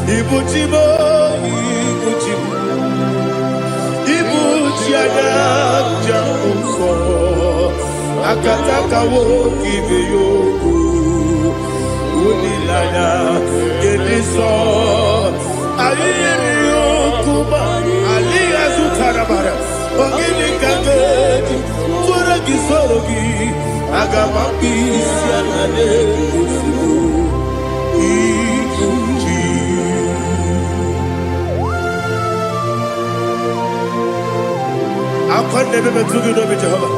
Ibuchimo, Ibuchimo, Ibuchiada, Jamuso, Akataka wo give you, Unilana, Gediso, Aliyo Kuba, Aliya Zutarabara, Ogini Kangeti, Turagi Sorogi, Agamapi, Sianade, I can't never be too good over Jehovah.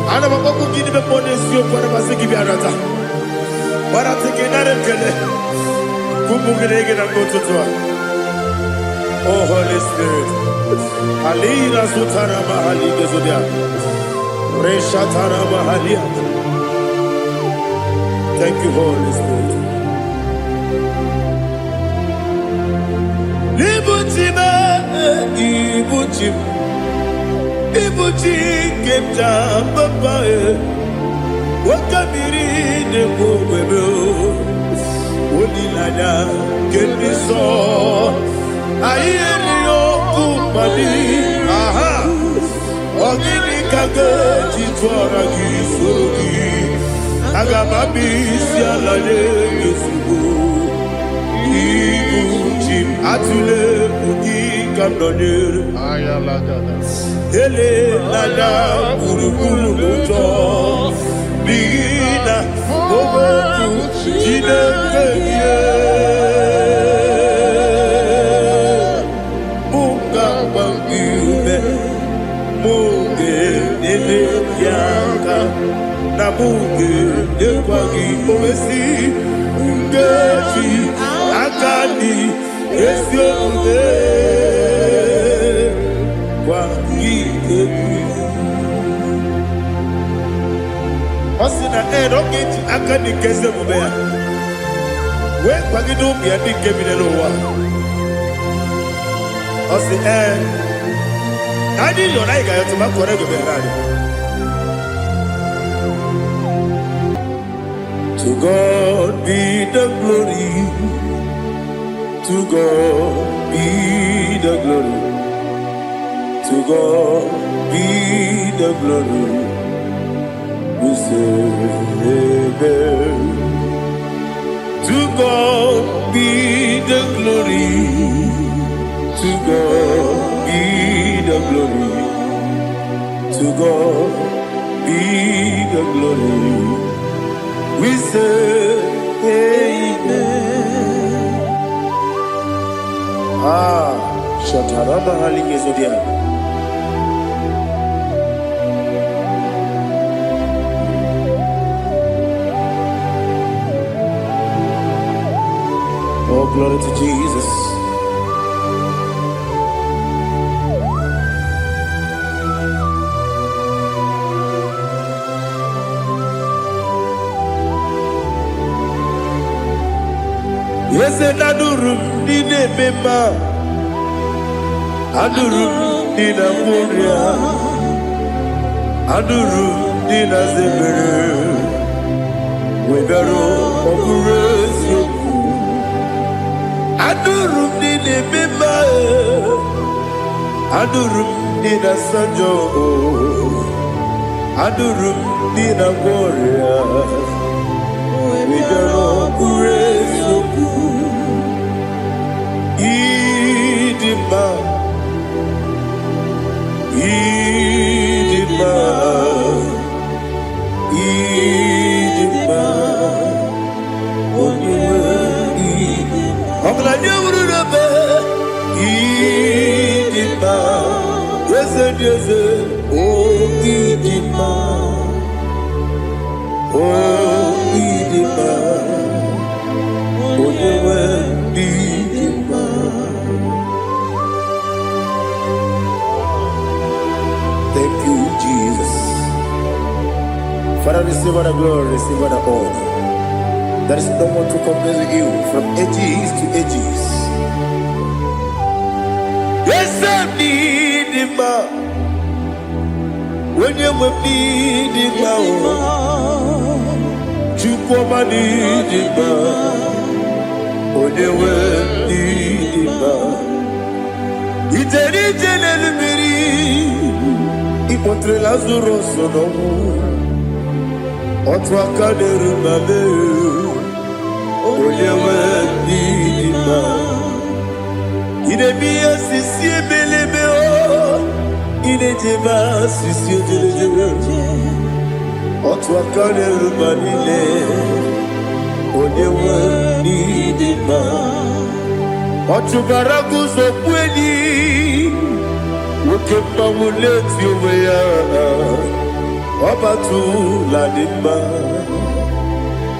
I never go to give the bonus you for a Masiki Biarata. But I'm thinking that I'm going to go to Tua. Oh, Holy Spirit. Alina Sutara Mahali Gezodia. Reshatara Mahalia. Thank you, Holy Spirit. Ibuchima, Ibuchima. Ibuchi kemja papa wakamiri ne bobebe onilanya kendiso ayeni okupani aha ogini kage twara gisugi agamabi sialale yesugo Ibuchi atule ugi kamdonir ayalagada Ele nada urukulu muto Bina oboku jine kenye Munga bangiume Munge nene yaka Na munge nekwagi owesi Ngeji akani esiode Osina rocket akani keze mubea. We kwagido bia di kebine wa. Osi Nadi yo na iga yo tuma kore go berari. To God be the glory. To God be the glory. To God be the glory. We say amen. To God be the glory. To God be the glory. To God be the glory. We say amen. Shataraba Haligezodia. Oh, glory to Jesus. Yes, and Adurum did a member. Adurum did a Moria. Adurum did a Zebere. We better operate you. Adurum did a member. Adurum did a Sanjo. Adurum did a Moria. We better operate you. Idima, Idima, Idima, Idima, yes, oh Idima, oh Idima, Thank you, Jesus. Father, receive all the glory, receive all the honor. There is no one to compare with you from ages to ages. Yes, I need him. When you need him, you come and need him. When you incontré Lazaro sono Otwa kaderu mame Oyewe nidima Idemia sisi ebelebe o Idejeba sisi ojelejebe Otwa kaderu manile Oyewe nidima Otubaragu zokweni Ukemba muleti uweya Obatu ladima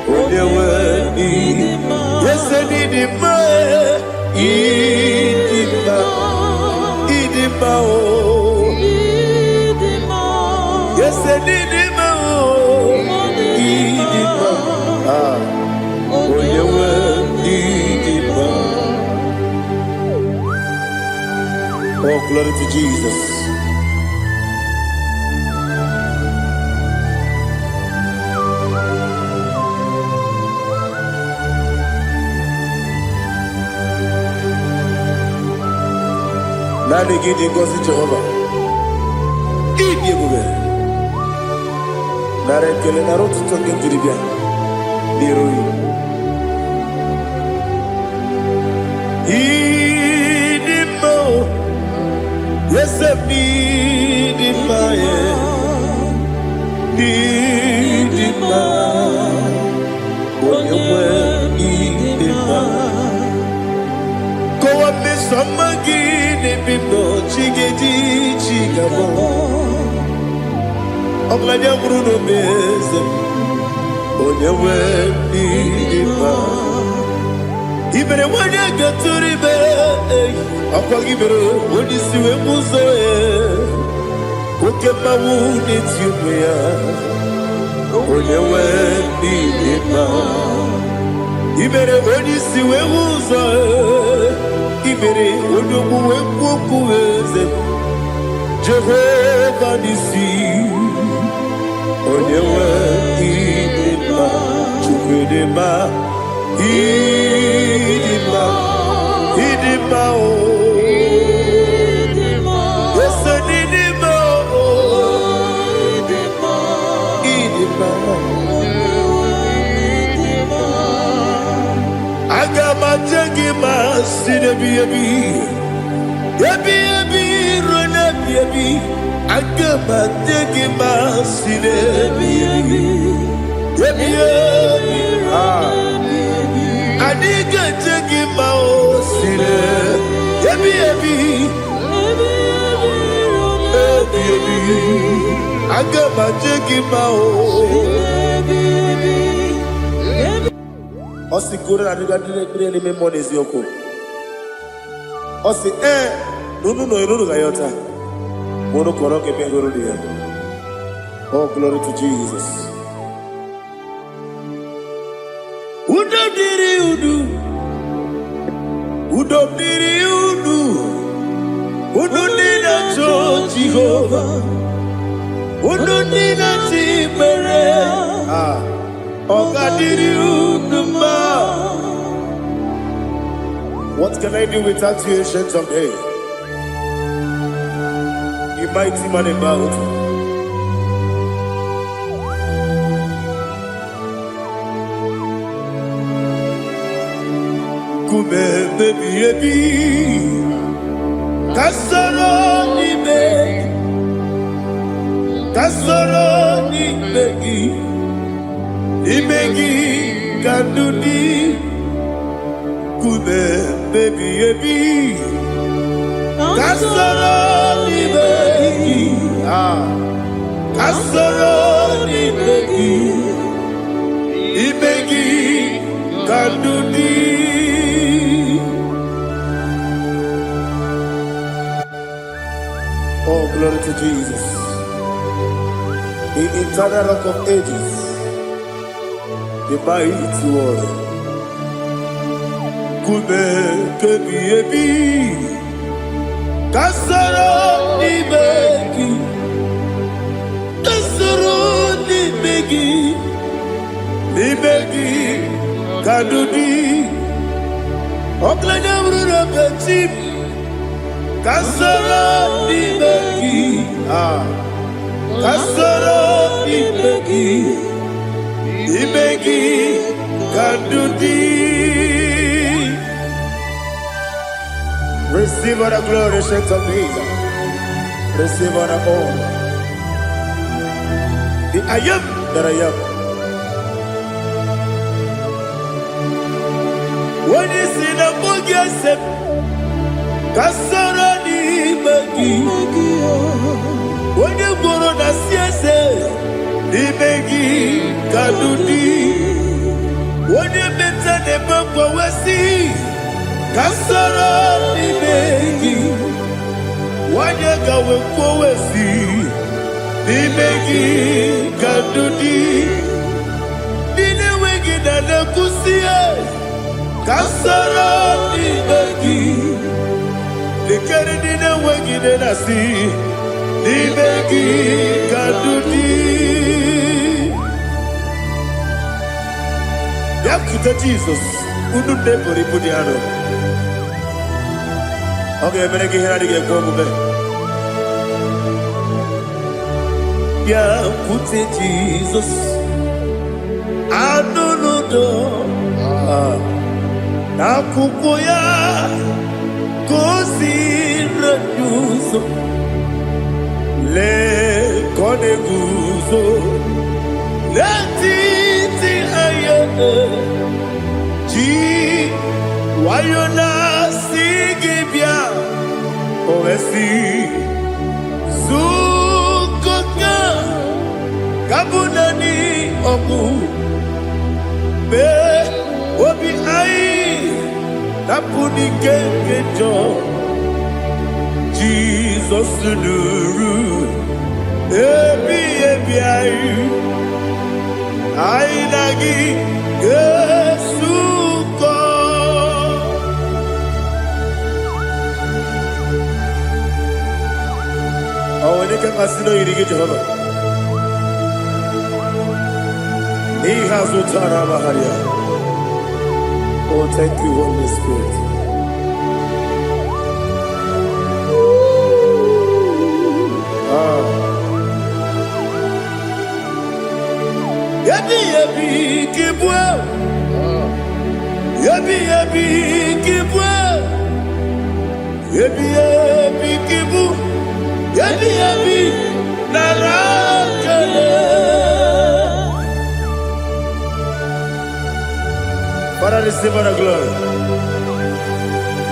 Oyewe nidima Yese nidima Idima Idima o Yese nidima o Idima Oyewe nidima. Oh, glory to Jesus. Nani gidi ngozi Jehovah. Idi bube. Nare kele naro tutoke diribia. Diroi. Idi mo. Yes, Idima, Idima, Oyewe Idima. Go up me some again, people, chigedi, chigabo. Oglaya Bruno Bez, Oyewe Idima. Ibere wanya gaturi be akwa ibere woni siwe muzo ukema wuni tiumya Oyewe Idima Ibere woni siwe muzo Ibere woni muwe kukuweze Jehovah nisi Oyewe Idima Chukwudema Idima, Idima, oh, Idima, yes, Idima, oh, Idima, Idima, Idima. I got my jaggy, sit baby, run up, baby. I got my jaggy, sit baby, Adiga jagi mao sile, ebi. Agama jagi mao. Osi kure adiga dire me monezi yoko. Osi nunu gayota. Mono koroke pengoro dia. Oh, glory to Jesus. Udu nina cho Jehovah. Udu nina tibere. Ogadiri uduma. What can I do without you, ancient of days? You mighty man about. Baby, Kasoro ni begi, kandudi, kube baby, Kasoro ni begi, kandudi. Oh, glory to Jesus. The eternal rock of ages, the mighty one. Kube kebi, Kasoro ni begi, kadudi. Oklanya bruna petit. Kasoro ni begi, Kasoro Ibegi Kandudi. Receive all the glory, shake of Jesus. Receive all the honor. The I am that I am. When you see the book, Kasoro Ibegi. When you go on the CSA, Ibegi Kandudi. When you mention the book, Kasoro Ibegi. Wanyaga wekowesi Ibegi Kandudi. Dine wegi na nekusie Kasoro Ibegi. Dikere dine wegi na nasi Ibegi Kandudi. Yakuta Jesus Ununde Poripudiano. Okay, I'm going to get here to yeah, put it Jesus. I don't know. Na kukoya kosi renuso le kone guzo le titi ayane ji wayona sigibia oesi zukoka kabunani oku be obi ai napuni kenkejo Jesus nuru ebi ai nagi Yesu ko. Oh, when you can consider you get Jehovah. He has utara baharia. Oh, thank you, Holy Spirit. Yabi kibwa. Yabi kibwa. Yabi kibu. Yabi narakale. Father, receive our glory.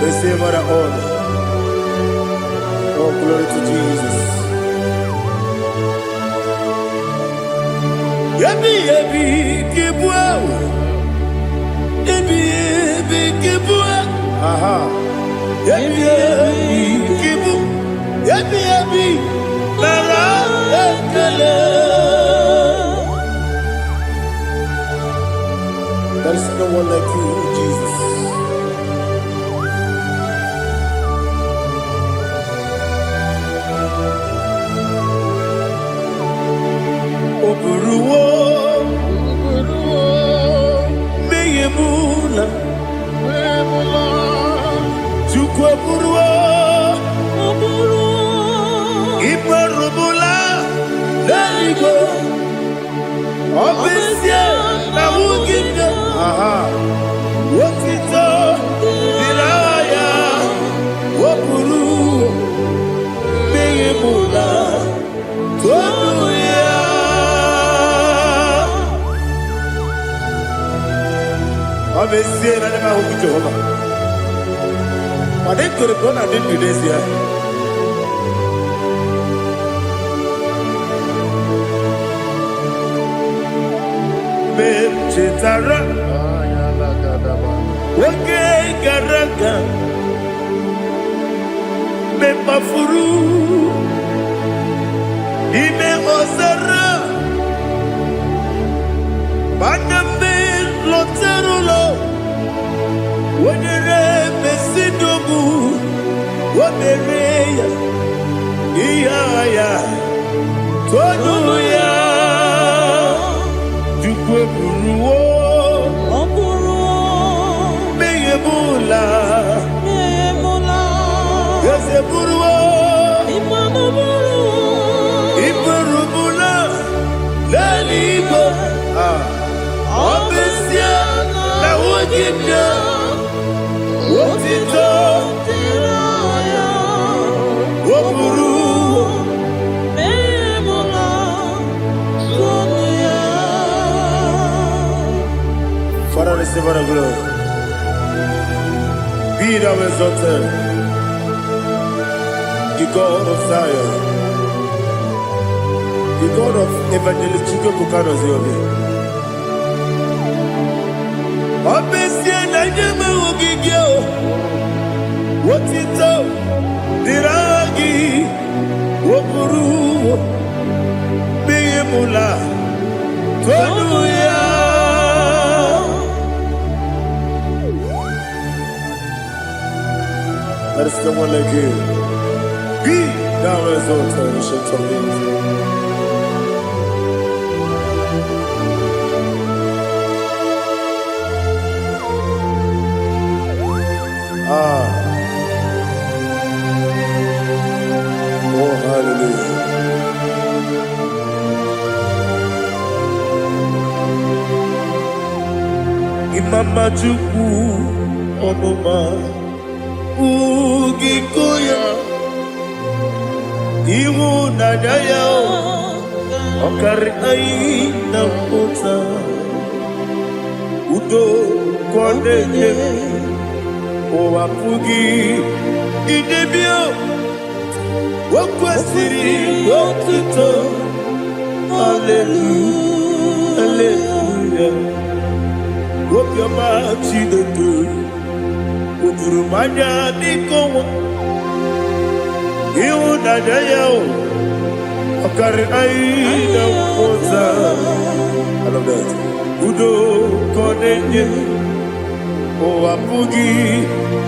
Receive our honor. Oh, glory to Jesus. Yabi kibwa. Yabi kibwa. Aha. Yabi kibu. Yabi narakale. There is no one like you, Jesus. Oburuwo, meyemula, chukwu oburuwo, ibarubula, leligo, obesia na wugide. Aha, wotito, diraya, oburuwo, meyemula, tonuya. Obesia na nema huku Jehovah. Madem kore kona din bidesia. Chetara, oke garaga, me mafuru, ime ozara, bandambe loterulo, wonere mesidobu, wonereya, iyaya, tonuya. Buruwo, meyemula, yose buruwo, iburuwo. Father, receive all the glory. Be thou exalted, the God of Zion, the God of Evangelist Chico Bukanos Yobi. Obesia na nyama ogigio, wotito, diragi, wopuru, beyemula, tonuya. There is no one like you. Be thou exalted, ancient of days. Oh, hallelujah. Imama Juku, Onoma. Ugikoya Iwu nadaya Okari aina mota Udo kondeye Owapugi Idebio Wakwasiri Wakito Hallelujah Hallelujah Wapiama Chidetu Ukurumanya nikowa Iwu nadaya Okari aina mota I love that Udo konenye Owapugi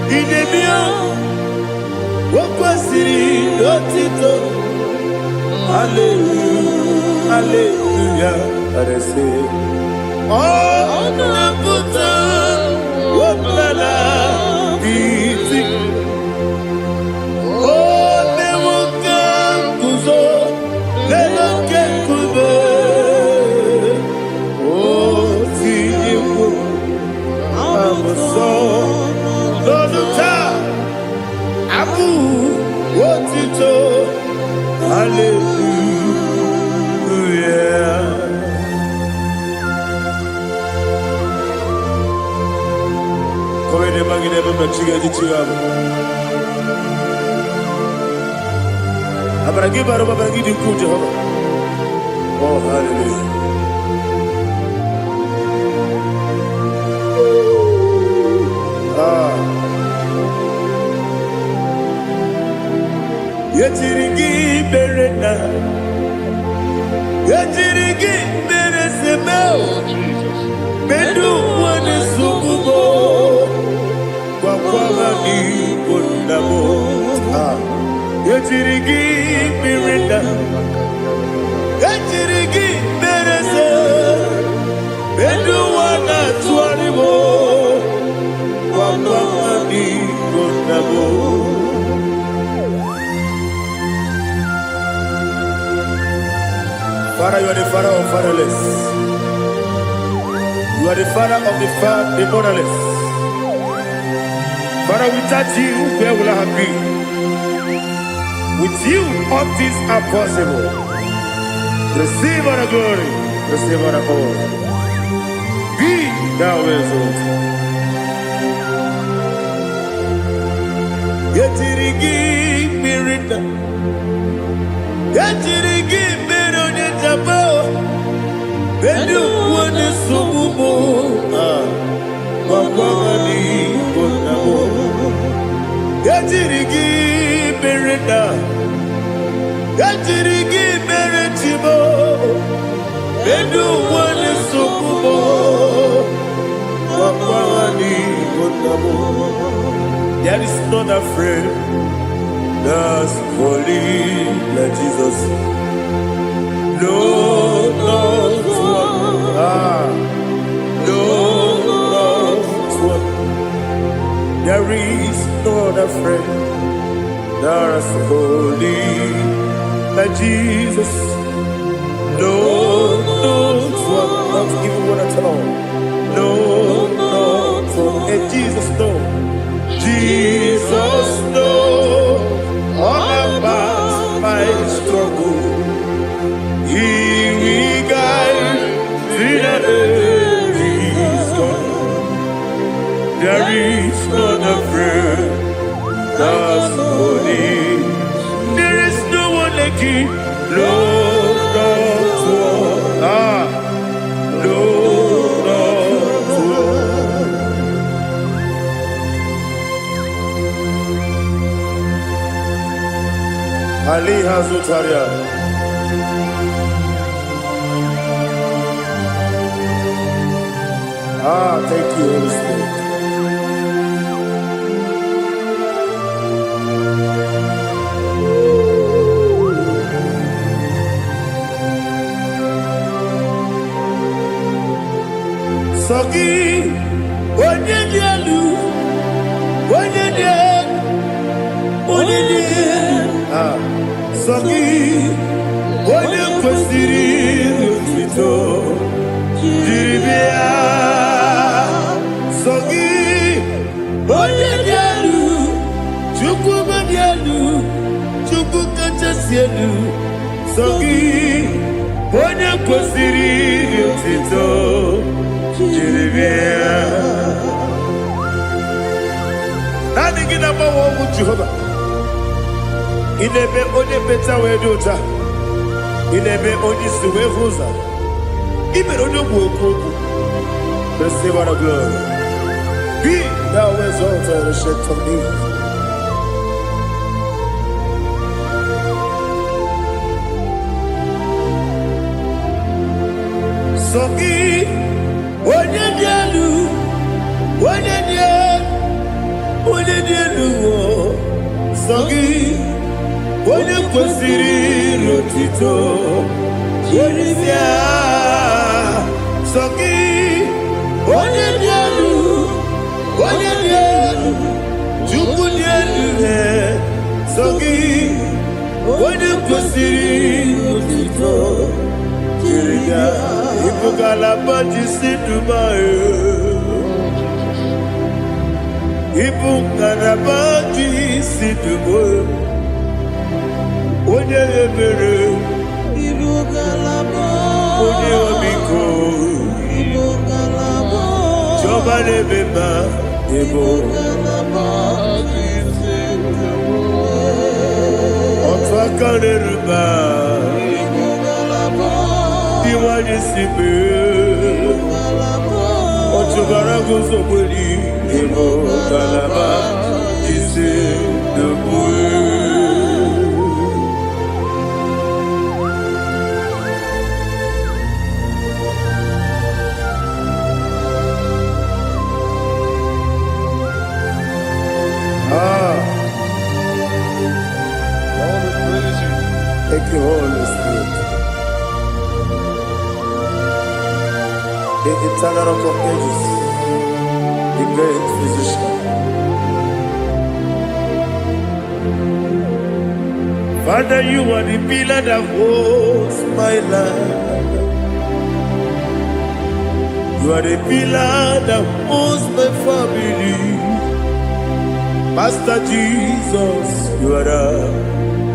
Idebio Wakwasiri Dotito Hallelujah Hallelujah I say Oh Naputa Waplala Biti Oh Newoka Kuzo Leloke Kube Oh Tiyiwu Amoso Loduta Abu Wotito Hallelujah Come ne magine baba chiga di chiga Abragi baro baba gidi ku Jehovah Oh hallelujah Yetirigi berena Yetirigi beresebeo Bedu wane sububo Kwa ni kondamo Yetirigi berena Yetirigi berese Bedu wana tuaribo Kwa ni kondamo Father, you are the father of fatherless. You are the father of the motherless. Father, without you, where will I have been? With you, all things are possible. Receive all the glory. Receive all the honor. Be thou exalted. Yetirigi mirita. Yetirigi mironye jabo. Bedu wane sububo. Wakwamani konamo. Yetirigi mirita. Yetirigi miritibo. Bedu wane sububo. Wakwamani konamo. There is not a friend that's holy like Jesus. No, not one. No, not one. There is no other friend that's holy like Jesus. No, not one. Not even one at all. No, not one. And Jesus, no. Ali Hazutaria. Thank you, Holy Spirit. Sogi, onye dielu, onye dielu, onye dielu. Sogi, onye kwesịrị otuto, jiri bịa. Sogi, onye dielu, Chukwu dielu, Chukwu kachasị elu. Sogi, onye kwesịrị otuto. Nani gina mawo mu Jehovah. Inebe onye beta we dota. Inebe onye siwe huza. Ibe onye woku. Receive our glory. Be thou exalted and shed from me. Sogi onye dielu, onye dielu, onye dielu, Sogi, onye kwesịrị otito, jiri bịa. Sogi, onye dielu, Chukwu dielu, Sogi, onye kwesịrị otito, jiri bịa. Ibugalaba Dubai. Ibugalaba Dubai. Onye ebere. Ibugalaba. Onye omiko. Ibugalaba. Joba lebeba. Ibugalaba Dubai. Otwakareruba. Iwaje sibe Ochubara gozo kweli Emo kalaba Jise debue Thank you, Holy Spirit. The eternal rock of ages, the great physician. Father, you are the pillar that holds my life. You are the pillar that holds my family. Master Jesus, you are the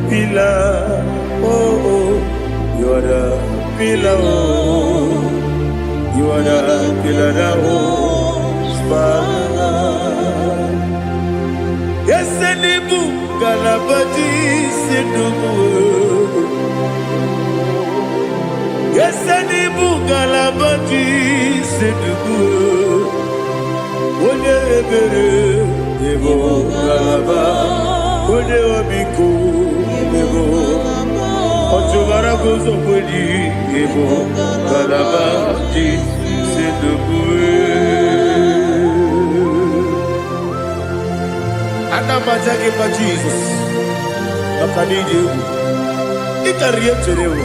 pillar. Oh, you are the pillar. You are the pillar that holds my life. Yes, and the book, Galabati, Sidubu. Yes, and the book, Galabati, Sidubu. One ebere, Evo Galaba, One Obiku, Evo. Ochubara gozo kweli, Evo Galaba, Anamajage pa Jesus. Akanije. Ikariyeterewo.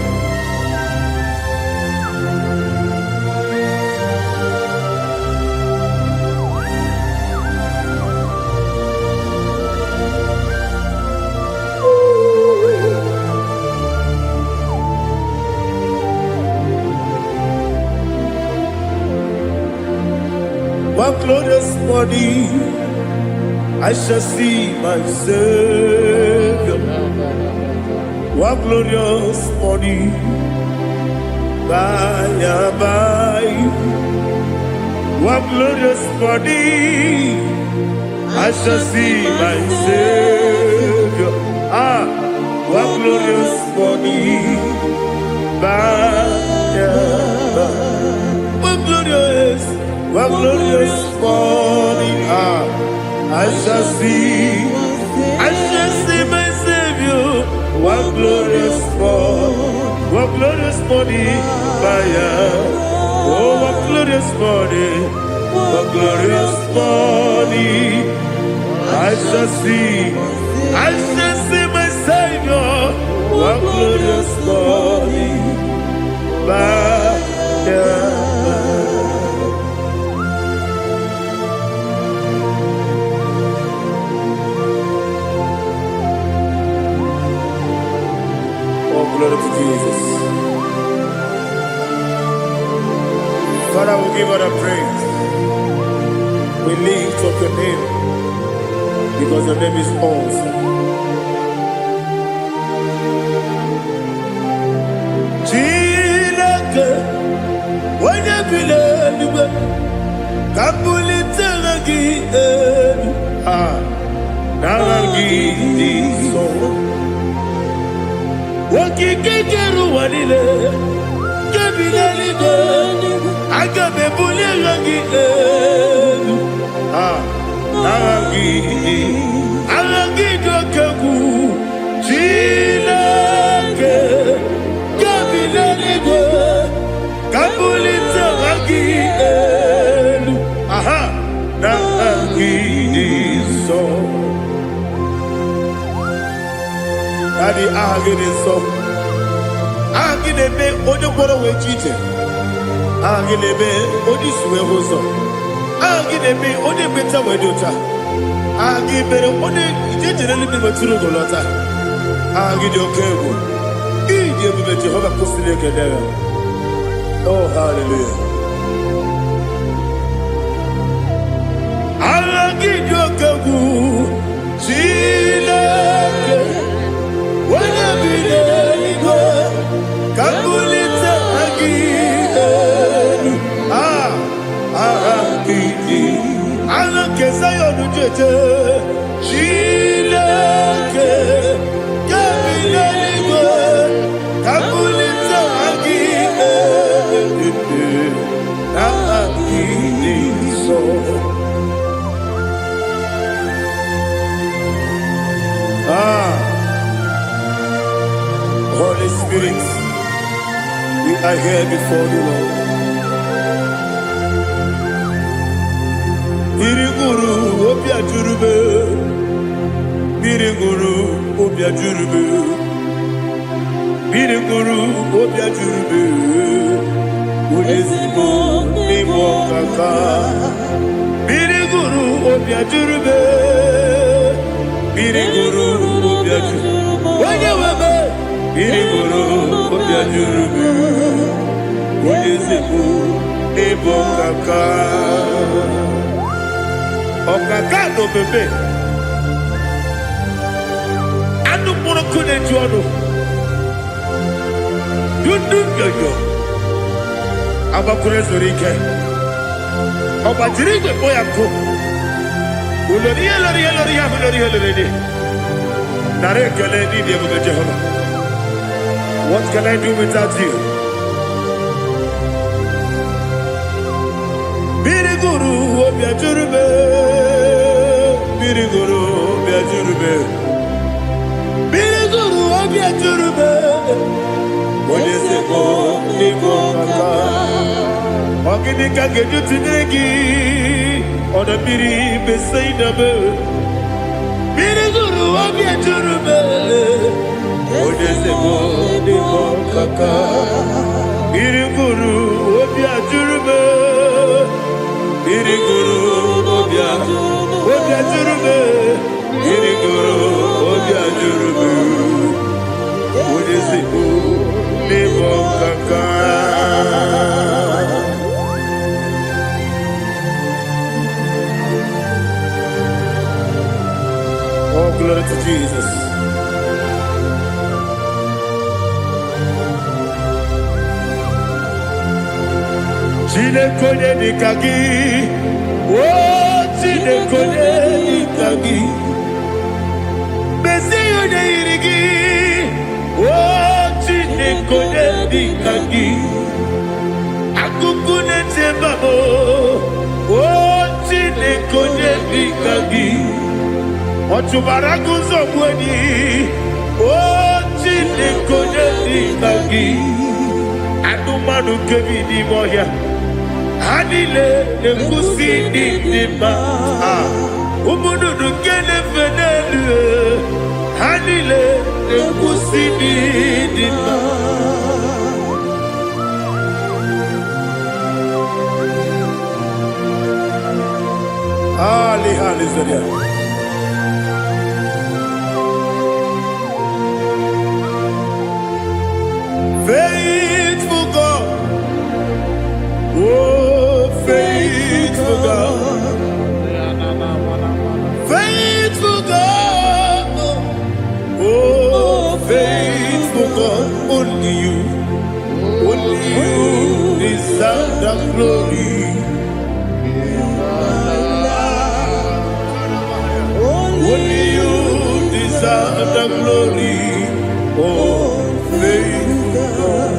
One glorious morning, I shall see my Savior. One glorious morning, by and by. One glorious morning, I shall see my Savior. One glorious morning, by and by. One glorious morning, I shall see my Savior. One morning, oh, what glorious morning, what glorious morning. I shall see my Savior, what glorious morning, Oh, glory to Jesus. Father, we give all the praise. We lift up your name because your name is awesome. Chilake, when you believe, Kabulita Lagi, Nalagi, so. Wakikeru wanile, kebilaligo, agabe bulilangi, alagi dokagu, chilake, kebilaligo, kabulita lagi, nalagi so. Daddy, so. Agilebe, Odoboro we cheated. Agilebe, Odiswe Hoso. Agilebe, Odebeta Wedota. Agibere, Ode, generally be Maturo Golota. Agidio Kebu. Ije Jehovah Kostileke there. Oh, hallelujah. Agidio Kebu. Chileke. When I be there, Kabulita again. Alake Sayonu Jete. Chilake. Kabilaligo. Kabulita again. So. Holy Spirit, we are here before you, Lord. Biriguru Obia Jurube, Biriguru Obia Jurube, Biriguru Obia Jurube, Udesibo Nimo Kaka, Biriguru Obia Jurube, Biriguru Obia Jurube, Wanyawebe. Biriguru Obia Jurube, Udesibo Nimo Kaka. Okaka no bebe. Anu mono kune juano. Yundu yoyo. Abakure zorike. Obajirige boyako. Uloria. Nare kele ni diye Jehovah. What can I do without you? Biriguru Obia Jurube, Biriguru Obia Jurube, Biriguru Obia Jurube. What is it for? Nimo Kaka. Oginika geju tinegi, ona biri besaida be. Biriguru Obia Jurube. What is it for? Nimo Kaka. Biriguru Obia Jurube. Biriguru Obia Jurube, Biriguru Obia Jurube, Udesibo Nimo Kaka. Oh, glory to Jesus. Chinekone nikagi, oh Chinekone nikagi, Mesiyo ne irigi, oh Chinekone nikagi, Akukune tembamo, oh Chinekone nikagi, Otubaraku zobweni, oh Chinekone nikagi. Adumanu kebi di moya. Anile nekusi di ma. Umudu kene fenelu. Anile nekusi di ma. Ali Zaria. Faithful God, oh faithful God, faithful God, oh faithful God, only you deserve the glory. Only you deserve the glory, oh faithful God.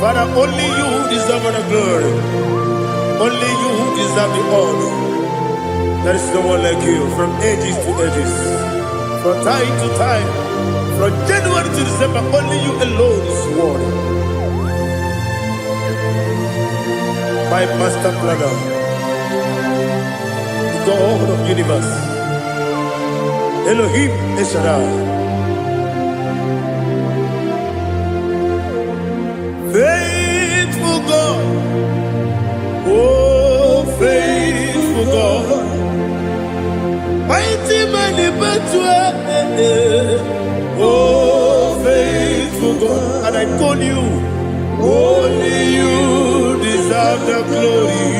Father, only you deserve the glory. Only you deserve the honor. There is no one like you, from ages to ages, from time to time, from January to December. Only you alone is worthy. My master planner, God of universe, Elohim Eshadai, faithful God, oh faithful God, mighty man in battle, oh faithful God, and I call you, only you deserve the glory.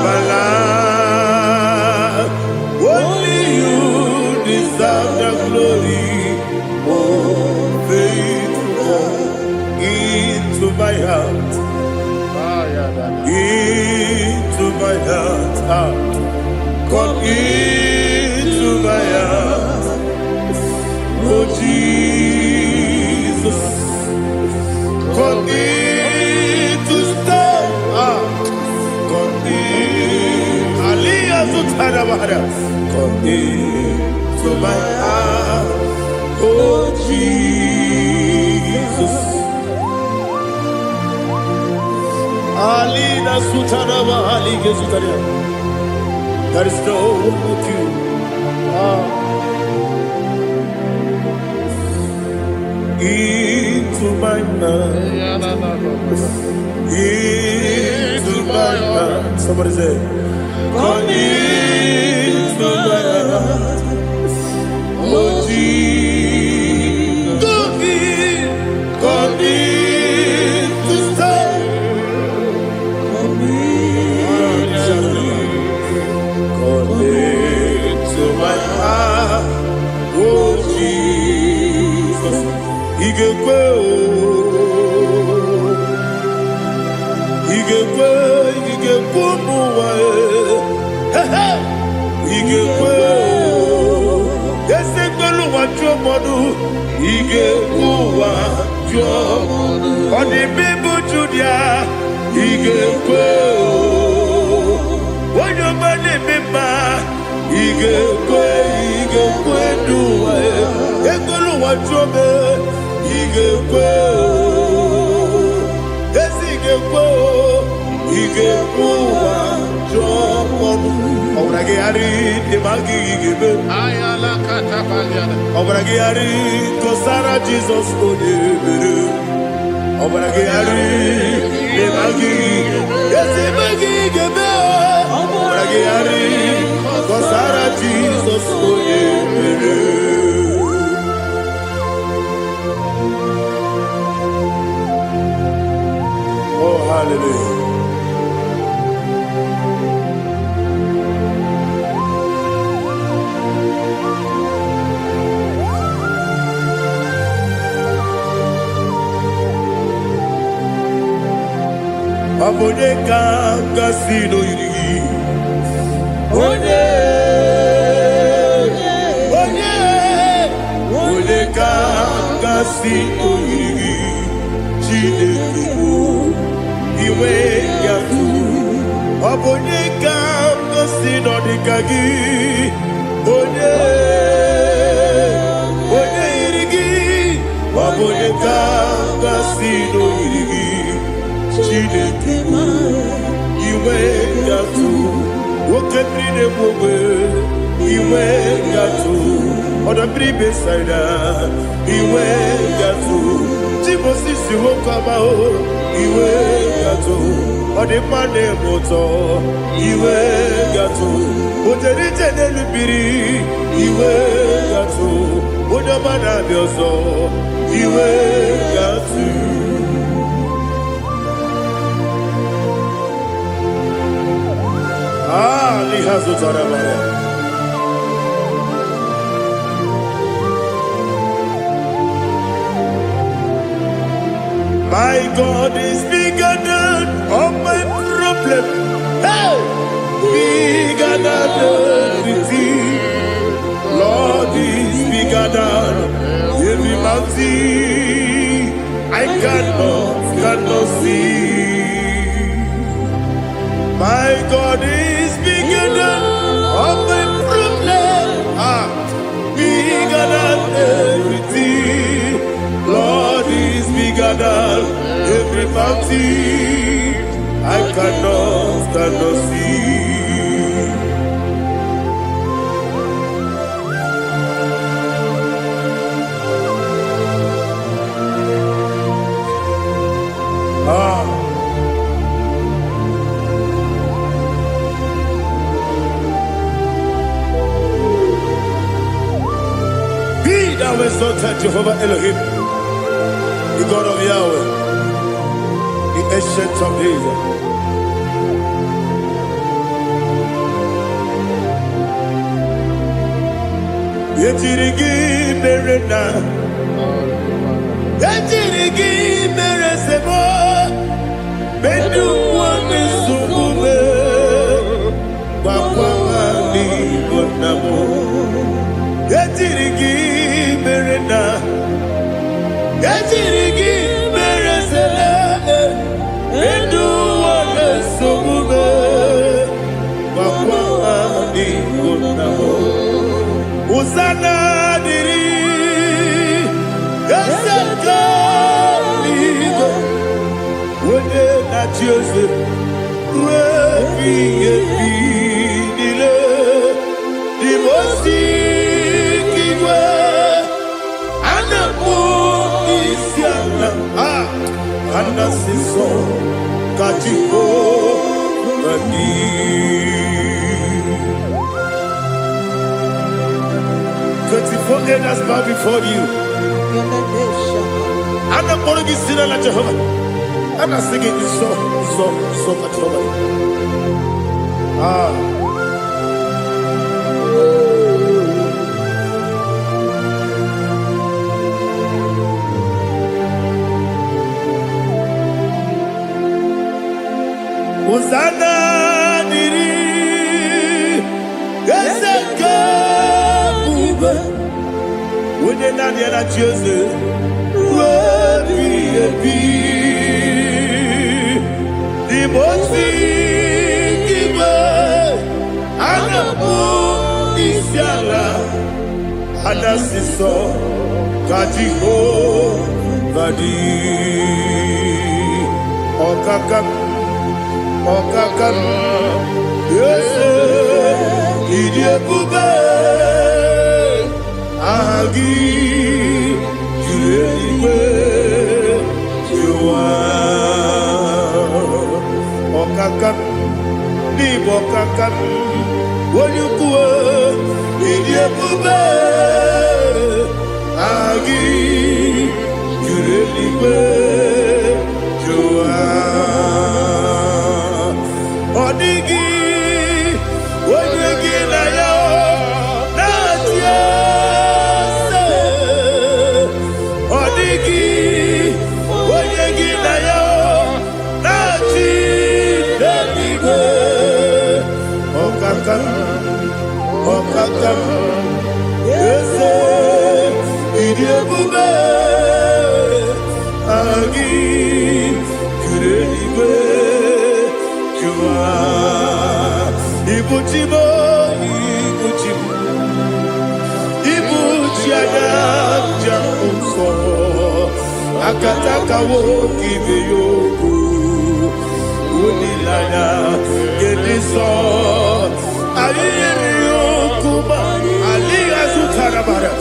My life, only you deserve the glory. Oh, faithful God, into my heart, into my heart, come into my heart. Oh Jesus, come in to stay. Come into my heart, oh Jesus. Alina Sutanaba Alige Sutaria. There is no one like you. Into my heart, into my heart. Somebody say, come into my heart, oh Jesus. Come in to stay. Come into my heart, oh Jesus. Igekwe, muwa. Igekwe, ese gbolu wa jomodu. Igekwe wa jomodu. Odi bibu Judia. Igekwe, wonyo mani mima. Igekwe duwa. Egbolu wa jome. Igekwe, ese igekwe. Igekwe wa jomodu. Obragi ari demagi igebe. Ayala katapaliana. Obragi ari kosara Jesus odebere. Obragi ari demagi yesimagi igebe. Obragi ari kosara Jesus odebere. Oh hallelujah. Abone kanga sino yiri. Onye kanga sino yiri. Chineke iwe yatu. Abone kanga sino dikagi. Onye yirigi. Ekanga sino irigi Chineke iwe gatu Wokebrine mwobe iwe gatu Odabri besaida iwe gatu Timosisi wokama iwe gatu Odimane moto iwe gatu Ojerite nelubiri iwe gatu Odamana bioso iwe gatu Lihazo Tarabaya. My God is bigger than all my problem. Hey! Bigger than everything. Lord is bigger than every mountain. I cannot see. My God is bigger than all my problem. Bigger than everything. Lord is bigger than every mountain. I cannot see. Thou exalted Jehovah Elohim, the God of Yahweh, the ancient of days. Yetirigi merena, yetirigi meresemo, bedu wane subume, wakwani bonamo. Yetirigi merena, yetirigi meresele, bedu wane subume, wakwani bonamo. Uzana diri, esaka ligo, wode na Joseph, wepi nile, dimosi kiwe, anamu isiana, anasiso kajiko mani. 24 elders bow before you. I'm not going to sit like Jehovah. I'm not singing this song like Jehovah. Hosanna diri, Eseka. When you're not yet at Jesus, the most Anasiso Kajiho Vadi Okakam Yes Idiabube Agi Julewe Jua Okakam Nibokakam Wanyukue Idiabube Agi Julewe Jua Odigi Wanyuki na yo Okakam, yes, Idiabube, Agi, Kureliwe, Jua, Ibuchibo, Ibuchiana, Jamuso, akataka wo kibe yoku unilaya gediso ayiri yoku ba ali azutarabara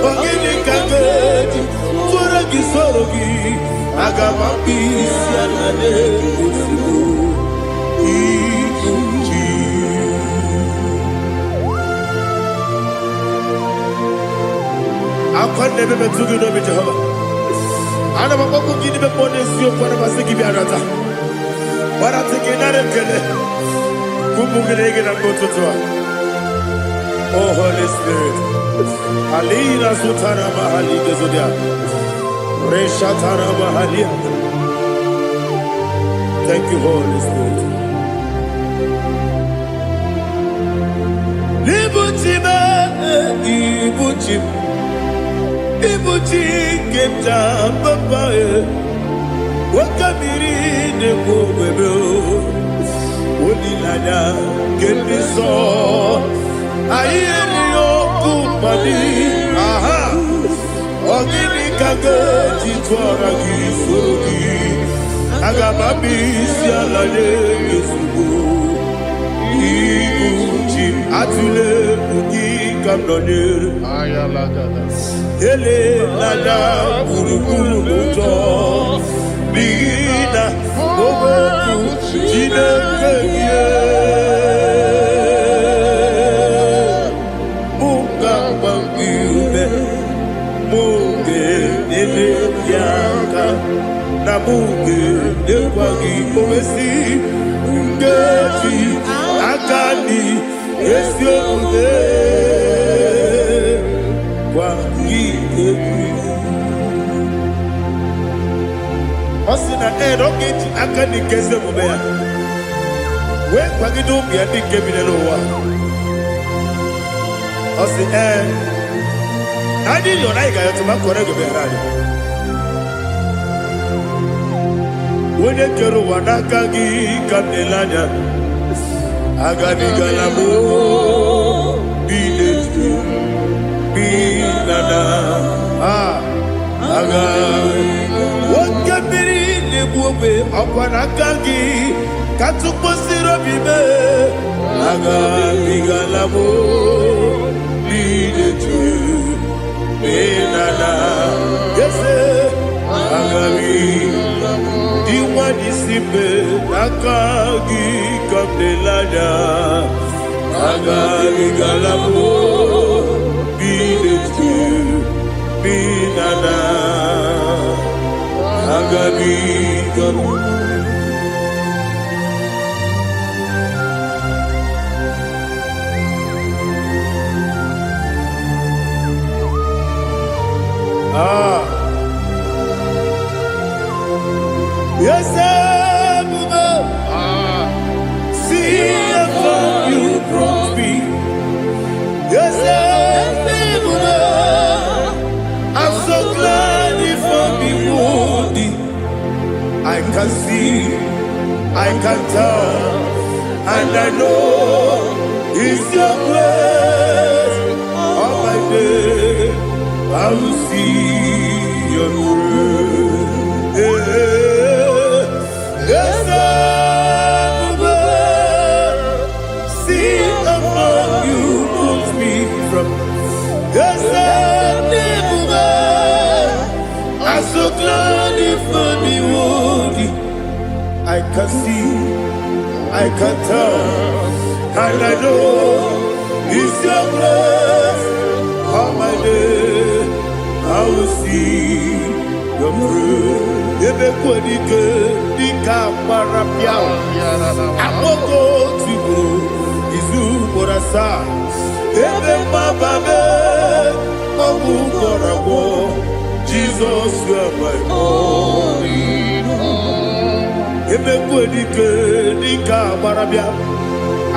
ogini kagedi tora gisorogi agama bisi alade kusibu ikunji akwande bebe tugi no be Jehovah ana bako gidi be pone sio kwa na basiki bi arata bara teke na rekele kumugirege na mtoto oh Holy Spirit alina sutara mahali gezodia resha tara mahali. Thank you Holy Spirit. Libutime ibutim ibuti kemta papa wakamiri ne bobebe onilada kemiso ayeri okupali aha ogini kage titwara gisogi agababisi alale yesugo ibuti atule ugi kamdonir ayalagada ele lala buruburu moto bigina ogoku jinekeye muka bangiube muge ele yaka na muge dekwagi omesi ngeti akani esiokude Osina roketi akani keze mubea we kwagido bia di kebile lowa osi nani yo naiga yo tuma korego be radi wone kero wanaka gi kamdelanya agani galamo biletu binana aga wakabiri lebuwe akwanakagi katuposiro bibe aga bigalamo biletu binana yese aga diwani simbe nakagi kamdelanya aga bigalamo biletu binana agabi gamu yes see if you brought me yes I'm so glad if me wounded. I can see, I can tell, and I know it's your grace. All my day, I will see your grace. Yes, see among you moves me from. Yes, I'm so glad for me woody. I can see, I can tell, and I know it's your grace. All my day, I will see your grace. Ebe kwenike, dika marapia. Amoko tibu, izu morasa. Ebe mababe, obu korawo. Jesus, you are my only home. Ebe kwenike dika barabia,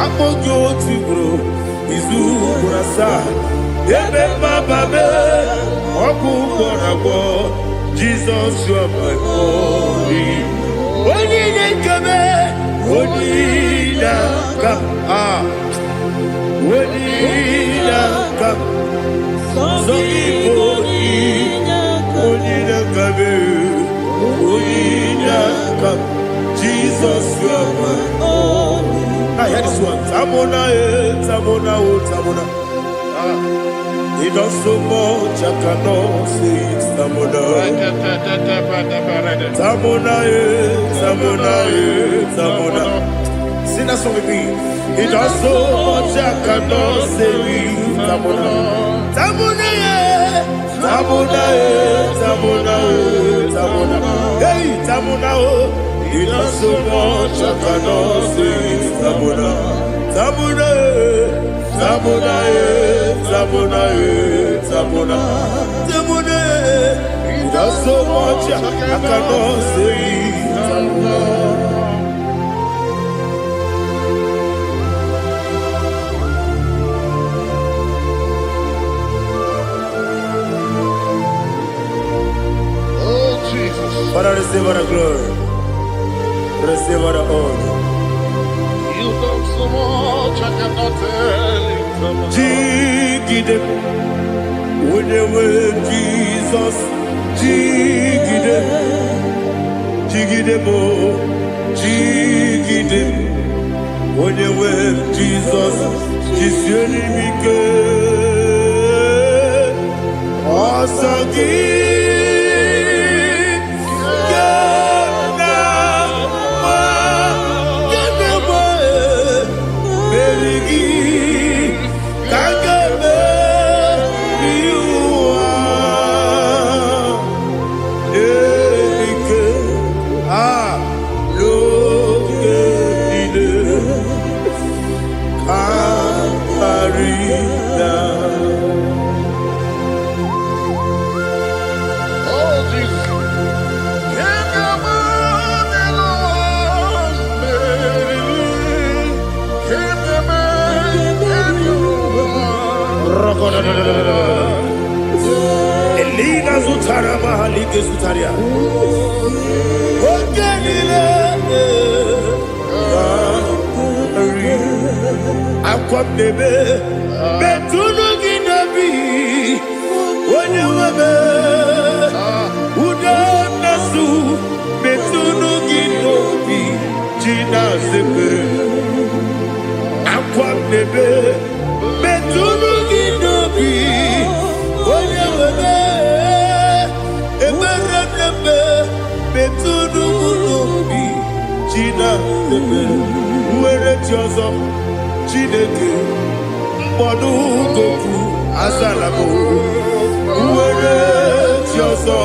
apojo tibro, izu kurasa. Ebe mababe, oku korago. Jesus, you are my only. Oni nekebe, oni naka, oni naka, so iboni. Onina kabe Jesus, you are my only. I hear this one. Tamona, Tamona, Tamona. He does so much, I cannot say it. Tamona, Tamona, Tamona, Tamona. Sing that song with me. He does so much, I cannot say it. Tamona, Tamona, Tamona, Tamona, Tamona. Hey, Tamona, he does so much, I cannot say it. Tamona, Tamona, Tamona, Tamona, Tamona, Tamona. He does so much, I cannot say it. Tamona. Father, receive all the glory. Receive all the honor. You done so much, I cannot tell it. Jigide, with the word Jesus. Jigide, jigide mo, jigide, with the word Jesus. Jisuni mike, asagi. Elina Zutara Mahalike Zutaria. Aqua bebe, Betuno Ginabi, when you were Udanasu, Betuno Ginobi, Gina Zebe, Aqua bebe, Betuno Ginobi, when you were Betuno Ginobi, Gina Zebe, where it was. Chineke mkpọdụ goku azalabo uwere chiozo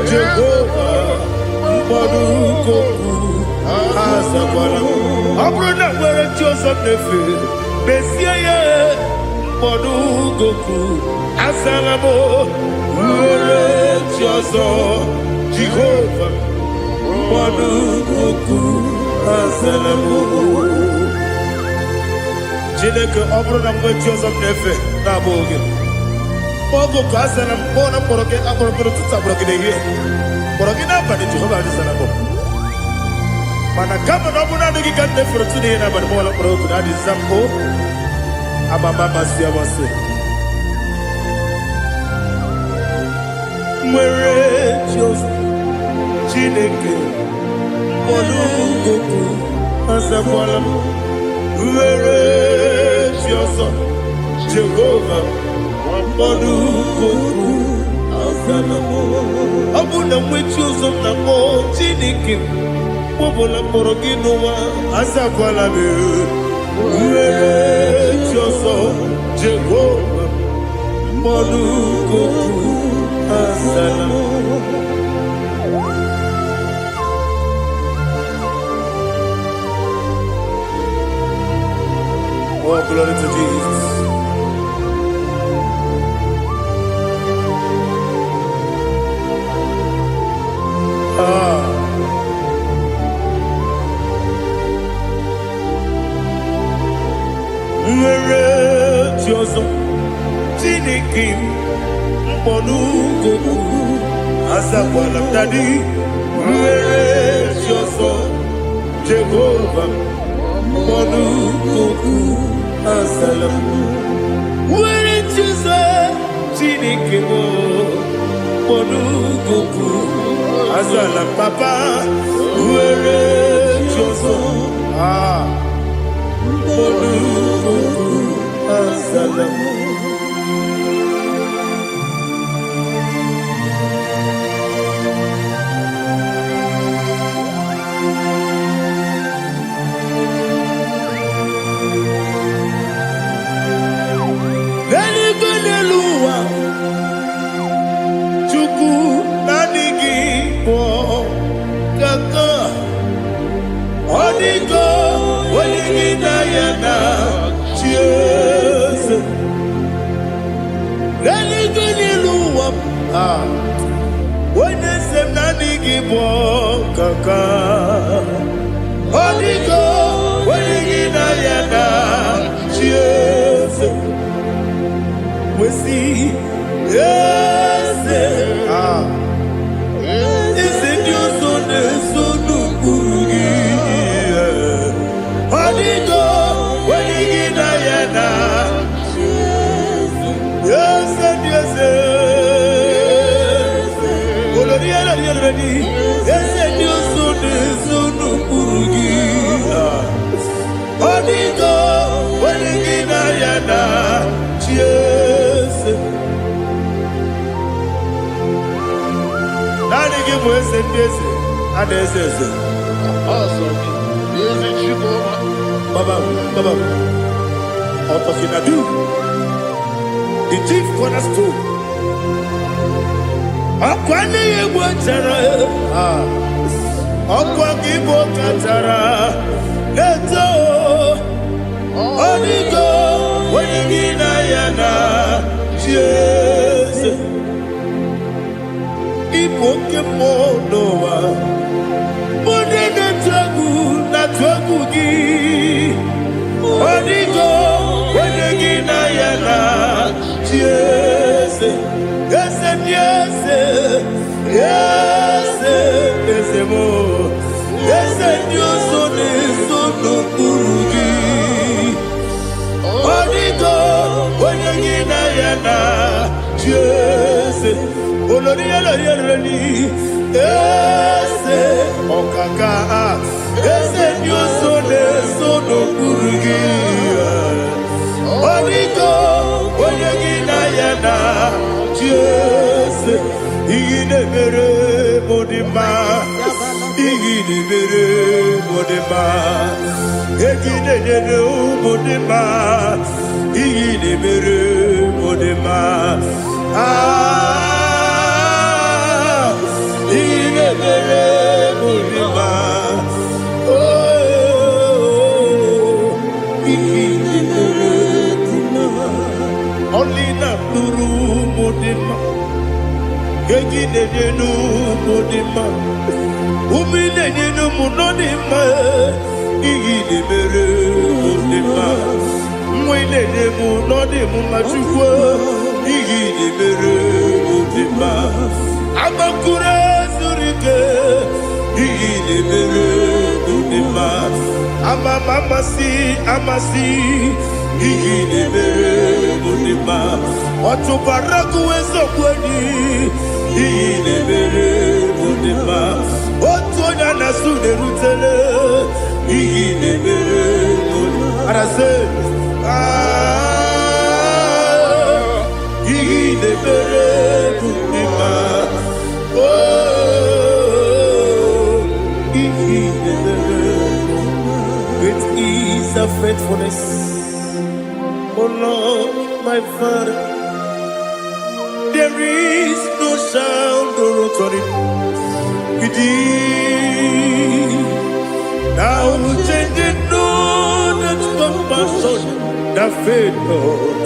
Jehova mkpọdụ goku azakwala ọ bụrụ na nwere chiozo nefe besie ya mkpọdụ goku azalabo uwere chiozo Jehova mkpọdụ goku azalabo. Chineke ọ bụrụ na mgbe chi ọzọ m na-efe na-abụ oge ogo ka a sara m kpọọ na mkpọrọ gị akpọrọ gị n'ụtụtụ akpọrọ gị n'ehihie kpọrọ gị n'abalị Jehova adịsara m mana kama na ọ bụrụ na adịghị ka m na-efere tụ n'ihe n'abalị mọọla mkpọrọ oku na adịza m o amama amasị amasị nwere chi ọzọ Chineke mkpọrọ oku azakwala m were chi ọzọ Jehova mkpọdụ goku azala m ọ bụ na nwechi ụzọ m na mkpọ Chineke kpọbụla mkpọrọ gị n'ụwa azakwala m were chi ọzọ Jehova mkpọdụ goku azala m. Oh, glory to Jesus. Nwere chiozo Chineke mkpọnụ goku azakwala m dadi nwere chiozo Jehova mkpọnụ goku azala m nwere chiozo Chineke mkpọnụ goku Asalam papa, uere choso. Asalam. IGBO kaka Odigo Wenigina yana Cheers We see Yes Is it your son Burugi Odigo Wenigina yana Yes Yes Yes, and you soon Burugi. Odigo, Wenigina yana, cheers. Nani give us a piece, and this is awesome. Is it IGBO? Baba, Otokinadu, the chief cornerstone. Akwani Igbo chara Okwa Igbo katara Neto Odigo Wenigina yana Cheers Igbo kemo noa Mune netwagu natwagu gi Odigo Wenigina yana Cheers Yes and yes, yes, yes, more. Yes and your son is so no Burugi. Odigo, when you get Diana, yes, Oloria, yes, Okaka, yes and your son is so no Burugi. Odigo, when you get Diana. Yes, Igidebere Modima, Igidebere Modima, Igidebere Modima, Igidebere Modima, Igidebere Modima, oh, Igidebere Modima, only not Nuru. Gegi nenu modima, umi nenu munodima, igi nebere modima, mwe nenu munodimu machukwa, igi nebere modima, amakure surike, igi nebere modima, amasi, igi nebere modima. Watu baraku wezo kweni Igidebere Modima. Watu onyana sude rutele Igidebere Modima. Arase Igidebere Modima. Oh, Igidebere Modima. Great is the faithfulness, oh Lord, my Father. There is no sound or authority. Now changing no that compassion, the faith Lord.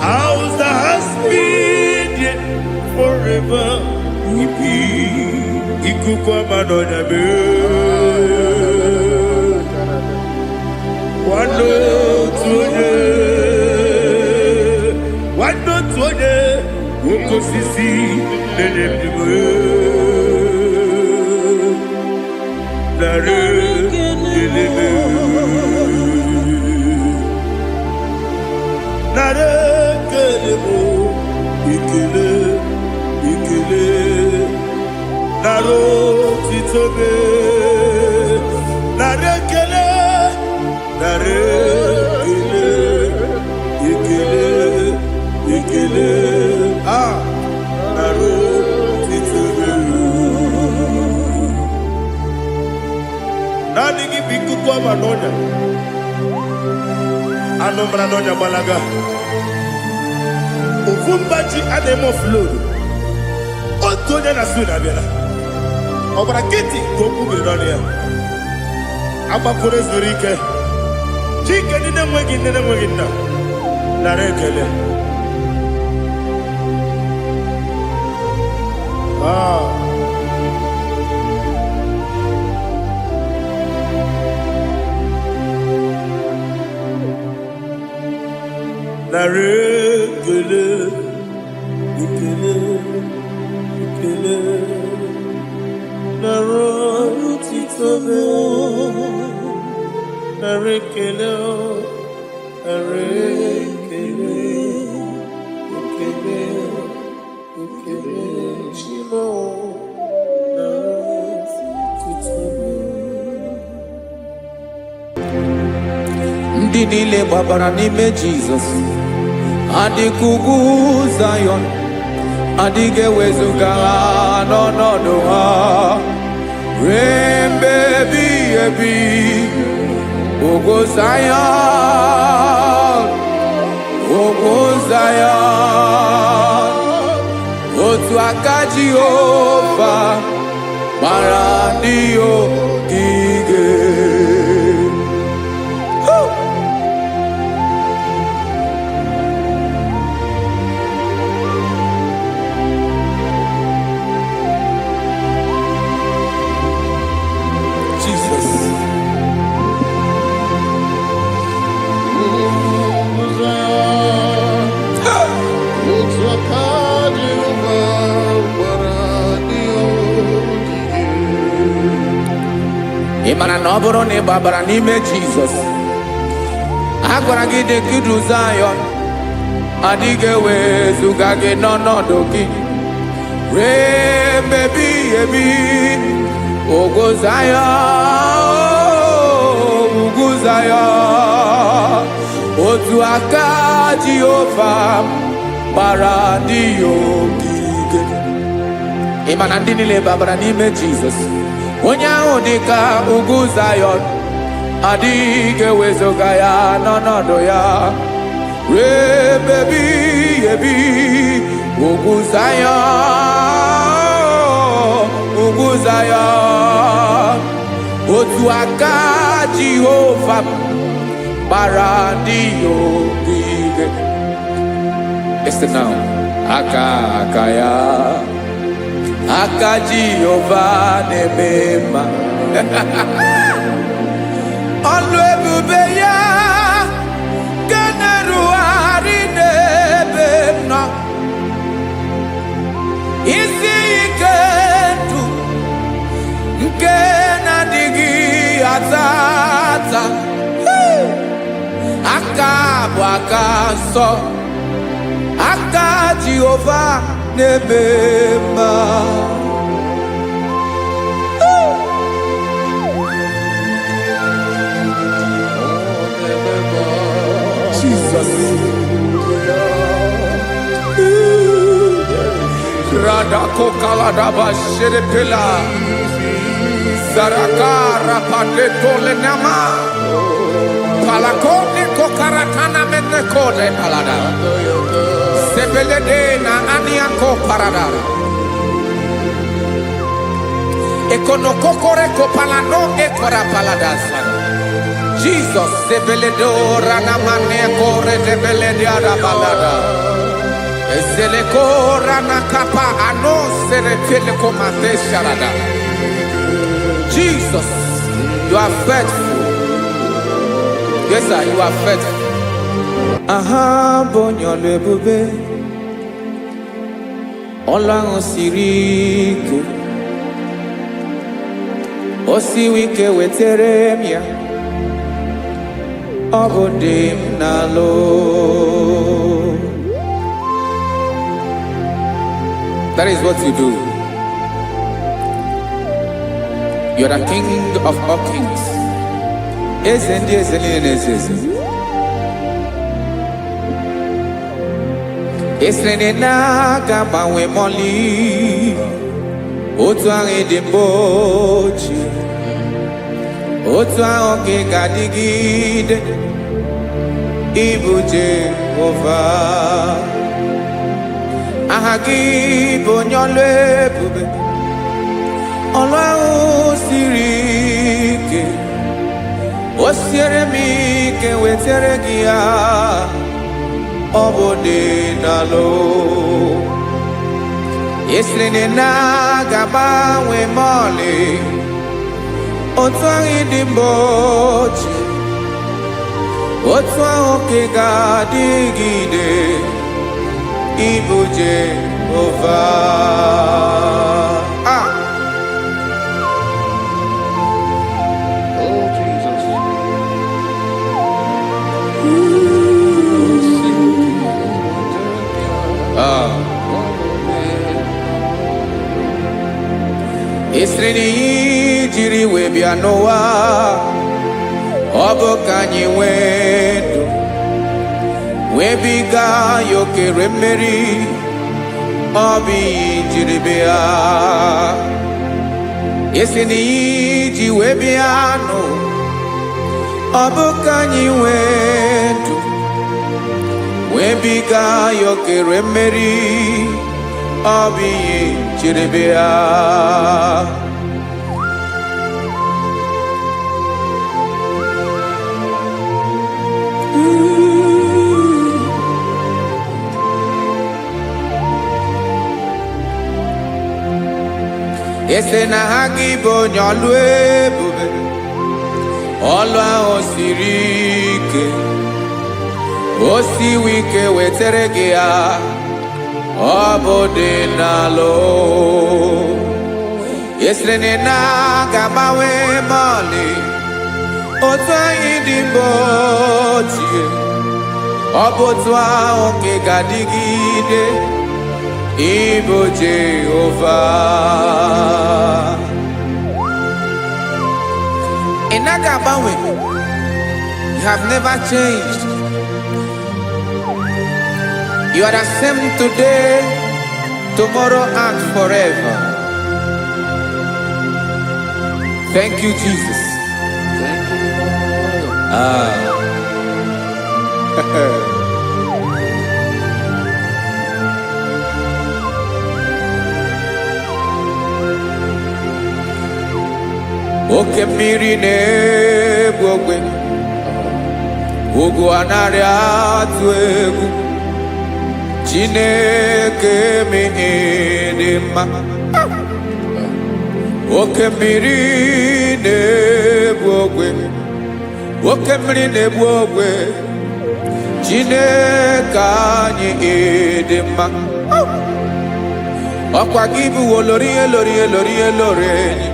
Ours that has been yet forever. Ikukwa madonya be. Wando tuone. Woko sisi nenebdiwe Nare kelebe Nare kelebo Ikele naro titobe, narekele, narekele, ikele, naro titobe. Nani kibiku kwa manonya, anombra nonya balaga. Uvumbaji anemo flow. Otonya na suna bela. Obra kiti koku bironia. Aba kore zurike. Chike nine mwegi na. Narekele. Narekele. Ikele. Naro titobe. Narekele. Ikele. Shimo. Naro titobe. Ndị niile gbabara n'ime Jizọs adịkugwu Zion, adịghị ewezuga ha n'ọnọdụ ha ruo mgbe ebighị ebi. Ugwu Zion, otu aka Jehova gbara ndị ogige. Ị mara na ọ bụrụ na ị gbabara n'ime Jizọs, a gwara gị dị ka Zion, adịghị ewezuga gị n'ọnọdụ gị ruo mgbe ebighị ebi. Ugwu Zion, otu aka Jehova gbara ndị ogige. Ị ma na ndị niile gbabara n'ime Jizọs, onye ahụ dị ka ugwu Zion, adịghị ewezuga ya n'ọnọdụ ya ruo mgbe ebighị ebi. Ugwu Zion, otu aka Jehova gbara ndị ogige. Listen now, aka ya, aka Jehova na-eme mma. Ọlụ ebube ya ga na-erugharị n'ebe m nọ. Isi ike ndụ nke na-adịghị ata. Aka bụ aka nsọ, aka Jehova na-eme mma. Jesus. Radako kaladaba sherepela. Zarakara padetole nama. Palakone kokaratana menekode palada. Sebelede na aniako parada. Ekonokokore kopalano ekora paladasa. Jesus, sebeledora na manekore debelediada balada. Eselekora na kapa ano serepele komate sharada. Jesus, you are faithful. Yes, sir, you are faithful. Aha, bonyo lebube. Ola osirike. Osiwike weteremia. Obodim nalo. That is what you do. You are the King of all kings. Eze ndị eze niile na-eze eze. Esere na-aga gbanwe mọlị. Otu ahụ dị mgbe ochie. Otu ahụ ka ị ga-adịgide. Ịbụ Jehova. Aha gị bụ onye ọlụ ebube. Ọlụ ahụ siri ike. O siere m ike wetere gị ya. Ọ bụ dị n'alụ. Esiri na ga-agbanwe mọlị. Otu ahụ dị mgbe ochie. Otu ahụ ka ị ga-adịgide. Ịbụ Jehova. Oh, Jesus. Esiri na ihe jiri wee bịa n'ụwa. Ọ bụ ka anyị nwee ndụ. Wee biga ya okere mmeri. Ọ bụ ihe jiri bịa. Esi na ihe ji wee bịa nụ. Ọ bụ ka anyị nwee ndụ. Wee biga ya okere mmeri. Ọ bụ ihe jiri bịa. Ese na ha gị bụ onye ọlụ ebube. Ọlụ ahụ siri ike. O siwe ike wetere gị ya. Ọ bụ dị n'alụ. Esere na ga-agbanwe mọlị. Otu anyị dị mgbe ochie. Ọ bụ otu ahụ ka ị ga-adịgide. Ịbụ Jehova. Ị naghị agbanwe. You have never changed. You are the same today, tomorrow, and forever. Thank you, Jesus. Thank you, Lord. Oke mmiri na-egbu ogwe. Ugwu anaghị atụ egwu. Chineke me dị mma. Oke mmiri na-egbu ogwe. Oke mmiri na-egbu ogwe. Chineke anyị dị mma. Ọkwa gị bụ olori elori elori elori enyi.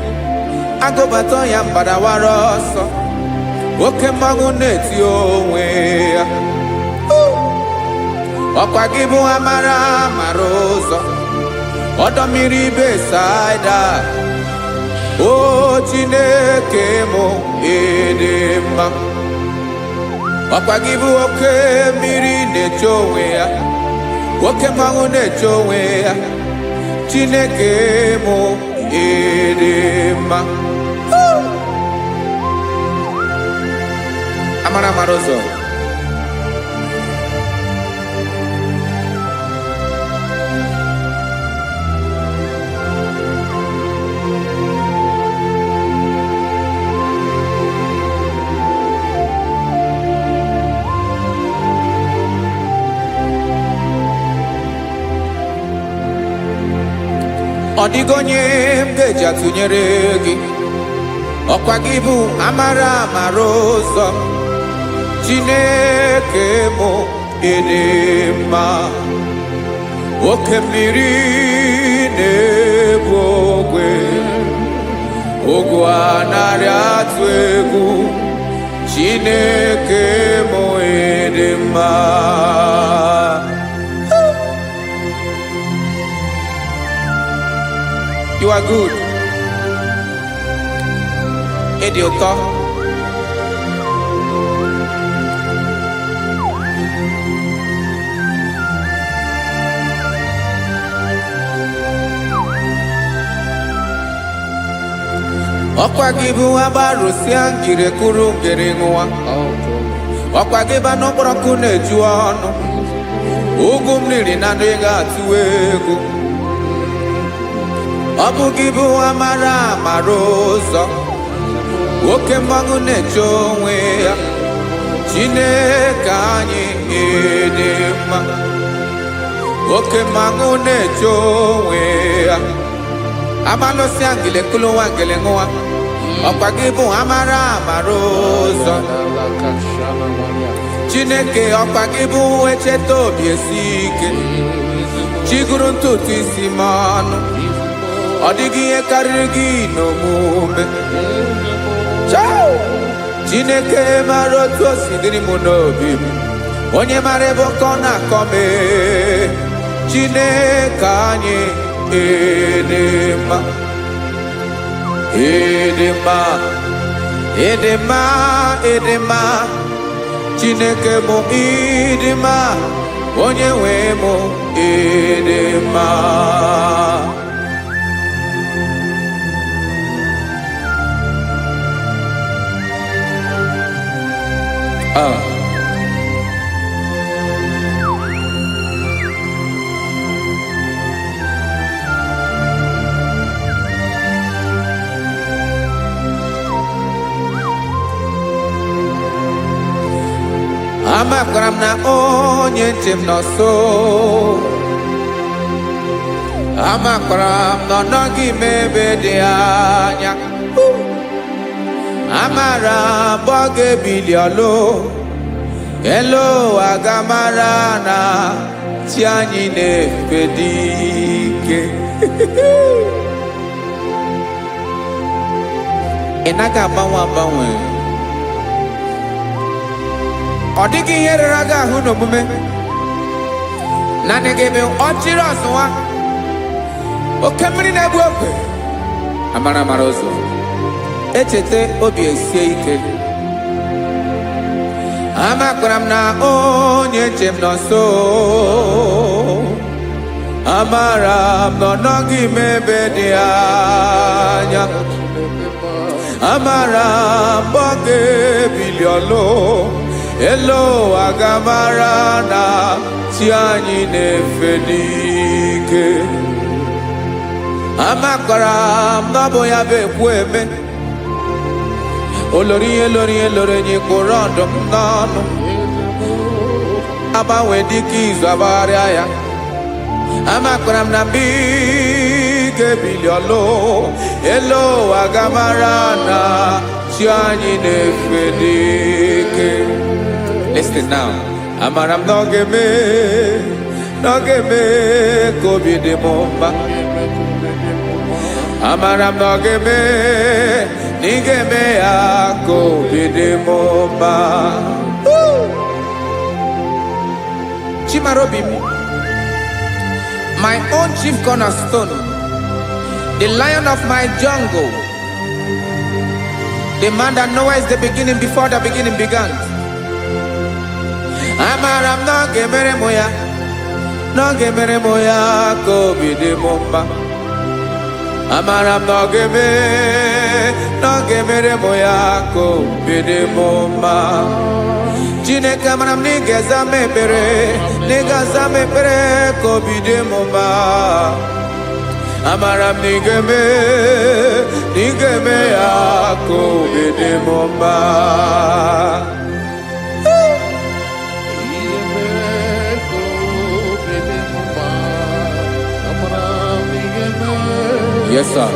Agụbata ya mbadawara ọsọ. Oke mmanwụ na-eti onwe ya. Ọkwa gị bụ amara amara ụzọ. Ọdọ mmiri Besaida. O Chineke mụ ịdị mma. Ọkwa gị bụ oke mmiri na-eche onwe ya. Oke mmanwụ na-eche onwe ya. Chineke mụ ịdị mma. Amara amara ụzọ. Ọ dịghị onye m ga-eji atụnyere gị. Ọkwa gị bụ amara amara ụzọ. Chineke mụ ịdị mma. Oke mmiri na-egbu ogwe. Ugwu anaghị atụ egwu. Chineke mụ ịdị mma. You are good. dị ụtọ. Ọkwa gị bụ agbarụsịa ngiri kụrụ ngiri nwa. Ọkwa gị bụ n'ọkpọrọkụ na-eju ọnụ. Ugwu mmiri na ndụ ị ga-atụ egwu. Ọ bụ gị bụ amara amara ụzọ. Oke mmanwụ na-eche onwe ya. Chineke anyị dị mma. Oke mmanwụ na-eche onwe ya. Amalụsịa ngile kụlụ nwa ngile nwa. Ọkwa gị bụ amara amara ụzọ. Chineke ọkwa gị bụ echeta obi esi ike. Chiguru ntutu isi m ọnụ. Ọ dịghị ihe karịrị gị n'omume. Chineke mara otu o si dịrị m n'obi m. Onye mara ebe ọkọ na-akọ m. Chineke anyị dị mma. Dị mma. Dị mma. Dị mma. Chineke bụ ịdị mma. Onye nwe m ịdị mma. Amakwara m na onye nche m nọ nso. Amakwara m na ọ nọghị m ebe dị anya. Amara m ọ ga-ebili ọlụ. Elu aga mara na chi anyị na-efe dị ike. Ị naghị agbanwe agbanwe. Ọ dịghị ihe rere gị ahụ n'omume. Naanị gị bụ ọchịrị ọzụwa. Oke mmiri na-egbu ogwe. Amara amara ụzọ. Echeta obi esie ike. Amakwara m na onye nche m nọ nso. Amara m na ọ nọghị m ebe dị anya. Amara m ọ ga-ebili ọlụ. Elo aga mara na chi anyị na-efe n'ike. Amakwara m na ọ bụ ya bụ ekwu eme. Olori ihe lori ihe lori enyi kpụrụ ọdụm n'ọnụ. Agbanwe dịka izu agbagharịa ya. Amakwara m na mgbe ị ga-ebili ọlụ. Elo aga mara na chi anyị na-efe n'ike. Listen now. Amara m na ọ ga-eme ka obi dị m mma. Amara m na ọ ga-eme na ị ga-eme ya ka obi dị m mma. Chimara obi m. My own chief cornerstone. The lion of my jungle. The man that knows the beginning before the beginning began. Amara m na ọ ga-emere m ya. Na ọ ga-emere m ya ka obi dị m mma. Amara m na ọ ga-emere m ya ka obi dị m mma. Chineke amara m na ị ga-aza m ekpere. Na ị ga-aza m ekpere ka obi dị m mma. Amara m na ị ga-eme ya ka obi dị m mma. Yes, sir.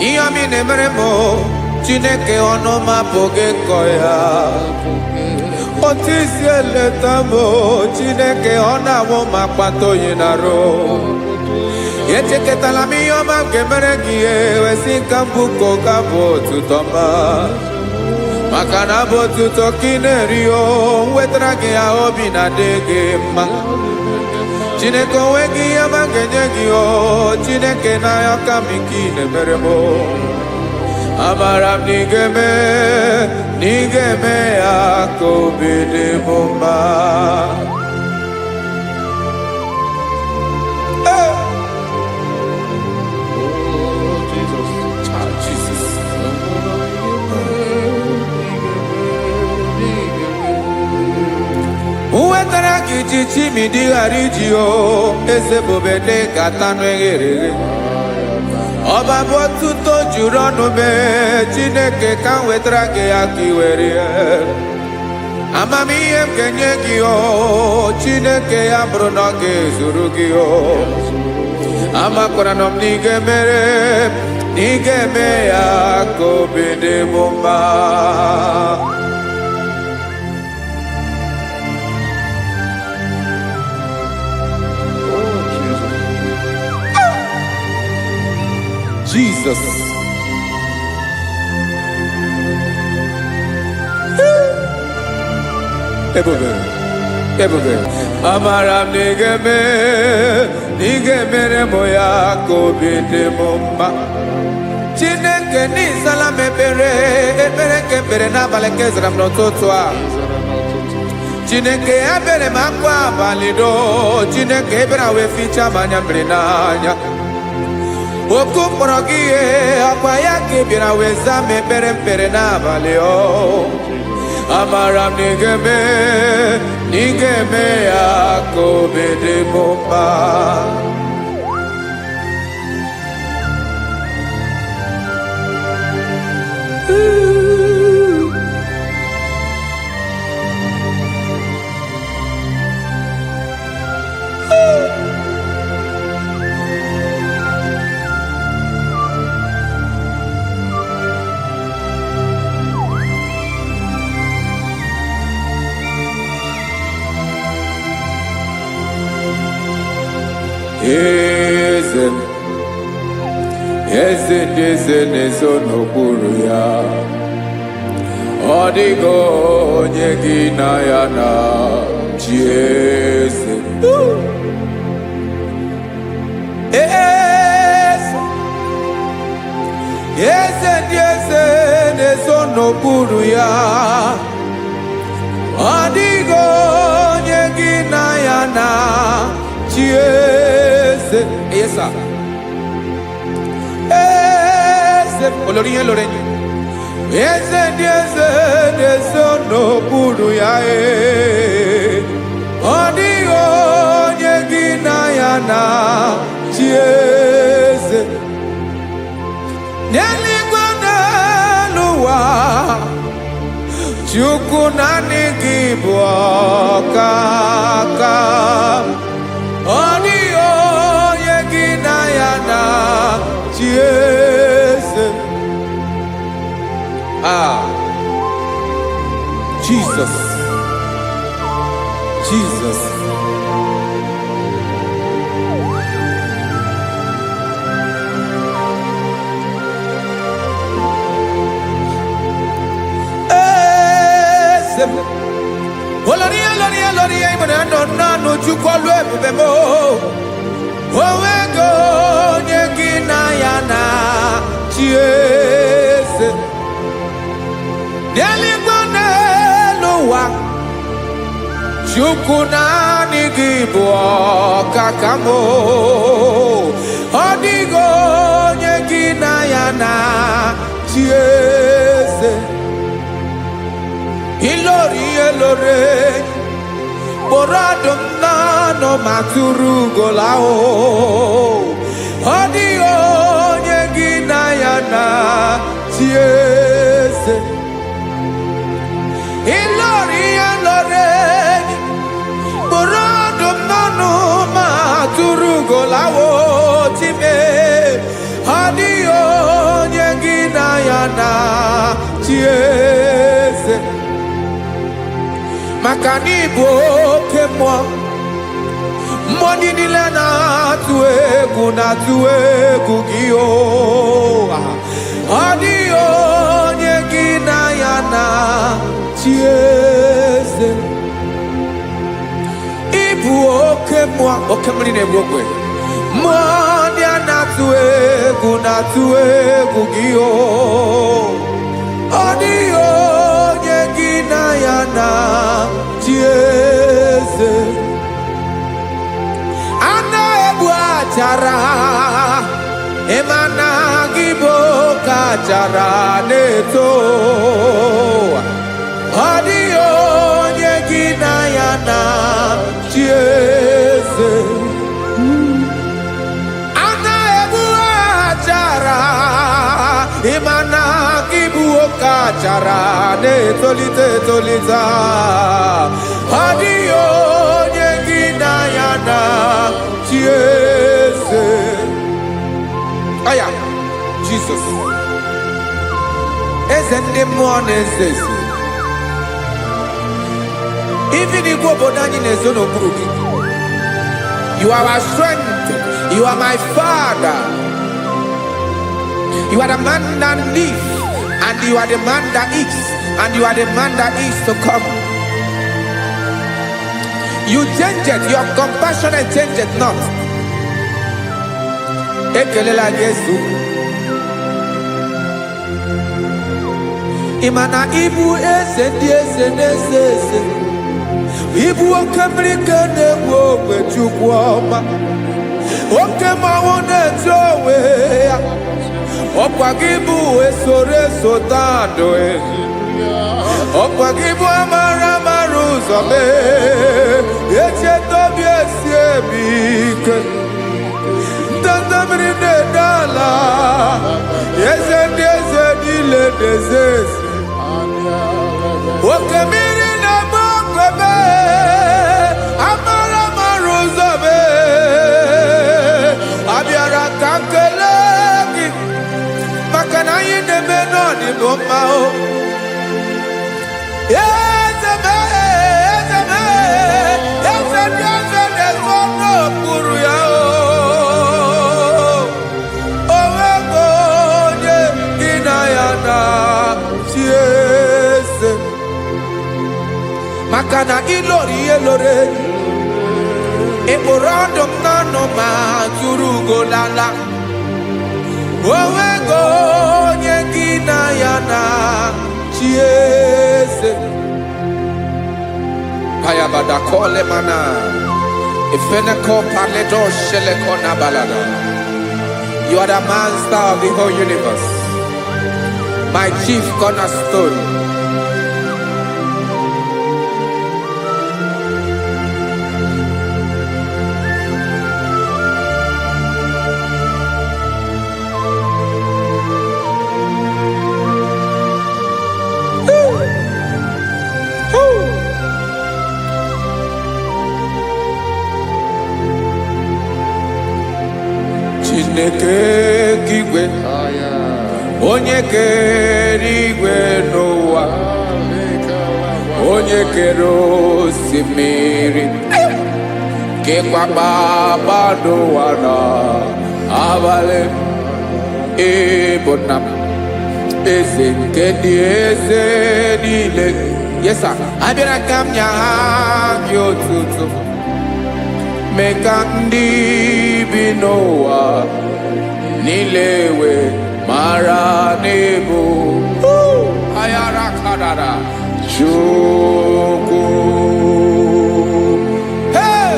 Ihe ọmị na-emere m Chineke ọnụ m apụghị ịkọ ya. Otu isi eleta m Chineke ọ na-awụ m akpata oyi n'arụ. Echeketala m ihe ọma m ga-emere gị ewesị ka m bụko ga bụ otuto ma. Maka na bụ otuto ka ị na-eri o wetara gị ya obi na-adị gị mma. Chineke onweghị ihe ma ga-enye gị o Chineke n'anya ka m ike ị na-emere m amara m na ị ga-eme ya ka obi dị m mma. Uwetara gị chichi mi dị ghara iji o eze bobede ka tanụ eghere eghe ọba bụ otuto juru ọnụ mee Chineke ka m wetara gị ya ka i were amamihe m ga-enye gị o Chineke ya bụrụ na ọ ga-ezuru gị o amakwara na m na ị ga-eme ya ka obi dị m mma. Jesus. Ebube. Amara m na ị ga-emere m ya ka obi dị m mma. Chineke n'ịzala m ekpere ka ekpere n'abalị ka ezara m n'ụtụtụ a. Chineke ya bere m akwa abalị do Chineke ebere wee ficha m anya mmiri n'anya. Oku mkpọrọ gị ihe akwa ya ka ị bịara wee zaa m ekpere n'abalị o amara m na ị ga-eme ya ka obi dị m mma. Eze ndị eze na-ezo n'okpuru ya ọ dịghị onye gị na ya na chi eze. Eze ndị eze na-ezo n'okpuru ya ọ dịghị onye gị na ya na chi eze. Yes, sir. Olorinye lorenye eze ndị eze na-eso n'okpuru ya ọ dịghị onye gị na ya na chi eze n'eluigwe n'elu ụwa Chukwu naanị gị bụ ọkaka ọ dịghị onye gị na ya na chi eze. Jesus. Oloria imana no Chukwu olu ebube mo owego onye gị na ya na chi eze n'eluigwe n'elu ụwa Chukwu naanị gị bụ ọkaka m ọ dịghị onye gị na ya na chi eze ilori kpọrọ ọdụm n'ọnụ ma tụrụ ugola ọ dịghị onye gị na ya na chi eze ilori kpọrọ ọdụm n'ọnụ ma tụrụ ugola time ọ dịghị onye gị na ya na chi eze maka na ị bụ oke mmụọ ndị niile na-atụ egwu gị ọ dịghị onye gị na ya na chi eze ị bụ oke mmụọ oke mmiri na-egbu ogwe mmụọ ndị a na-atụ egwu gị o ọ dịghị onye gị na ya na chi eze a na-egbu achara ịma na gị bụ ka achara na-eto ọ dịghị onye gị na ya na chi eze a na-egbu achara ịma na gị bụ ka achara na-etolite etolite ọ dịghị onye gị na ya na chi eze aya Jizọs eze ndị mmụọ na-eze eze even igwe obodo anyị na-ezo n'okpuru gị you are our strength, you are my father, you are the man that lives and you are the man that eats and you are the man that is to come. You change it, your compassion and change it not. Ekelela Jesu imana ibu eze ndị eze na-eze eze ibu oke mmiri ka na-egbu ogwe Chukwu ọma oke mmanwụ na-eti onwe ya ọkwa gị bụ esoro tando ọkwa gị bụ amara ụzọ mee echeta obi esi ebi ike ndanda mmiri na-ede ala eze ndị eze niile na-eze eze oke mmiri na-agba okwebe amara ụzọ mee abịara ka nkele gị maka na anyị na-eme n'ọdịbụ mma o eze ndị eze na-ezo n'okpuru ya o nwego onye gị na ya na chi eze maka na ịlori ihe lore ịkpụrụ ọdụ m n'ọnụ ma tụrụ ugolala o nwego onye gị na ya na chi eze payabada kole mana ifeneko paledo sheleko na balada. You are the master of the whole universe, my chief cornerstone. Chineke kigwe onye kere igwe n'ụwa onye kere osimiri kekwa kpakpando ụwa na abalị ịbụ nna m eze nke ndị eze niile yesa abịara ka m nya ha gị otuto mee ka ndị bi n'ụwa niile wee mara n'ebu ayara kadara Chukwu. Hey!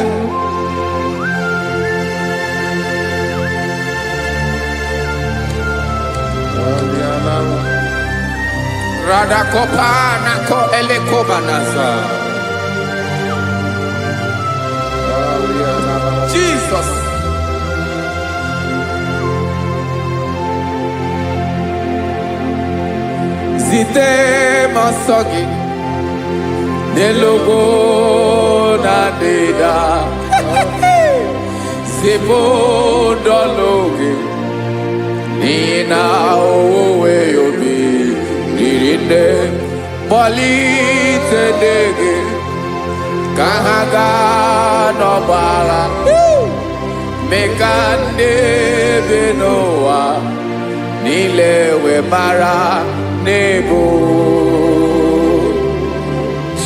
Radakopa nako elekobanasa. Jesus. Zite masogi nelogo na deda zipo dologe nina owe yobi nirinde polite dege kahaga no bala mekande benoa nilewe mara nebo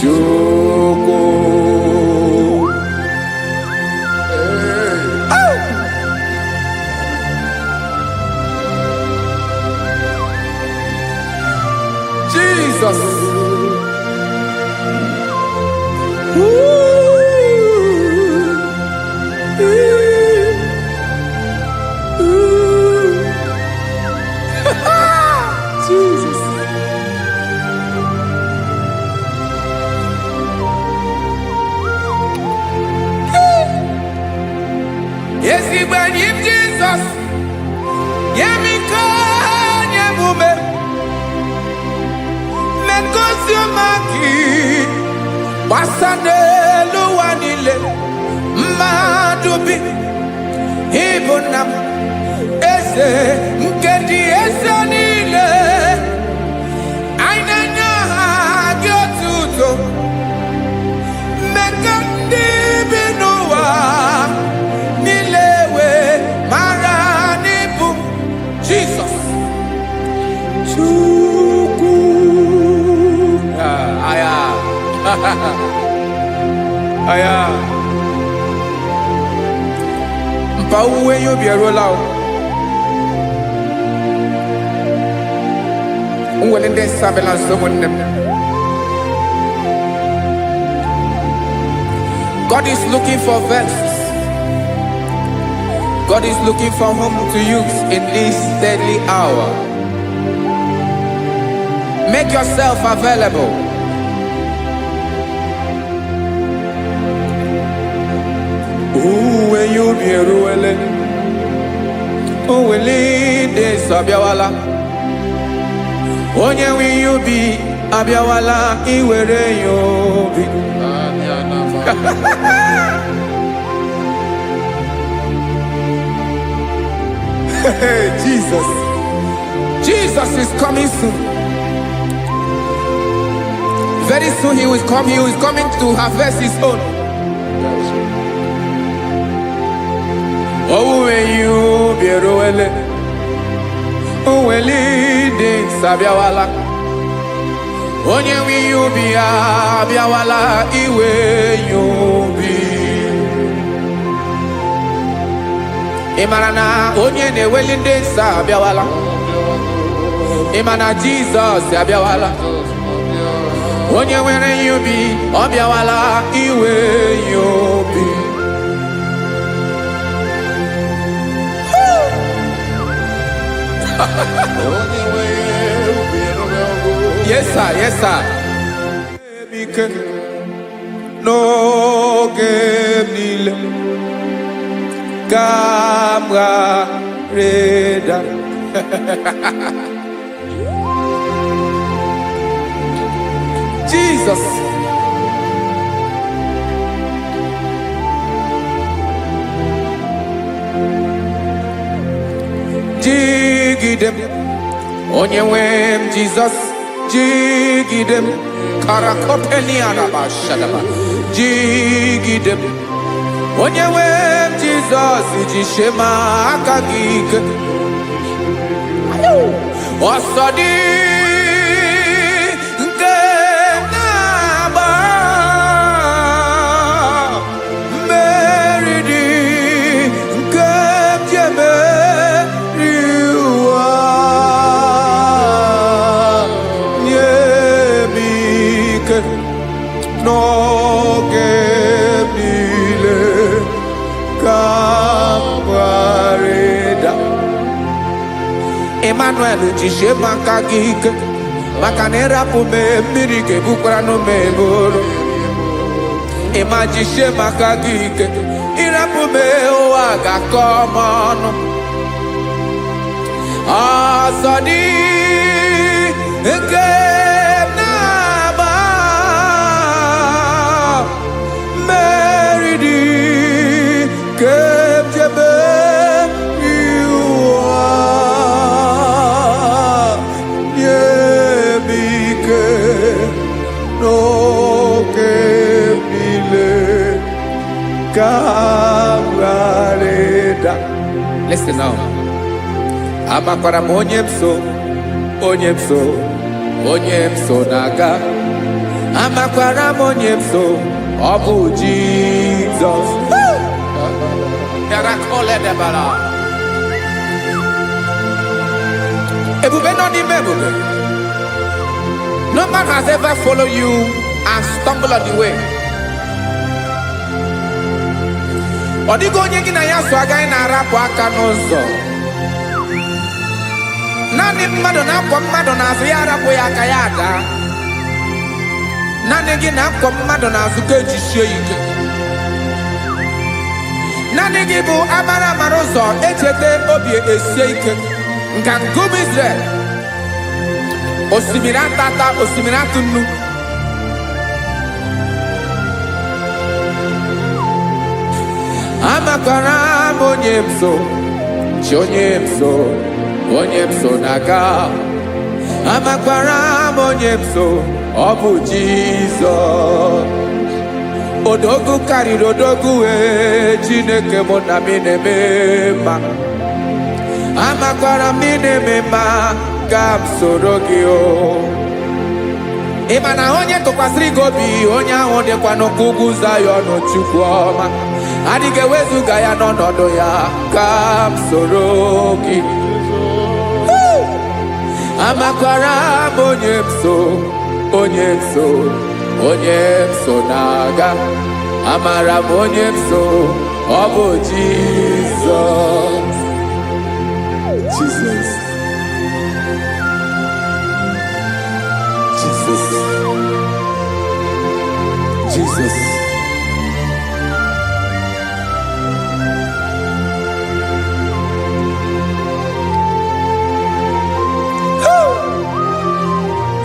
Chukwu. him Jesus. Yemiko nyemume. Mekosio maki. Wasane luwanile. Madubi. Ibunam. Eze. Nkedi eze nile. Ainanya hagiotuto. Mekandi binuwa. Nilewe maranibu. Jesus. Chuku. Aya. Aya. Mpa uwe yo bierola o. Unwelende sabela someone. God is looking for verses. God is looking for whom to use in this deadly hour. Make yourself available. When you be ruele, de sabiawala. Onye when you be abiawala, iwere you be. Jesus. Jesus is coming soon. Very soon he will come. He is coming to harvest his own. Oh, when you be roele, oh, when leading sabiawala. Onye when you be abiawala, iwe you be. Imarana onye ne welinde sa abiawala. Imana Jesus abiawala. Onye were you be abiawala iwe you be. Yes sir, yes sir. No game nile. Camarada. Jesus. Jigidem. Onyewem Jesus. Jigidem. Karakopeni arabashadaba. Jigidem. Onyewem Jesus. Jishema akagike. Osodi. No gemile camarada. Emmanuel jishe makagike makanera pume mirike bukrano meboro. Ema jishe makagike irapume oaga komono. Asadi eke. Listen now. Amakwara onyemso naga. Amakwara onyemso obu Jesus. Yarakole debara. Ebube no di mebube. No man has ever followed you and stumbled on the way. Odigo onye gị na ya so agaghị na-arapụ aka n'ụzọ. Naanị mmadụ na-akwọ mmadụ n'azụ ya arapụ ya aka ya ada. Naanị gị na-akwọ mmadụ n'azụ ka ejisie ike. Naanị gị bụ amara mara ụzọ echete obi esie ike nka ngụm Israel osimiri atata osimiri atụ nnu amakwara m onye m so chi onye m so na-aga amakwara m onye m so ọ bụ Jizọs odogwu karịrị odogwu Chineke mụ na m na-eme mma amakwara m na-eme mma ka m soro gị o ị ma na onye tụkwasịrị gị obi onye ahụ dịkwa n'ụkwụ ugwu Zayọn Chukwu ọma adịghị ewezuga ya n'ọnọdụ ya ka m soro gị amakwara m onye m so na-aga amara m onye m so ọ bụ Jizọs Jesus.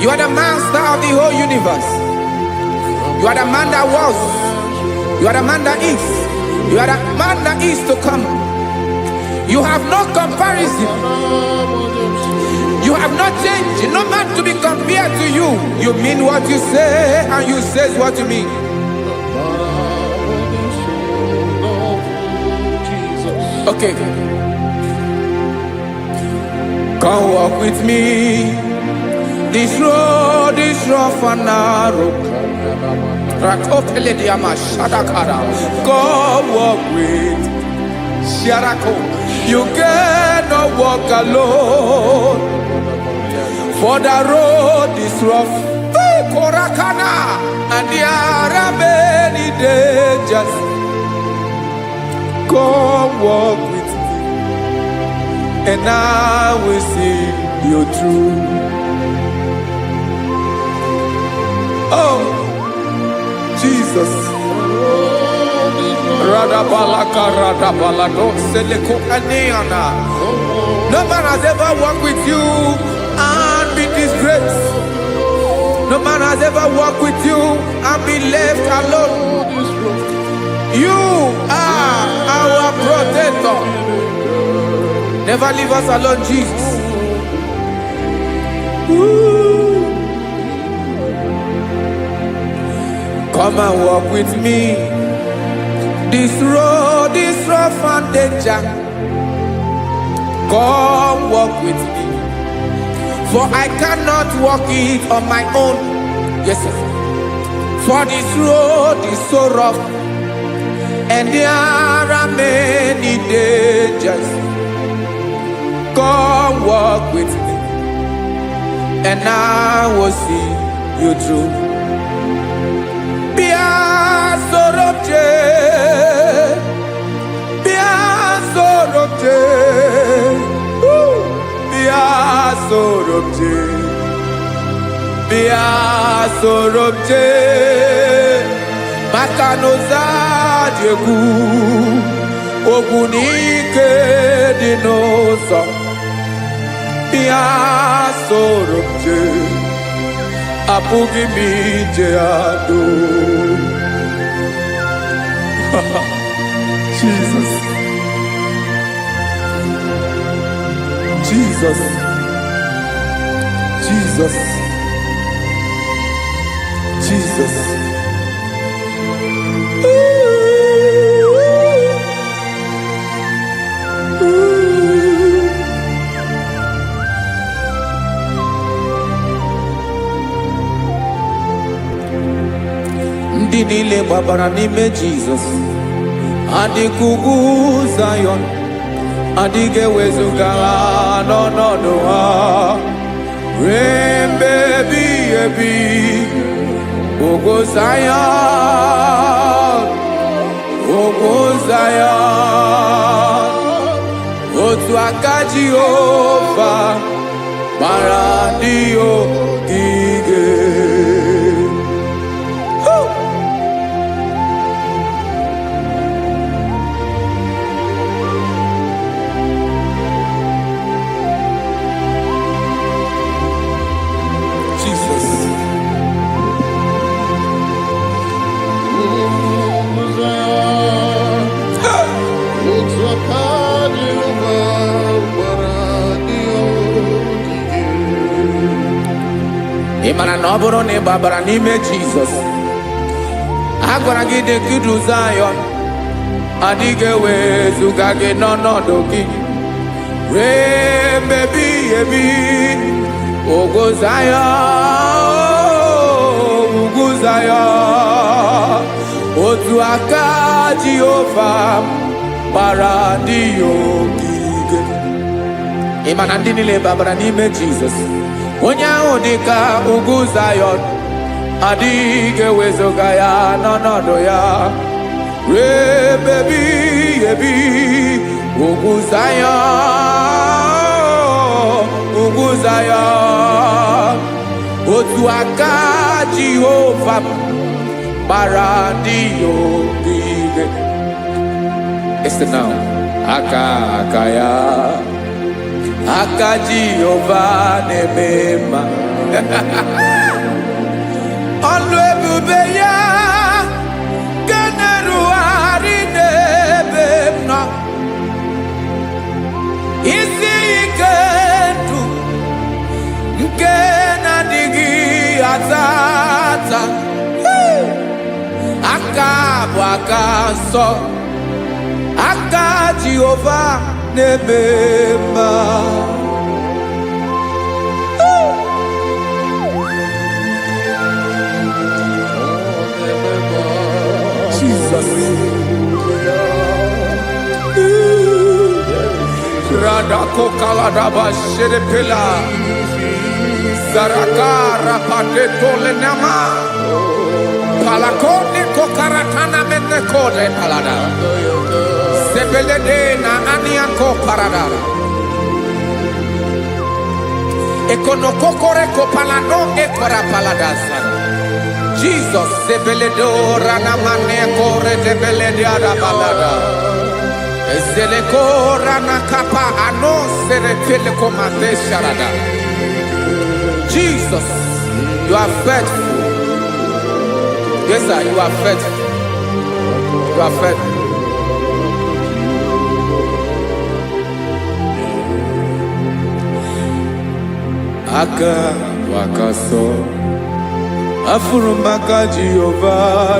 You are the master of the whole universe. You are the man that was. You are the man that is. You are the man that is to come. You have no comparison. You have not changed. No man to be compared to you. You mean what you say and you say what you mean. Okay. Come walk with me. This road is rough and narrow. Come walk with Sharako. You cannot walk alone. For the road is rough. Korakana. And there are many dangers. Come walk with me. And I will see you through. Oh, Jesus. No man has ever walked with you and been disgraced. No man has ever walked with you and been left alone. You are our protector. Never leave us alone, Jesus. Ooh. Come and walk with me. This road is rough and danger. Come walk with me. For I cannot walk it on my own. Yes, sir. For this road is so rough. And there are many dangers. Come walk with me. And I will see you through. Sorobje Makanoza Diegu Ogunike Dinosa Bia Sorobje Apugi Mijeado Jesus. Ndị niile gbabara n'ime Jesus adịghị ugwu Zayọn adịghị ewezuga ha n'ọnọdụ ha ruo mgbe ebighị ebi. Ugwu Zayọn otu aka Jehova mara ndị ogige. Imana na ọ bụrụ na ị gbabara n'ime Jizọs, a gwara gị dị kudu Zion, adịghị ewezuga gị n'ọnọdụ gị ree mgbe ebighị ebi. Ugwu Zion, ugwu Zion, otu aka Jehova gbara ndị ya ogige. Ịma na ndị niile babara n'ime Jizọs, onye ahụ dị ka ugwu Zion, adịghị ewezuga ya n'ọnọdụ ya ree mgbe ebighị ebi. Ugwu Zion, ugwu Zion, otu aka Jehova gbara ndị ya ogige. Listen now. Aka ya, aka Jehova na-eme mma. Ọlụ ebube ya ga na-erugharị n'ebe m nọ. Isi ike ndụ nke na-adịghị ata ata. Aka bụ aka nsọ, aka Jehova na-eme mma. Jesus. Radako kaladaba sherepela zarakara patole nama palakone kokaratana menne kode palada sebelede na aniako paradara ekono kokore ko palano ekora paladasa. Jesus sebeledo rana mane kore debelede ada balada. Ezele kora na kapa ano sere pele komate sharada. Jesus, you are faithful. Yes sir, you are faithful. You are faithful. Aka wakaso afurumaka Jehova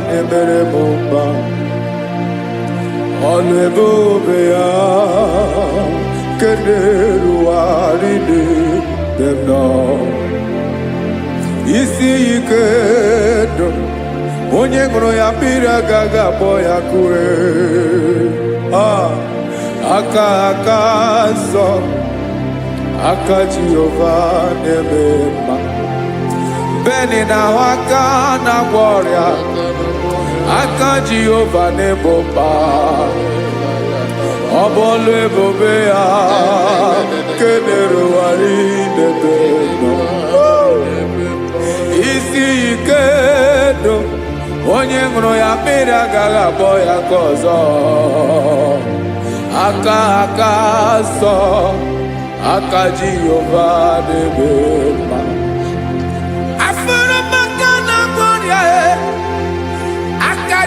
nebere mumba. Ọlụ ebube ya kenerughari n'ebe m nọ. Isi ike ndụ onye ṅụrụ ya mmiri agaghị akpọ ya kue. Aka nsọ, aka Jehova na-eme mma. Beni na-ahụ aka na-agwọ ọrịa, aka Jehova na-ebo mba. Ọ bụ ọlụ ebube ya kenerughari n'ebe m nọ. Isi ike ndụ onye ṅụrụ ya mmiri agaghị akpọ ya ka ọzọ. Aka nsọ, aka Jehova na-eme mma.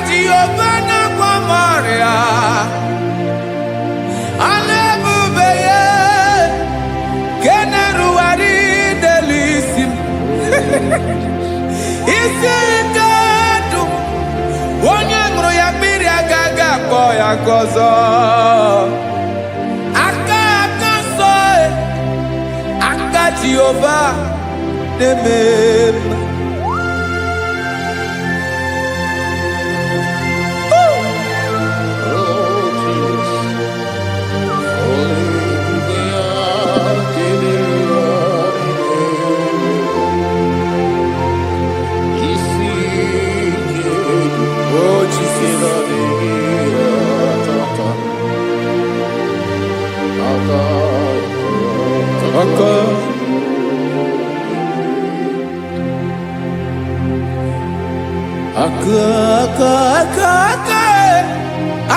Jehova na-agwọ m ọrịa, ọlụ ebube ya nke na-erugharị n'elu isi m. Isi ike ndụ onye ṅụrụ ya mmiri agaghị akpọ ya ka ọzọ. Aka nsọ, aka Jehova na-eme mma.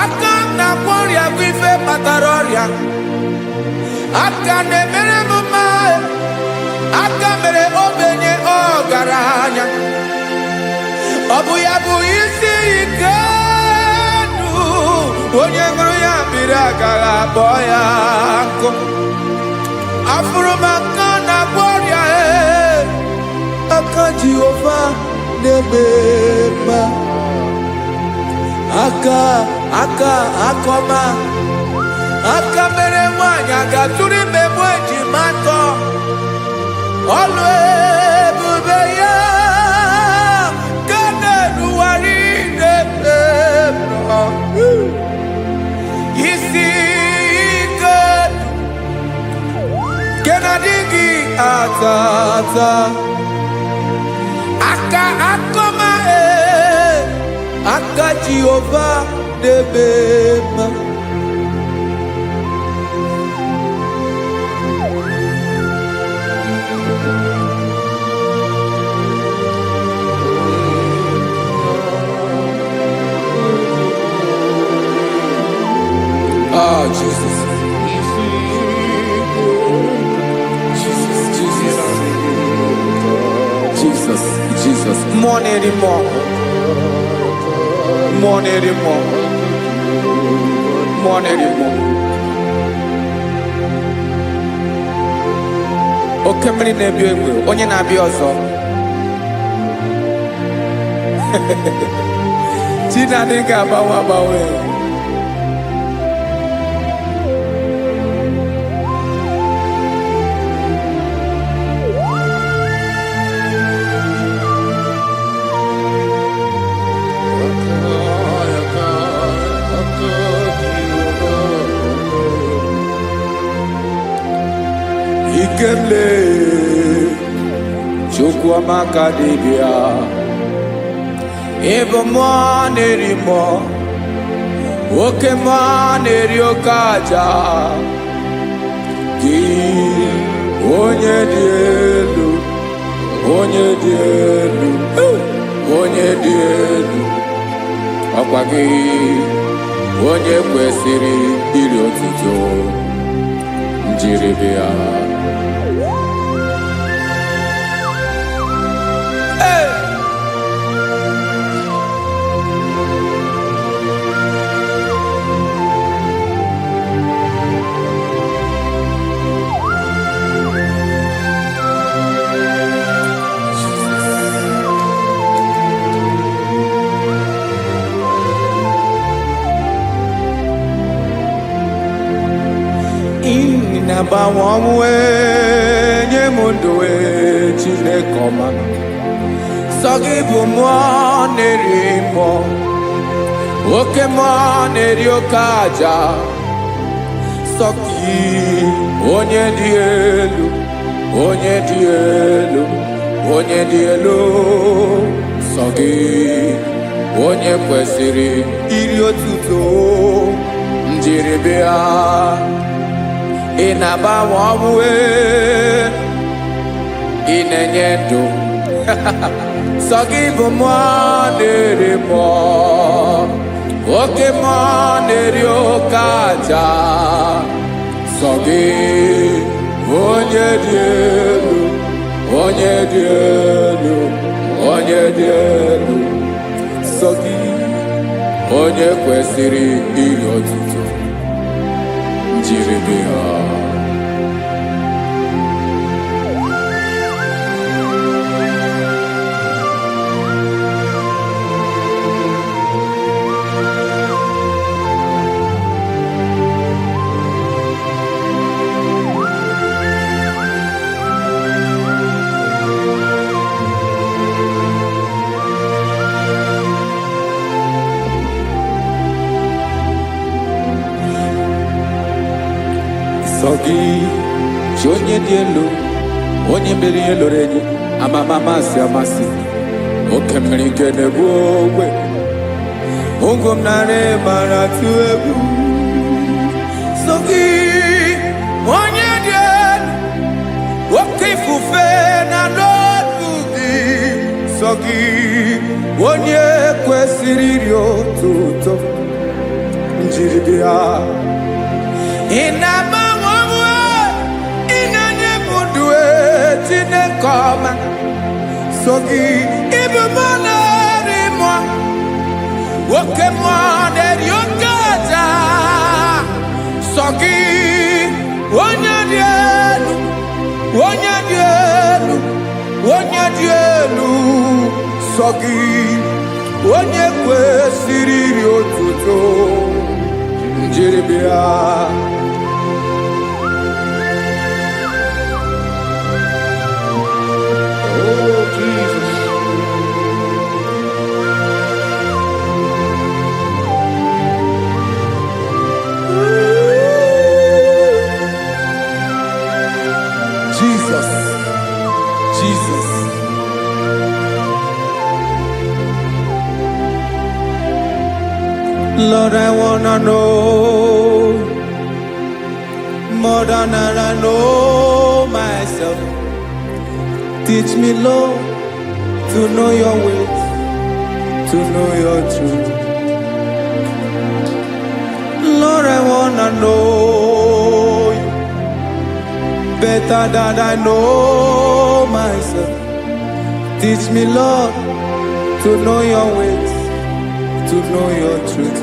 Aka na-agwọ ọrịa bụ ife kpatara ọrịa. Aka na-emere m mma, aka mere ogbenye ọgaranya. Ọ bụ ya bụ isi ike ndụ onye ṅụrụ ya mmiri agaghị akpọ ya nkụ. Afụrụ m aka na-agwọ ọrịa, aka Jehovah nebema akoma mere nwanyị agatụrụ ime mụ ejimatọ ọlụ ebube ya ka na-eruwari nebema isi ike ke na-adịghị ata akoma aka Jehovah nebema Oh, Jesus. Jesus. More anymore. Okemri na-ebi egbe, onye na-abịa ọzọ. Chinadị ga-agbanwe. Ikele Chukwamaka dibia Ebo mwa nerimo Oke mwa neriokaja Ki onye dielu Ọkwa gị onye kwesịrị iri otuto njiribia Inabawanwe nye mundoe Chineke ọma sọ gị bụ mmụọ na-eri mmụọ oke mmụọ na-eri oke aja sọ gị onye dị elu sọ gị onye kwesịrị iri otuto njiribịa ị na-agbanwe ọnwụ ị na-enye ndụ sọ gị bụ mmụọ na-eri mmụọ oke mmụọ na-eri oke aja sọ gị onye dị elu sọ gị onye kwesịrị iri otuto njiribịa Sogi, onye dị elu, onye mmeri eloro enyi, amasị, oke mmiri nke na-egbu ogwe, ụgwọ m narị mara atụ egwu. Sogi, onye dị elu, oke ifufe na n'ọdụ gị. Sogi, onye kwesịrị iri otuto njiribịa. Chineke ọma so gị ịbụ mmụọ na-eri mmụọ oke mmụọ na-eri oke aja so gị onye dị elu sọ gị onye kwesịrị iri otuto njeribịa. Oh, Jesus. Jesus, Jesus. Lord, I wanna know more than I know myself. Teach me, Lord, to know your ways, to know your truth. Lord, I wanna know you better than I know myself. Teach me, Lord, to know your ways, to know your truth.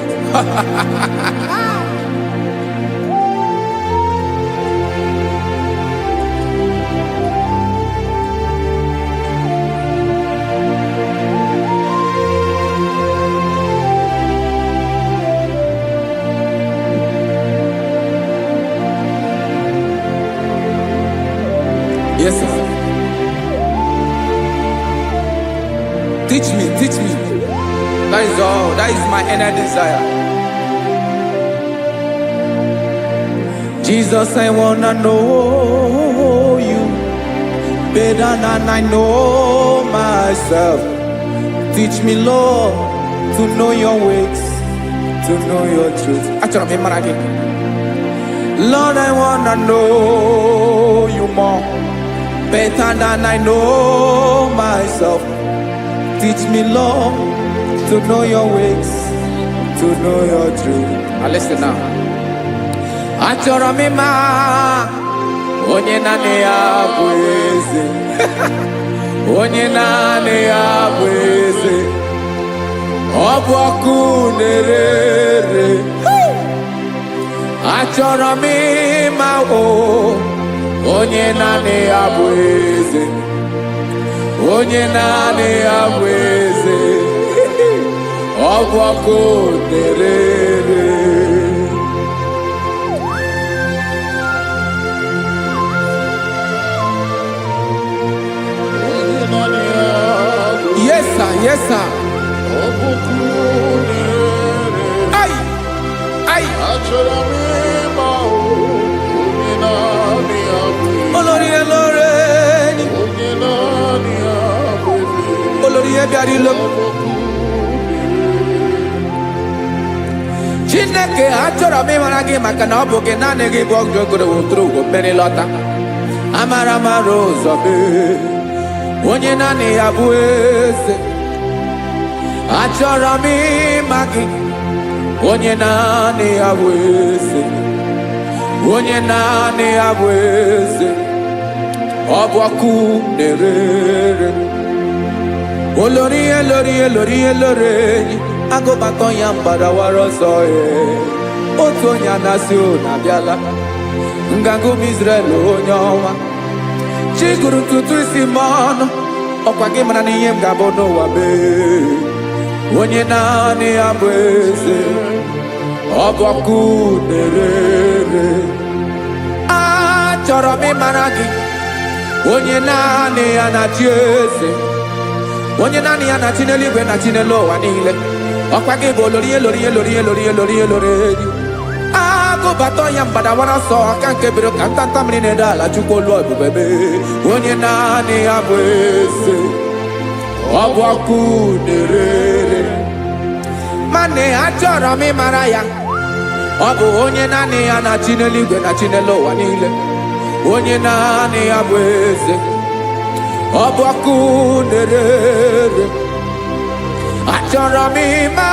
Yes, sir. Teach me, teach me. That is all. That is my inner desire. Jesus, I wanna know you better than I know myself. Teach me, Lord, to know your ways, to know your truth. Actually, I'm again. Lord, I wanna know you more better than I know myself. Teach me, Lord, to know your ways, to know your truth. Now listen now. Achọrọ m ịma onye naanị ya bụ eze. Onye naanị ya bụ eze. Ọ bụ ọkụ na-ere. Achọrọ m ịma onye naanị ya bụ eze. Onye naanị ya bụ eze. Ọ bụ ọkụ na-ere. Yes, sir. Yes, sir. Ay, ay. Olórí Olórí. Olórí ebiari lo. Chineke achọrọ m ịmara gị maka na ọ bụ gị naanị gị bụ ọgụgụ woturu ụgwọ mmeri lọta. Amara mara ụzọ mee. Onye naanị ya bụ eze. Achọrọ m ịma gị. Onye naanị ya bụ eze. Onye naanị ya bụ eze. Ọ bụ ọkụ na-ere. Olórí Olórí Olórí Olórí. Agụbakọ ya mgbadawara ọsọ ya. Otu onye anasị na-abịala. Nganga ụmụ Izrel onye ọma. Chi gụrụ ntutu isi m ọnụ. Ọkwa gị mara na ihe m ga-abụ n'ụwa mee. Onye naanị ya bụ eze. Ọ bụ ọkụ na-ere. Achọrọ m ịmara gị. Onye naanị ya na-achị eze. Onye naanị ya na-achị n'eluigwe na-achị n'elu ụwa niile. Ọkwa gị bụ Olórí Olórí Olórí Olórí Olórí Olórí. Agụbata ya mgbadawara ọsọ aka nke biri ka ntanta mmiri na-ede ala Chukwu olu ebube mee. Onye naanị ya bụ eze. Ọ bụ ọkụ na-ere. Mane achọrọ m ịmara ya. Ọ bụ onye naanị ya na-achị n'eluigwe na-achị n'elu ụwa niile. Onye naanị ya bụ eze. Ọ bụ ọkụ na-ere. Achọrọ m ịma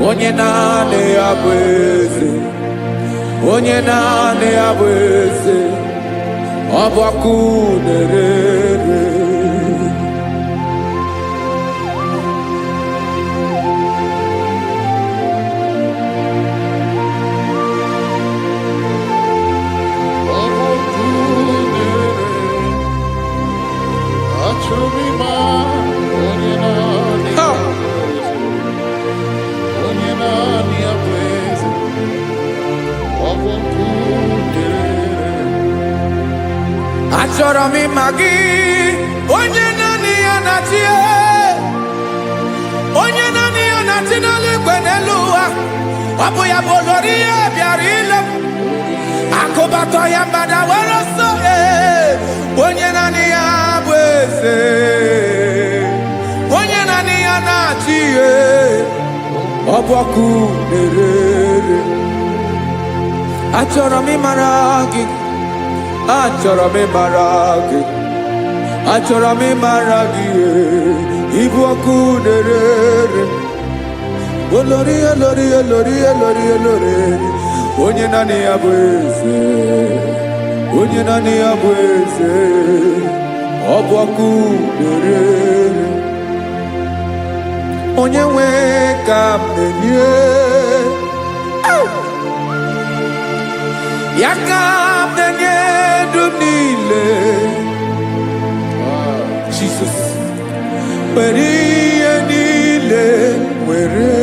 onye naanị ya bụ eze. Onye naanị ya bụ eze. Ọ bụ ọkụ na-ere. achọrọ m ịma gị, onye naanị ya na-achị, onye naanị ya na-achị n'eluigwe n'elu ụwa. Ọ bụ ya bụ olori ya bịara ile m, akụbatọ ya mgbada were ọsọ. Onye naanị ya bụ eze, onye naanị ya na-achị ihe. Ọ bụ ọkụ na-ere. Achọrọ m ịmara gị, achọrọ m ịmara gị, achọrọ m ịmara gị. Ịbụ ọkụ na-ere. Olori, olori, olori, olori, olori. Onye naanị ya bụ eze, onye naanị ya bụ eze. Ọ bụ ọkụ na-ere. Onye nwe ka m na-enye, ya ka m na-enye ndụ m niile. Jesus, were ihe niile were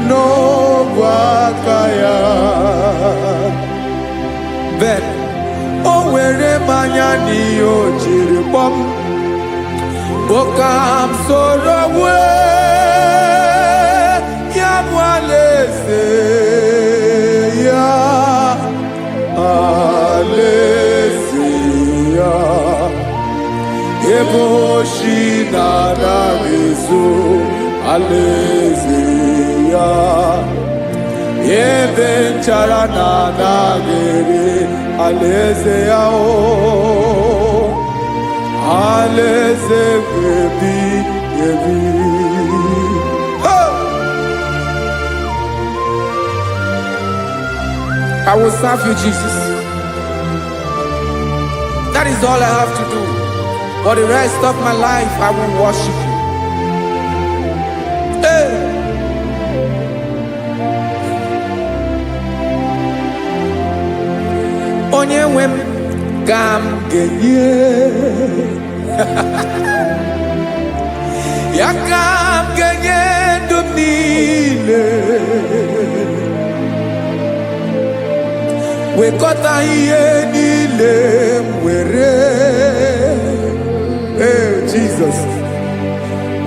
n'ọbụ aka ya. Ben, o were mmanya n'ihe o jiri kpọọ m, boka m soro wee ya bụ alaeze ya, alaeze ya. Ebe oshi na-anaghị ezo, alaeze ya. Ebe nchara na-anaghị ere, alaeze ya. Alaeze ebi ebi. I will serve you, Jesus. That is all I have to do. For the rest of my life, I will worship you. Hey. Onye nwe m ka m ga-enye, ya ka m ga-enye ndụ m niile. Wekọta ihe niile m were, Jesus,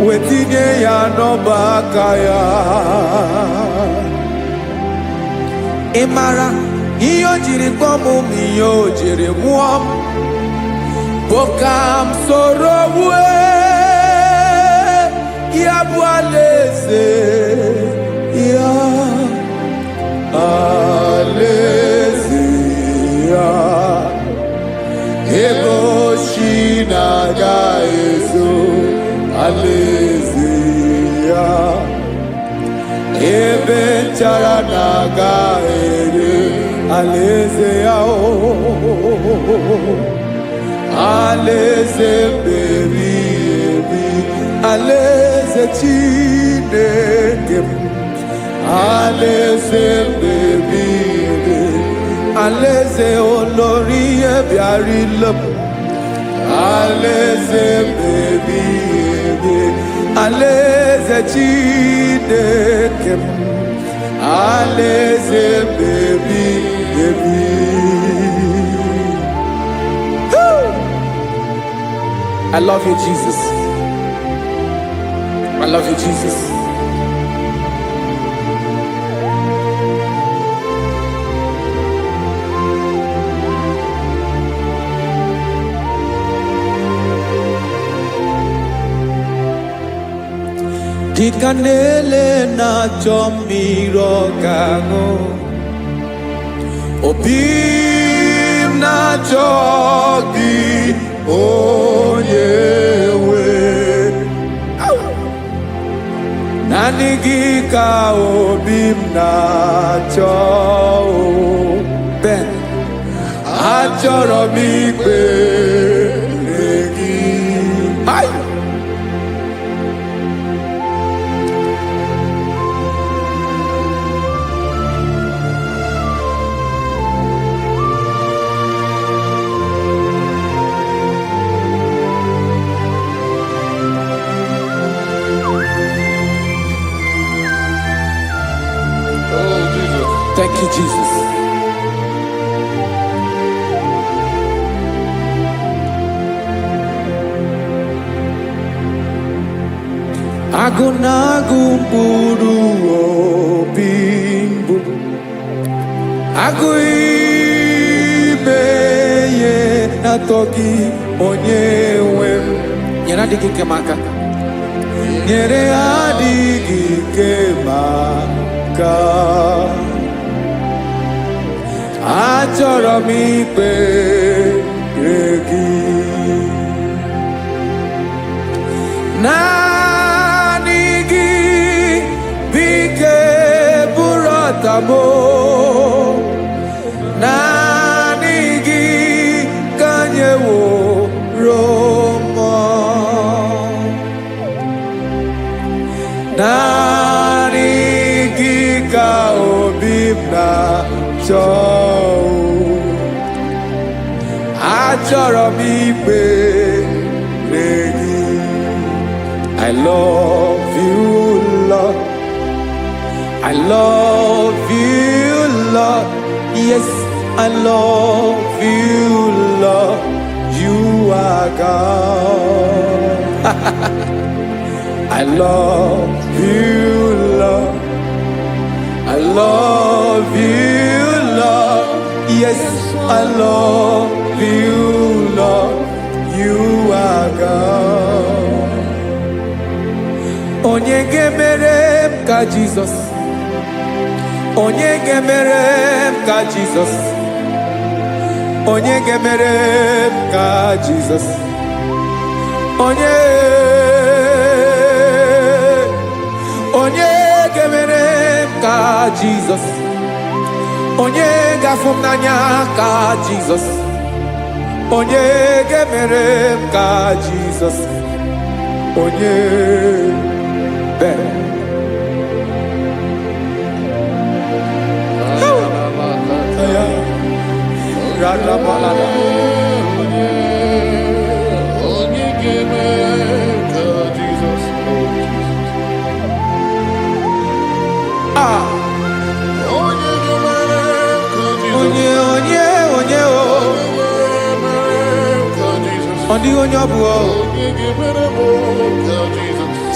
wetinye ya n'ọba aka ya. Ị mara ihe o jiri kpọọ m, ihe o jiri mụọ m, bụ ka m soro wee ya bụ alaeze ya, alaeze ya. Ebe oshi na-aga ezo, alaeze ya. Ebe nchara na-aga ere, alaeze ya. Alaeze ebi ebi, alaeze Chineke m. Alaeze ebi ebi, alaeze olori ya bịara ile m. Alaeze ebi ebi, alaeze Chineke m. Alaeze ebi ebi. I love you, Jesus. I love you, Jesus. Dịka na-ele na-achọ mmiri ọ ga-aṅụ, obi m na-achọ gị, onye nwe. Naanị gị ka obi m na-achọ. Ben, achọrọ m ikpere gị. Oh, Jesus. Thank you, Jesus. Agụnagụ mkpụrụ obi mbụ agụ ime ihe na-atọ gị onye nwe m nyere adịghị ike m aka nyere adịghị ike m aka achọrọ m ikpere gị naanị gị bike bụrụ ọtabo naanị gị ka anyị wụrụ mmụọ naanị gị ka obi m na-achọ achọrọ m ikpere gị I love you, Lord. I love you, Lord. Yes, I love you, Lord. You are God. I love you, Lord. I love you, Lord. Yes, I love you, Lord. You are God. Onye ga-emere m ka Jizọs onye ga-emere m ka Jizọs onye ga-emere m ka Jizọs onye ga-emere m ka Jizọs onye ga-afụ m n'anya ka Jizọs onye ga-emere m ka Jizọs onye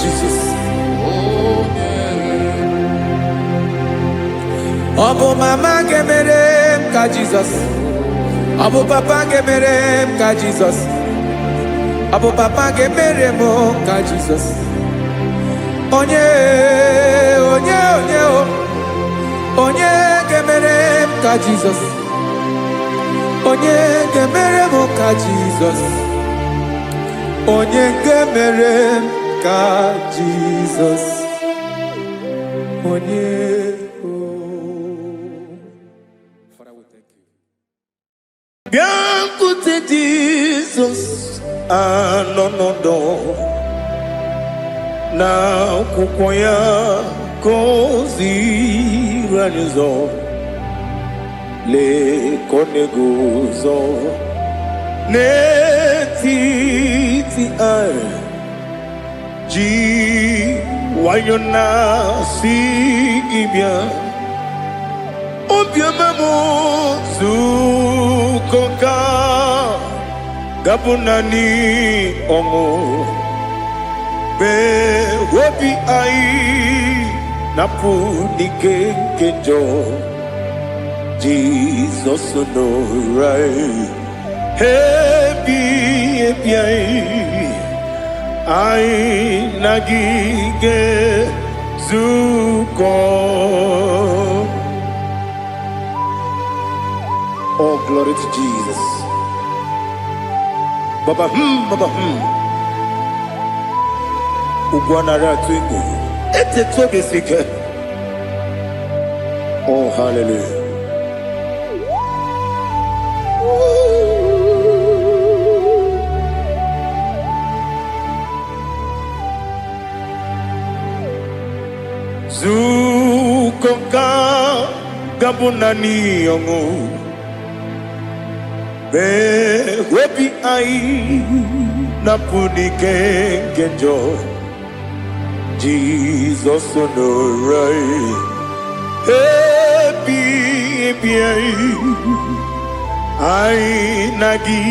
Jesus. Ọ bụ mama ga-emere m ka Jizọs ọ bụ papa ga-emere m ka Jizọs ọ bụ papa ga-emere m ka Jizọs onye ga-emere m ka Jizọs onye ga-emere m ka Jizọs onye ga-emere m ka Jizọs onye Biancote Jesus anonodo na akwụkwọ ya gọziri anyị ụzọ lekoneguzo n'etiti anyị ji nwayọ na si gị bịa obiọma m zukọ ka gabụ naanị ọṅụ mgbe obi anyị napụ n'ike nke njọ Jizọs nọrọ anyị ebi anyị na gị ga-ezukọ. Oh, glory to Jesus. Baba, Baba, Ugwanara twingo. Ete tobe sike. Oh, hallelujah. Zukoka gabunani yongo. Be wepi ai napuni kenjo Jesus onorai happy ai nagi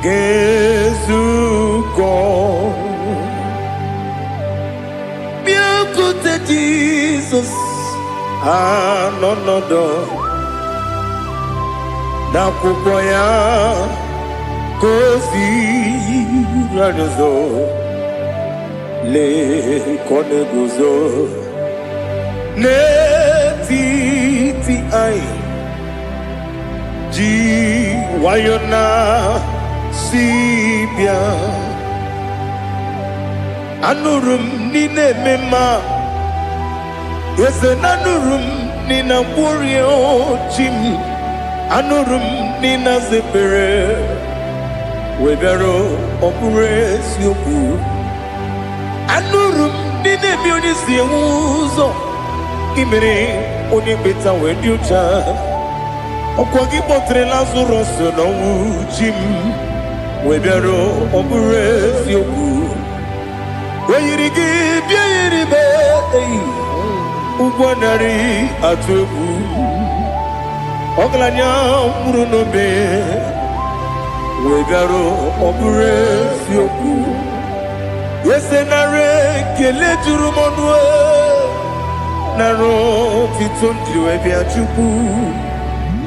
gezuko. Jesus, anonodo na kukoya kozi ranuzo le koneguzo ne ti ai ji wayona sibia anurum nine mema yese nanurum nina kurio chim anurum nina zepere webero opure sioku anurum nine bioni siuzo imere oni beta wediucha okwagi potre Lazarus no chim webero opure sioku weyirigi biiribe ugwanari atubu oglanya murunobe wegaro obure sioku yesenare kele jurumonwe naro titondriwe biachuku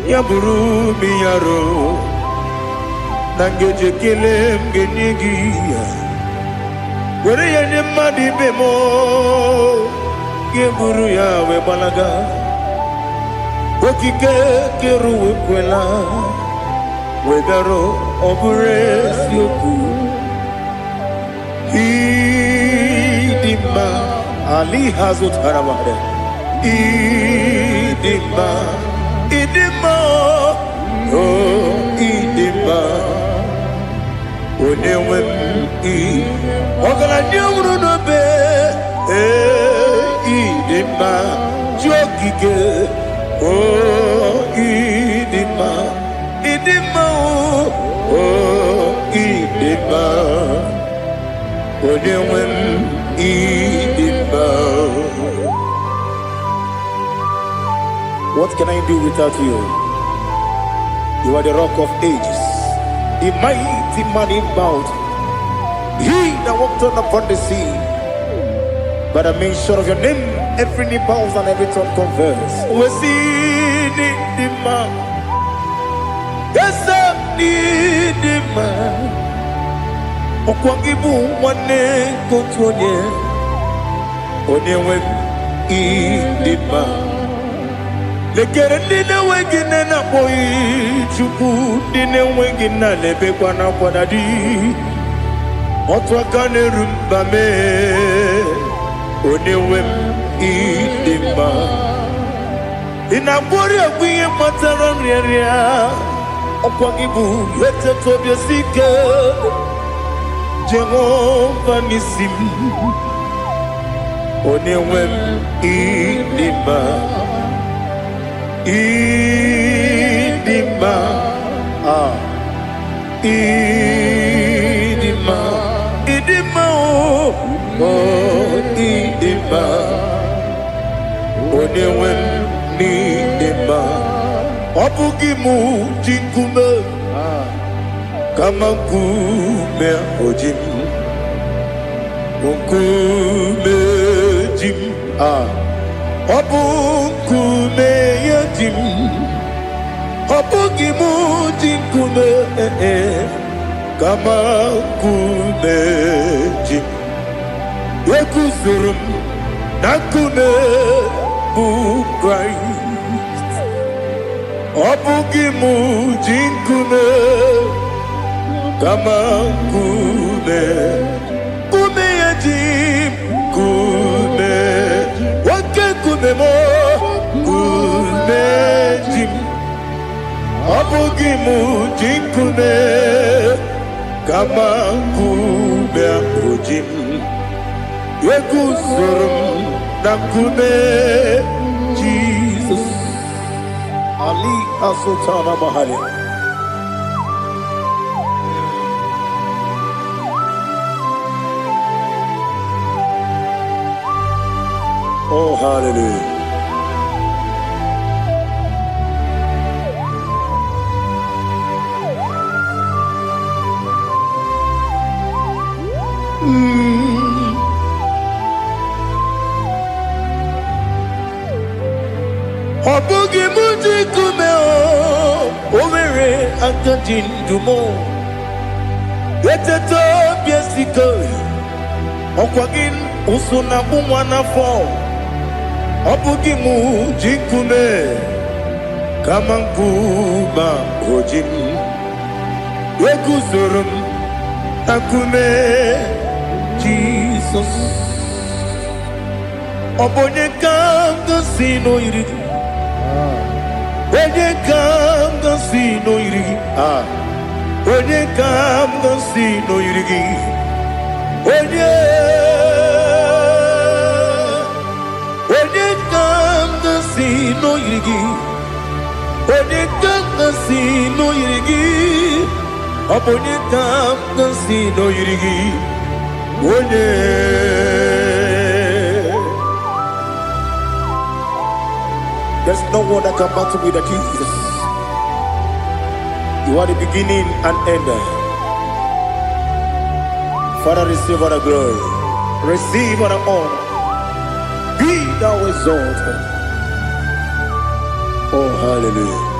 yaburu miyaro nangeje kele mgenigi were yene madi bemo geburu ya we balaga okike keru we kwela we daro obure sioku idima ali hazut haramade idima oh idima onewe ogala nyuru no be idima jokike oh idima oh idima onewe idima. What can I do without you? You are the rock of ages, the mighty man in mountain. He that walked on upon the sea. By the mention of your name, every knee bows and every tongue confess. We see the man. Yes, the man. Okwangibu wane kotonye. Onewe idima. Lekere nina wengine na boy chuku nina wengine lebe kwa na kwadadi. Otwakane rumba me onewem idima inabori agwiye matara nriaria okwagibu yete tobye sike Jehova nisim onewem idima idima idima oh idima onewe ni idima obugimu jinkume kama kume ojim kume jim obukume yajim obugimu jinkume kama kumeji yekuzurum nakune Christ obugimu jinkume kama kumeyajim kume wake kumemo kumejim obugimu jinkume kama kume ojim yekuzurum nakune Jesus Ali Asutana Mahali. Oh hallelujah. Obugi muji kumeo Omere akadin dumo Eteto biesiko Okwagin usuna umwana fo Obugi muji kume Kamankuma hojin Wekuzurum akume Jesus Obonye kanga sino irigi Onye kanga sino irigi Onye kanga sino irigi Onye kanga sino irigi Onye kanga sino irigi Obonye kanga sino irigi There's no one that can battle with Jesus. You are the beginning and end. Father, receive all the glory. Receive all the honor. Be thou exalted. Oh, hallelujah.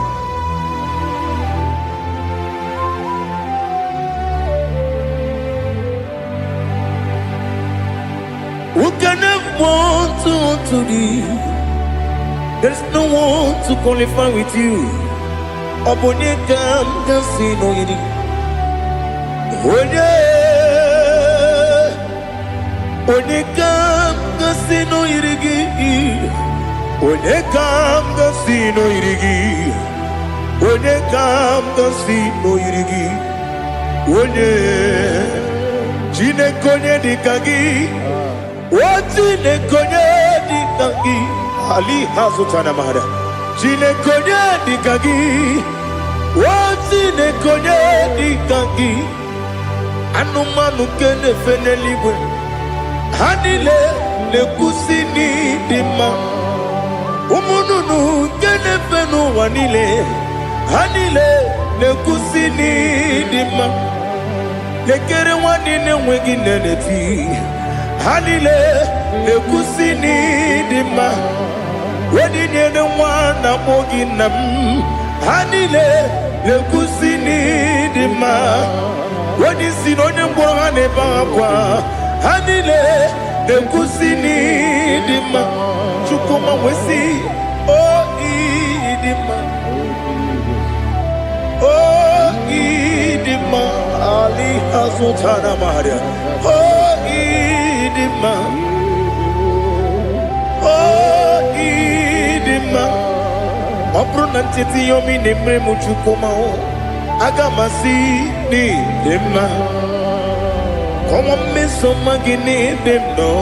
Who can have one to thee? There's no one to qualify with you. Obonye kam kasino yidi. Onye kam kasino yidi. Onye kam kasino yidi. Onye kam kasino yidi. Onye chine konye dikagi. Chine konye dikagi. Ali hazutana mahada. Chine konye dikagi. Chine konye dikagi. Anumanu kene feneliwe. Hanile ne kusini dima. Umununu kene fenu wanile. Hanile ne kusini dima. Nekere wanine wengi neneti. Hanile ne kusini dima. Wedi nyene wana mogi nam Hanile lekusini dima Wedi sinonye mbwane bakwa Hanile lekusini dima Chukuma wesi idima idima Ali hazutana maharia idima Opro nantiti yomi nemre muchukoma Agamasi ni demna Komo meso magini demno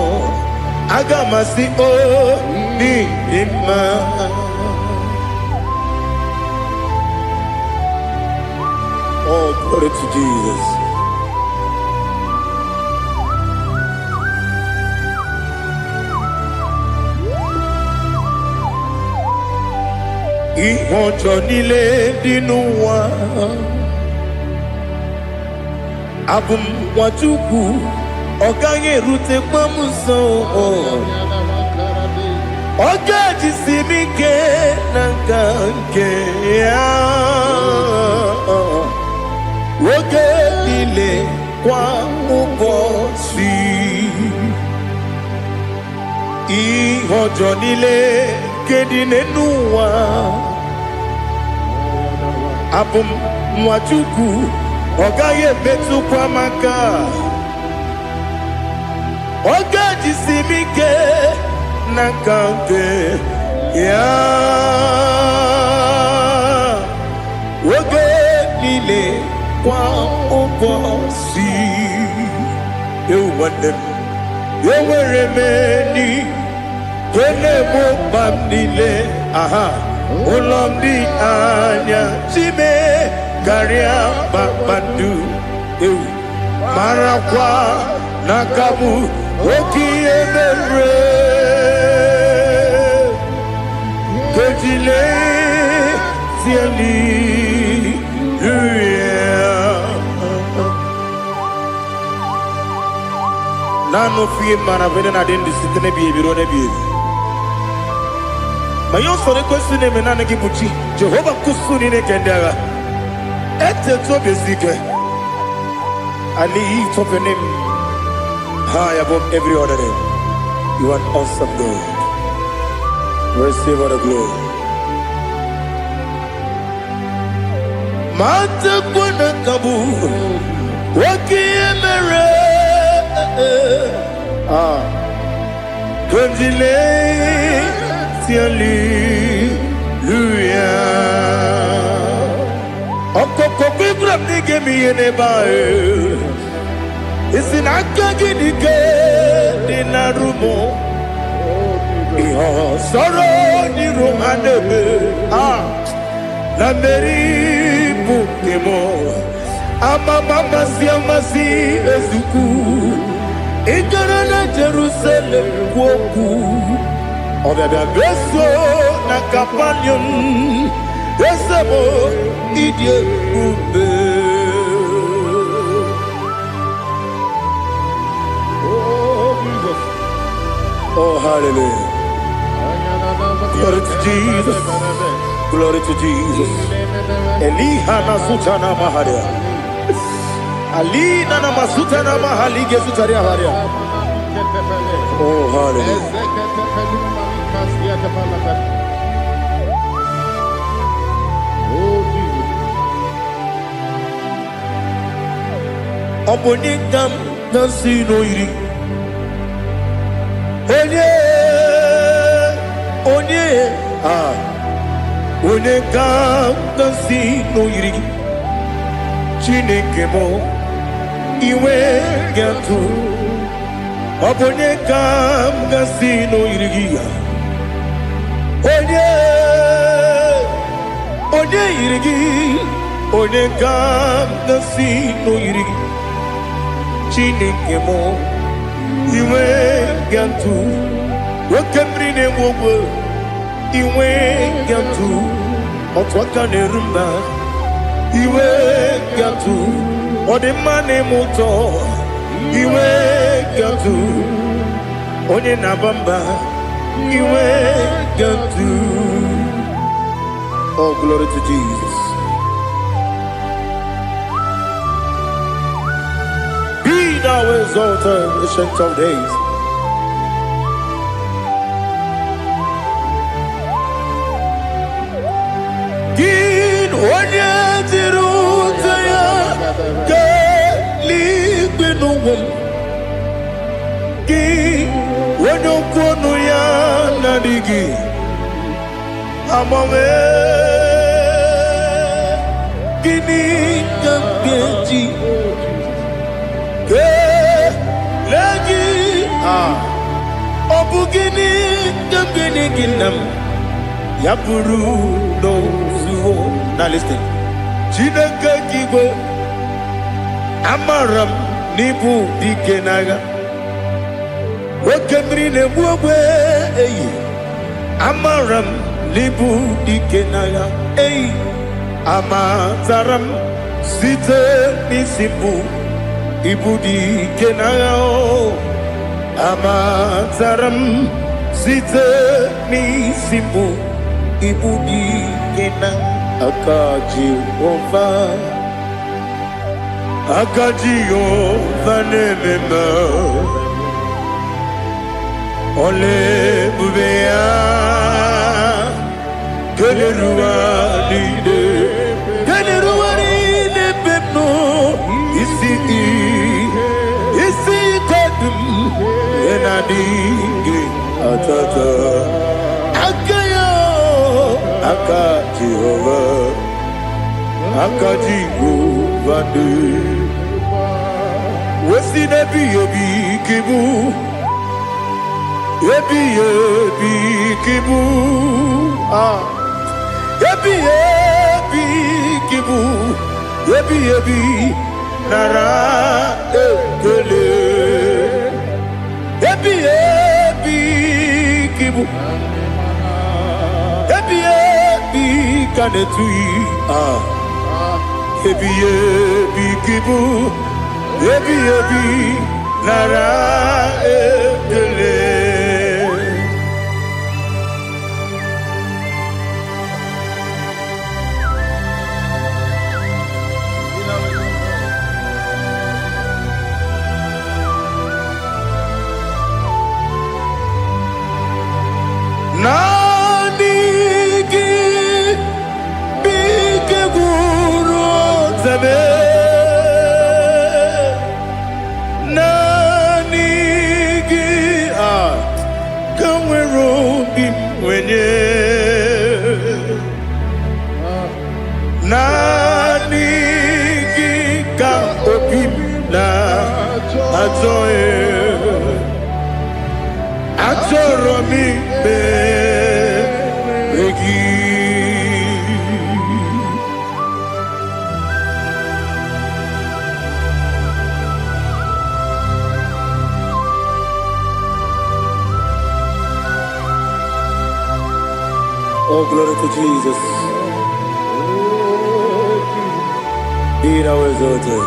Agamasi ni demna Oh, glory to Jesus. Ihojo nile dinuwa Abum wajuku Oganye rute kwa muso Oga jisimike nangange Woge nile kwa ubosi Ihojo nile kedinenuwa Abum mwachuku Ogaye betu kwa maka Oga jisimike Nakante Ya Woge nile kwa ubosi Yewandem Yeweremeni Kene mo bamdile Aha Ulomdi anya Chime Garia babandu Marakwa Nakabu Oki emere Kejile Tieli Nano fiye mana vene na dendi sitene biye biro ne biye Mayon sore kwesune menane kibuchi. Jehovah kusuni ne kendaga. Ete to bezike. I lift up your name high above every other name. You are an awesome God. Receive all the glory. Mata kuna kabu wakiemere Konjile Hallelujah. Okoko kibra nige mi ene bae. Isin akagi nige dinarumo. Iho soro ni romanebe. La meri bukemo. Ama mama si amasi ezuku. Ikarana Jerusalem woku. Obebe beso na kapanion. Esebo idie ube. Oh, Jesus. Oh, hallelujah. Glory to Jesus. Glory to Jesus. Elihana sutana maharia. Alina na masutana mahalige sutaria haria. Oh, hallelujah. Oh, Jesus. Obonikam nasino iri. Onye Onikam nasino iri. Chineke mo iwe gatu. Obonikam nasino iri. Onye irigi, onye kam nasino irigi. Chineke mo iwe gantu, wakemri ne wowo iwe gantu, otwaka ne rumba iwe gantu, odemane moto iwe gantu, onye nabamba iwe gantu. Oh, glory to Jesus. Be thou exalted, ancient of days. Gin onye tirutaya ke libinuwum. Gin onye kwonu ya nadigi. Amame gini kambeji ke lagi obu gini kambeni ginam yapuru no zuho. Now listen. Chineke kibo amaram nibu dikenaga wakemri ne buwe eyi amaram libu dikenaya ei amataram site nisibu ibu dikenaya o amataram site nisibu ibu dikena akaji ova nemema ole bubea Keneruani de pepno isi kadum enadinge atata akayo akaji vande wesi nebi yobi kibu yebi kibu Yebi kibu, yebi nara ekele. Yebi kibu, yebi kanetui. Yebi kibu, yebi nara ekele. Achọrọ m ikpere gị. Oh, glory to Jesus. Be thou exalted.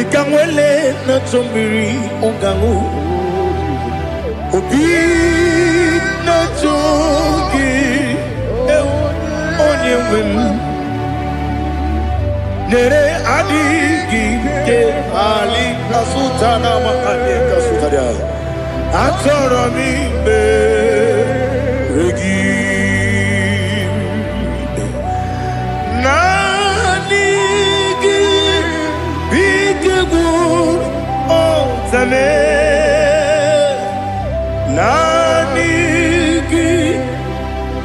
Ikanwele na chombiri ongangu. Obi na chogi onye wem. Nere adigi ke ali kasutana ma ali kasutaria. Achọrọ m ikpere gị. Naanị gị bike gwụrụ ọzame. Naanị gị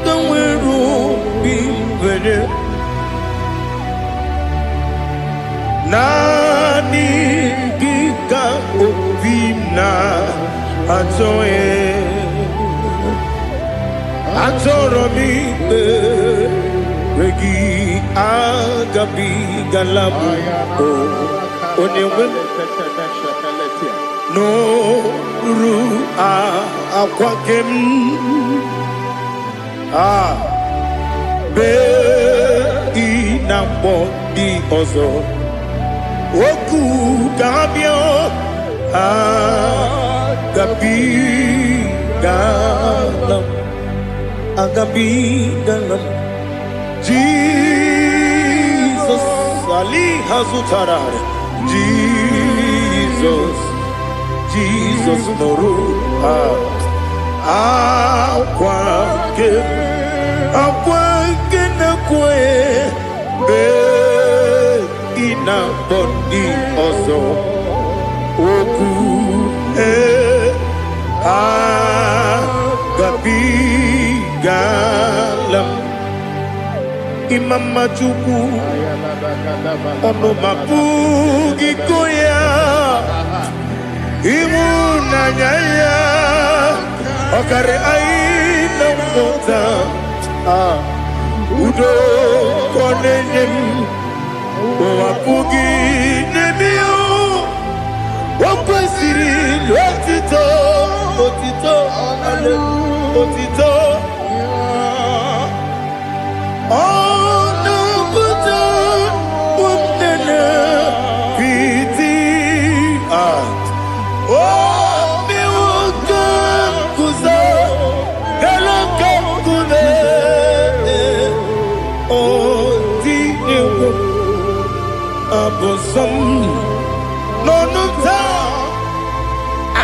ka nwere obi nwere. Naanị gị ka obi achọrọ m ikpere gị. Agabigala m onye nwe m n'olu akwa gị m. Bee na mkpọ dị ọzọ okwu ga-abịa. Agabigalam Jesus Ali Hazutara Jesus Noru Akwake na kwe be ina bondi ozo oku agabigalam imama chukwu ọnụmapugi koya ịhụnanya ya ọkarị anyị na mmụta udo ka ọ na-enye m ụwapụghị n'ebe o kwesịrị otito otito ọ na-apụta ụmụnne piti o mewo ka nkụza gara ka nkụze o tinyewo abụsọm n'ọnụ taa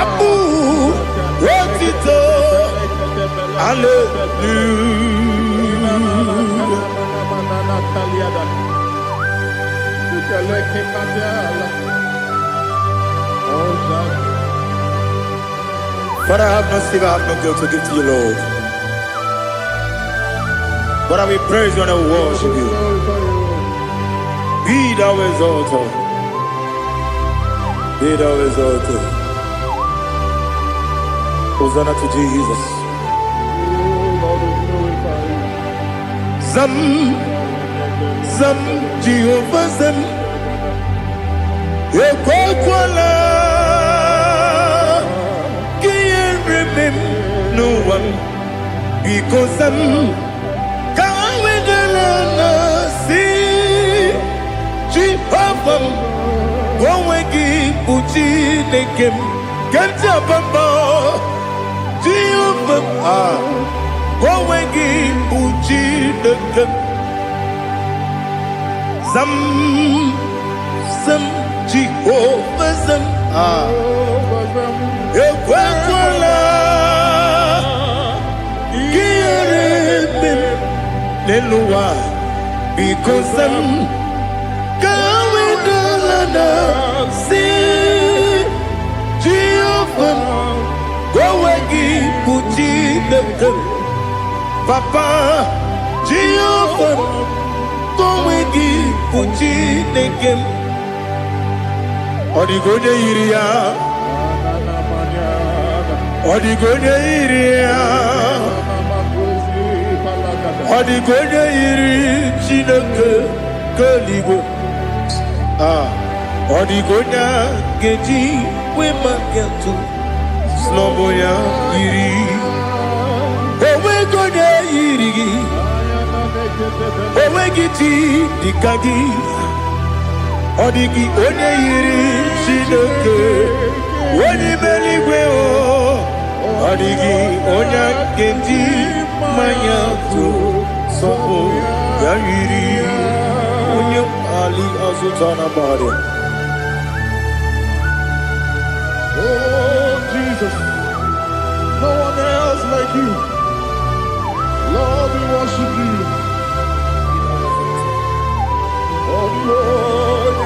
abụ otito. Father, I have no silver, I have no gold to give to you, Lord. But I will praise you and I will worship you. Be thou exalted. Be thou exalted. Hosanna to Jesus. Zam, Jehovah Zam. Ekwakwala, can't remember no one because Zam can't wait to see Jehovah. Go wegi uchi nekem, can't jump Jehovah. Go wegi uchi nekem. Zam Jehovah Zam Ekwakwala Kiyarebim Neluwa Because Zam Kawedalana Si Jehovah Gowegi Puji Nekem Papa Jehovah, Kowegi, Puchinekem, Odigonya Iria, Odigonya Iria, Odigonya Iri, Chineke, Kaligo, Odigonya Geji, Wemaketu, Sloboya Iri, Owegonya Iri, Owegiti, Dikagi, Odigi, Onye Iri, Chineke, Oni Meligwe, Odigi, Onya Geji, Mayatu, Sopo, Yiri, Onye Ali Azutana Bari. Oh, Jesus. No one else like you. Lord, we worship you. Oh, Lord,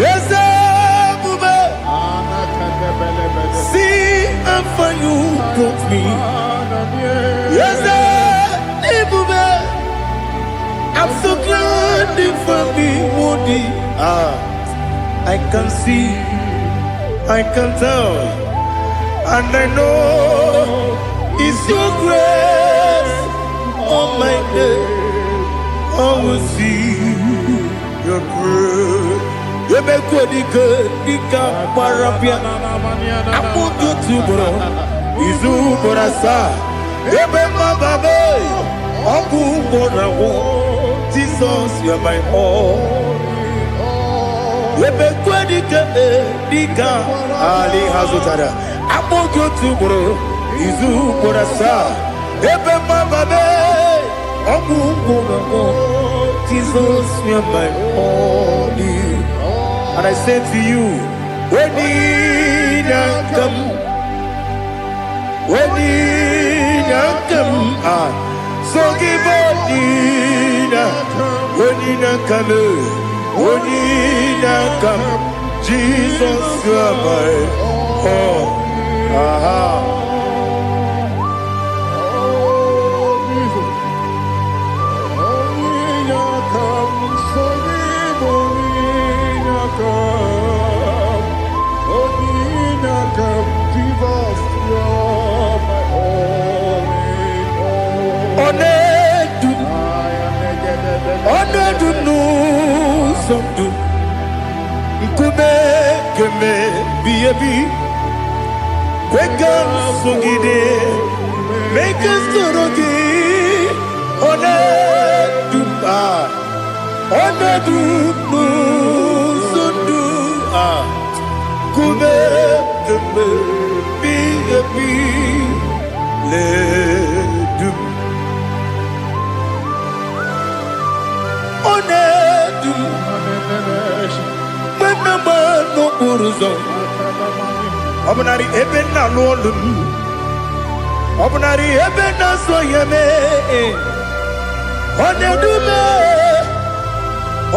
yes, Bube. See how far you brought me. Yes, Bube. I'm so glad for me, Woody. I can see, I can tell, and I know it's your grace. Oh my God, I will see your grace. You make good, Dika Parapia. I put you to bro. Izu Borasa. You make my baby. Oku Borawo. Jesus, you are my all. You make good, Dika Ali Hazutara. I put you to bro. Izu Borasa. You make my baby. Oku Borawo. Jesus, you are my all. And I say to you, when you come, so give up, when you come, Jesus, you are my all. Make us Obnari ebena lolum Obnari ebena soyeme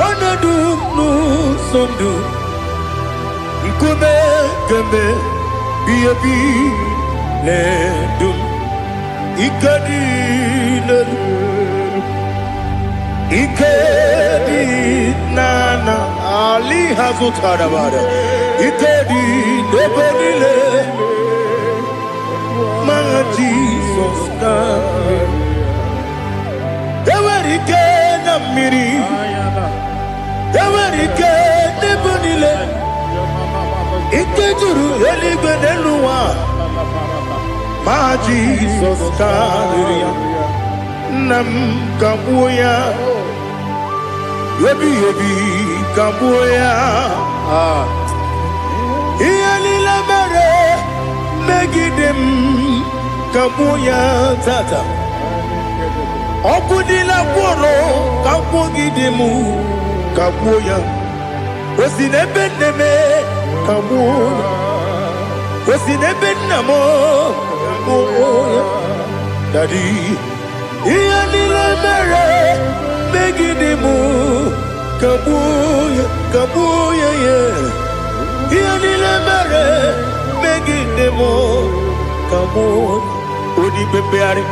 Onedu nu sondu Ikume keme Biyabi ledum Ikadi Ikadi nana Ali Hazutara Bada Ikadi nebonile Ma Jesus name Ewerike na miri Ewerike nebonile Ikejuru eligwe neluwa Ma Jesus name Nam kabuya Yebi kabuya Iyalila mere Megidem kabuya tata Okudila kworo kabugidemu kabuya Osinebenneme kabuya Osinebennamo kabuya Daddy Iyalila mere Megidemu kabuya yeah Iyalila mere Megidemu mo odi bebeari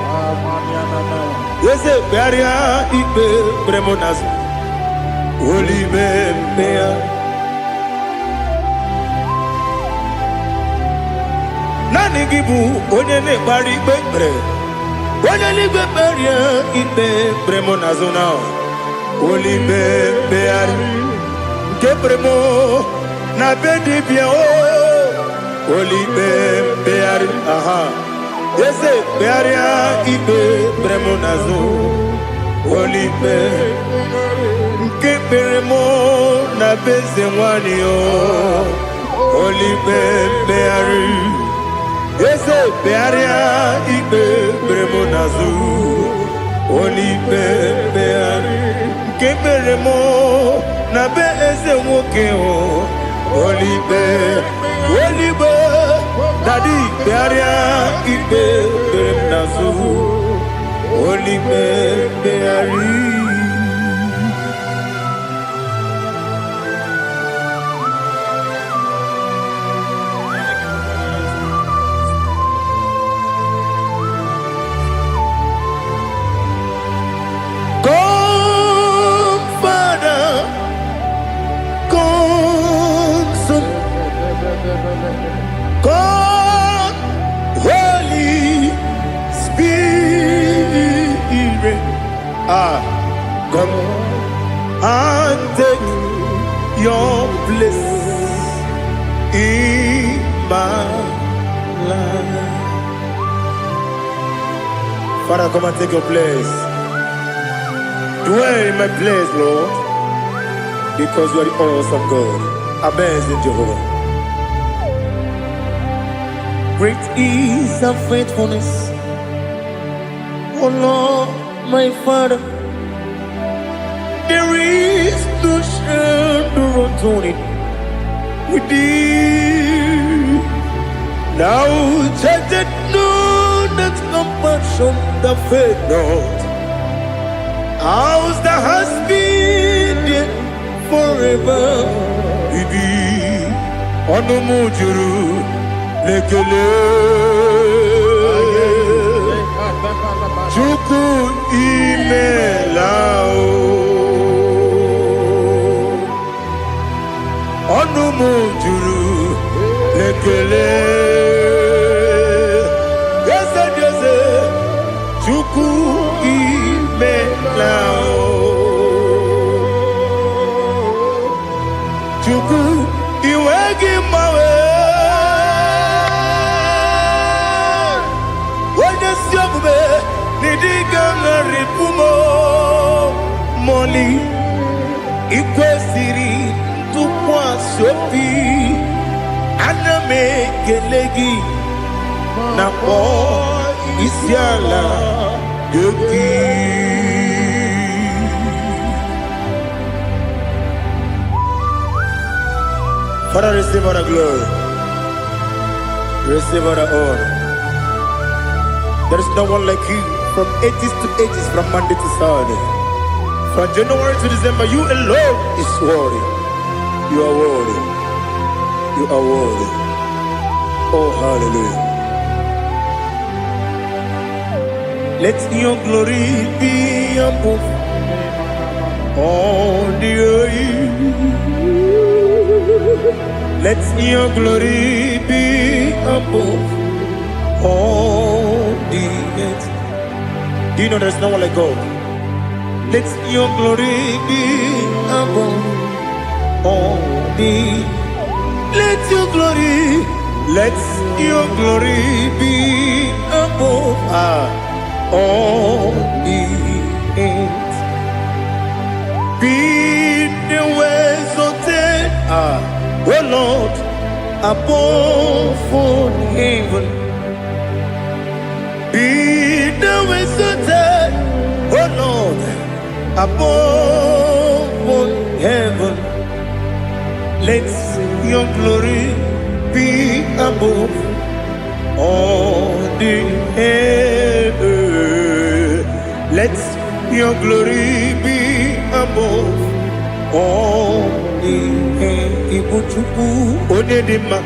yese bearia ibe bremonas oli bebea nani gibu onye ne bari bebre onye ni beberia ibe bremonas na oli bebeari ke bremo na bedi bia o oli bebeari aha yese bearia ibe bremonazo oli be ke bremo na beze wani o oli bebeari yese bearia ibe bremonazo oli bebeari ke bremo na beze woke o oli be Daddy, bearia ibe beremnazu, oli beari. Come, Father, come, Son, come, Holy Spirit, come and take your place in my life. Father, come and take your place. Dwell in my place, Lord, because you are the awesome God. Amazing Jehovah. Great is thy faithfulness, oh Lord, my Father. There is no shadow unto it with thee. Now check that no, that compassion, the faith not. Ours that has been there forever with thee. On the mujuru. Lekele Chuku imelao Onu mujuru Lekele Yese yese Chuku imelao Chuku iwegi mawe Moli ikwesiri tukwasopi aname kelegi na po isiala yoki. Father, receive all the glory, receive all the honor. There is no one like you. From ages to ages, from Monday to Saturday, from January to December, you alone is worthy. You are worthy. You are worthy. Oh, hallelujah. Let your glory be above all the earth. Let your glory be above all the earth. Do you know there's no one like God? Let your glory be above all the. Let your glory be above all the earth. Be the ways of death, oh Lord, above all heaven. Be the ways of death, oh Lord, above all heaven. Let your glory be above all the earth. Let your glory be above all the earth. Ibuchuku onedima,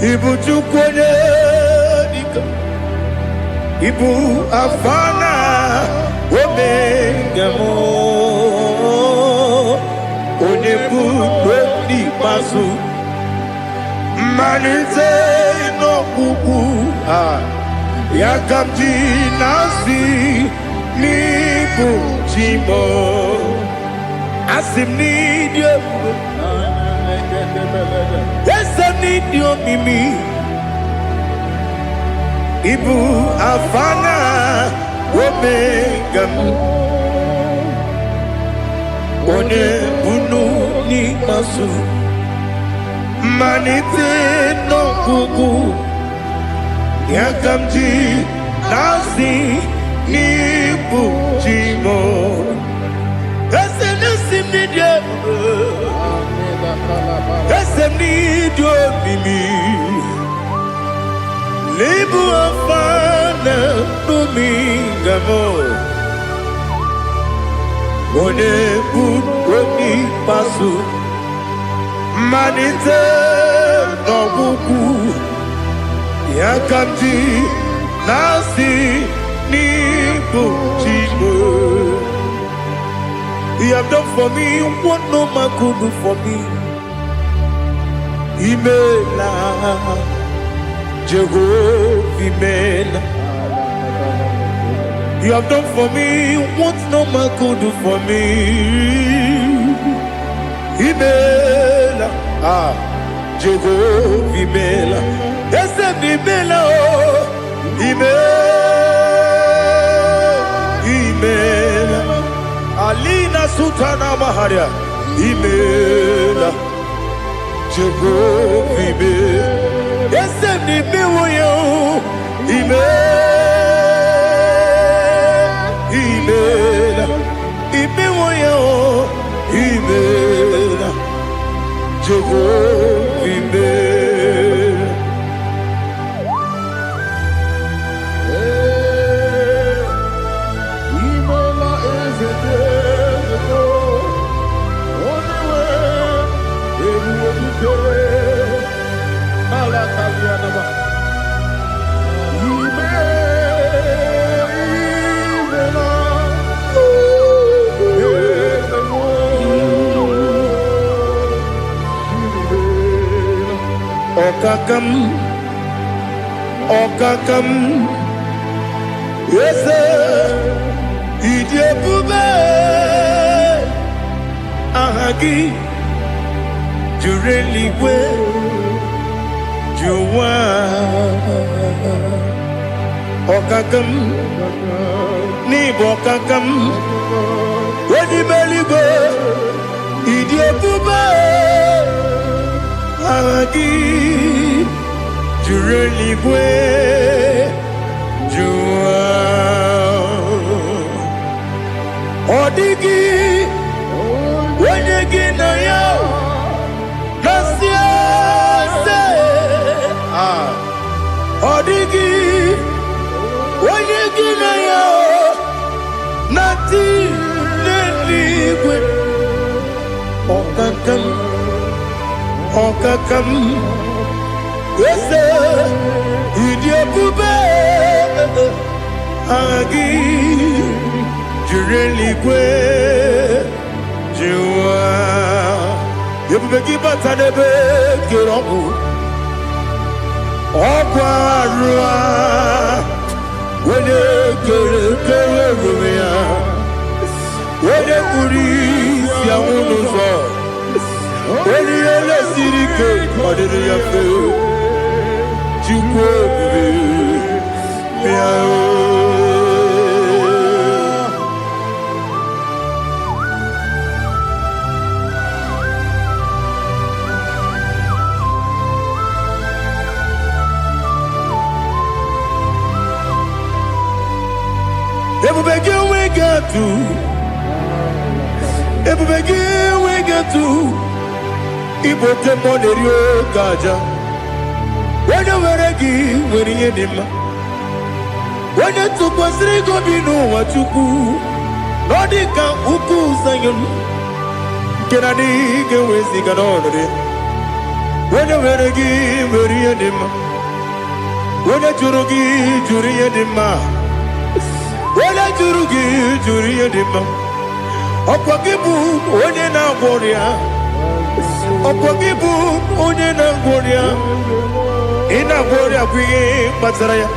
Ibuchuku onedima. Ibu afana omega mo onebu ni masu manite no kuku yakamji nasi nibu jimo asim ni dio asim ni dio mimi Ibu afana omega one bunu ni masu manite no kuku yakamji nasi ni bujimo ese nasi nidio ese nidio mimi Libu afana numingamo One buni pasu Manite no buku Yakamji nasi ni bujimo You have done for me what no man could do for me Imela Jehovah Mela. You have done for me what no man could do for me. Imela, Jehovah Mela. Yes, Mela, Imela, Alina Sutana Maharia. Imela, Jehovah Mela. Yes, ni miwoyo imela imiwoyo imela Jehovah imela imela ezedeko onewe Okakam, yes, Idiabube, Ahagi, Jureli, Juwa, Okakam, Nibokakam, Wedi Beligo, Idiabube, Ahagi. Jureli bwe jua Odigi Wenyegi na yao Nasiase Odigi Wenyegi na yao Nati Neligwe Okakam Okakam Yese, Idiabube, Agi, Jureli kwe, Jua, Yabubeki batanebe, Kirongu, Okwarua, Wene kere rumia, Wene kuri, Siamunuzo, Wene ele sirike, Odiri yafe, Chukwu Ebubegi we get to Ibote monerio gaja When you were a give, when you did when you took was Rigo Bino, what you do, Nodika Uku Sayon, can I dig away Sigan already? When you were a give, when you did Onye jụrụ gị jụrụ ihe dị mma. Onye jụrụ gị jụrụ ihe dị mma. Ọkwa gị bụ onye na-agwọ ọrịa. Ọkwa gị bụ onye na-agwọ ọrịa. Ị na-agwọ ọrịa bụ ihe kpatara ya.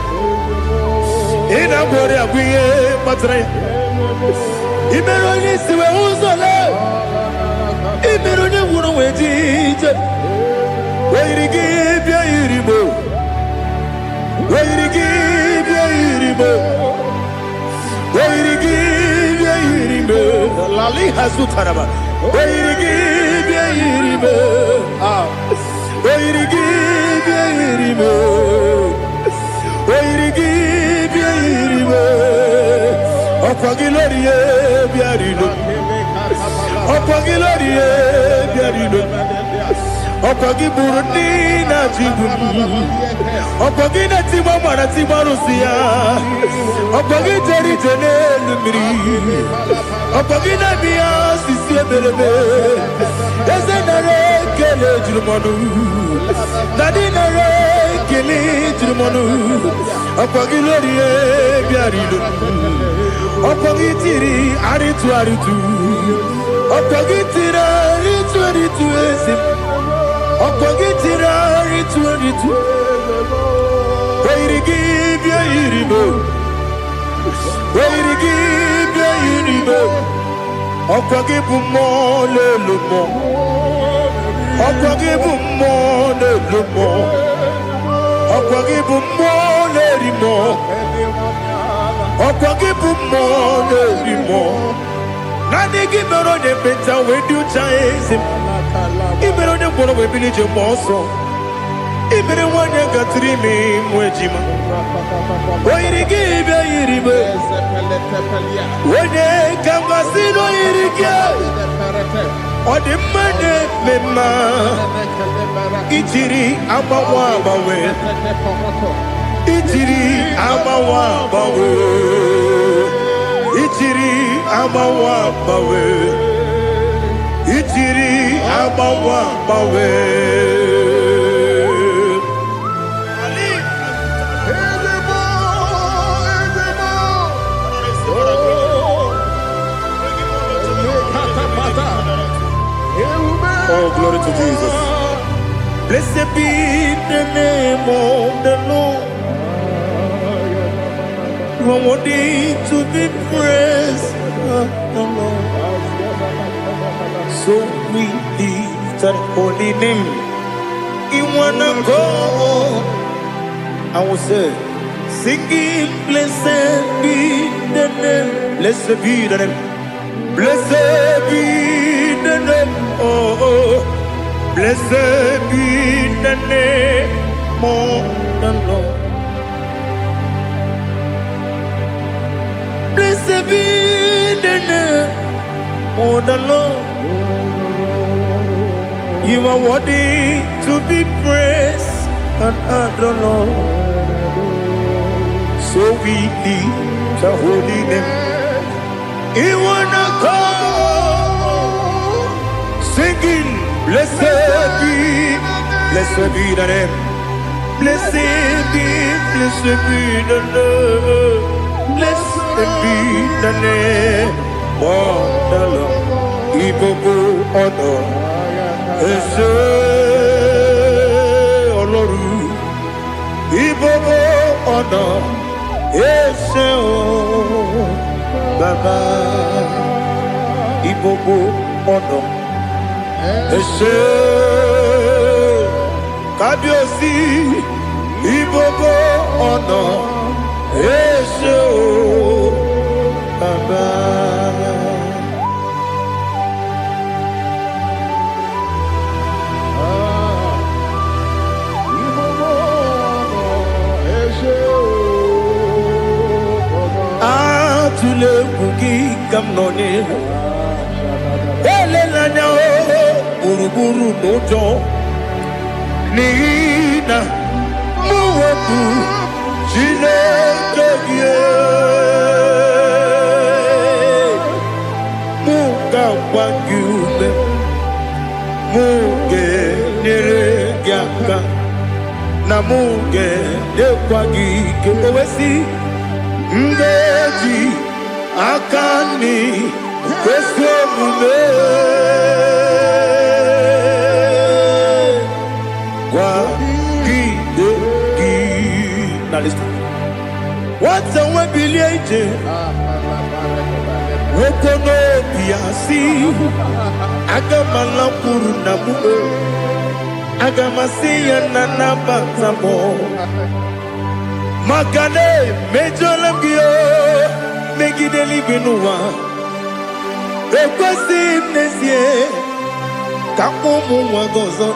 Ị na-agwọ ọrịa bụ ihe kpatara ya. Ị mere onye isi wee ụzọ lee. Ị mere onye nwụrụ wee dị ije. Wee yiri gị bịa yiri m. Wee yiri gị bịa yiri m. Wee yiri gị bịa yiri m. Lali ha zụtara m. Wee yiri gị bịa yiri m. Wee yiri gị bịa yiri m. Wee yiri gị bịa yiri m. Ọkwa gị lori ye bịa rilo. Ọkwa gị lori ye bịa rilo. Ọkwa gị bụrụ ndị na-achịgbu m. Ọkwa gị na-etigbu mara tigbu arụsị ya. Ọkwa gị jere ije n'elu mmiri. Ọkwa gị na-eme ya osisi eberebe. Eze nara ekele juru m ọnụ. Dadi nara ekele juru m ọnụ. Ọkwa gị lori ye bịa rilo. Ọkwa gị tiri arịtụ arịtụ. Ọkwa gị tiri arịtụ arịtụ ezi m. Ọkwa gị tiri arịtụ arịtụ. Wee yiri gị bịa yiri m. Wee yiri gị bịa yiri m. Ọkwa gị bụ mmụọ n'elu mmụọ. Ọkwa gị bụ mmụọ n'elu mmụọ. Ọkwa gị bụ mmụọ n'eri mmụọ. Ọkwa gị bụ mmụọ n'eri mmụọ. Naanị gị mere onye ekpenta wee dị ụcha eze m. Ị mere onye mkpọrọ wee bili ije mgbe ọsọ. Ị mere nwanyị gatụrụ ime mụ ejima. O yiri gị bịa yiri m. Onye ka m gasị na o yiri gị. Ọ dị mma na-eme mma. Ijiri agbanwe agbanwe. Ijiri agbanwe agbanwe. Ijiri agbanwe agbanwe. Ijiri agbanwe agbanwe. Oh, glory to Jesus. Blessed be the name of the Lord. You are worthy to be praised, the Lord. So we lift that holy name. You wanna go? I will say, singing, blessed be the name. Blessed be the name. Blessed be the name. Oh, blessed be the name of the Lord. Blessed be the name of the Lord. You are worthy to be praised and adored, Lord. So we lift the holy name. You wanna call, singing, blessed be the name. Blessed be the name. Blessed be the name of the Lord. IGBO honor. Ese Oloru. IGBO honor. Ese o Baba. IGBO honor. Ese Kábíyèsí. IGBO honor. Ese o Baba. Atule kuki kamnoni. Ele lanya o buruburu nojo. Nina muwetu Chineke ye. Muga wagyume. Muge nere gyaka. namuge dekwagi ke owesi mbeji akani kweso mume kwa gide gi. Now listen. What's a webileje? Wokono biasi agamalampuru namu agamasiya nanabatamo makane mejolamgio megideli binuwa ekwesi nesie kamumu wagozo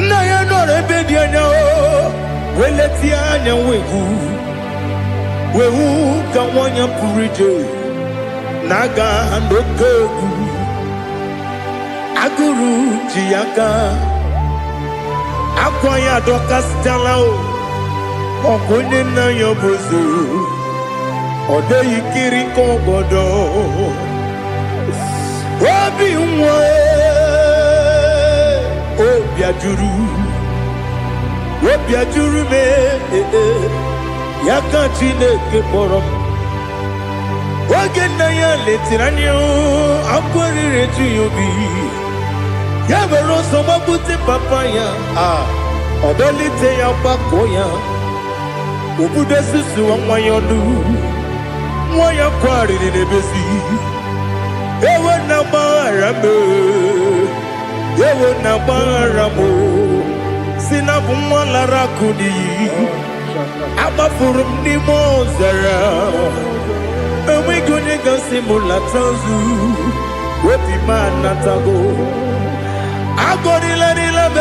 na ya nore bedianya weleti anya wehu ka wanya purije naga ndokogu aguru jiyaka akwanya dokastalao okonye na yobozu ode yikiri kogodo obi nwa obi ajuru me yaka Chineke kpọrọ m oge nna ya letiri anya akwarịrị eju ya obi ya were ọsọ gbapute papa ya ọdọlite ya gbakọ ya obodo susuwa nwa ya ọnụ nwa ya kwarịrị n'ebezi ewe na gbaghara m si na bụ nwa lara akụ n'iyi agbafuru m n'ime ọzara enweghị onye gasị m lata nzu obi m anatago agọrịlarịla m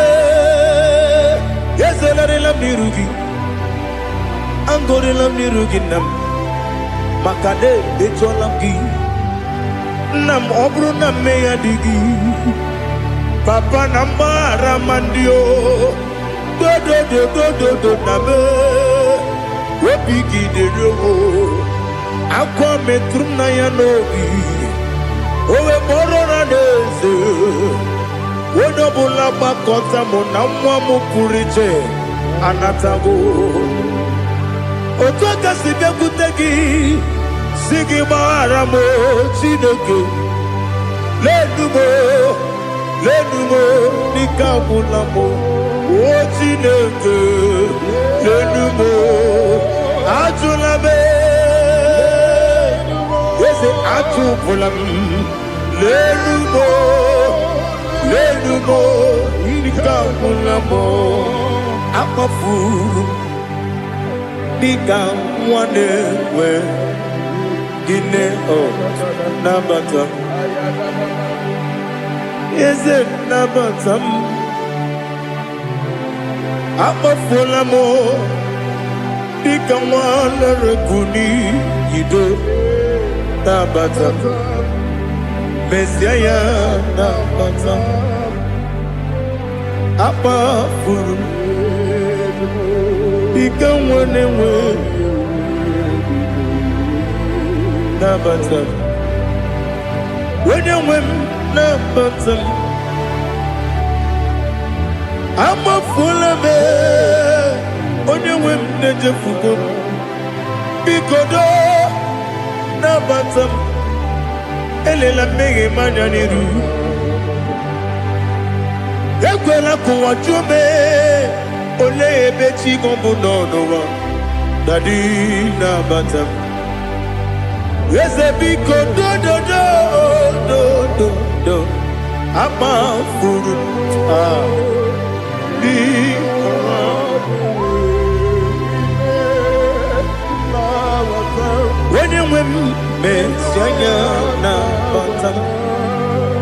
ezolarịla m n'iru gị agọrịla m n'iru gị nna m maka na emejuola m gị nna m ọ bụrụ na mmehie dị gị papa na mgbaghara ma ndị o dodododododo na me obi gị dịrị owo akwa metụrụ m na ya n'obi owe kpọrọ na n'eze onye ọbụla gbakọta mụ na nwa m pụrụ iche anatago otu aka si bịakwute gị si gị gbaghara m Chineke lenumo dịka agwụla m o Chineke lenumo ajụla m eze ajụpụla m lenumo dịka agwụla m akpafuru dịka nwa na-enwe gịnị nabata eze nabata m akpafuola m dịka nwa na-erekwu n'iyido nabata mezie ya nabata akpafuru dịka nwa na-enwe nabata onye nwe m nabata m amafuola m onye nwe m na-ejefugo m biko do nabata m elela mmehie m anya n'iru ekwela ka ụwa jụọ m olee ebe chi gị bụ n'ụwa dadi nabata m eze biko do akpafuru onye nwe m mesi anya na bata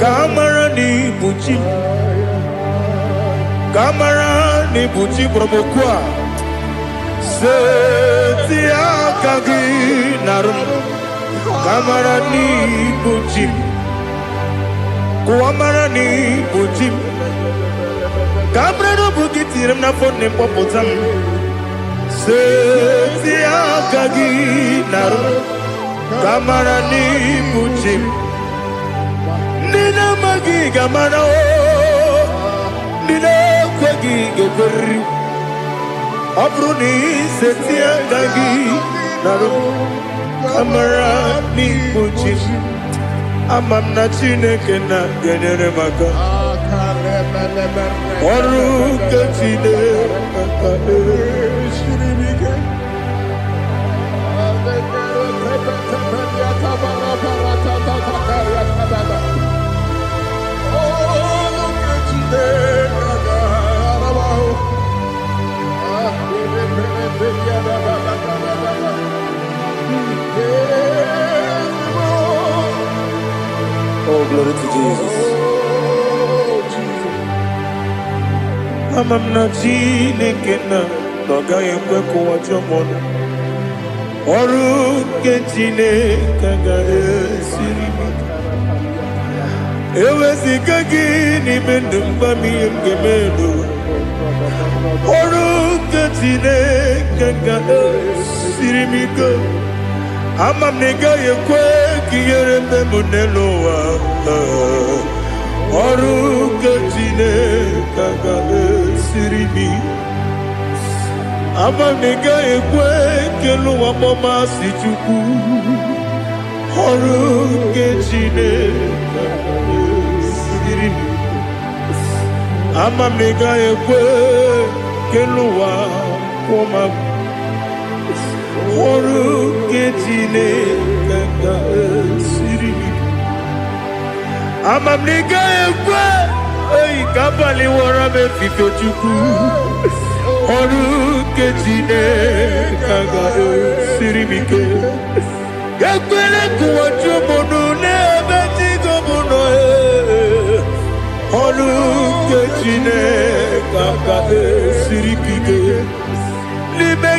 ka amara n'ibu chi ka amara n'ibu chi kpọrọmokwu a seti aka gị narụ ka amara n'ibu chi kụwa mara n'ibu chi ka amara n'obu gị tiri m n'afọ nne mkpọpụta m seti aka gị narụ ka amara n'ibu chi ndị na-amaghị ga-amara ndị na-ekwe gị ga-ekweri. Ọ bụrụ na iseti aka gị narụ amara n'ikpuchi ama m na Chineke na-enyere m aka. Ọrụ nke Chineke ka esiri m ike. Oh, glory to Jesus. Ama m na Chineke na ọ gaghị ekwe ka ụwa jọọ m ọnụ. Ọrụ nke Chineke ga-esiri m ike. Eweziga gị n'ime ndụ mgba m ihe m ga-eme n'ụwa. Ọrụ nke Chineke ga-esiri m ike. Ama m na ị gaghị ekwe ka ihere mee m n'elu ụwa. Ọrụ nke Chineke ga-esiri m ike. Ama m na ị gaghị ekwe ka elu ụwa kpọmasị Chukwu. Ọrụ nke Chineke ga-esiri m ike. Ama m na ị gaghị ekwe ka elu ụwa kpọmasị. Ọrụ nke Chineke ga-esiri m ike. Ama m na ị gaghị ekwe ka abalị wara m efife Chukwu. Ọrụ nke Chineke ga-esiri m ike. Ekwela ka ụwa jụọ m ọnụ n'ebe chi gị bụ nọ. Ọrụ nke Chineke ga-esiri m ike. N'ime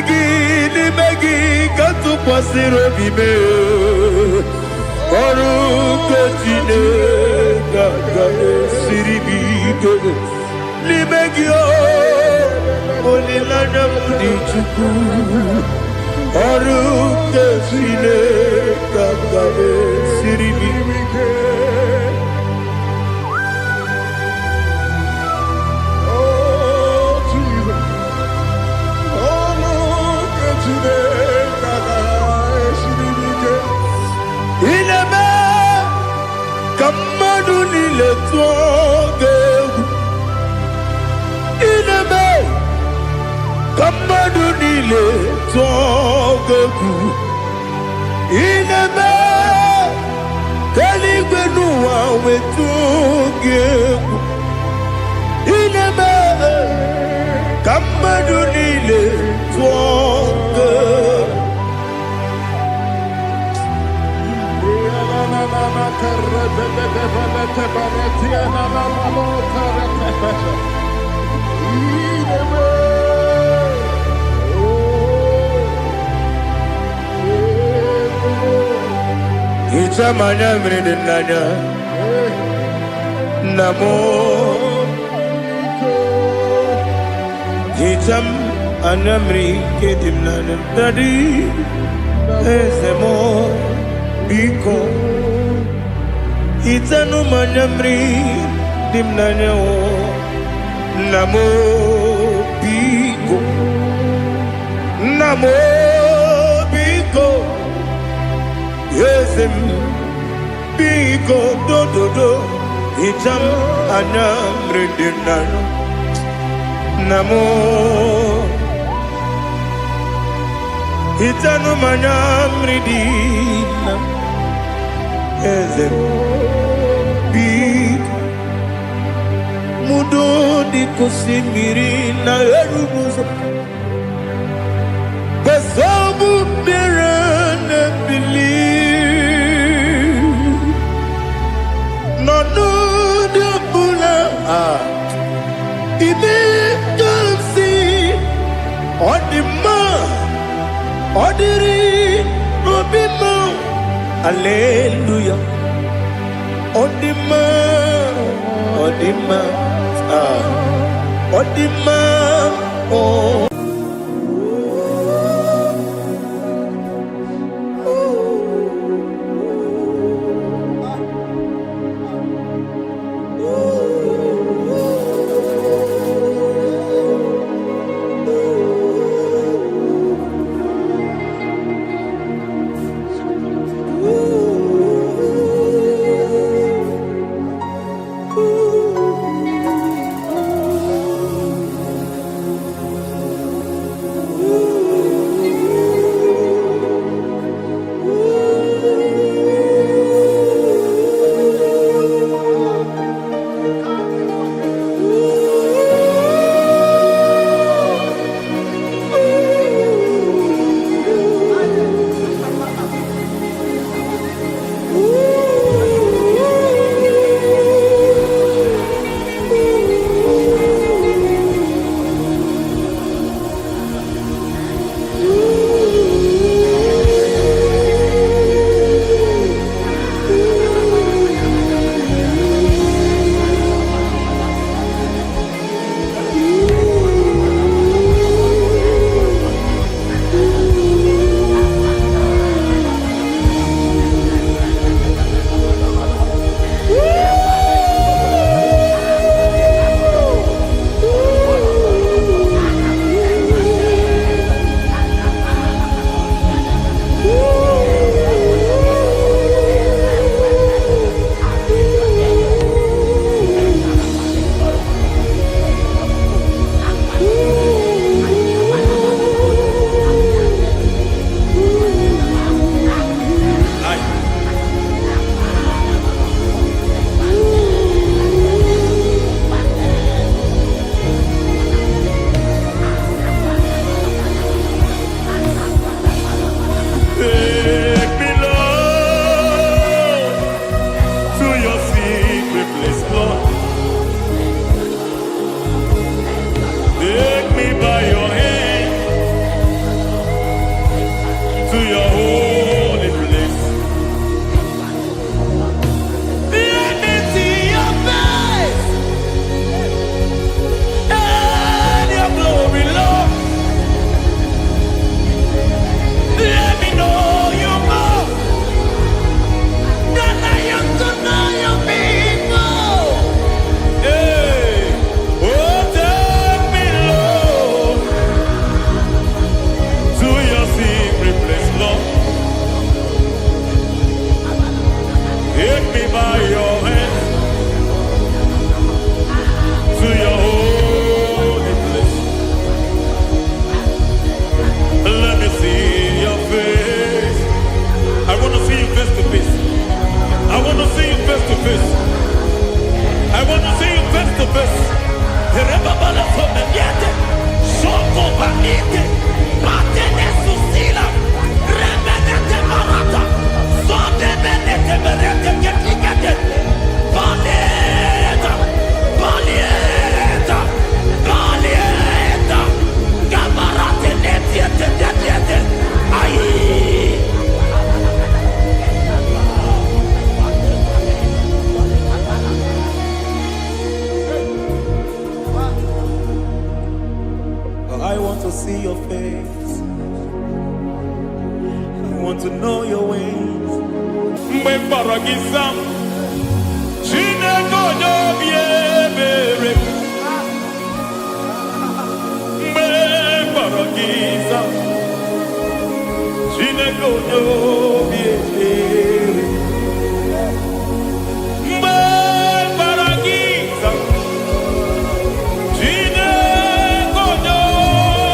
gị ka tụkwasịrị obi m. Ọrụ nke Chineke ga-esiri m ike. N'ime gị olileanya m dị Chukwu. Ọrụ nke Chineke ga-esiri m ike. Ineme ka mmadụ niile tụọ gị egwu. Ineme ka mmadụ niile tụọ gị egwu. Ineme ka eluigwe n'ụwa wee tụọ gị egwu. Ineme ka mmadụ niile tụọ gị egwu. Ichamanya mmiri n'anya namo. Icham anya mmiri nke dị m n'anya dadi eze m biko. Itanu manya mmiri dị m n'anya namo biko. Namo biko. Eze m biko dododo. Icham anya mmiri dị m n'anya namo. Itanu manya mmiri dị na eze biko. Mudo di kosimiri na erubuzo. Besobu mirane bili. No no de bula. Ibe kansi. Odima. Odiri. Obima. Hallelujah. Odima. Odima. Odima. Oh. want to see your face. I want to know your ways. Mgbe mkpọrọ gị zam, Chineke onye obi ebere. Mgbe mkpọrọ gị zam, Chineke onye obi ebere. Mgbe mkpọrọ gị zam, Chineke onye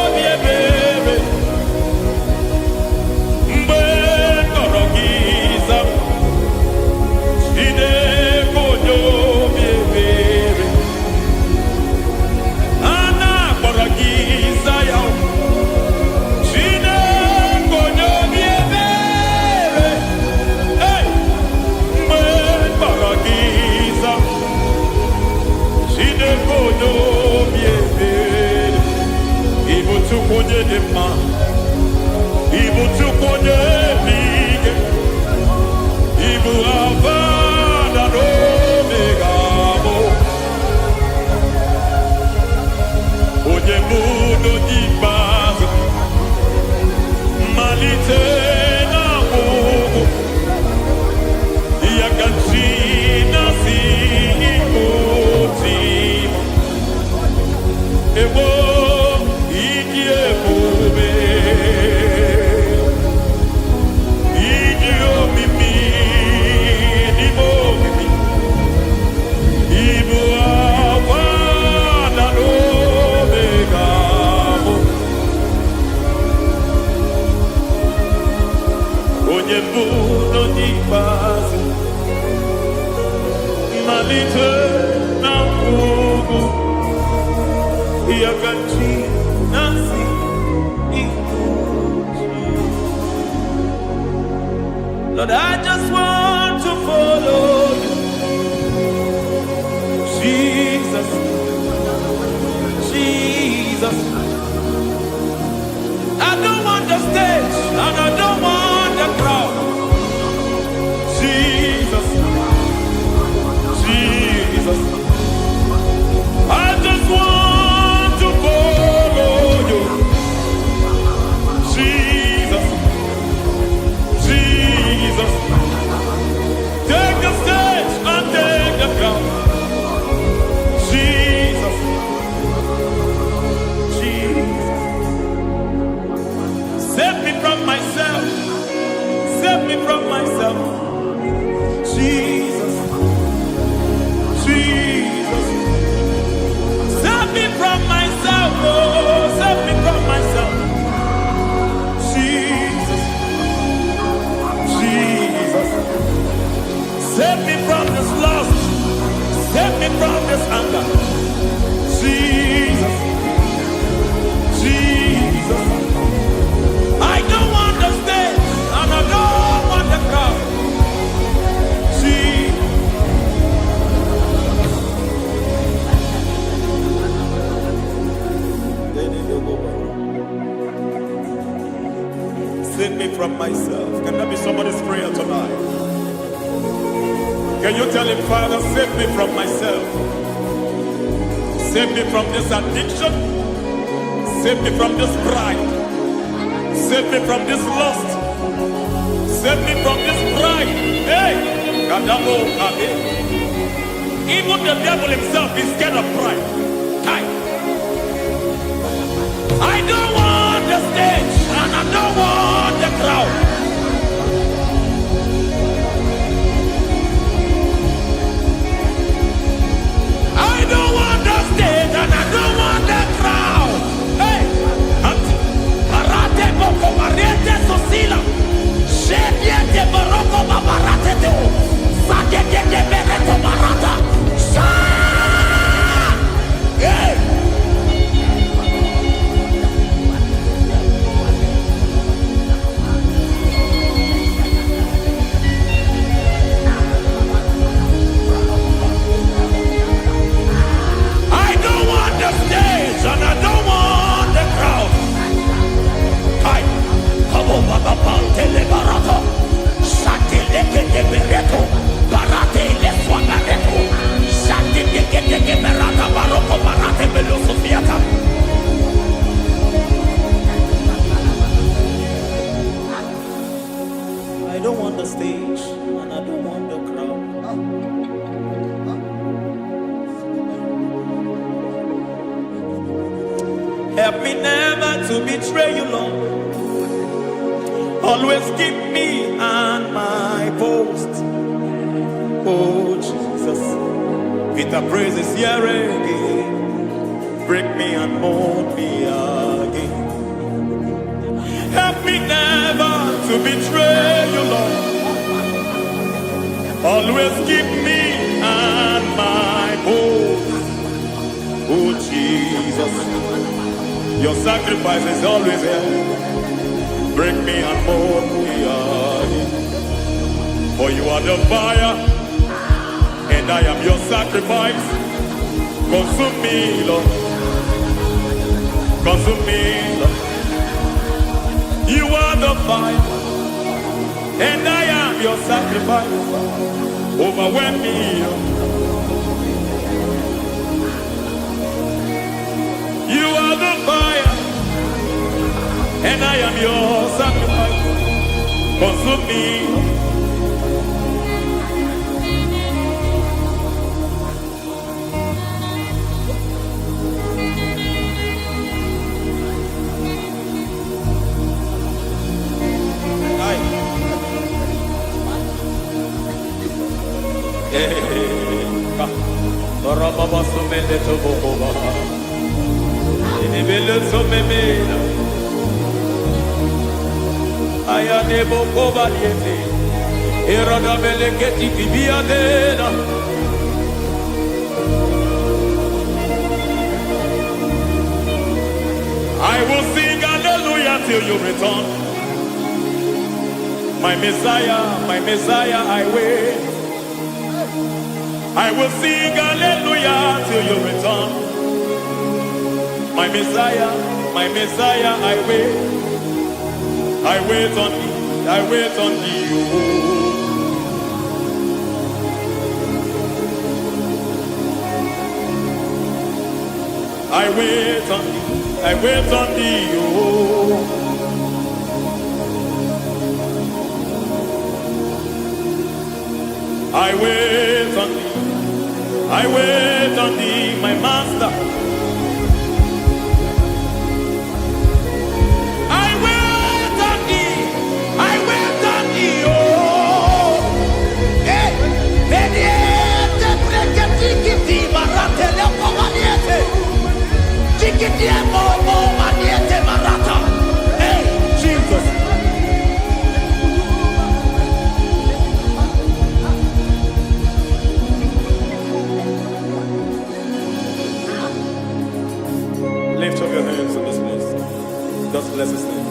obi ebere. Mgbe mkpọrọ gị zam, Chineke onye obi ebere. A na-akpọrọ gị Zion, Chineke onye obi ebere. Hey! Mgbe mkpọrọ gị zam, Chineke onye obi ebere. Ị bụ Chukwu onye dị mma, ị bụ Chukwu onye dị ike, ị bụ Alfa na Omega bụ onye bụ n'oge ikpeazụ, mmalite na ọgwụgwụ, ya ka chi na-asị Igbo tim. Egbo ịdị ebube, ịdị omimi, n'ime omimi, ịbụ Alfa na Omega bụ onye mbụ n'onye ikpeazụ, mmalite na ọgwụgwụ, ya ka chi na-asị Igbo tim. Lord, I just want to follow you, Jesus, Jesus. I don't want the stage and I don't want the crowd. Jesus, Jesus. I just want to follow you, Jesus, Jesus. Take the stage and take the crown. Jesus, Jesus. Save me from myself. Save me from myself. Jesus, Jesus. Save me from myself. Oh, save me from myself. Jesus, Jesus. Save me from this lust. Save me from this anger. Jesus, Jesus. I don't want the stage and I don't want the crowd. Jesus. Save me from myself. Can that be somebody's prayer tonight? Can you tell him, Father, save me from myself? Save me from this addiction. Save me from this pride. Save me from this lust. Save me from this pride. Hey! Kadabo, Kabe. Even the devil himself is scared of pride. Hi. I don't want the stage and I don't want the crowd. I don't want the stage and I don't want the crowd. Hey! Karate boko mariete sosila. Shediete baroko babarate teo. Sadete bereto barata. Sha! Hey! Help me never to betray you, Lord. Always keep me on my post. Oh, Jesus. With the praises here again. Break me and mold me again. Help me never to betray you, Lord. Always keep me on my post. Oh, Jesus. Your sacrifice is always here. Break me and mold me again. For you are the fire, and I am your sacrifice. Consume me, Lord. Consume me, Lord. You are the fire, and I am your sacrifice. Overwhelm me, Lord. You are the fire, and I am your sacrifice. Consume me. I will sing hallelujah till you return. My Messiah, I wait. I will sing hallelujah till you return. My Messiah, I wait. I wait on thee, I wait on thee. I wait on thee, I wait on thee. I wait on thee, I wait on thee, my master. I wait on thee, I wait on thee, oh. Hey, mediete, breketi, marate, lepo maniete. Chikiti, mo, maniete, marata. Hey, Jesus. Lift up your hands in this place. Just bless his name.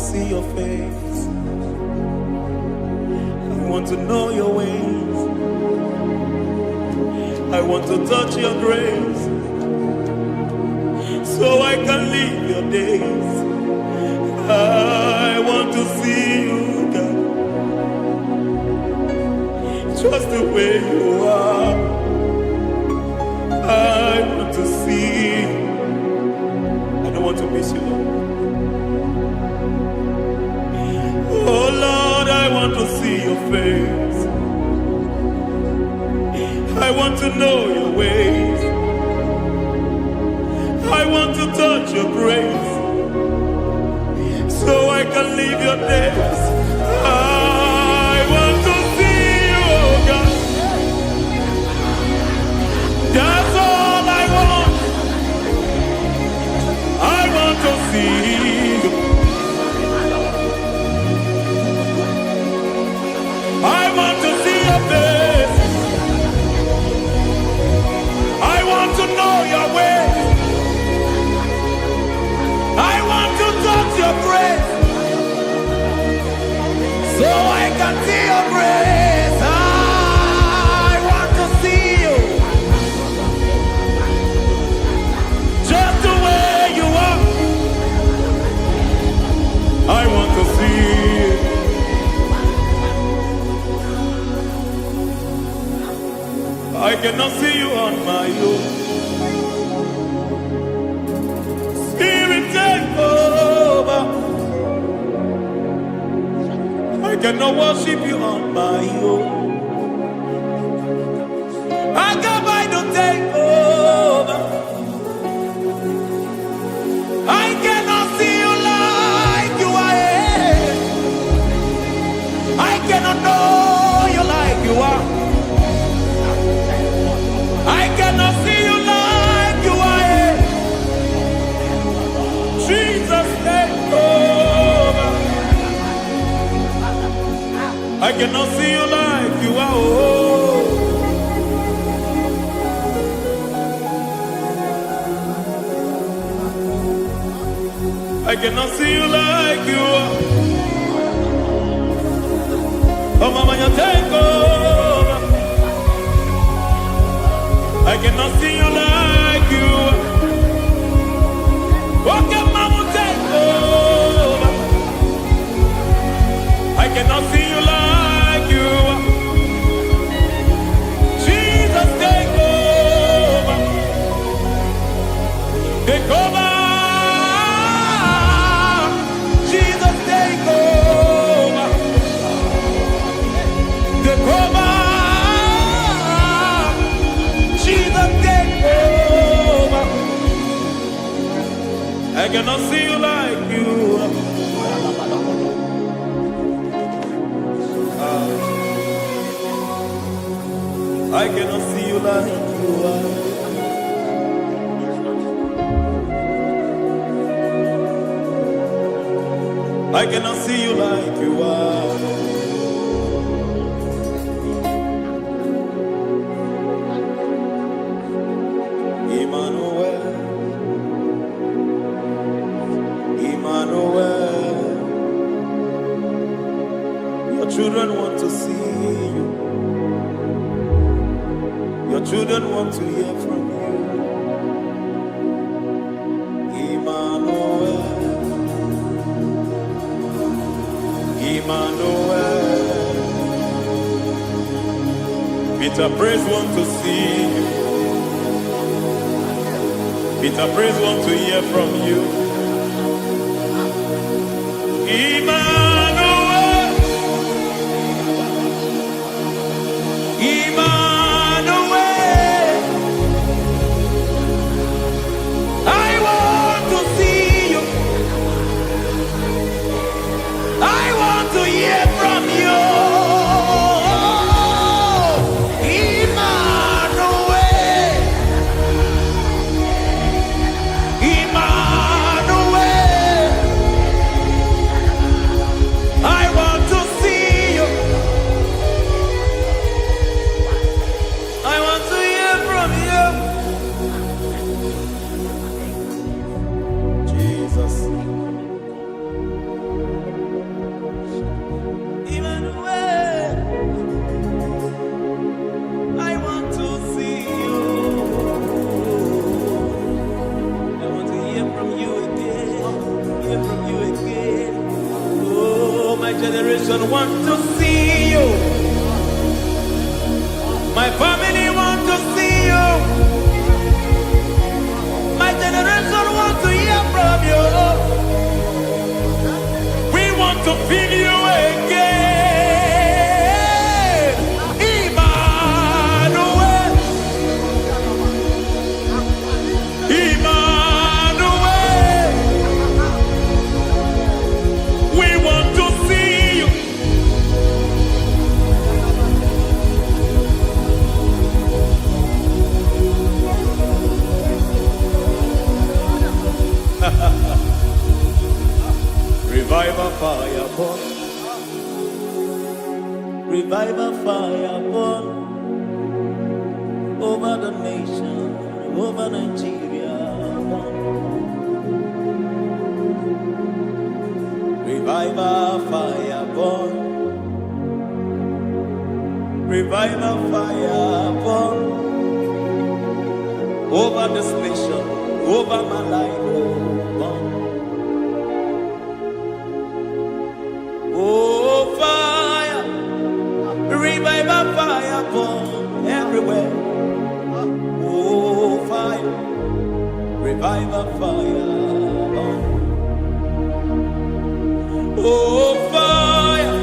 see your face. I want to know your ways. I want to touch your grace, so I can live your days. I want to see you, God, just the way you are. I want to see you. I don't want to miss you, Lord. Oh Lord, I want to see your face. I want to know your ways. I want to touch your grace, so I can live your days. I want to see you, oh God. That's all I want. I want to see you. I want to see your face. I want to know your ways. I want to touch your grace, so I can see your grace. I want to see you, just the way you are. I want to see you. I cannot see you on my own. Spirit, take over. I cannot worship you on my own. I come by to take over. I cannot see you like you are. I cannot know you like you are. I cannot see you like you are. Jesus, take over. I cannot see you like you are. Oh. I cannot see you like you are. Oh, Mama, you take over. I cannot see you like you are. Okay, Mama, take over. I cannot see you like you are. Jesus, take over. Take over. Jesus, take over. Take over. Jesus, take over. I cannot see you like you are. I cannot see you like you are. I cannot see you like you are. Emmanuel, Emmanuel, your children want to see you. Your children want to hear from you. Emmanuel, Emmanuel. Peter Praise want to see you. Peter Praise want to hear from you. Emmanuel, Emmanuel. I want to see you. I want to hear from you. Emmanuel, Emmanuel. generation want to see you. My family want to see you. My generation want to hear from you. We want to feel you again. Emmanuel. Emmanuel. We want to see you. Revival fire burn. Revival fire burn over the nation, over Nigeria. Burn. Revival fire burn. Revival fire burn over this nation, over my life. Burn. Oh, fire, revival fire burn everywhere. Oh, fire, revival fire burn. Oh, fire,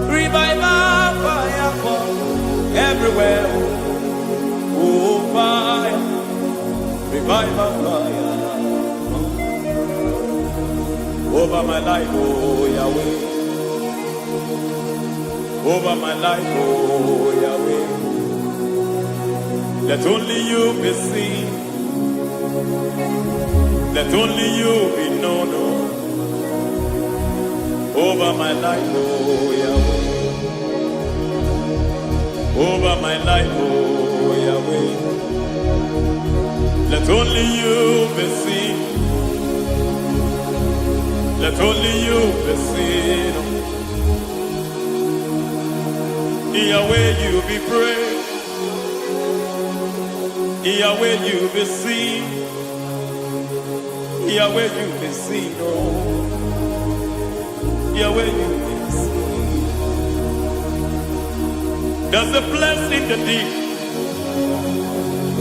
revival fire burn everywhere. Oh, fire, revival fire burn over my life, oh Yahweh. Over my life, oh Yahweh. Let only you be seen. Let only you be known. Over my life, oh Yahweh. Over my life, oh Yahweh. Let only you be seen. Let only you be seen. Yahweh, you be praised. Yahweh, you be seen. Yahweh, you be seen. Oh, Yahweh, you be seen. There's a place in the deep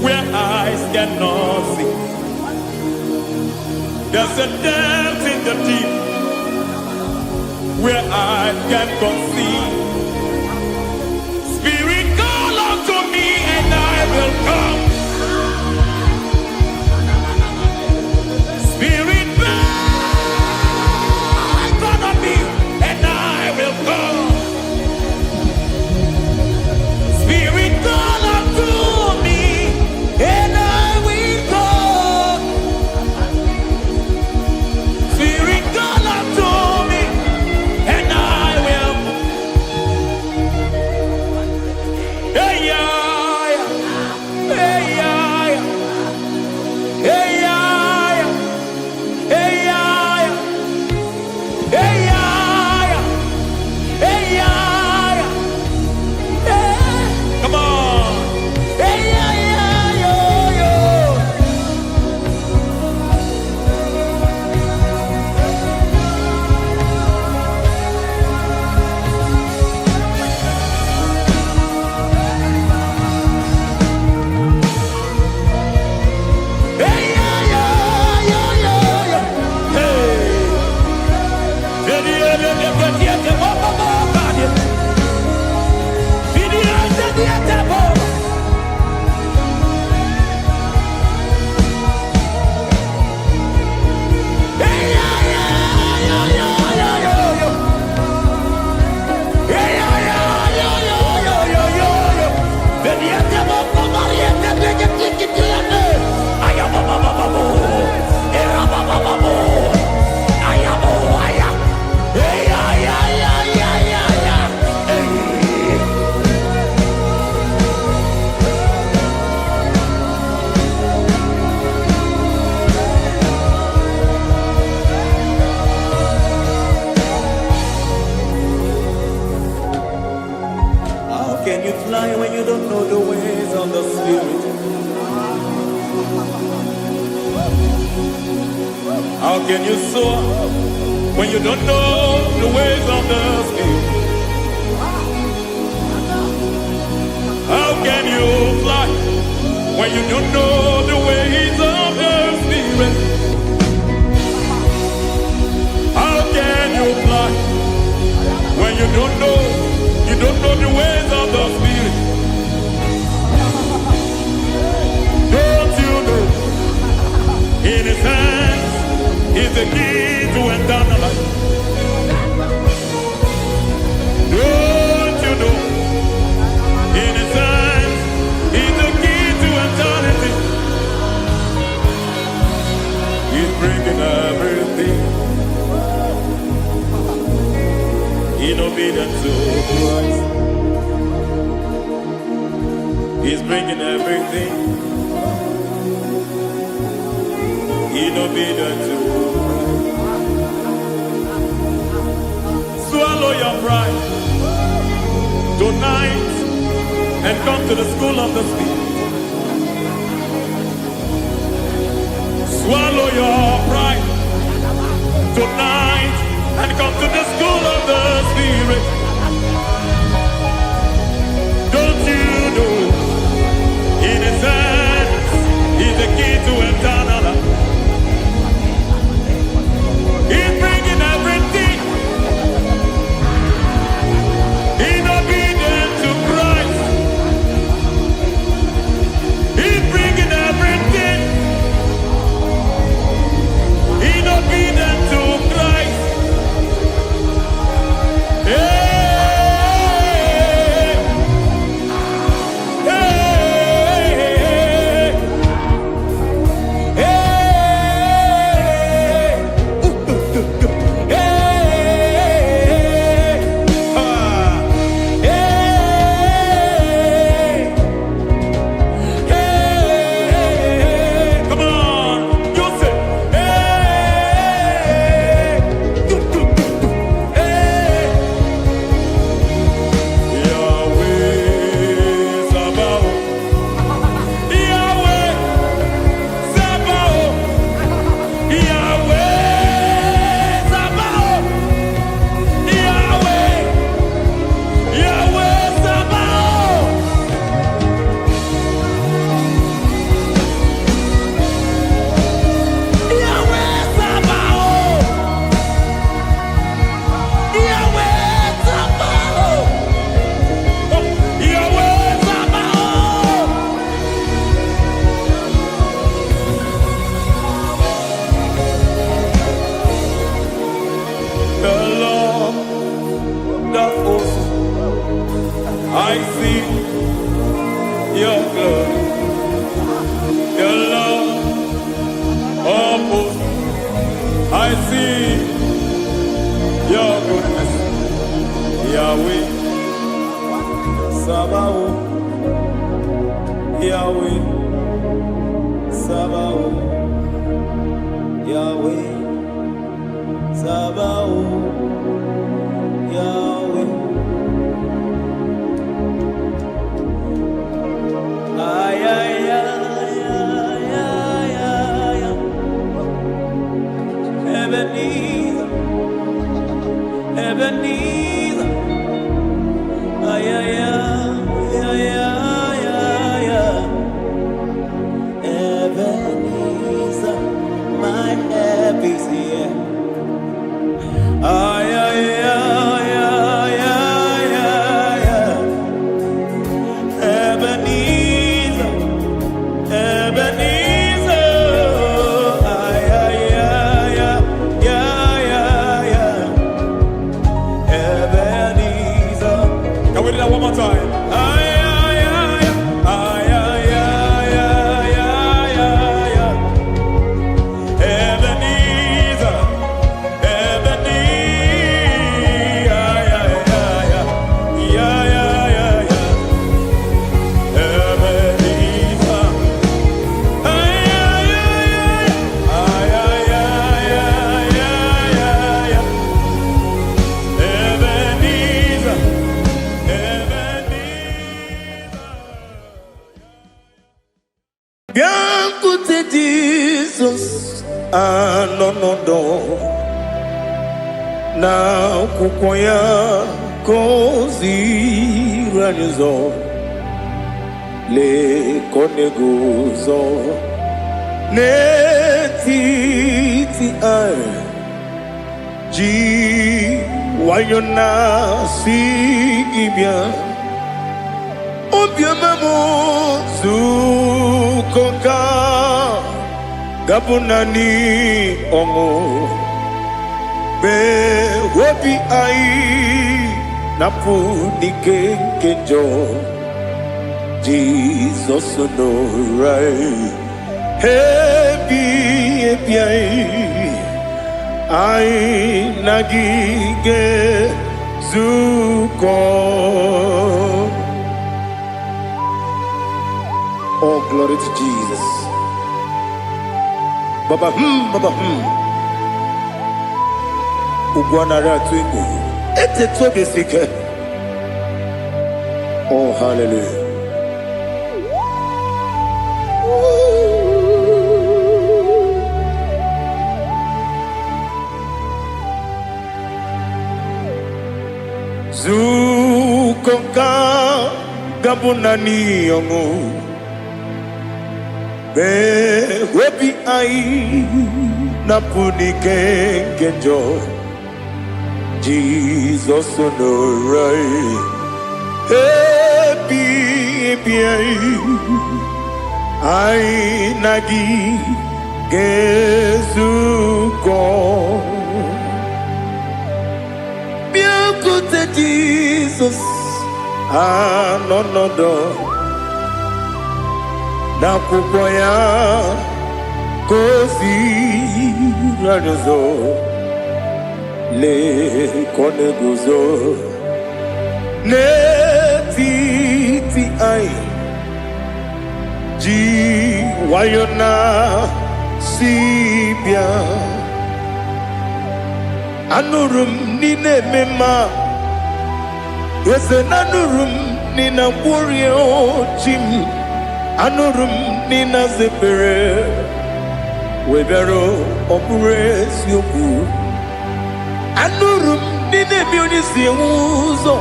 where eyes cannot see. There's a depth in the deep where eyes cannot see. Spirit, call unto me and I will come. Spirit, beg unto me and I will come. Spirit, call unto me and I will come. Spirit, call unto me and I will. Hey, yeah, hey, yeah, hey, yeah, hey, yeah, hey, yeah, hey, yeah, hey. Come on. Hey, yeah, yo, yo. Hey, yeah, yo, yo, yo. Hey. How can you fly when you don't know the ways of the Spirit? How can you soar when you don't know the ways of the Spirit? How can you fly when you don't know the ways of the Spirit? How can you fly when you don't know the ways of the Spirit? Don't you know in His hands is the key to eternal life? Don't you know in His hands is the key to eternity? He's bringing everything in obedience to Christ. He's bringing everything in obedience to Christ. Swallow your pride tonight and come to the school of the Spirit. Swallow your pride tonight and come to the school of the Spirit. Don't you know in His hands is the key to eternal life? He's bringing everything in obedience to Christ. He's bringing everything in obedience to Christ. Hey, hey, hey, hey, come on, you say, Yahweh Sabaoth, Yahweh Sabaoth, Yahweh Sabaoth, Yahweh, Yahweh Sabaoth. Yahweh Sabaoth, Yahweh Sabaoth, Yahweh Sabaoth. The Lord, the host, I see your glory. The Lord of hosts, I see your goodness. Yahweh Sabaoth, Yahweh Sabaoth, Yahweh Sabaoth, Yahweh. Ay, ay, ay, ay, ay, ay, ay. Ebenezer, Ebenezer. Ay, ay, ay, ay, ay, ay, ay. Ebenezer, my help is here. Ay, ay, ay, ay, ay, ay, ay. Ebenezer, Ebenezer. Ay, ay, ay, ay, ay, ay, ay. Ebenezer. Can we do that one more time? Ay, ay, ay, ay, ay, ay, ay, ay, ay, ay. Ebenezer, Ebenezer. Ay, ay, ay, ay, ay, ay, ay, ay. Ebenezer. Ay, ay, ay, ay, ay, ay, ay, ay, ay, ay. Ebenezer, Ebenezer. Bianco te Jesus, ah, no, no, no. na akwụkwọ ya gọziri anyị ụzọ lee ka ọ na-eguzo n'etiti anyị ji nwayọọ na-asị gị bịa obiọma m zukọ ka gabụ naanị ọṅụ mgbe obi anyị na-apụ n'ike nke njọ Jizọs nọrọ anyị ebi anyị na gị ga-ezukọ. Oh, glory to Jesus. Baba, Baba, Ugwanara twingu. Ete tobe sike. Oh, hallelujah. Zukonka gabunani yongu. Be webi ai na punike genjo Jesus onorai ebi ai nagi gezuko biakute Jesus anonodo na akwụkwọ ya gọziri anyị ụzọ lee ka ọ na-eguzo n'etiti anyị ji nwayọọ na-asị bịa anụrụ m n'ile eme mma eze na anụrụ m n'ile mkpụrụ ochi m anụrụ m n'ile zebere webere ọ bụrụ eziokwu anụrụ m n'ile bi onye si enwe ụzọ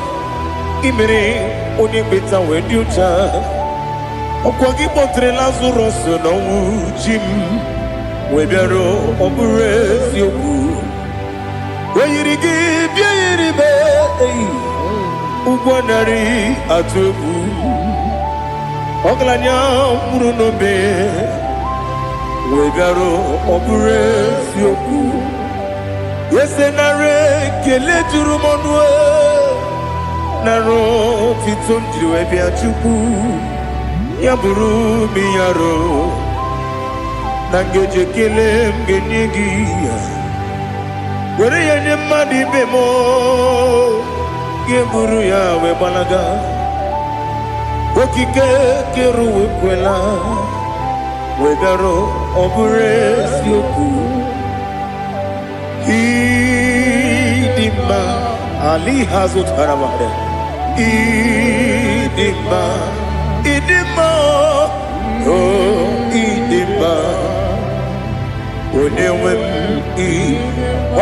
imere onye mkpeta wee dị ụcha ọkwa gị kpọtere Lazarọs n'ọnwụ ji m webere ọ bụrụ eziokwu o yiri gị bịa yiri be ụgwọ narị atụ egwu ọgaranya mkpụrụ n'obe wee bịarụ ọ bụrụ eziokwu ese nara ekele juru m ọnụ nara otito m jiri wee bịa Chukwu ya bụrụ m ya ro na ngeji ekele m ga-enye gị were ya nye mmadụ ibe m ga-eburu ya wee gbalaga okike kere wekwela wegaro ọ bụrụ eziokwu ịdị mma ali ha zụtara mmadụ ịdị mma o ịdị mma onye nwe m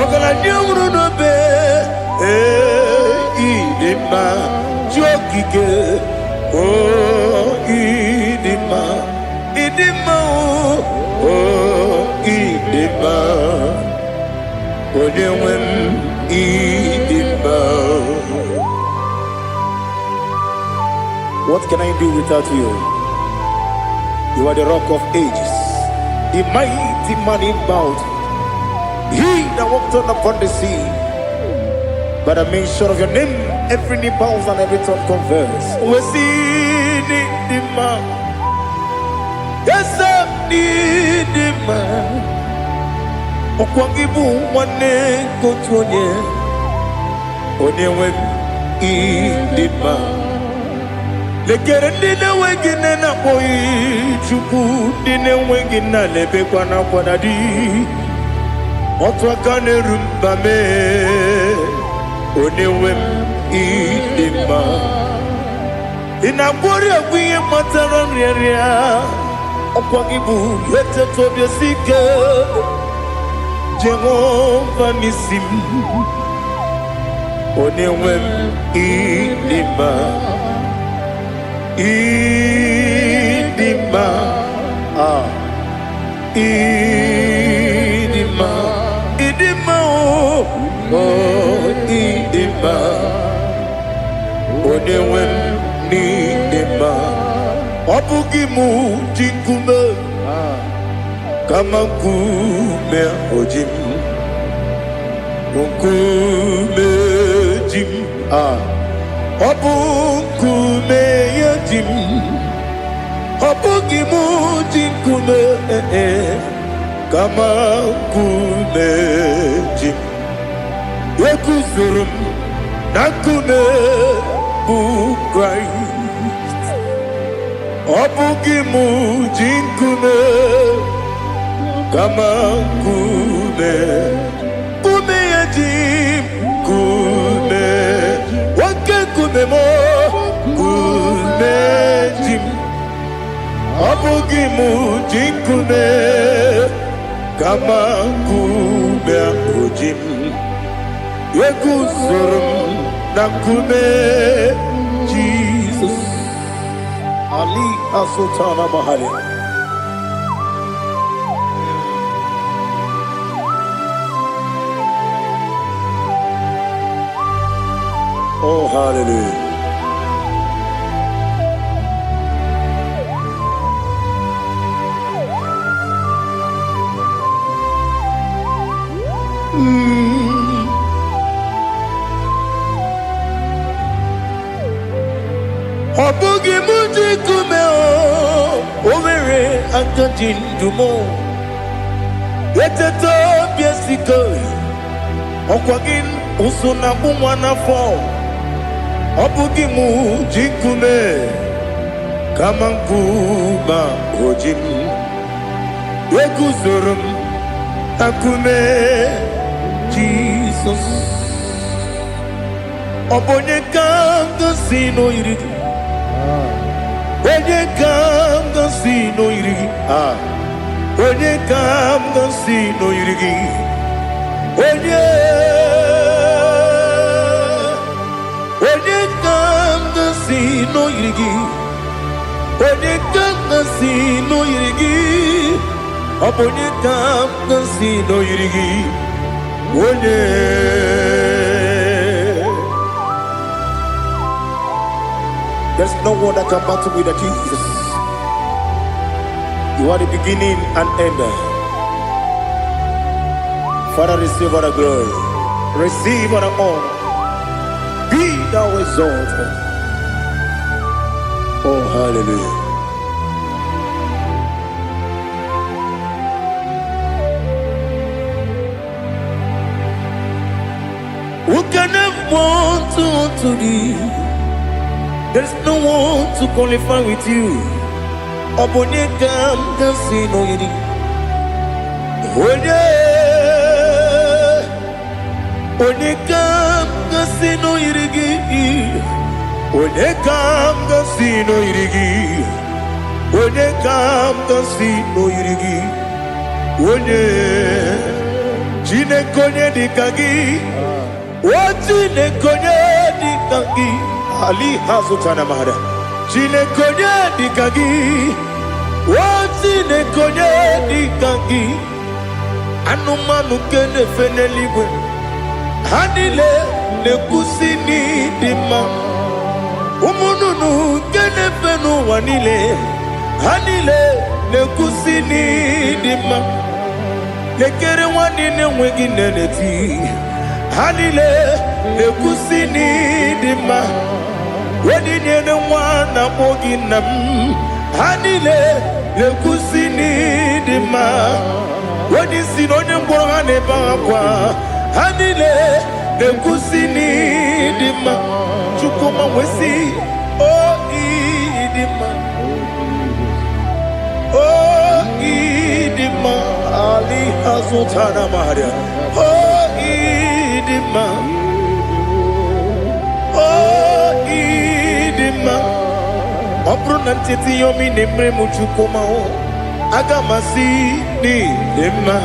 ọgaranya nwụrụ n'obe ịdị mma ji okike oh, idima, oh, idima, odewem idima. What can I do without you? You are the rock of ages, the mighty man in battle, he that walked on upon the sea. By the mention of your name, every knee bows and every tongue confess. We see the man. Yes, I need the man. Okwangibu wane kotonye. Onewe the man. Lekere ndine wengine na boy chuku ndine wengine lebe kwa na kwa dadi. Otwa kane rumba me. Onewem idima inakwori agwiye matara nriaria okwagibu yete tobie sike Jehova nisim Onewem idima. Idima. Ah. Idima. Idima. Oh, idima. Onewem idima. Obugimu jinkume. Kama kume ojim. Nkume jim. Ah. Obukume yajim. Obugimu jinkume. Kama kume jim. Yekuzurum nakume bukrai. Obugimu jinkume. Kama kume. Kume yajim. Kume. Wake kume mo. Kume jim. Obugimu jinkume. Kama kume ojim. Yekuzurum nakume. Jesus. Ali Asultana Mahali. Oh, hallelujah. Obugi muji kume o, overe akajin dumo. Yeteto biesiko, okwagin usuna bumwana fo. Obugi muji kume, kamankuba ojim. Yekuzurum akume, Jesus. Obonye kanga sino iridi. Onye kam ga si no irigi. Ah. Onye kam ga si no irigi. Onye kam ga si no irigi. Onye kam ga si no irigi. Onye kam ga si no irigi. Onye. There's no one that can battle with the Jesus. You are the beginning and end. Father, receive all the glory. Receive all the honor. Be thou exalted. Oh, hallelujah. Who can have one to thee? There's no one to qualify with you. Obonye kam kasi no yidi. Onye kam kasi no yidi. Onye kam kasi no yidi. Onye kam kasi no yidi. Onye chine konye dikagi. Wachine konye dikagi. Ali Hazutana Mahada. Chine konye dikagi. Wachine konye dikagi. Anumanu kene feneliwe. Hanile ne kusini dima. Umununu kene fenu wanile. Hanile ne kusini dima. Lekere wanine wegi neneti. Hanile ne kusini dima. Wedi nyene wana mogi nam. Hanile ne kusini dima. Wedi sinonye mbora ne bakwa. Hanile ne kusini dima. Chukuma wesi oh idima. Oh idima. Ali Hazutana Maria. Oh idima. Oh idima. Opronantiti yomi nemre muchukuma o. Agamasi ni dema.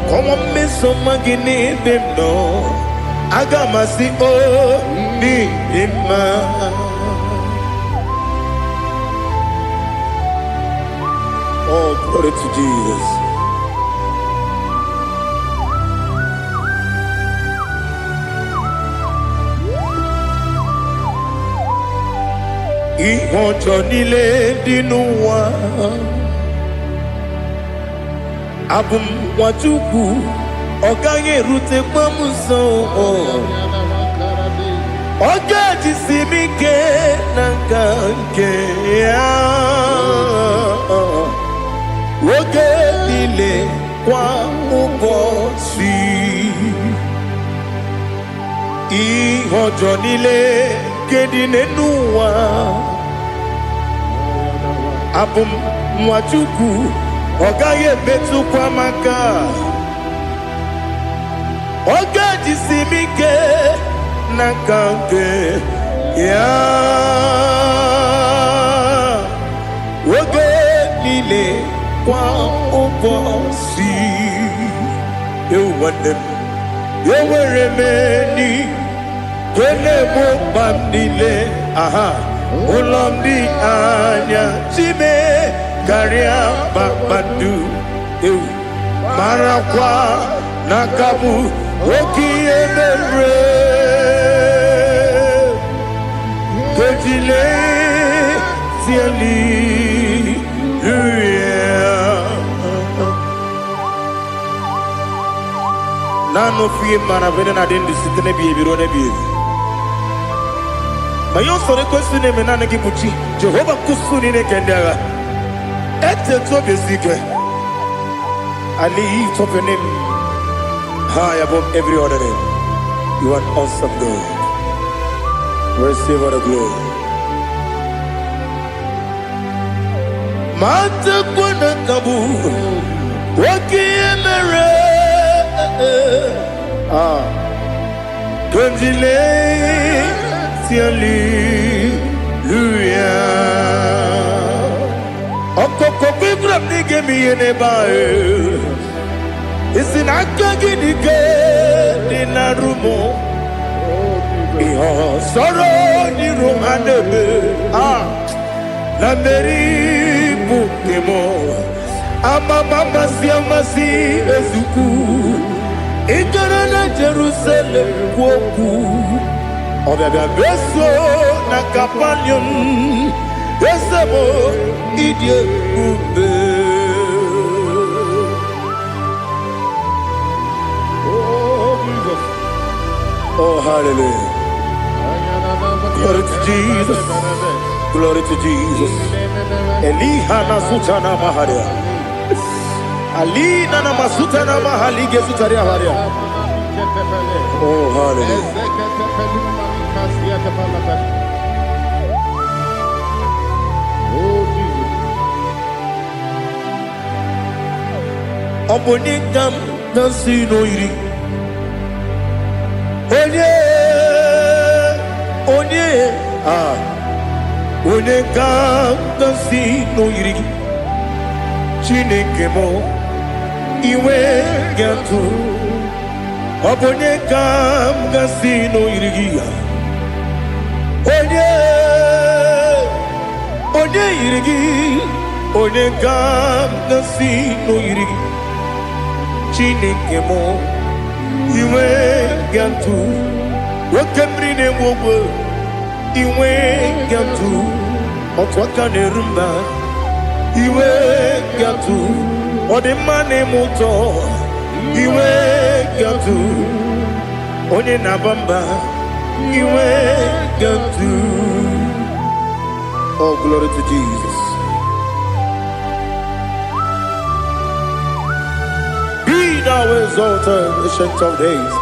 Como me soma gini demno. agamasi o ni ima. Oh, glory to Jesus. Ìwọ̀njọ́ nílé dínú wa, abùmwàjúkù ọ̀gá yẹn rute pọ́mùsàn. Ọjọ́ ti sinmi ké nàkà ké ya. Oge nílé kwa ụbọchị. Ìwọ̀njọ́ nílé kéde nínú wa. Abùmwàjúkù ọ̀gá yẹn bẹ́tùkwa maka. Ọ̀gá ti sinmi ké nàkà ké ya. Oge nílé kwa ụbọchị. Ewuwande m, ewere m eni. Kene mo bandile, aha, ulomdi anya, chime karia bakbandu, marakwa nakabu, oki emere, kejile siali, nano fiye maravene na dendi sitene biye birone biye. Mayo sore kwesune menane kibuchi Jehova kusuni ne kendaga ete to besike. I lift up your name high above every other name. You are awesome God. Receive all the glory. Mata kuna kabu waki emere Konjile Hallelujah. Okoko kibram nige miyene bae. Isinaka ginike dinarumo. Iho soro ni romanebe. La meri bukemo. Ama mama siamasi ezuku. Ikarana Jerusalem woku. Obebe beso na kapanion Esemo idye ube. Oh, Jesus. Oh, hallelujah. Glory to Jesus. Glory to Jesus. Eliha na sutana maharia. Alina na masutana mahali gesutaria haria. Oh, hallelujah. Oh, Jesus. Obonikam nasino iri. Onikam nasino iri. Chineke mo iwe gatu. Obonikam nasino iri. Onye irigi, onye gam nasi no irigi. Chineke mo, iwe gantu. Wakemri ne mwogo, iwe gantu. Otwaka ne rumba, iwe gantu. Odemane moto, iwe gantu. Onye nabamba, iwe gantu. Oh, glory to Jesus. Be thou exalted, ancient of days.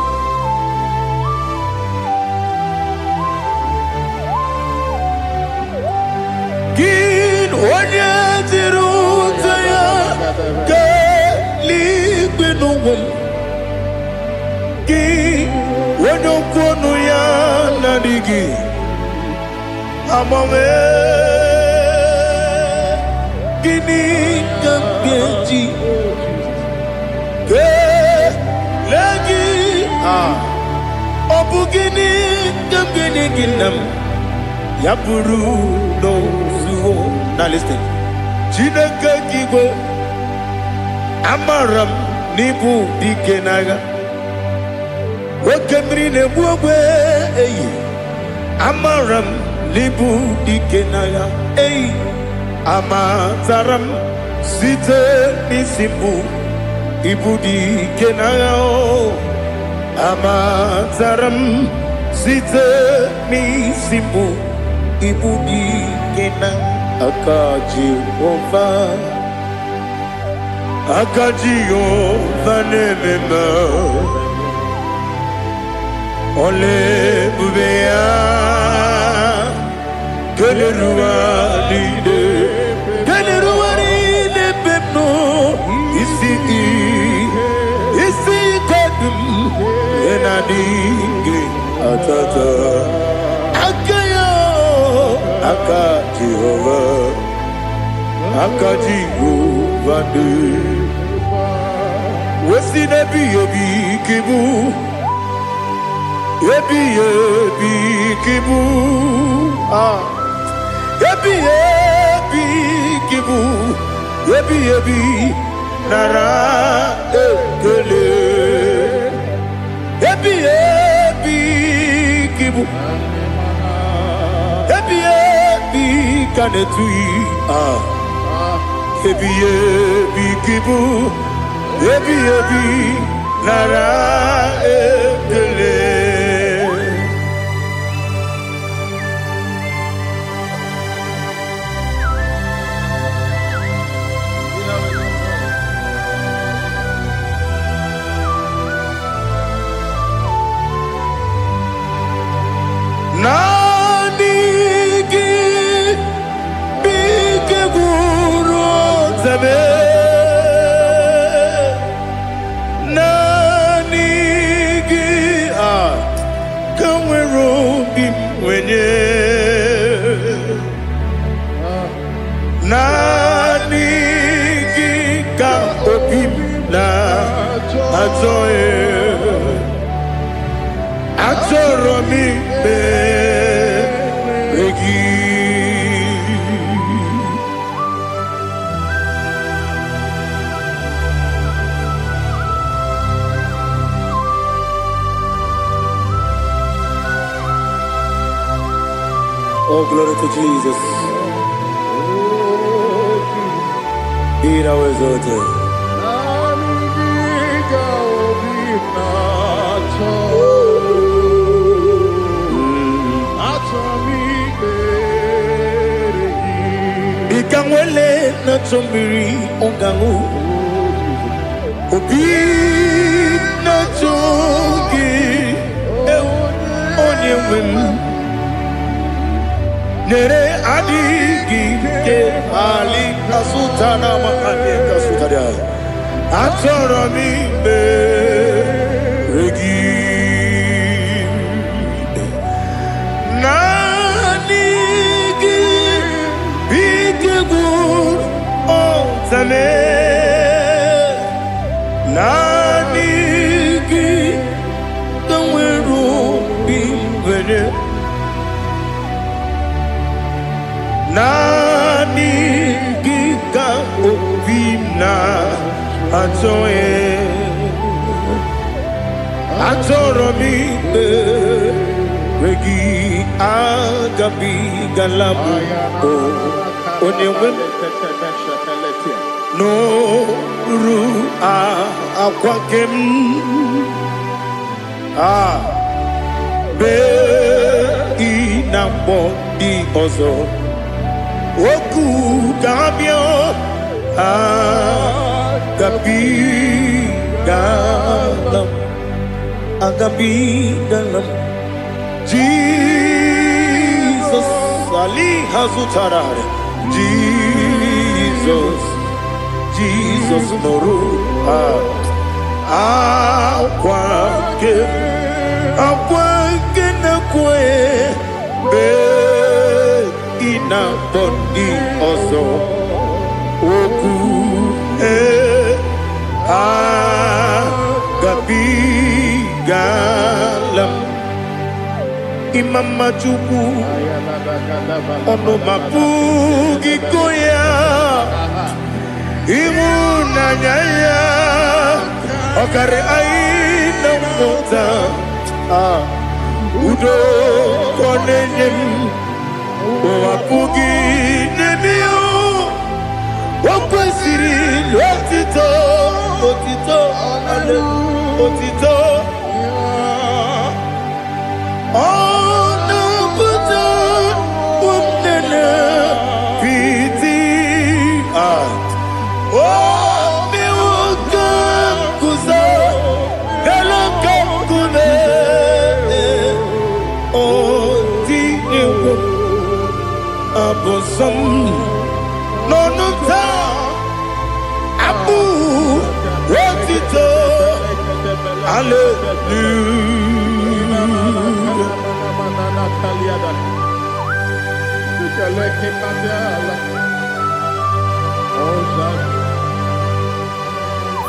Gin onye tirutaya ke ligbinugum. Gin onye kwonu ya nadigi. Amame gini kambeji ke lagi Obugini Gambini Ginam Yapuru no Zuo. Now listen. Chinaka Kigo Amaram Nibu Dikenaga Wakemri Nebuwe Amaram Nibu Dikenaga Amataram Site Nisibu Ibudi Kenaga Amataram Site Nisibu Ibudi Kenaga Akajiova nemema Ole bubea Keleruari de pepno Isi kadum Enadingi atata Akayo Akajiova Akajiova de Wesi nebi yebi kibu Yebi kibu Yebi kibu Yebi nara ekele Yebi kibu Yebi kanetui Yebi kibu Yebi nara ekele Nanigi bike guru zabe Nanigi kamwero bimwenye Nanigi ka opim na atoe Atoro mi beregi Oh, glory to Jesus. Be thou exalted. Ikangwele na chombiri ongangu Obi na chogi onye wim Nere adigi ke ali kasutana makane kasutaria Atoro mi beregi Nanigi bike gur ozame Nanigi kamweru bimwene Nanigi ka opina atoe Atoro mi regi agabi galabu Onyewe no ru akwakem be inambo di ozo Oku gabio agabi galam Jesus Ali Hazutarare Jesus Noru Akwake na kwe be ina bondi ozo Oku gabi galam imama chukwu ọnụ mapugi koya ịhụnanya ya ọkara anyị na mmụta udo kọ na-enye m apụghị n'ebe ya o kwesịrị otito otito otito ọnụ pụta ụmụnne piti o mewo ka kuzo galo ka kume o ti ewo abosam n'ọnụ taa abụ otito hallelujah.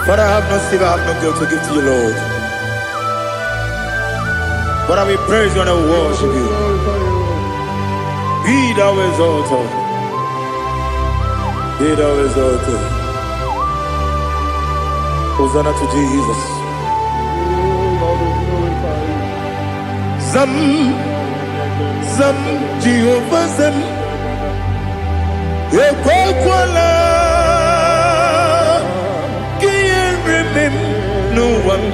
Father, I have no silver, I have no gold to give to you, Lord. But we praise you and we worship you. Be thou exalted. Be thou exalted. Hosanna to Jesus. Zam, Zam, Jehovah Zam. Ekwakwala, can't remember no one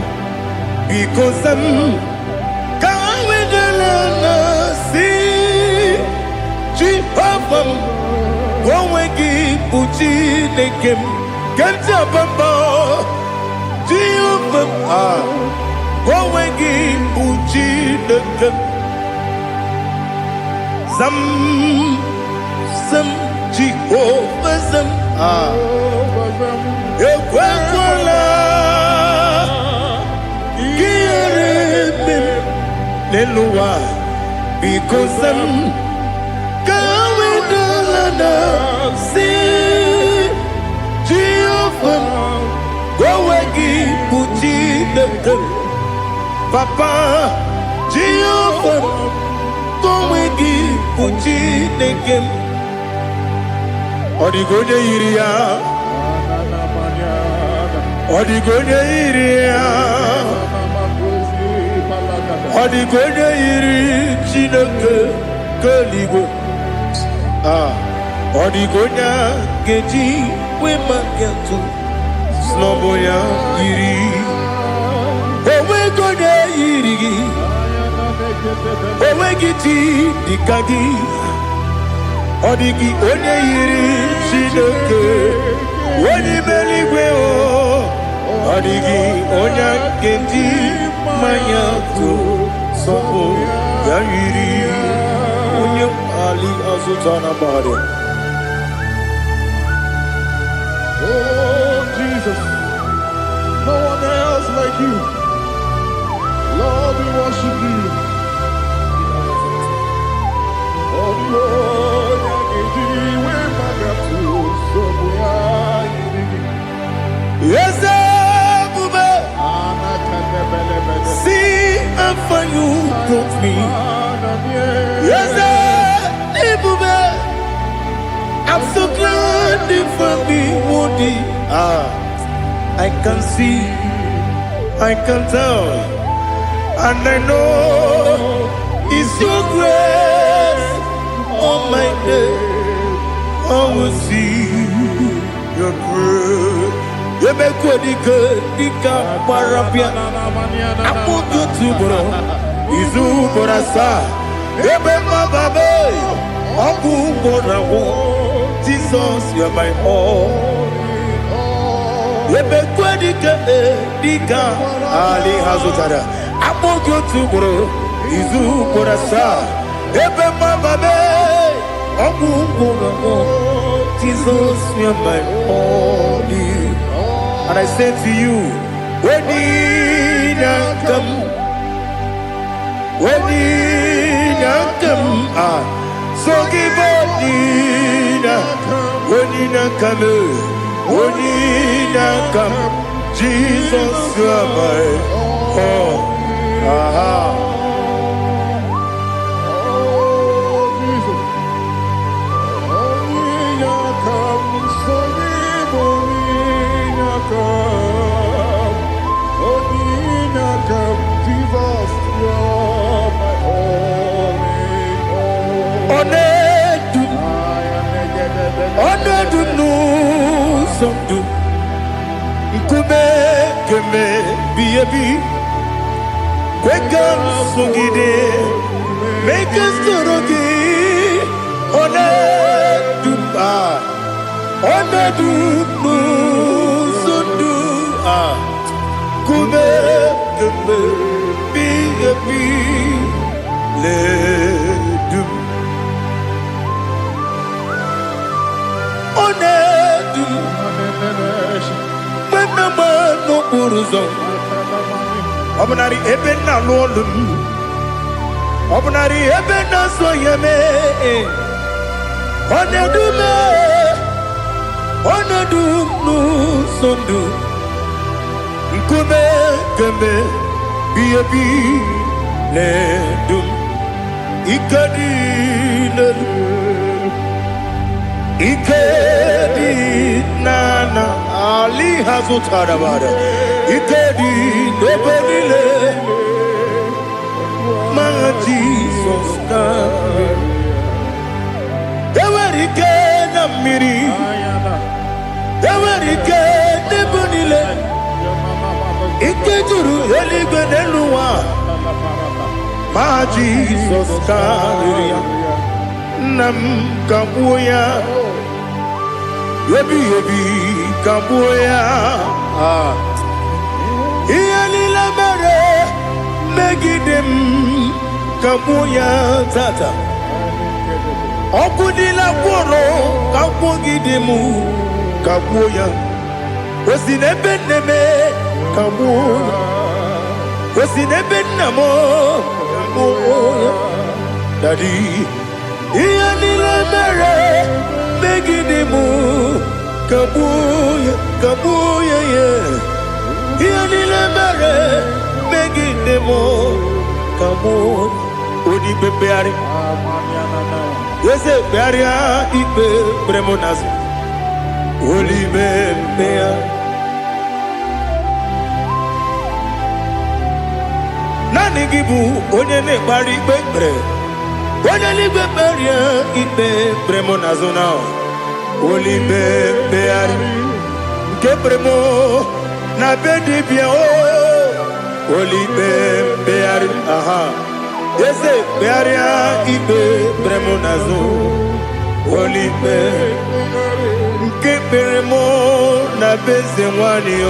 because I'm coming along. See, Jehovah, going to Puchi Nekem, Kantabamba, Jehovah, going to Puchi Nekem, Zam, Zam. Jehovah Zam, Ekwakwala, Kiyaremim, Neluwa, because I'm going to see Jehovah, go again, Puchi Nekem, Papa, Jehovah, go again, Puchi Nekem. Odigonye iria, Odigonye iria, Odigonye iri chineke keligo. Odigonya geji we magetu, snoboya iri. Owe gonya iri, owe giti dikagi. Odigi onye yiri Chineke onye meligwe o Odigi onye kendi manya to sopo ya yiri onye ali azutana bade. Oh Jesus, no one else like you. Lord, we worship you. Yes, see how far you brought me. Yes, I'm so glad you found me worthy. I can see, I can tell, and I know it's your grace. On my day, I will see your grace. You make what you could, you can't parapia. I put you to bro. Izu borasa. You make my baby. Aku borawo. Jesus, you're my all. You make what you could, you can't. Ali Hazutara. I put you to bro. Izu borasa. You make my baby. Aku borawo. Jesus, you're my all. And I say to you, when you come, so give up, when you come, Jesus, you are my all. Be. Wake up, Sugide. Make us Turugi. One do Sundu. Kube, be. Let do. One do. When the man no Puruzo. Obnari ebena lolum. Obnari ebena soyeme. One do no sundu. Nkume kembe be le dum. Ikadi nana ali hazutarabara. Ikadi nebele. My Jesus come. Ewerike na miri. Ewerike nebunile. Ikejuru eligwe neluwa. My Jesus come. Nam kabuya. Yebi kabuya. Iyalila mere. Megidem kabuya tata. Okudila kworo kakwogidemu kabuya. Osinebeneme kabuya. Osinebenamo kabuya. Daddy, iyanile mere megidemu kabuya ye. Iyanile mere megidemu kabuya. Odi bebeari. Yese bearia ipe bremonas. Oli bebea. Nani gibu onye ne bari bebre. Onye li beberia ipe bremonas ona. Oli bebeari. Ke bremo na bedi bien o. Oli bebeari. Aha. Yese bearia ibe bremonazo olibe nke beremo na beze nwani o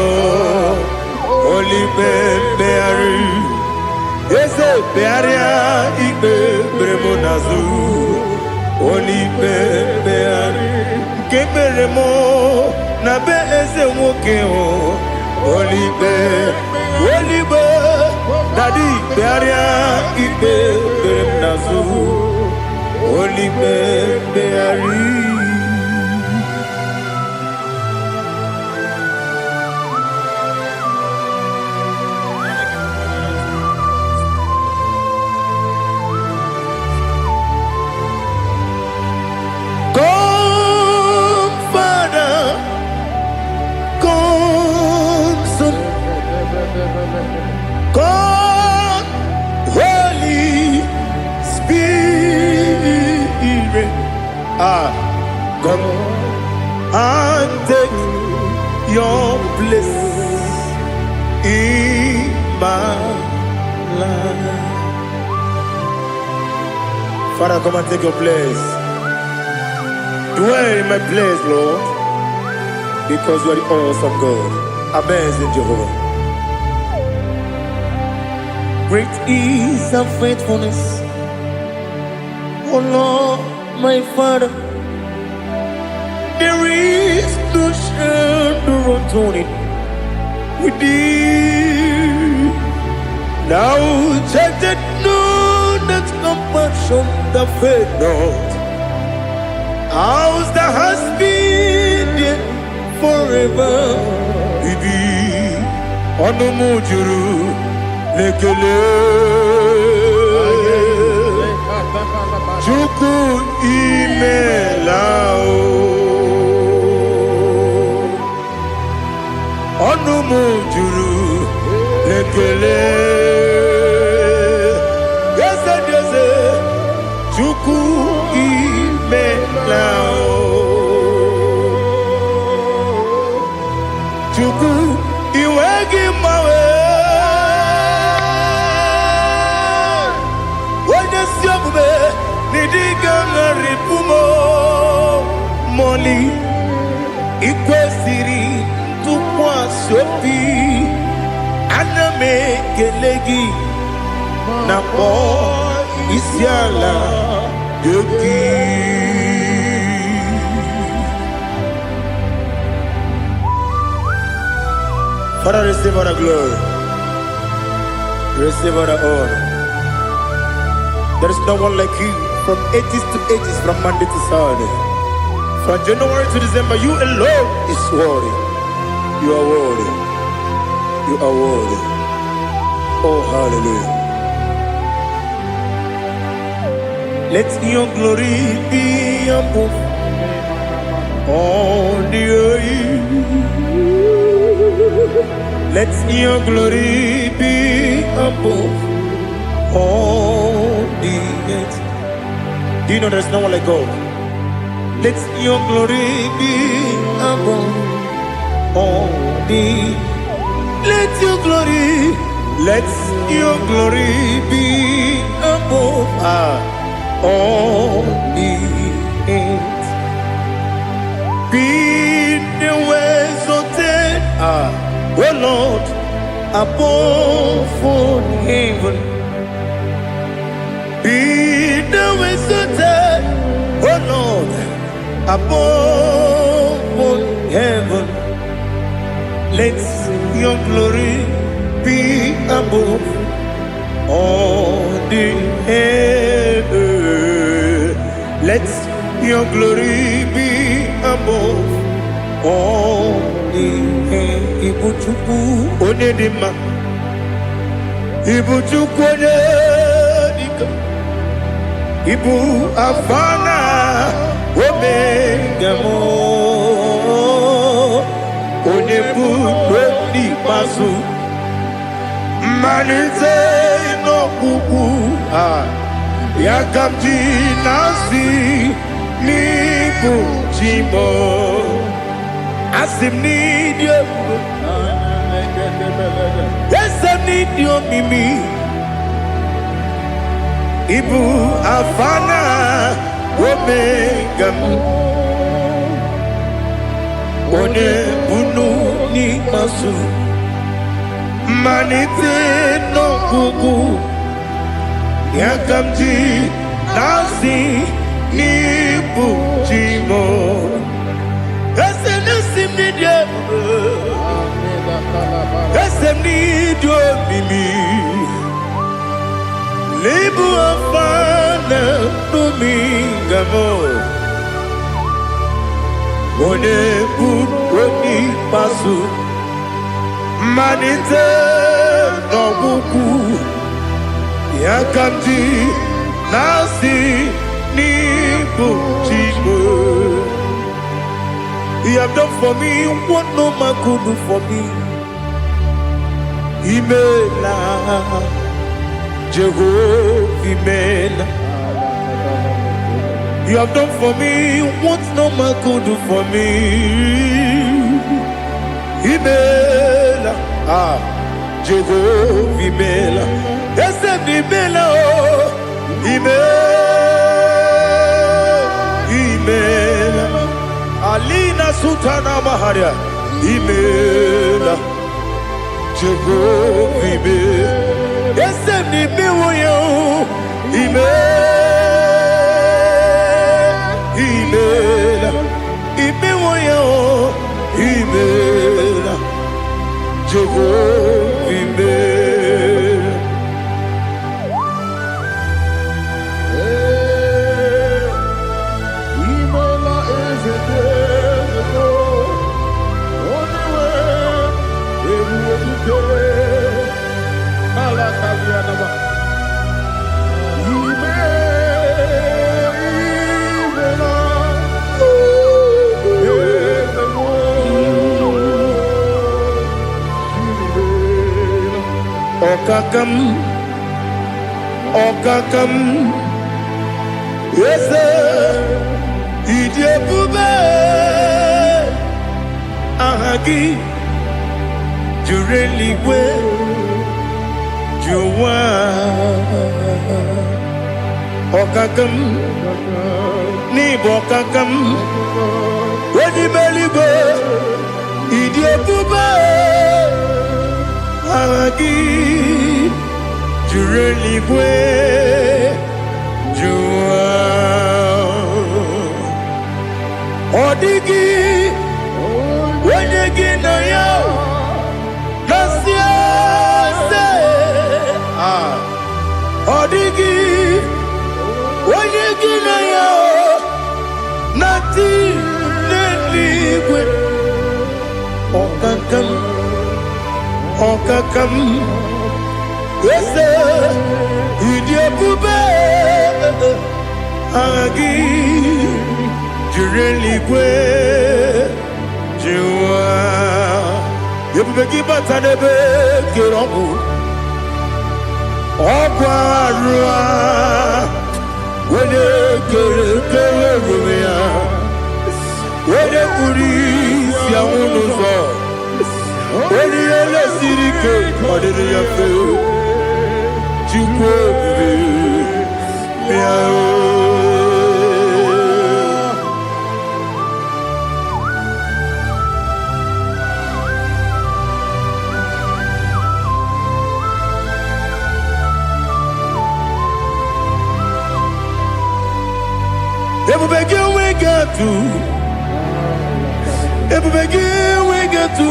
olibe beari. Yese bearia ibe bremonazo olibe beari nke beremo na beze nwoke o olibe. Daddy, bearia ibe berem nazu, oli beari. Come, Father, come, Son, come. Come and take your place in my life. Father, come and take your place. Dwell in my place, Lord, because you are the awesome God. Amazing Jehovah. Great is thy faithfulness, oh Lord, my Father. There is no shadow of turning with thee. Now check that no, that compassion that fade not. Ours that has been there forever. Bibi, Onomujuru, Lekele. Chuku imelao. Onumujuru lekele. Yese chuku imelao. Chuku iwegi mawe. me kelegi na po isiala yogi. Father, receive all the glory. Receive all the honor. There is no one like you from ages to ages, from Monday to Sunday. From January to December, you alone is worthy. You are worthy. You are worthy. Oh, hallelujah. Let your glory be above all the earth. Let your glory be above all the earth. Do you know there's no one like God? Let your glory be above all the. Let your glory be above all the earth. Be the ways of death, oh Lord, above all heaven. Be the ways of death, oh Lord, above all heaven. Let your glory be above all the earth. Let your glory be above all the earth. Ibuchuku onedima, Ibuchuku onedika, Ibu afana omega mo. Onebu rodi masu manize no kuku yakamji nasi niku jimo asim nidio esem nidio mimi ibu afana omega mu one bunu ni masu manite no kuku yakamji nasi ni bujimo esem ni dia esem ni dio mimi lebu afana dumingamo one buni pasu manite no buku yakamji nasi ni bujimo. You have done for me what no man could do for me. Imela Jehovah Imela. You have done for me what no man could do for me. Imela, Jehovah Imela. Yes, Imela, Imela, Alina Sutana Maharia. Imela, Jehovah Imela. Yes, Imela, Imela, Imela, Imela, Jehovah Imela. Imela is a desert, only way we will go. Alakavianaba. Okakam, yes, Idiabube, Ahagi, you really will, you want. Okakam, Nibokakam, when you belly go, Idiabube, Agi Jureli Gwe Jua Odigi Wenyegi na yo Nasia se Odigi Wenyegi na yo Nati Neligwe Okakam Ese Idiopube Agi Jureligwe Jua Yebeki Batanebe Kiromu Okwarua Wene Kere Rumia Wene Kuri Siamunuzo Wene Yele Sirike Kodere Yafe Chukwe Miao Ebubege we get to Ebubege we get to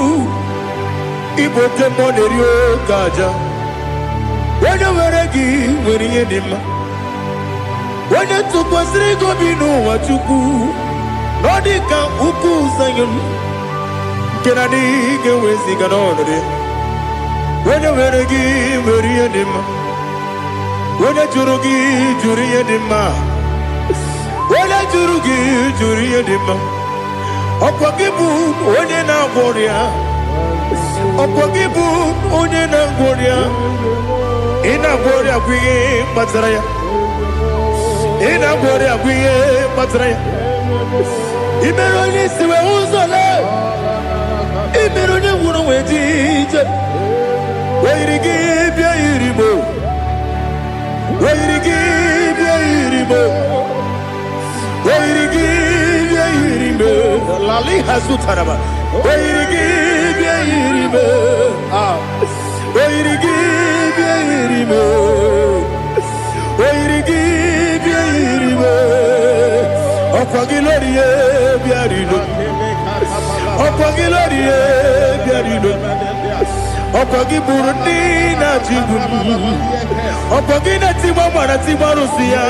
Iboke monerio kaja Wene weregi wene yedima Wene tukwa srigo binu wachuku Nodika uku zanyon Kenadi gewezi kanonode Wene weregi wene yedima Wene jurugi juri yedima Wala juri yedima Okwagibu onye na gworia Okwagibu onye na gworia Ina gworia kwiye mataraya Ina gworia kwiye mataraya Imero ni siwe uzole Imero ni wuro wejije Wairigi bia irimo Wairigi bia irimo Wairigi bia irime Lali hasutaraba Wairigi bia irime Wairigi bia irime Wairigi bia irime Okwagiloriye bia rino Okwagiloriye bia rino Okwagiburundi na jibun Okwagina tiwa mwana tiwa rusia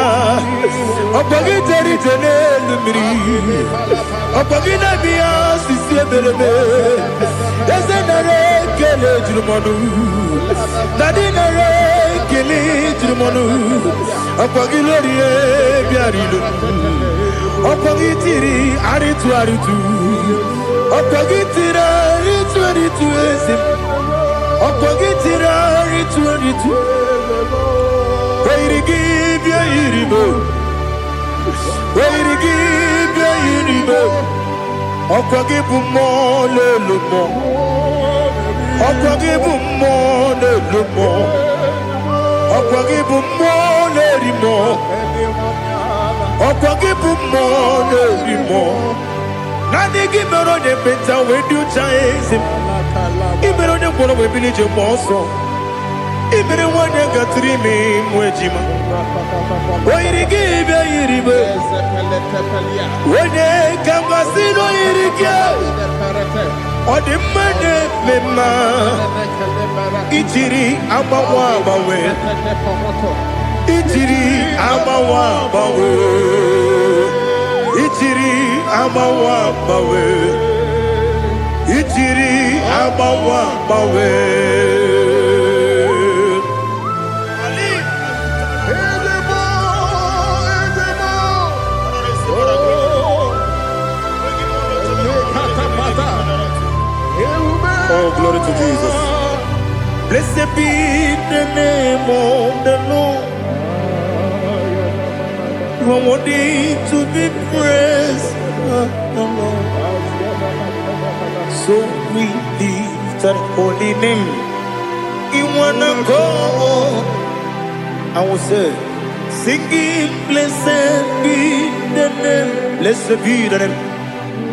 Okwagiteri tene lumiri Okwagina biya sisi ebelebe Eze nare kele jirumonu Nadi nare kele jirumonu Okwagiloriye biarilo Okwagitiri aritu aritu Okwagitiri aritu aritu eze Okwagitiri aritu aritu Wairigi bia iribo Wairigi bia iribo Okwagibu mo lelumo Okwagibu mo lelumo Okwagibu mo lerimo Okwagibu mo lerimo Nani gimero ne penta wedu chaizim Imero ne mwono webilije monso Imere wane gatrimi mwejima Wairigi bia iribe Wene kamgasino irige Odimane mema Ichiri amawa bawe Ichiri amawa bawe Ichiri amawa bawe Ichiri amawa bawe Oh, glory to Jesus. Blessed be the name of the Lord. You are worthy to be praised, Lord. So we lift that holy name. You wanna go? I will say, singing, blessed be the name. Blessed be the name.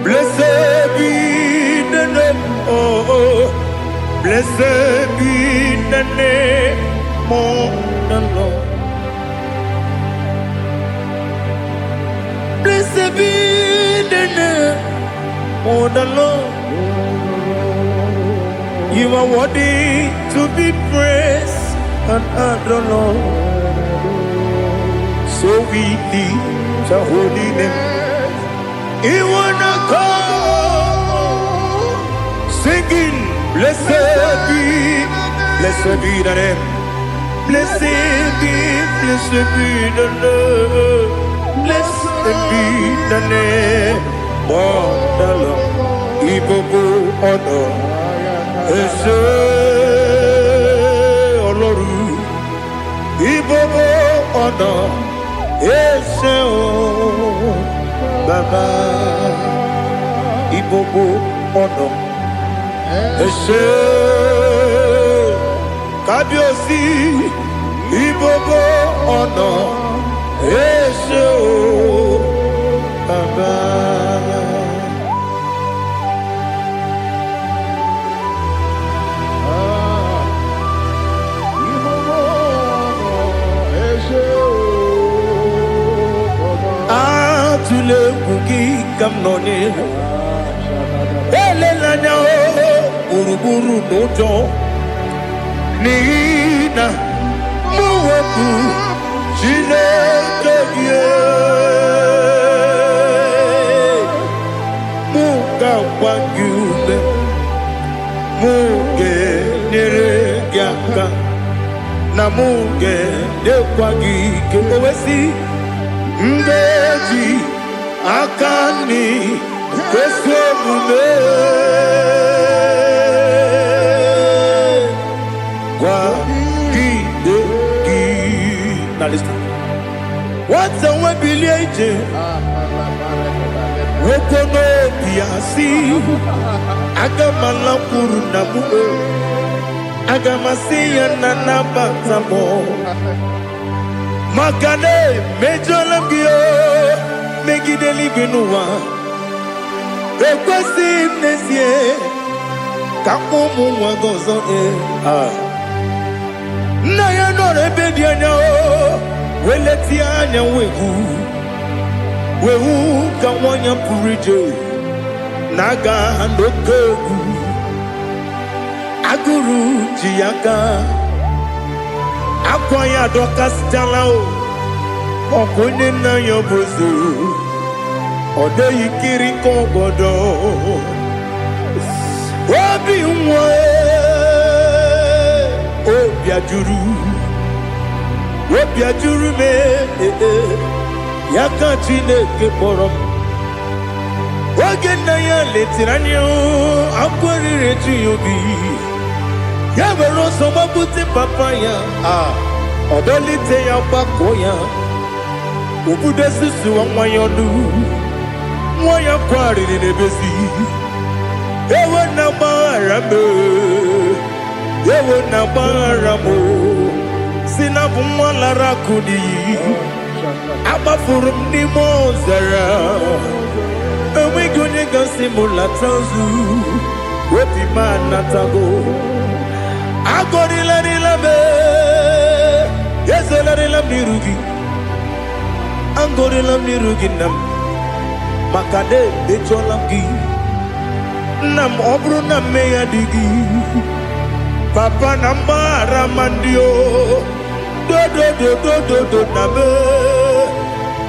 Blessed be the name. Oh, blessed be the name of the Lord. Blessed be the name of the Lord. You are worthy to be praised and adored, Lord. So we lift your holy name. You wanna come singing, blessed be the name. Blessed be the Lord. Blessed be the name of the Lord. IGBO honor. Ese Oloru. IGBO honor. Ese Baba. IGBO honor. Ese Kabiosi. IGBO honor. Ese Baba. Atule kuki kamnoni. Ele lanya uruburu nojo. Nina muweku chile kebie. Muga wangune. Muge neregiaka. Na muge dekwagi kewesi. Ngeji akani kwesemume kwa kideki. Now listen. What's a webileje? Wokono biasi. Agamala kuru namu. Agamasiya nanabatamo. Makane mejolamgio megideli benua ekwesi nesie kamumu wagozo na ya no rebedi anya o weleti anya wehu ka wonya purije naga ndoku aguru jiaka Akwaya dokas jalao Okunye na yobozu Ode yikiri kogodo Obi mwe Obi ajuru me Yaka chineke porom Oge na ya letiranyo Akwari retu yobi Yabero soma buti papaya Odolite ya bakoya Ubude susu wa mwayonu Mwaya kwari ni nebezi Ewe na barame Ewe na baramo Sinabu mwalara kudi Abafurum ni mozara Ewe gonye gansi mulatanzu Wepi manatago Agorila me, yeselila mirugi, angorila mirugi nam, makade becholamgi, nam obru nam meya digi, papa namara mandio, do nabe,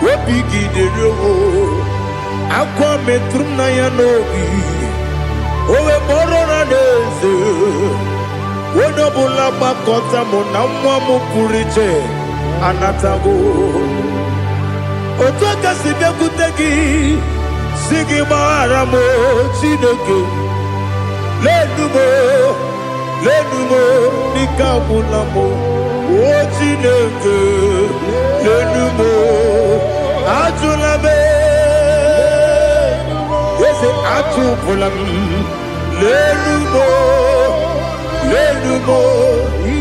wepigi de roho, akwa metrum na yanogi, owe borona deze. Wonobula bakota mona mwamu purije anatago Otoka sibe kutegi Sigi maharamo chineke Lenumo nikabulamo O chineke Lenumo Ajulame Yese ajubulam Lenumo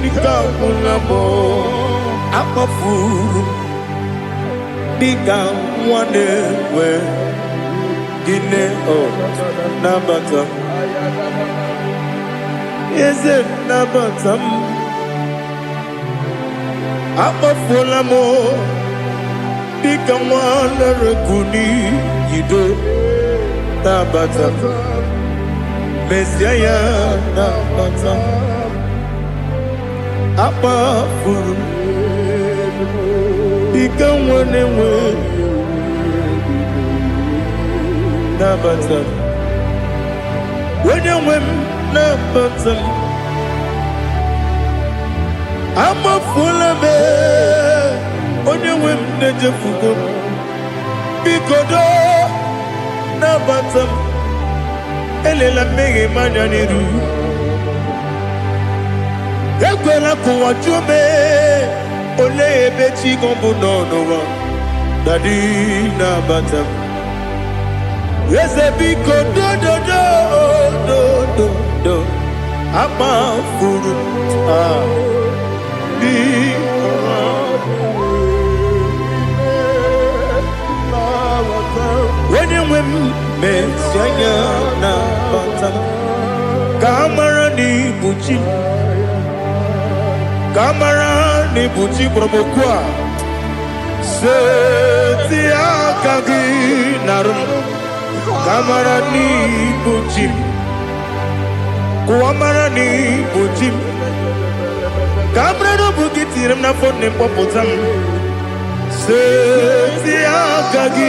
Nikamulamo Akafuru Nikamwanewe Gine o Nabata Yeze Nabatam Akpọfuola dịka nwa na-erekuni yido na-abata mesia ya na-abata akpafuru dịka nwa na-enwe na-abata onye nwe m na-abata akpọfuola onye nwe m na-ejefugo biko do na-abata m elela mmehie m anya n'iru ekwela ka ụwa jụọ m olee ebe chi gị bụ nọ n'ụwa dadi na-abata m eze biko do akpafuru onye nwe m mesi anya na-abata ka a mara n'ibu chi ka a mara n'ibu chi gwara m okwu a seti aka gị narụ ka a mara n'ibu chi kụwa mara n'ibu chi ka a mara n'obu gị tiri m n'afọ nne mkpọpụta m seti aka gị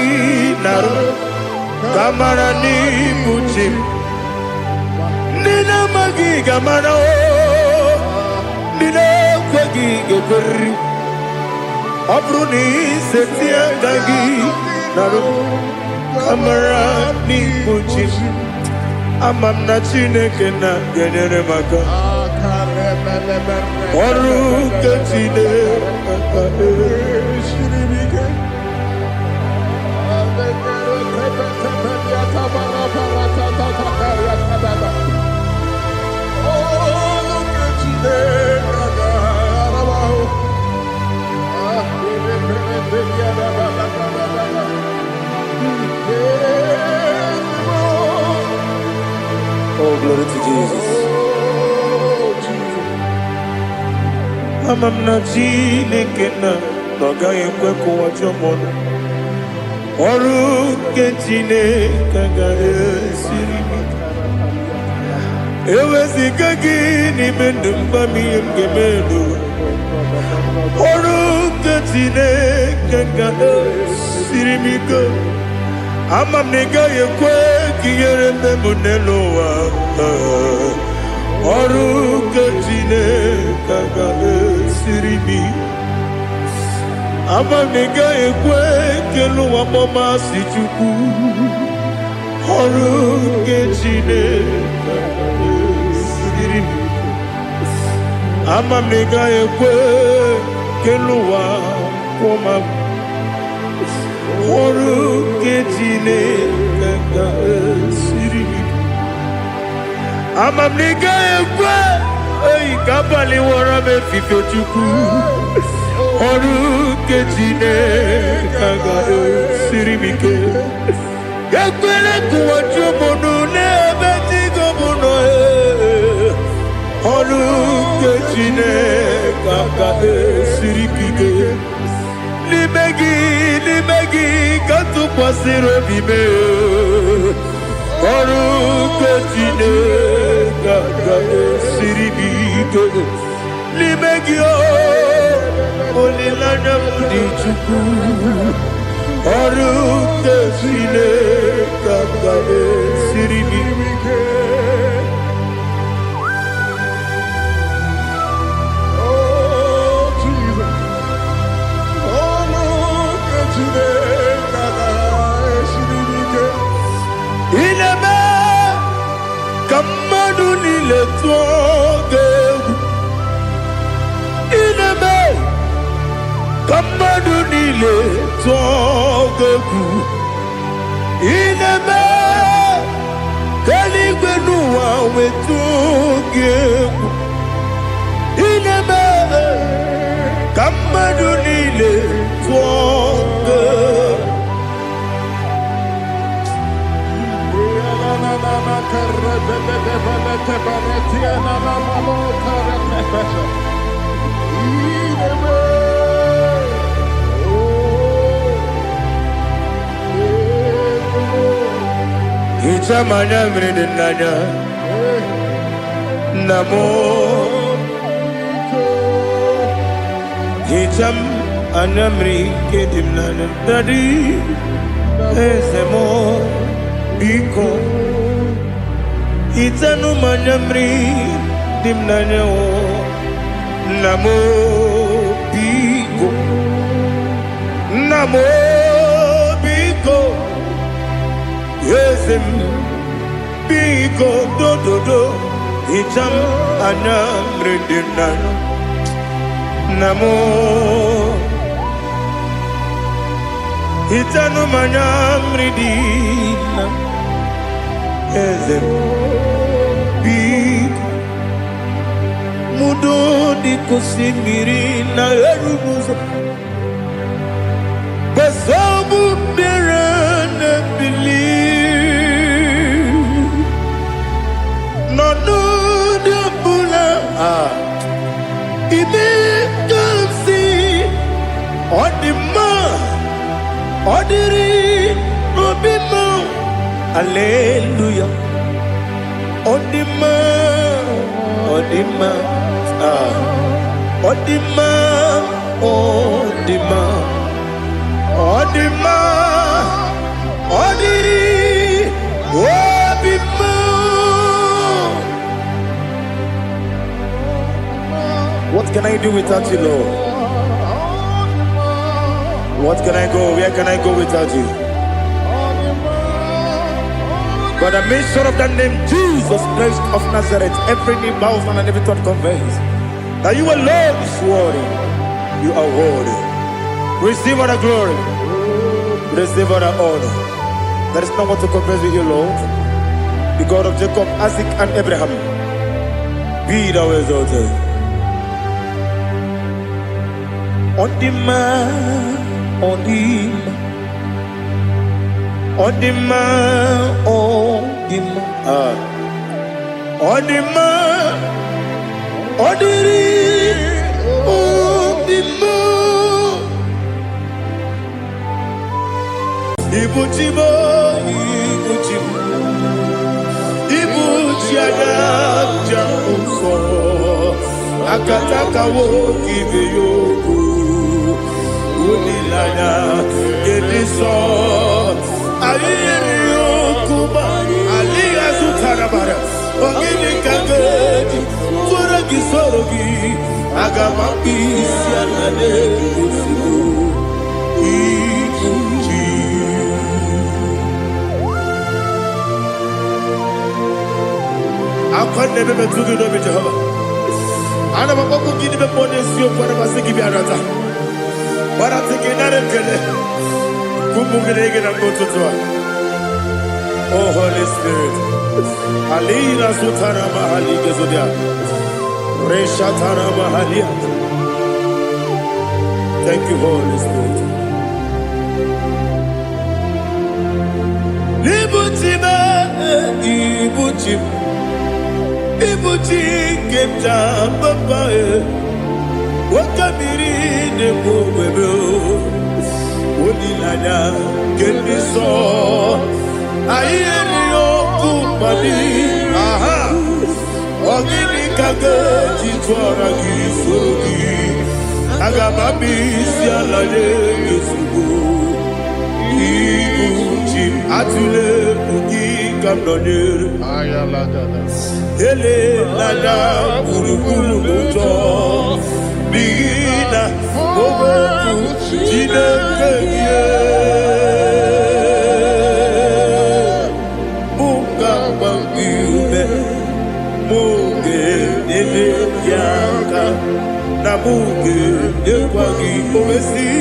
narụ ka a mara n'ibu chi ndị na-amaghị ga-amara ndị na-ekweghị ga-ekweriri ọ bụrụ na iseti aka gị narụ ka a mara n'ibu chi ama m na Chineke na-enyere m aka ọrụ nke Chineke Oh, glory to Jesus. Ama m na Chineke na ọ gaghị ekwe ka ụwa jụọ m ọnụ ọrụ nke Chineke ga-esiri m eweziga gị n'ime ndụ mgbam ihe m ga-eme n'ụwa ọrụ nke Chineke ga-esiri m ike ama m na ị gaghị ekwe ka ihere eme m n'elu ụwa ọrụ nke Chineke ga-esiri m ama m na ị gaghị ekwe ka elu ụwa gbamasị Chukwu ọrụ nke Chineke ga-esiri m ama m na ị gaghị ekwe ka elu ụwa kwụma m ọrụ nke Chineke ga-esiri m ama m na ị gaghị ekwe ka abalị wara m efife Chukwu ọrụ nke Chineke ga-esiri m ike ekwela ka ụwa jụọ m ọnụ n'ebe chi gị bụ nọ ọrụ nke Chineke ga-esiri m ike n'ime gị ka tụkwasịrị obi m ọrụ nke Chineke ga-esiri m ike n'ime gị olileanya m dị Chukwu ọrụ nke Chineke ga-esiri m ike ka mmadụ niile tụọ gị egwu ị na-eme ka mmadụ niile tụọ gị egwu ị na-eme ka eluigwe n'ụwa wee tụọ gị egwu ị na-eme ka mmadụ niile tụọ gị egwu Ine Itamanya mridinanya Namo Itam anamri kedimnana Dadi Ezemo Biko Itanu manyamri dimnanya Namo Biko Namo Biko Yesem Biko do do do Itam anamri dimnanya Namo Itanu manyamri dimnanya Yesem Biko Mudo di kusingiri na erubuzo Basabu berana believe No de bula Ime kamsi Odima Odiri Obima Alleluia Odima Odima Odima Odima Odima Odiri Obima. What can I do without you, Lord? What can I go? Where can I go without you? But the mention of that name, Jesus Christ of Nazareth, every knee bows and every tongue confesses that you alone is worthy. You are worthy. Receive all the glory. Receive all the honor. There is no one to confess with you, Lord. The God of Jacob, Isaac, and Abraham. Be thou exalted. On the man, on the man. Odima, Odima, Odima, Odiri, Odima. Ibuchibo, Ibuchibo, Ibuchiada, Jamuso, Akataka wo kiveyoku, Unilana, Gediso. Aliyokuba aliyazutarabara ogini kagedi fura gisorogi agamapisi anane kusugu ikuji akwande bebe tugi no be Jehovah ana bako gidi be ponesio kwa basiki bi arata bara tekenare kele Oh Holy Spirit, Alina Sutara Mahali Gezodia, Reshatara Mahalia. Thank you, Holy Spirit. Ibuchima, Ibuchim, Ibuchim, Kepta, Papa, Wakamiri, the Bobebo. Onilanya Kendiso Ayeri Okupali Aha Ogini Kage Chitwara Gisogi Agamabi Sialade Yusugu Ibuchim Atule Ugi Kamdonere Ayalagada Ele Lada Urukuru Muto Bigina Bobo Chineke Muka Bangiume Muge Nene Yaka Na Muge Nekwagi Omesi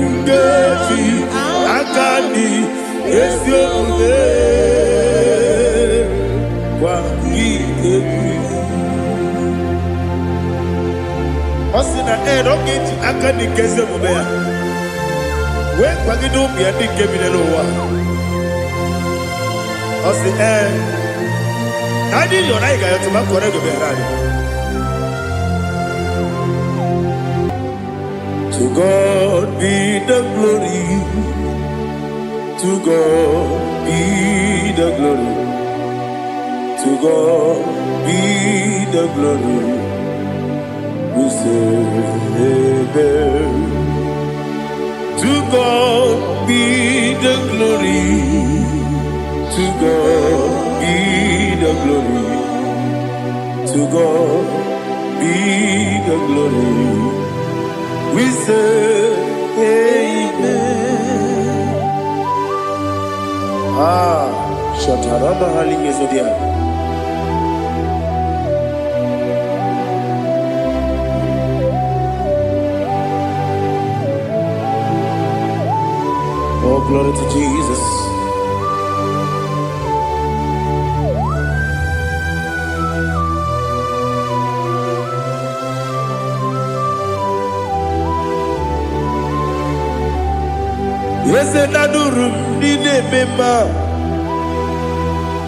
Ngeji Akani Esione Kwagi Ebi Osina Rocketi Akani Keze Mubea. When Pagido be a big cabin lower. Osi I did your eye to my correct To God be the glory. To God be the glory. To God be the glory. We say amen. To God be the glory. To God be the glory. To God be the glory. We say amen. Shatarama Halingezodia. Oh, glory to Jesus. Yes, and Adurum Nina Mema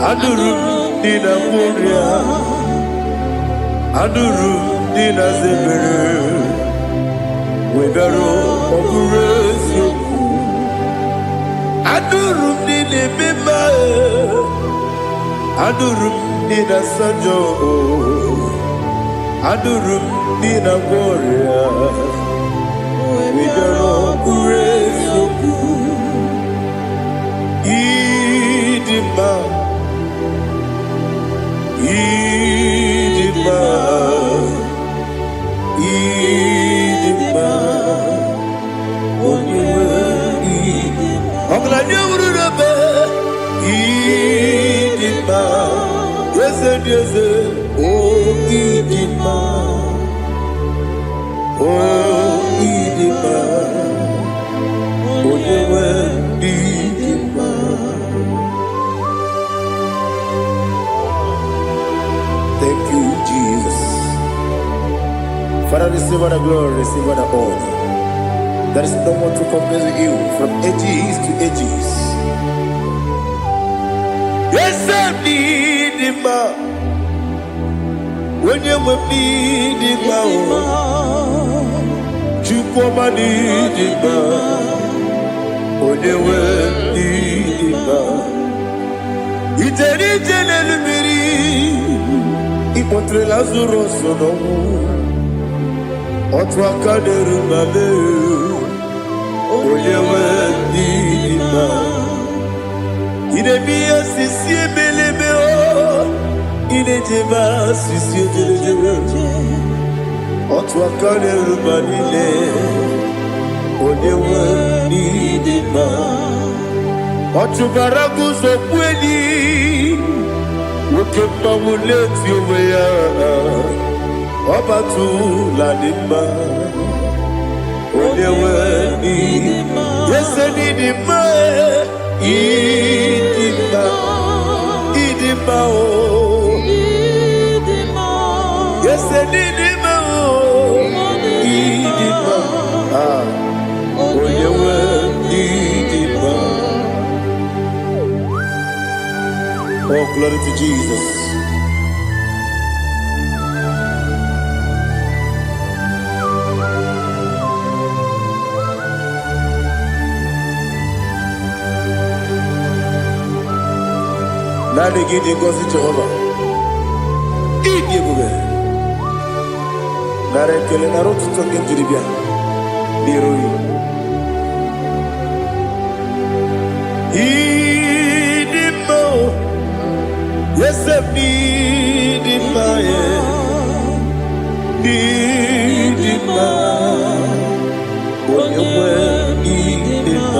Adurum Nina Muria Adurum Nina Zebere Webero Operation Adurum Nina Mema Adurum Nina Sanjo Adurum Nina Muria Webero Operation Idima, Idima, Idima, Idima, yes, yes, oh Idima, oh Idima, oh Idima. Thank you, Jesus. Father, receive all the glory, receive all the honor. There is no one to compare with you from ages to ages. Yes, I need him. When you need him, you come and need him. When you need him, it's a little Ipotre Lazaro sonomu Otwa kaderu mame Oyewe nima Idemiya sisi belebe o Idejeba sisi jelejebe Otwa kaderu manile Oyewe nima Otubaragu zokweni Ukemba muleti uweya Obatu ladima Onewe nidima Yese nidima Idima Idima o Yese nidima o Idima Onewe nidima. Oh, glory to Jesus. Now they give the gospel to Jehovah. Eat the bube. Now they kill an arrow to talk into the beer. Yes, I need him, need him, when you need him.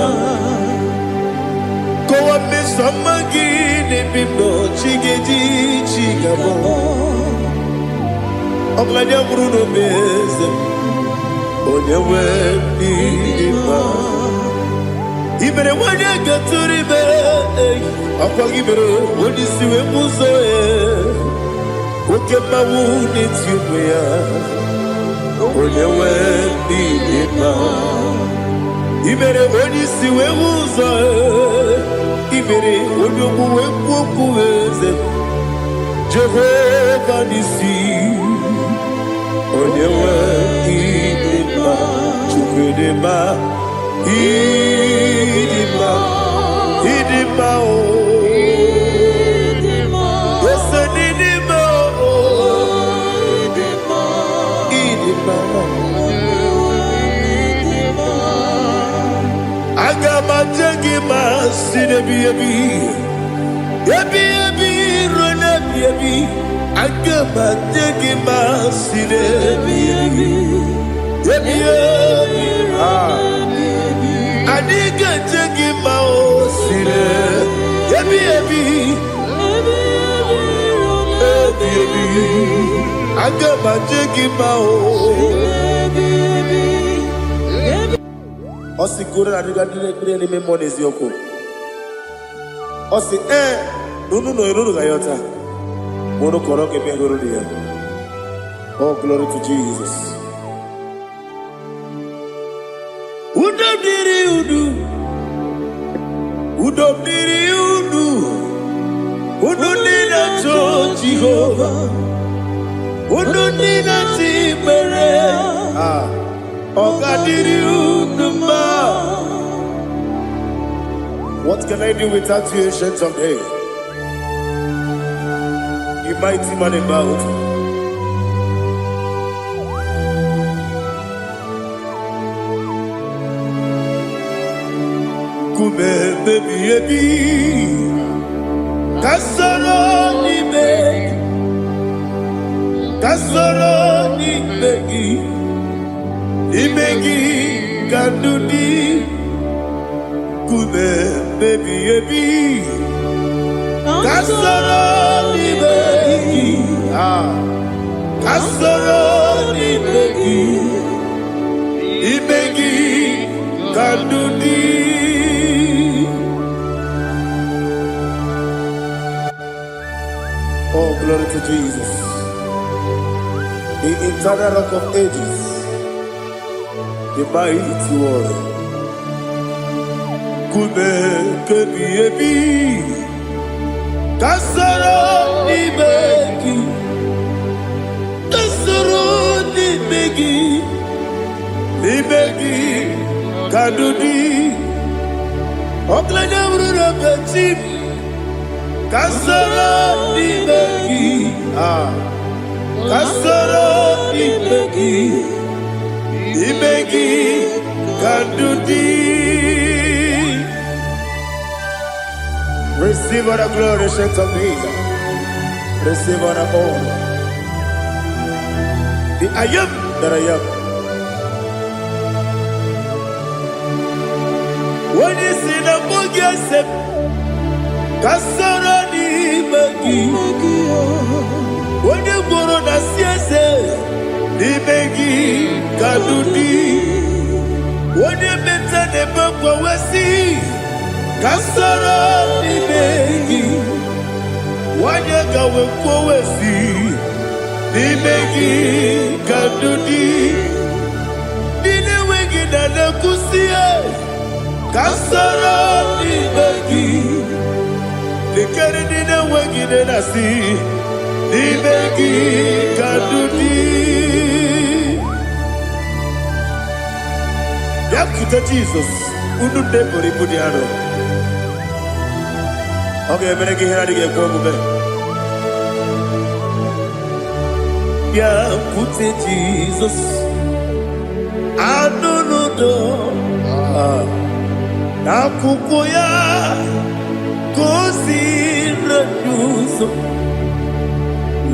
Go up, Miss Samagin, if you know, Chigabo. I'm like a Bruno Bez, when you need him. Even when you get to the bed, I'll give it when you see a muso. What can my wound it you wear? When you need him. Even when you see a muso, even when you move, Jehovah Nissi. When you need him, Chukudema. Idima, oh. take my sin, Ebi, run Ebi, I get my take my sin, Ebi, I dig a take my sin, Ebi, I got my take my Osi kura na diga dire me money zioko. Osi no gayota. Mono koro ke me goro dia. Oh, glory to Jesus. Udo diri udu. Udo nina to Jehovah. Udo nina timere. What can I do without you, ancient of days? You mighty man in battle. Kume baby, kasoro ni begi. Imegi kandudi kume baby kasoro ni begi kasoro ni begi imegi kandudi. Oh, glory to Jesus, the eternal rock of ages, the mighty one. Kume kebi kasoro ni begi kadudi oklanya brura betim kasoro ni begi kasoro ni begi imegi kadudi. Receive all the glory, shake of Jesus. Receive all the honor. The I am that I am. When you see the book, you say, Kasara ni begi. When you go on the siese, ni begi kadudi. When you meet the book, we see. Kasara ni begi, wanyaka wekowesi ni begi kadudi, dine wengi na kusie. Kasara ni begi, likere dine wengi na si ni begi kadudi. Yakuta Jesus, ununde bori budiano. Okay, I'm going to get going. Yeah, put it Jesus. I don't know. Na kukoya kosi renuso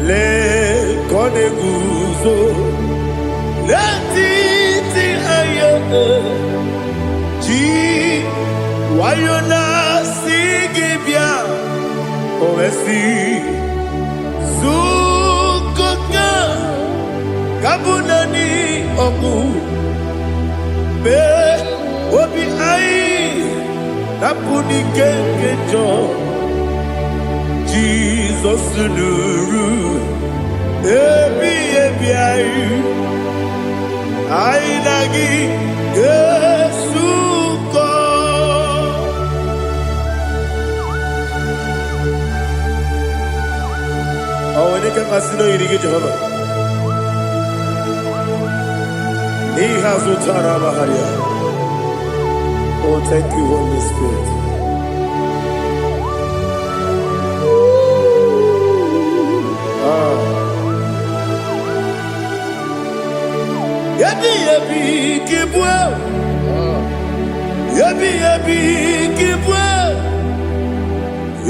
le kone guzo le titi ayane ji wayona sigibia oesi zukoka kabunani oku be obi ai napuni kenkejo Jesus nuru ebi ai ai nagi Yesuko. Oh, when you can asino yirige Jehovah. He has utara baharia. Oh, thank you, Holy Spirit. Yebi kibwe. Ebi ebi kibu,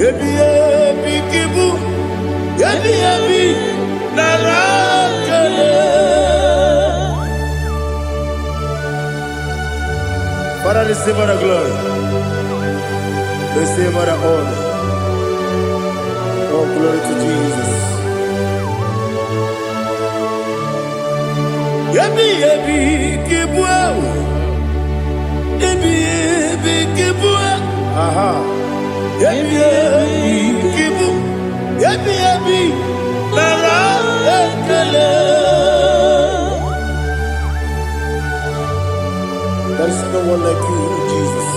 ebi ebi kibu, ebi ebi narakele. Father, receive all the glory, receive all the honor. Oh, glory to Jesus. Ebi ebi kibu, ebi ebi kibu, aha. Ebi ebi kibu, ebi ebi nara ekele. There is no one like you, Jesus.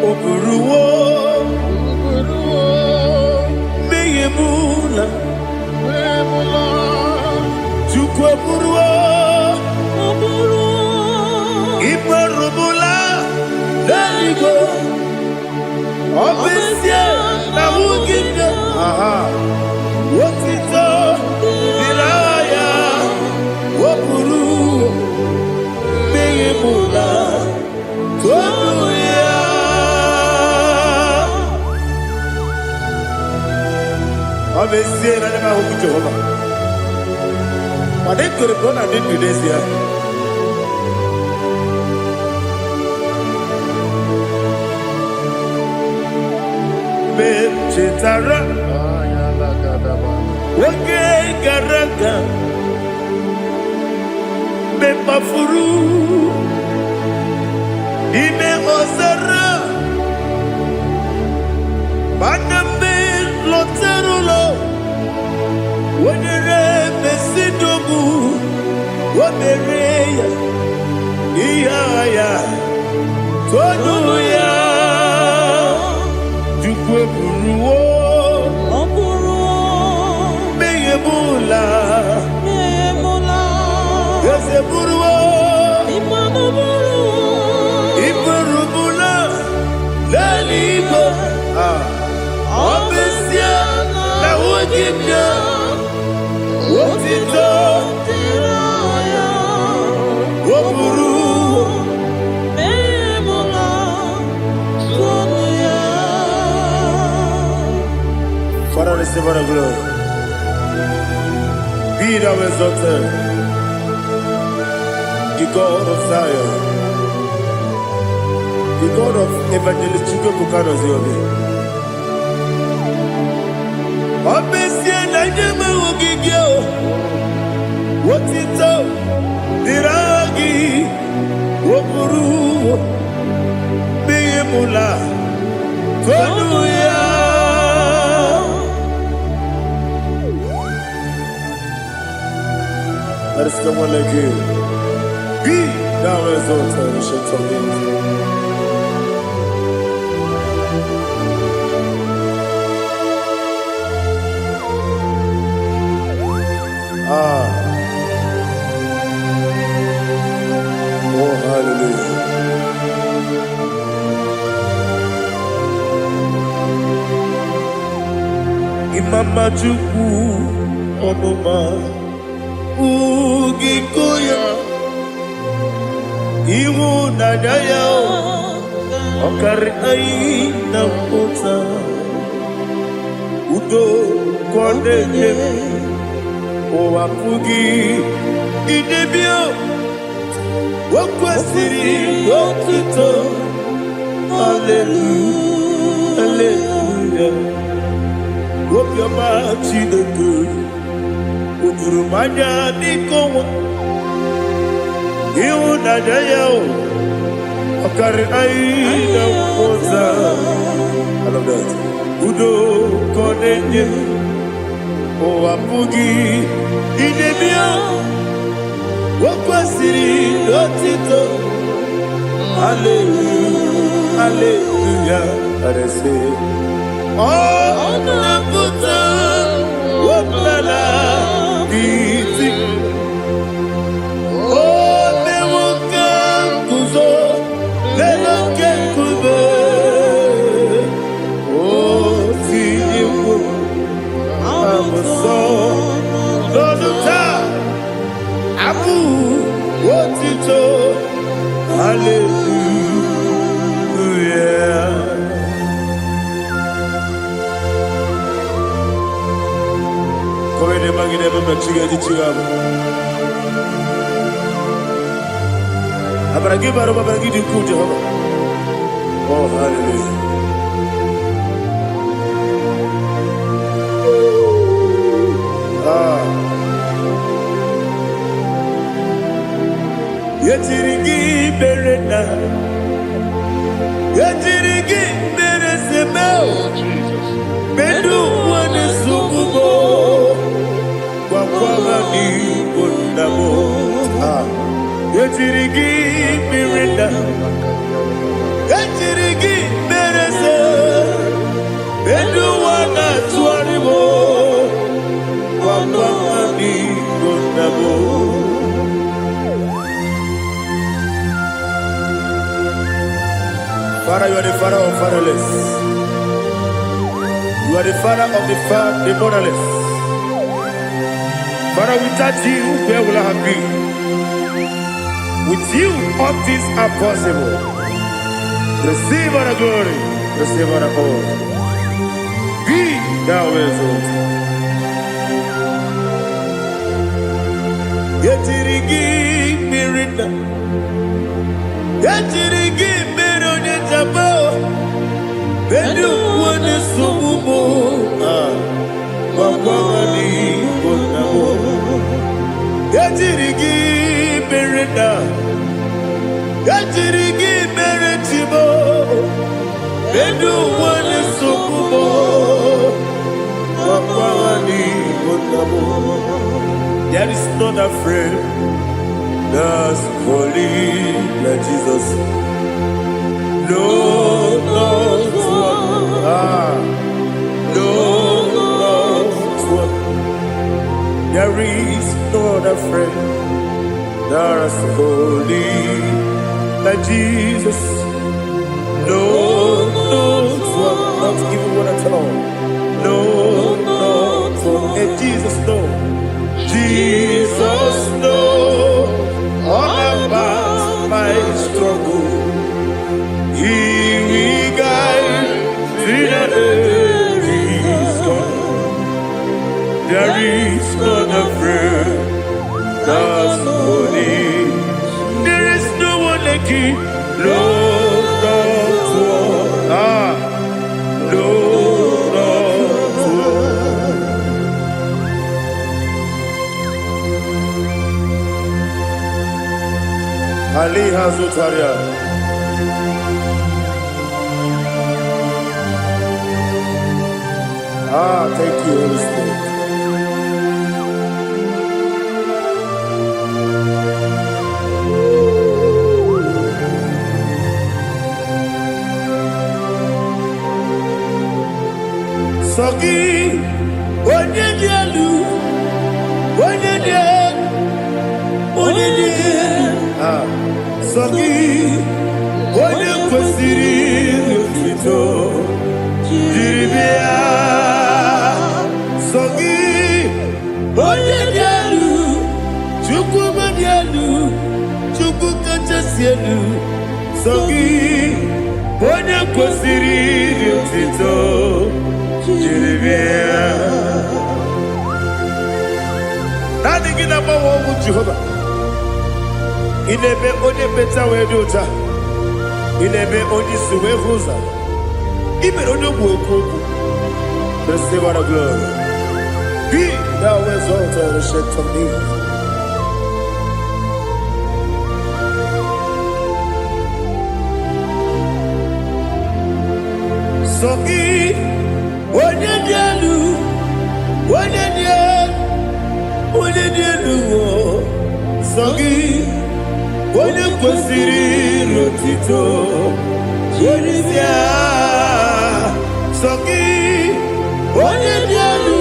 Oburuwo, meyemula, chukwu oburuwo, imerubula, leligo, obesie na wugide, aha, wotito, diraya, oburuwo, meyemula, tonuya. Obesie na nema huku Jehova. But they could have gone and did today's year. Chetara, Wake Garanga, Bepafuru, Ime Ozara, Banambe Loterulo, Wenere Mesidogu, Wamereya, Iyaya, Tonuya, Jukweburuwo, Meyemula, Yeseburuwo, Iburubula, Leligo, Obesia, na wugibya, wotito, woburu. Father, receive all the glory. Be thou exalted, the God of Zion, the God of Evangelist Chukwu Bukanos Yobi. Obesie na nyeme ogigio, wotito, diragi, woburu, meyemula, tonuya. There is no one like you. Be thou exalted, ancient of days. Oh, hallelujah. Imama Chukwu Onuma Ugikoya Iwu Nadaya Okari Aina Mota Udo Kondeye Owapugi Idebio Wakwasiri Wakito Hallelujah Hallelujah Wopiama Chinedu Udurumanya Nikowa Iwu Nadaya Okari Aina Mota I love that Udo Kondeye Owapugi Idebio Wakwasiri Otito Hallelujah Hallelujah I say Oh Nabuta Waplala Biti Oh Newoka Kuzo Newoka Kube Oh Tiyiwu I'm sorry Oh, hallelujah. Yetirigi berena, yetirigi beresebel, bedu wane sukubo, wakwamani bundabo. Yetirigi berena, yetirigi berese, bedu wane tuaribo, wakwamani bundabo. Father, you are the father of fatherless. You are the father of the motherless. Father, without you, where will I have been? With you, all things are possible. Receive all the glory. Receive all the honor. Be thou exalted. Yetirigi mirina. Yetirigi Jabo, Bedu wane subumo, Wakwani bonamo. Yatirigi berenda, Yatirigi beretibo, Bedu wane subumo, Wakwani bonamo. There is not a friend that's holy like Jesus. No, not one. No, not one. There is no other friend that's holy like Jesus. No, not one. Not even one at all. No, not one. And Jesus, no. Jesus, no. All about my struggle. He will guide till the end is gone. There is not a friend that's holy. There is no one like him. No, not one. No, not one. Ali Hazutaria. Thank you, Holy Spirit. Sogi, onye dielu, onye dielu, onye dielu. Sogi, onye kwesịrị otuto, jiri bịa. Sogi, onye dielu, Chukwu dielu, Chukwu kachasị elu. Sogi, onye kwesịrị otuto. Nani gina mawa omu Jehovah. Inebe onye beta we dota. Inebe onye suwe huza. Ibe onye mwoku. Receive all the glory. Be thou exalted and shed from me. Sogi. Onye dielu, onye dielu, Sogi, onye kwesịrị otito, Jeremia, Sogi, onye dielu,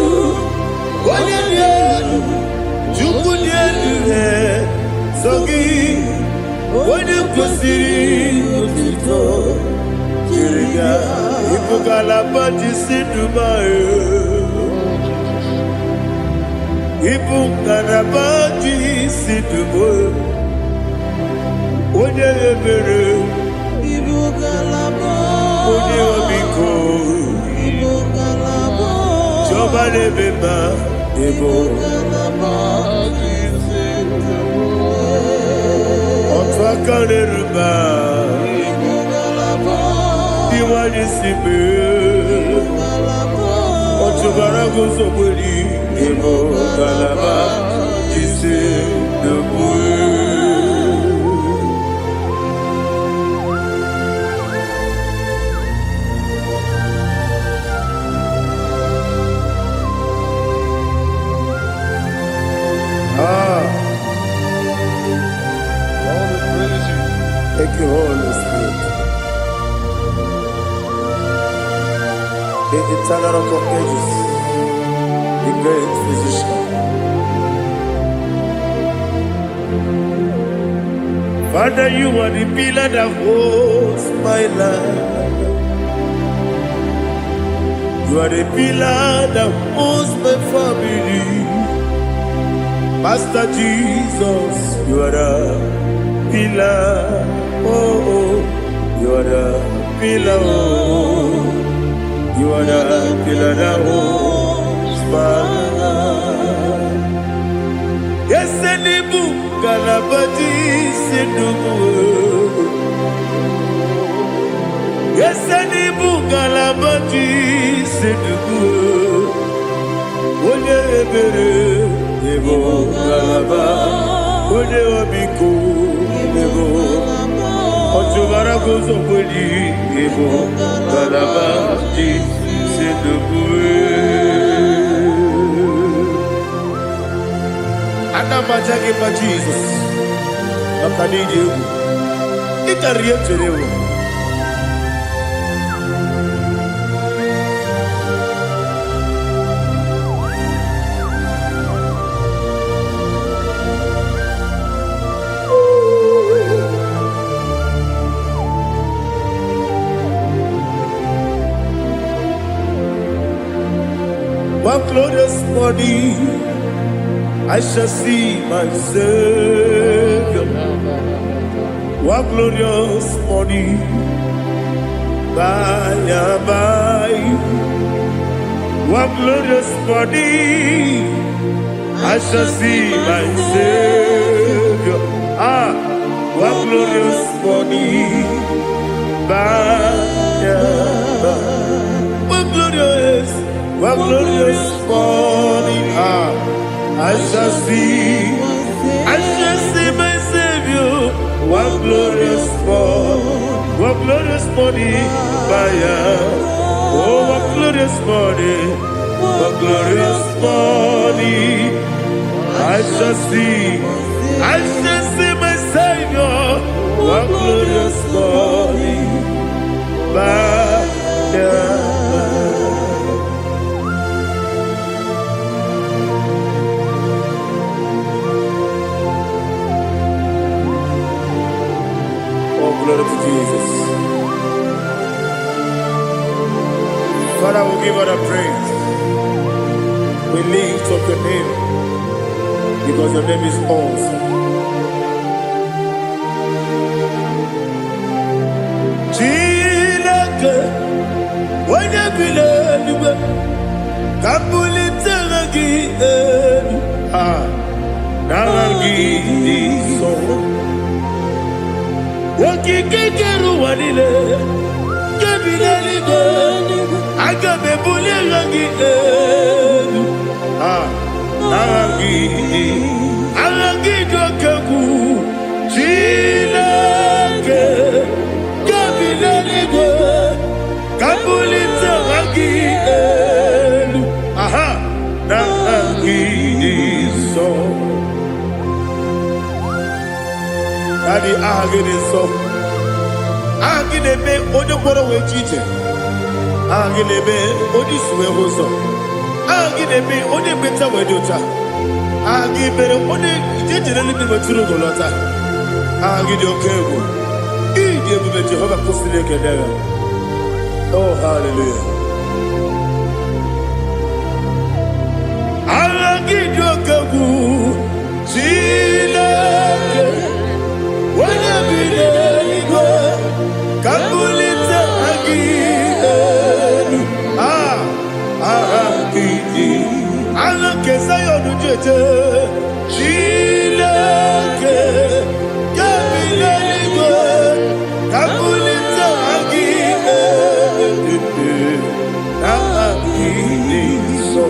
Chukwu dielu, Sogi, onye kwesịrị otito, Jeremia. Ipukalabati sidumae, Ipukalabati sidumae, Onye ebere, Ipukalabati, Onye obiko, Ipukalabati, Joba lebeba, Ebo Otwakanerba Iwani Sibe Otubarago Soboli Ebo Galaba Jise Debue. Thank you, Holy Spirit. The eternal rock of ages, the great physician. Father, you are the pillar that holds my life. You are the pillar that holds my family. Master Jesus, you are the pillar. Oh, you are the pillar. Oh, you are the pillar that holds my life. Yes, any book, Galabati, Sidubu. Yes, any book, Galabati, Sidubu. One ebere, Ebo Galaba, One Obiku, Ebo. Otubara gozo kweli Ebo Galaba Jise Debue. Anamajage pa Jesus Makanidi Ebu Ikariye Terewo. One glorious morning, I shall see my Savior. One glorious morning, by and by. One glorious morning, I shall see my Savior. One glorious morning, by and by. One glorious morning, I shall see my Savior. One glorious morning, oh, one glorious morning, I shall see my Savior. One glorious morning, glory to Jesus. Father, we give all the praise. We lift up your name because your name is awesome. Chilake, when you believe, Kabuli Telagi, Nalagi, so. Wakikeru wanile, kebileli go, agabe bule langi alangi dokeku, chilake, kebileli go, kabulite langi nalangi so. Daddy, agide so. Agide be onye kworo we chiche. Agide be onye suwe hoso. Agide be onye beta we dota. Agide be onye jejere libi meturu golota. Agide okego. Ide ebube Jehova kusile kedera. Oh, hallelujah. Agide okego. Chilake. Kabulita agidelu, agidi, alake Zion jeje Chileke Kabilego Kabulita Agime Aginiso.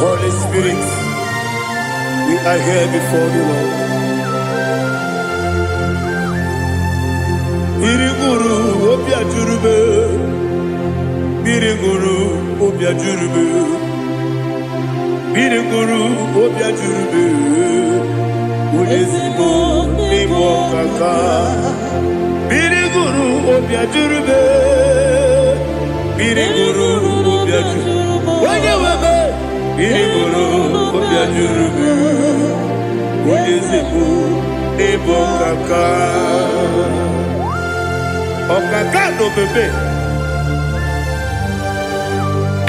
Holy Spirit, we are here before you, Lord. Biriguru obia jurube, biriguru obia jurube, biriguru obia jurube. Ulezimo nimo kaka, biriguru obia jurube, biriguru obia jurube. Wanyewebe, biriguru obia jurube, ulezimo nimo kaka. Okaka no bebe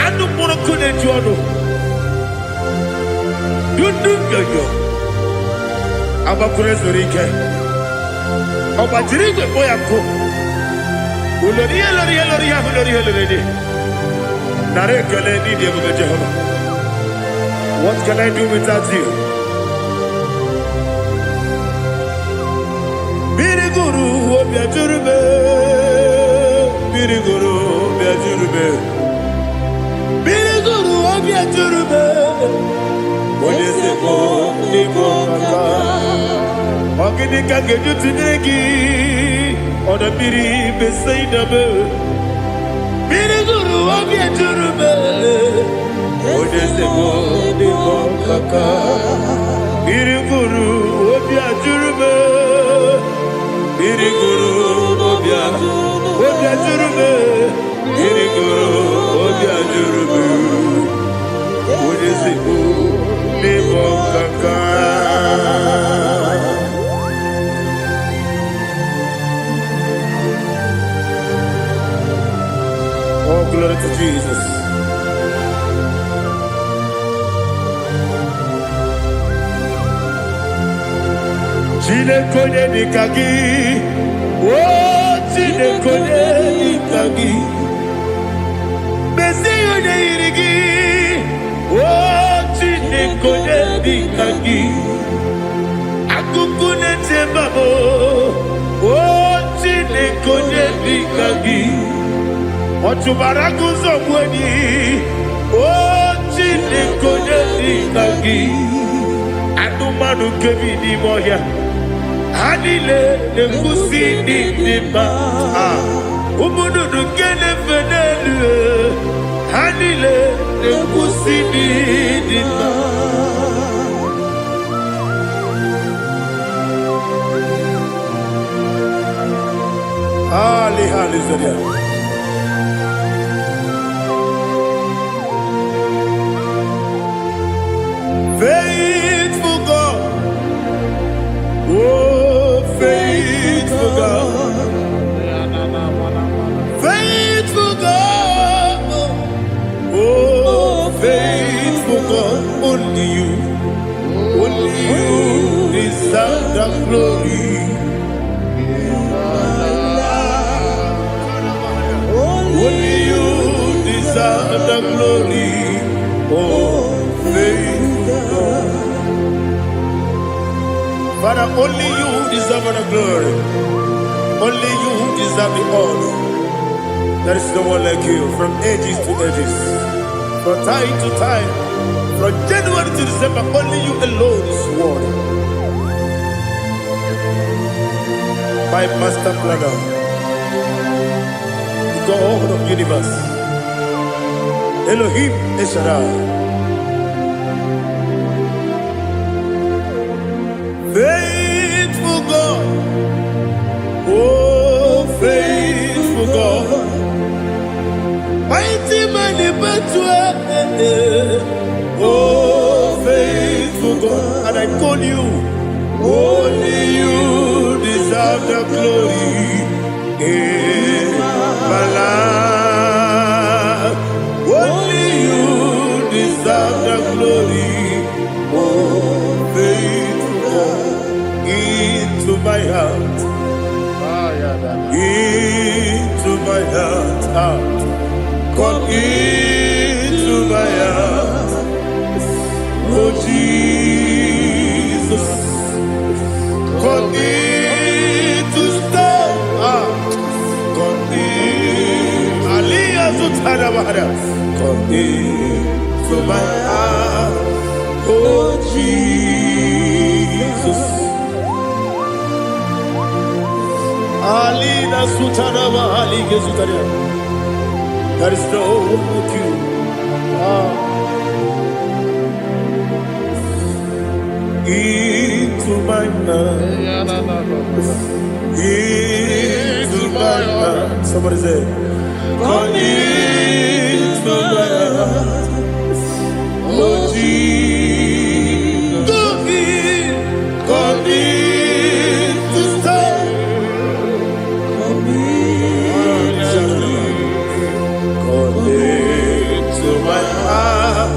anu mono kune jono dundu yoyo aba kurezorike oba jirigwe boya ko ulori nare kale ni dia bebe Jehovah. What can I do without you? Biriguru obia jurube, biriguru obia jurube, biriguru obia jurube. Olezemo nimo kaka, ogini kangeju tinegi, oda biri besaidame. Biriguru obia jurube, olezemo nimo kaka, biriguru obia jurube. Biriguru obia jurube, biriguru obia jurube. Ulezimo nimo kaka. Oh, glory to Jesus. Chine konye nikagi, oh chine konye nikagi, besi yone irigi, oh chine konye nikagi, akukune chembabo, oh chine konye nikagi, ochubaraku zomweni, oh chine konye nikagi, anumanu kebi ni moya. Hanile nekusi nima, umudu kene fenelu. Hanile nekusi nima. Hallelujah. Faithful God, oh faithful God, faithful God, oh faithful God, only you deserve the glory. Only you deserve the glory, oh faithful God. Father, only you deserve the glory. Only you deserve the honor. There is no one like you from ages to ages, from time to time, from January to December. Only you alone is worthy. My master planner, the God of the universe, Elohim Eshadai. Faithful God, oh faithful God, mighty man in battle, oh faithful God, and I call you, only you deserve the glory in my life, only you deserve the glory, oh faithful God, into my heart, Come into my heart, oh Jesus. Come in to stay. Come in. Aliyah Zutanabara. Come into my heart, oh Jesus. Alina Sutanaba Aliga Zutaria. There is no one like you. Into my heart. Into my heart. Somebody say, come into my heart. Oh Jesus. Come in to stay. Come into my heart.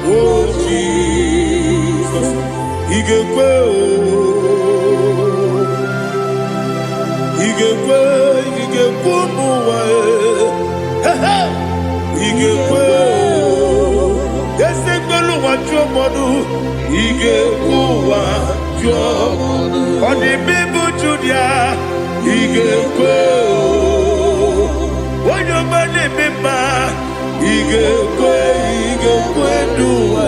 Oh Jesus. Igekwe muwa igekwe yesegbelu waju modu igekwe waju odi bibu judia igekwe wojo mane bimba igekwe duwa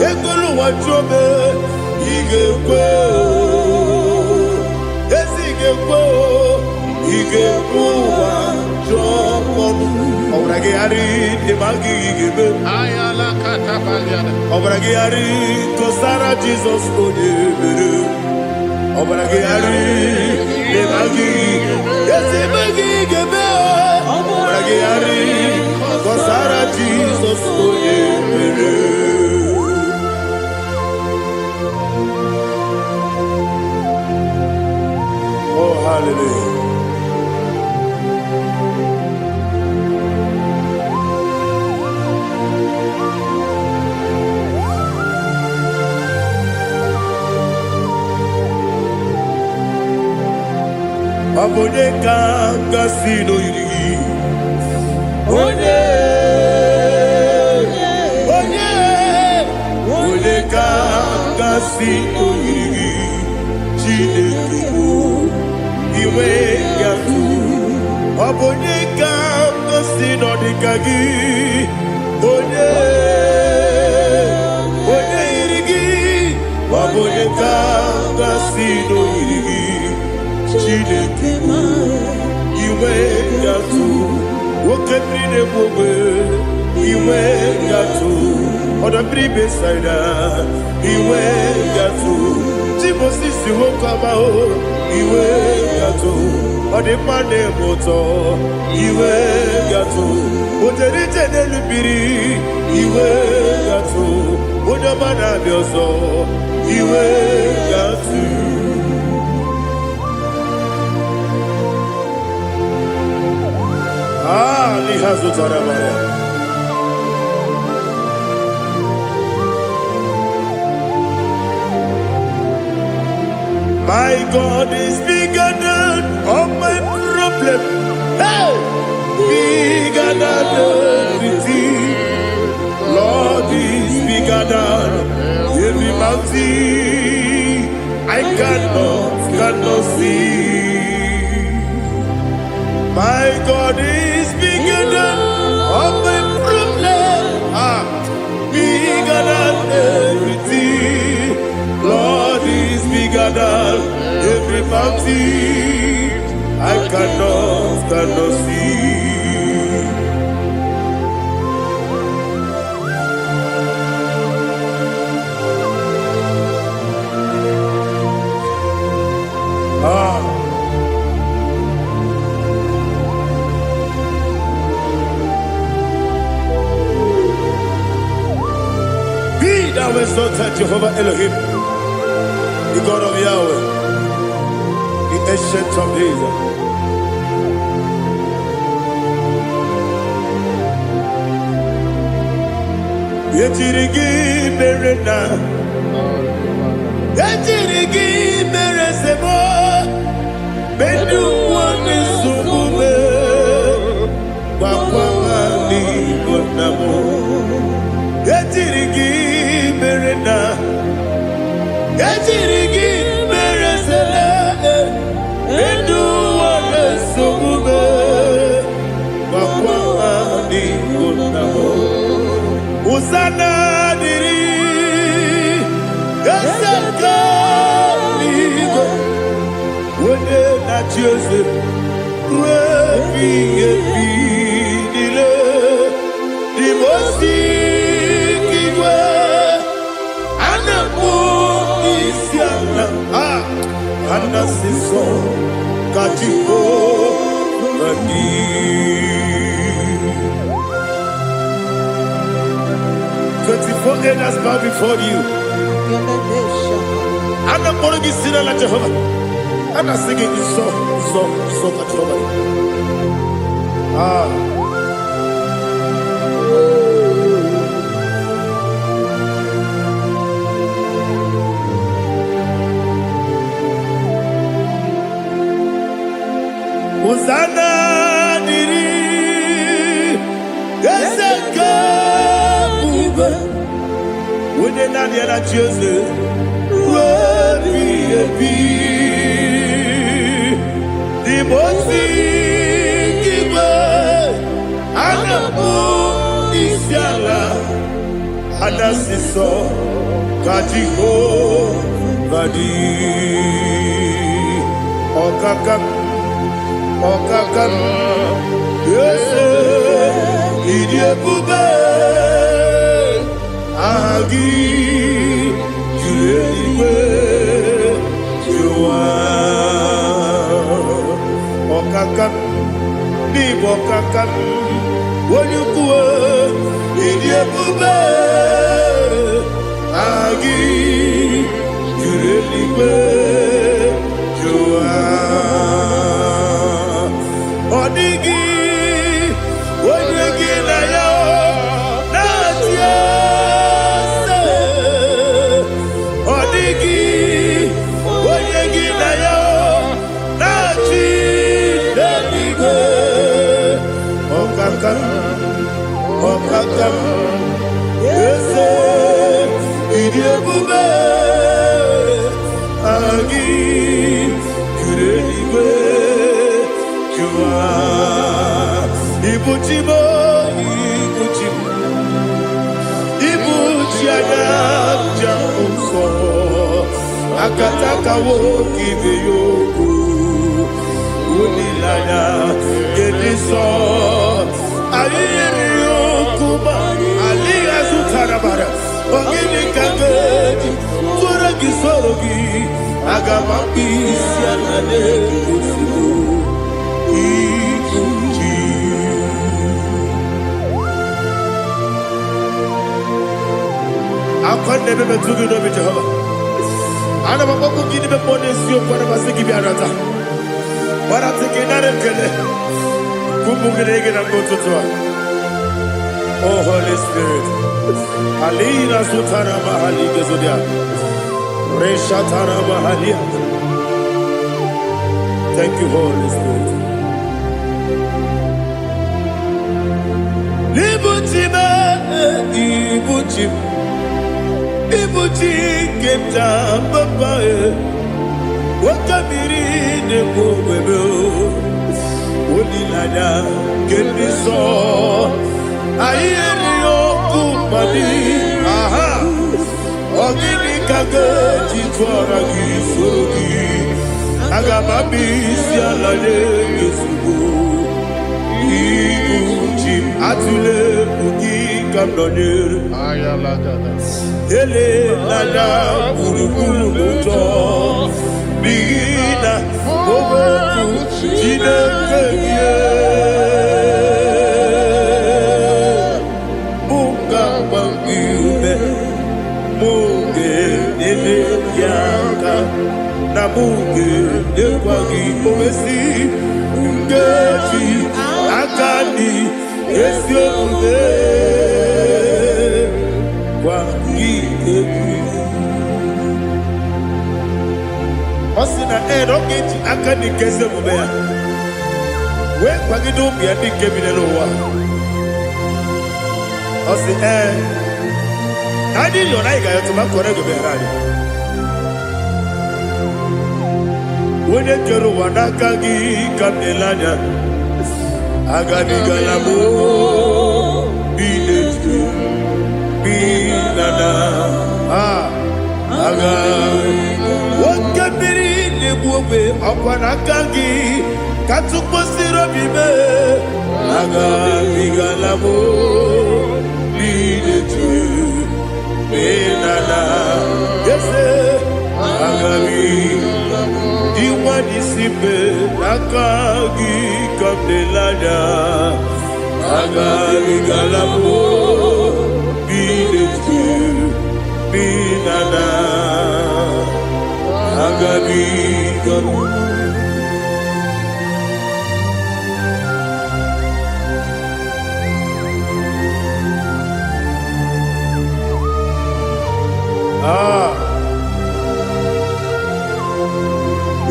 egbelu waju me igekwe esigekwe igekwe waju modu obrage ari de magi igebe Ayala katapaliana. obrage ari kosara Jesus odebere obrage ari de magi ese magi igebe obrage ari kosara Jesus odebere. Oh hallelujah. Abone kanga sino yiri Onye kanga sino yiri Chineke iwe yatu Abone kanga sino dikagi Onye yiri Abone kanga sino yiri Chineke iwe yatu Wokemine mwe iwe yatu Odabri besaida iwe yatu Timosisi wokama o iwe yatu Odemane moto iwe yatu Oderite nelubiri iwe yatu Odamana bioso iwe yatu. My God is bigger than all my problem. Hey! Bigger than everything. Lord is bigger than every mountain I cannot see. My God is bigger than all my problem. Bigger than everything. Lord is bigger than every mountain I cannot see. Be thou exalted, Jehovah Elohim, the God of Yahweh, the ancient of days. Yetirigi merena, yetirigi meresemo, bedu wane sumume, Hosanna diri Yasaka Ligo Wende na Jose Webi Dile Dimosi Kigwe Anamu Isiana Anasiso Kajiko Badi 24 elders bow before you. And I'm going to be singing like Jehovah. And I'm singing this song like Jehovah. Hosanna diri Yasaka when they not yet at Jose, the most give and the moon is yalla, and that's the song, Kajiko, Badi, Okakam, yes, Idiot Bube. Agi Juliwe Joa Okakam Ni Bokakam Wonyukue Idiebube Agi Juliwe Joa Odigi Wonyuki na yo Natia Okakam, yes, Idiabube, Agi, Kureliwe, Jua, Ibuchimo, Ibuchiana, Jamuso, Akataka woki beyoku, Unilaya, Gediso, Ayiriyokuba, Aliya Zutarabara, Ogini Kagedi, Turagi Sorogi, Agamaki, Sianane, Kusibu, Ikuji. I've never been to Jehovah. I never want to give them money, so for the Masiki Biarata. But I'm thinking that I'm oh, Holy Spirit. Alina Sutara Mahali Gezodia. Reshatara Mahalia. Thank you, Holy Spirit. Libuchima, Ibuchim. Ibuchi Keta Papa. Wakamiri de Bobebo. Olilada Keniso Ayeri Okumadi Aha Ogini Kage Chitwara Gisorogi Agamabi Sialade Yesugo Ibuchim Atule Ugi Kamdonir Ayalagada Ele Lada Uruguru Muto Bigina Boboku Jinekeye Munga Wangiube Munge Nene Yaka Na Munge Nekwagi Omesi Ngeji Akani Esiode Wangi Ebi Osina Rogi Akani Kese Mubea. When Pagido be a big cabin in Owa. Osi I did your like I to my correct of when the Kero Wanakagi Kamelania Agani Galamo be binana aga wakabiri nebuwe akwana kangi katukosiro bibe aga bigalamo bidetu binana yese aga Iwan isipe nakagi kabdelada agari galabo bidetu binana agari galabo.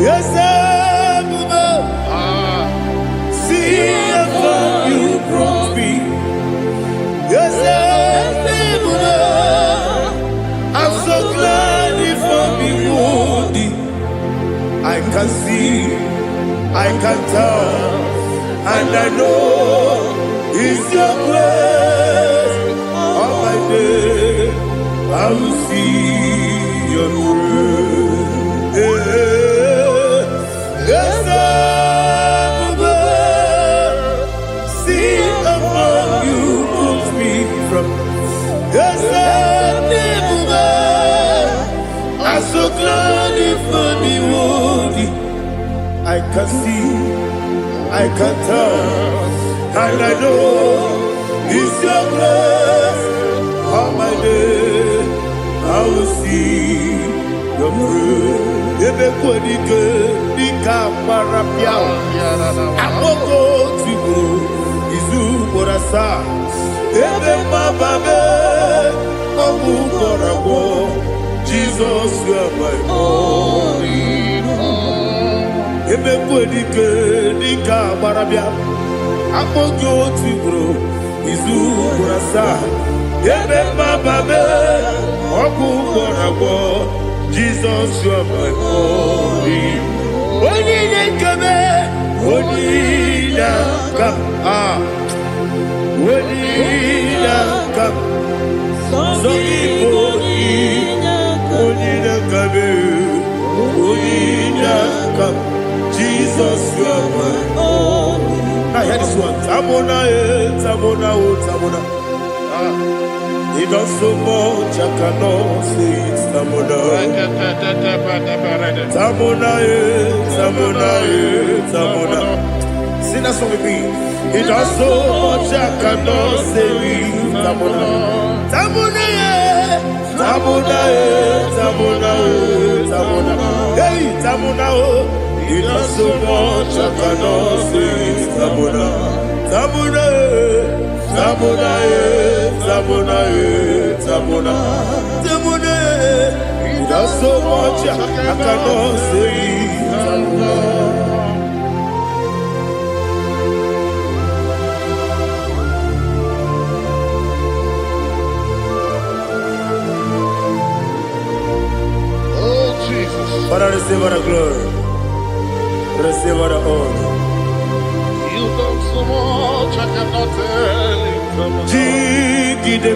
Yes, see how far you brought me. Yes, I'm so glad if I'm worthy. I can see, I can tell, and I know it's your grace. All my day, I will see your grace. Yes, see among you moves me from. Yes, I'm so glad if me worthy. I can see, I can tell, and I know it's your grace. All my day, I will see your grace. Ebe kodike dika marapia akoko tibro izu borasa ebe mababe ogu borabo Jesus you are my only hope. Ebe kodike dika marapia akoko tibro izu borasa ebe mababe ogu borabo Jesus, you are my only. Only come, only come, only come. So only come. Jesus, you are my only. Now hear this one. Tamona, tamona, tamona. He does so much, I cannot say it's Tamona. Tamona, Tamona, Tamona. Sing that song with me. He does so much, I cannot say it's Tamona. Tamona, Tamona, Tamona, Tamona. Hey, Tamona, he does so much, I cannot say it's Tamona. Tamona, Tamona, Tamona, Tamona, Tamona. He does so much, I cannot say Tamona. Oh, Jesus. Father, receive all the glory. Receive all the honor. You done so much, I cannot tell it. Jigide,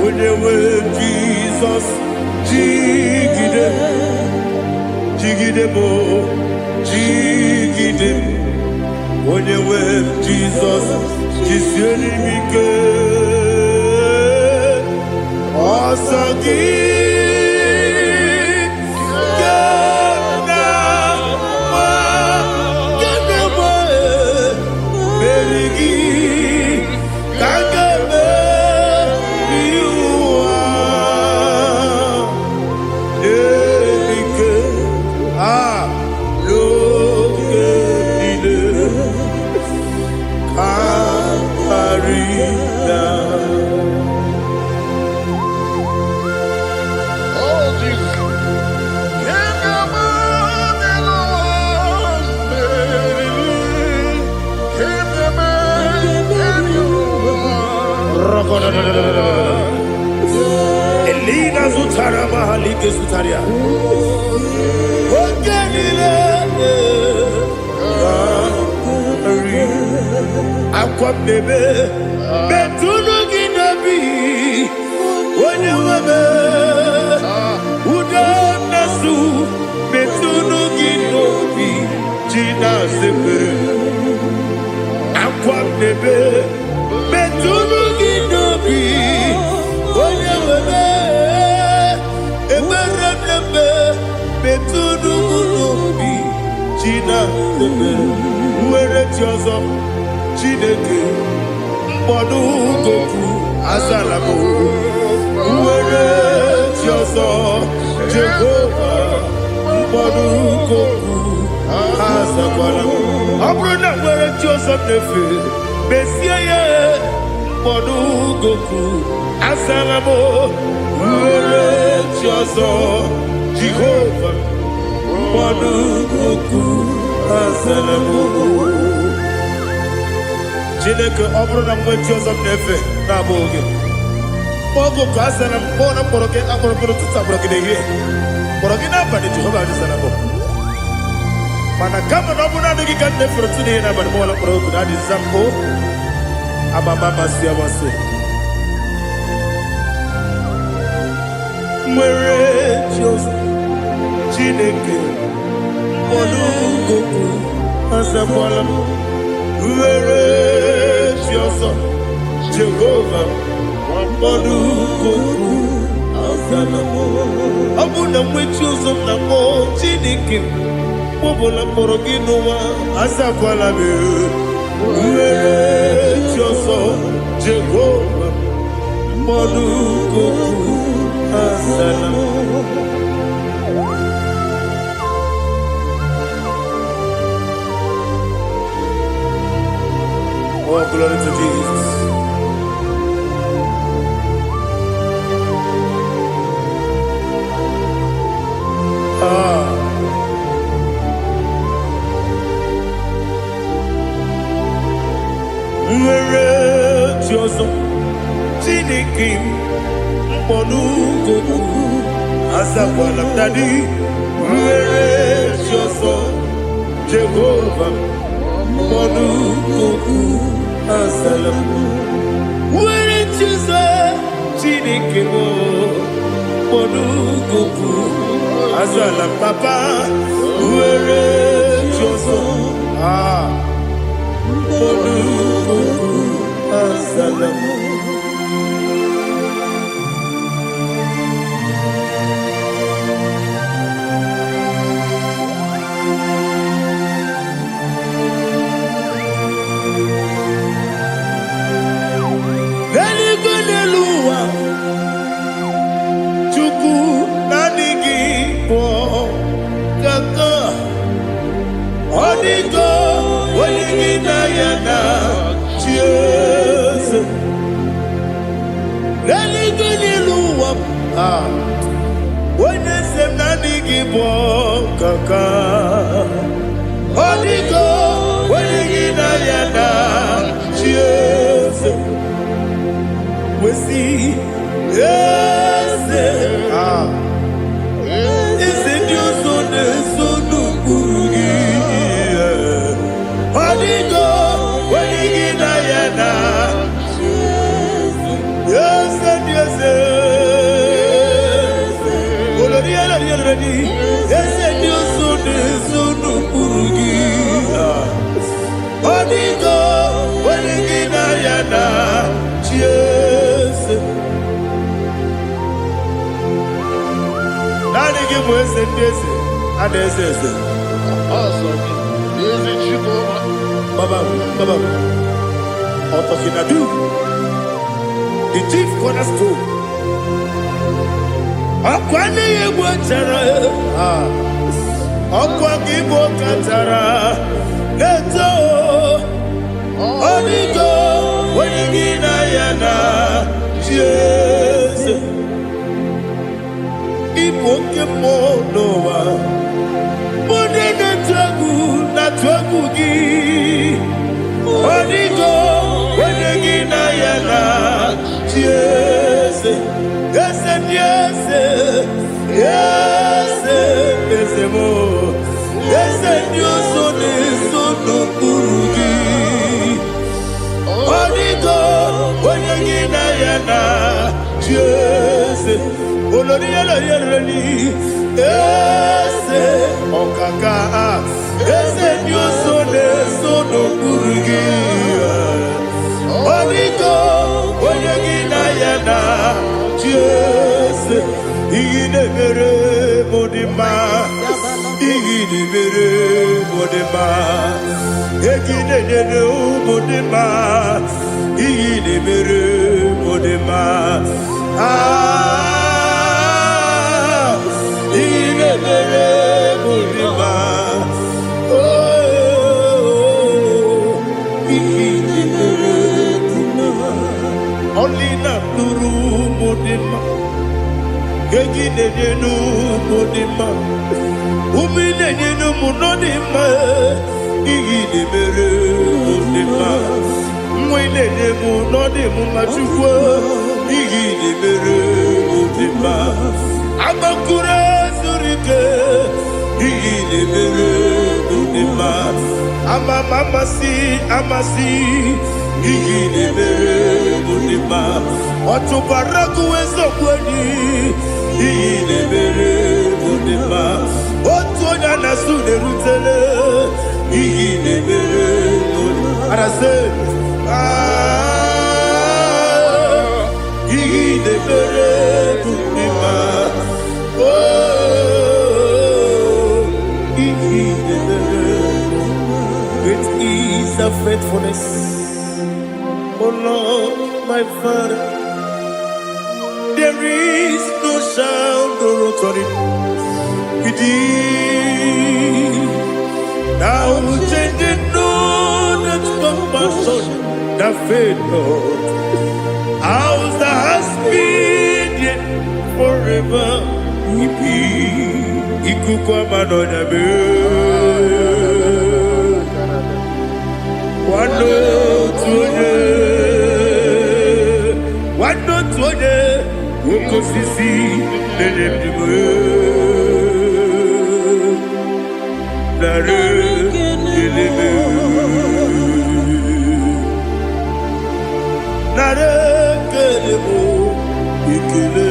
when they were Jesus, Jigide, Jigide mo, Jigide, when they were Jesus, Jisuni Mike, Osagi. Elina Zutara Mahalike Zutaria. Aqua bebe, Betuno Ginabi, sekere akwa bebe metunu ginobi onye webe ebere bebe metunu ginobi China bebe nwere ti ọzọ Chineke mkpọdụ goku azalabo nwere ti ọzọ Jehova mkpọdụ goku azakwala ọ bụrụ na nwere ti ọzọ nefe mesie ya mkpọdụ goku azalabo nwere ti ọzọ Jehova mkpọdụ goku azalabo Chineke ọ bụrụ na mgbe chi ọzọ m na-efe na-abụ oge ogo ka a sara m kpọọ na mkpọrọ gị akpọrọ mkpọrọ tụtụ akpọrọ gị n'ehihie mkpọrọ gị n'abalị Jehova adịzara m mana kama na ọ bụ naanị gị ka m na-efere tụ n'ihe n'abalị m ọla mkpọrọ ogu na adịza m amama amasị amasị nwere chi ọzọ Chineke mkpọrọ ogu azakwala m nwere chi ọzọ Jehova mkpọrọ goku azala m ọ bụ na nwechi ụzọ m na mkpọ Chineke kpọbụla mkpọrọ gị n'ụwa azakwala m nwere chi ọzọ Jehova mkpọrọ goku azala m Oh, glory to Jesus. Nwere chi ọzọ Chineke mkpọdụ goku azakwala m dadi nwere chi ọzọ Jehova mkpọdụ goku azala m nwere chi ọzọ Chineke mkpọdụ goku azala m papa nwere chi ọzọ mkpọdụ goku azala m onye se m na adịghị bụ kaka ọ dịgo onye gị na ya na chi eze wesi eze eze ndị ọzọ na-eso n'okpuru gị ọ dịgo onye gị na ya na chi eze ndị eze eze ndị ọzọ na-eso n'okpuru gị ọ dịgo onye gị na ya na chi eze naanị gị bụ eze ndị eze a na-eze eze Baba Otokinadu the chief cornerstone ọkwa n'ihi egwu chara ọkwa gị bụ katara eto ọ dịgo onye gị na ya na chi eze ịbụ oke mmụọ n'ụwa onye na-atụ egwu gị ọ dịgo onye gị na ya na chi eze eze ndị eze eze eze mo eze ndị ọzọ na-eso n'okpuru gị ọ dịgo onye gị na ya na chi eze olori ya lori eze ọkaka eze dị ụzọ na-eso n'okpuru gị ọdịgo onye gị na ya na chi eze iyi na-emere m dị mma iyi na-emere m dị mma egi na-enyere ụmụ dị mma iyi na-emere m dị mma iyi na-emere m dị mma iyi na-emere dị mma ọlị na-atụrụ ụmụ dị mma egi na-enye n'ụmụ dị mma umi na-enye n'ụmụ nọ dị mma iyi na-emere dị mma nwa na-enye m nọ dị m ma chukwu iyi na-emere dị mma agbakụrụ zuru ike iyi na-emere dị mma amama amasị iyi na-emere dị mma ọtụbara kụwa eziokwu enyi iyi na-emere dị mma otu onye a na-asụ na-erutere iyi na-emere arase iyi na-emere dị mma iyi na-emere it is a faithfulness oh Lord my Father there is no shadow of it now changing no that's compassion that faith Lord ours that has been yet forever ipi ikukwa manonya be wano tuone ukosisi nelemdiwe nare ilime nare kelemo ikele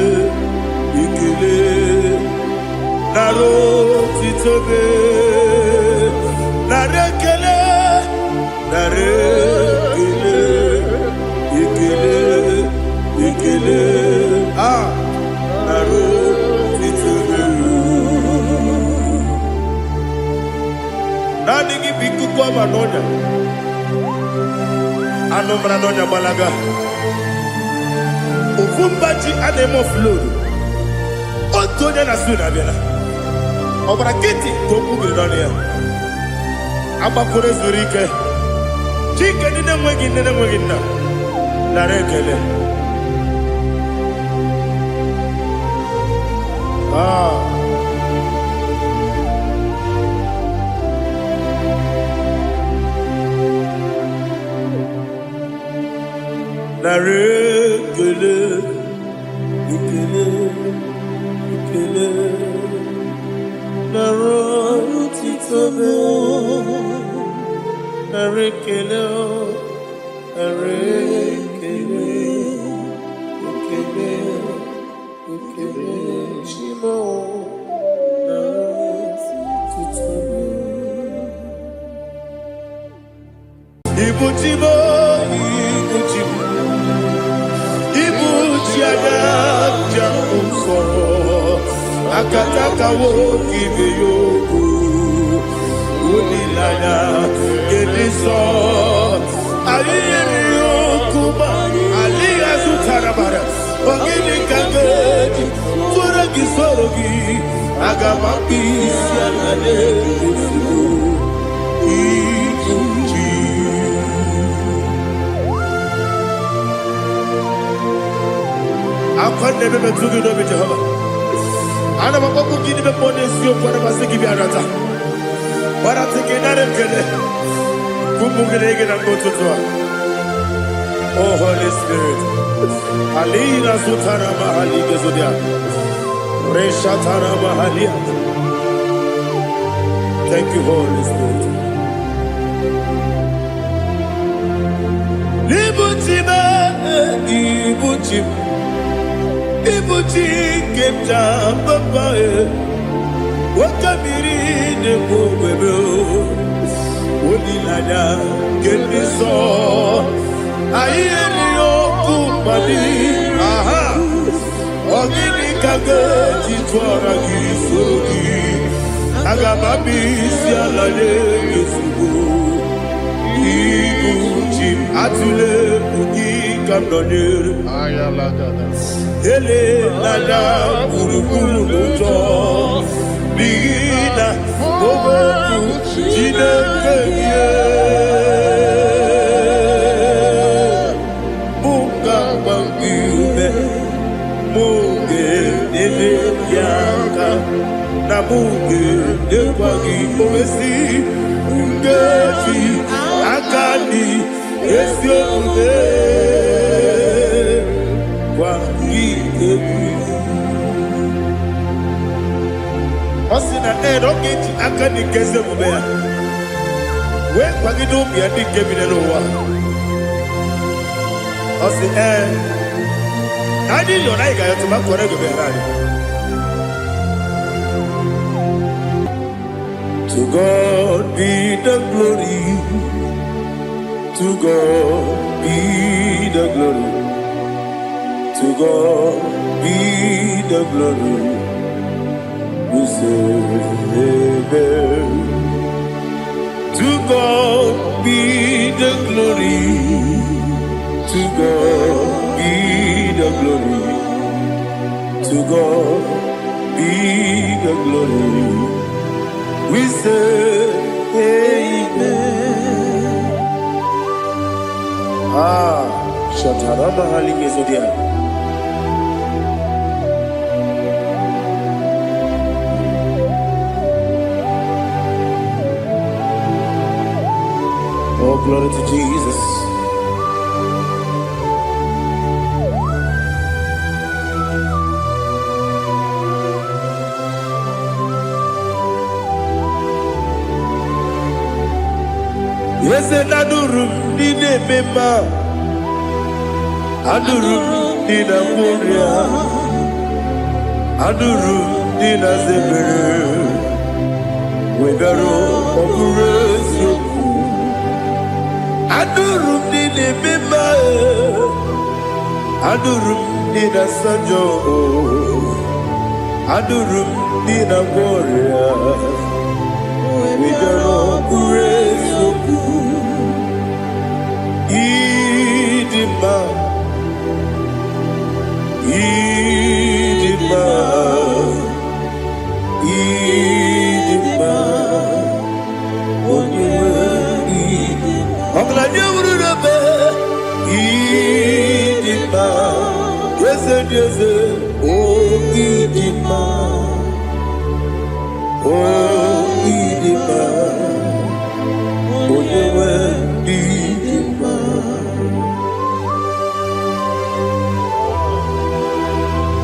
naro titobe nare kele ikele naro titobe nani gi biku kwa manonya anomra nonya balaga ufumbaji anemo flow otonya na suna bela obara kiti koku bironia agbakore zuru ike chike ndị na-enweghị nne na-enweghị nna nara ekele nara ekele ekele nara otitobe Arekele, Shimo, Ibutibo, Ibutiada, Jamuso, Akataka wo kibiyoku, Unilaya, Gediso, Aliyokuba, Aliyazutarabara, Ogini Kageti, Furagi Sorogi, Agamapi, Sianade, Ikunji. Akwande bebe tugi no bi Jehova. Ana maboko gidi be pone sio kwa na basiki bi arata. Bara tike na rekele. Kumugirege na ngototwa. Oh Holy Spirit. Alina sutara mahali gezodia. Resha tara mahali. Thank you, Holy Spirit. Ibuchima, Ibuchim, Ibuchi kemja papa Wakamiri de Bobebo, Odilada, Geniso, Ayerio Kumadi, aha, Ogini Kage, Titwara Gisogi, Agamabi, Sialade, Yusubu, Iguchi, Atule, Ugi, Kamdonir, Ayalagada. Ele, Lada, Urukuru, Muto, Bigina, Boboku, Jinekeye, Munga Bangiube, Munge, Nene Yaka, Namunge, Nekwagi, Omesi, Ngeji, Akani, Esiobe, Kwagi, Osina Rocket Akani Kesebea. When Pagido be a big game in the lower. Osina I didn't know I got to my correct to God be the glory. To God be the glory. To God be the glory. We say amen. To God be the glory. To God be the glory. To God be the glory. We say amen. Shatarama Halingezodia. Oh, glory to Jesus. Yes, and Adurum Nina Mema Adurum Nina Moria Adurum Nina Zebere Wegaro Operation Adurum Nina Mema Adurum Nina Sanjo Adurum Nina Moria Wegaro Operation Idima, Idima, Idima, Idima. Oglanya urube, Idima, yeze yeze, oh Idima, oh Idima, Idima.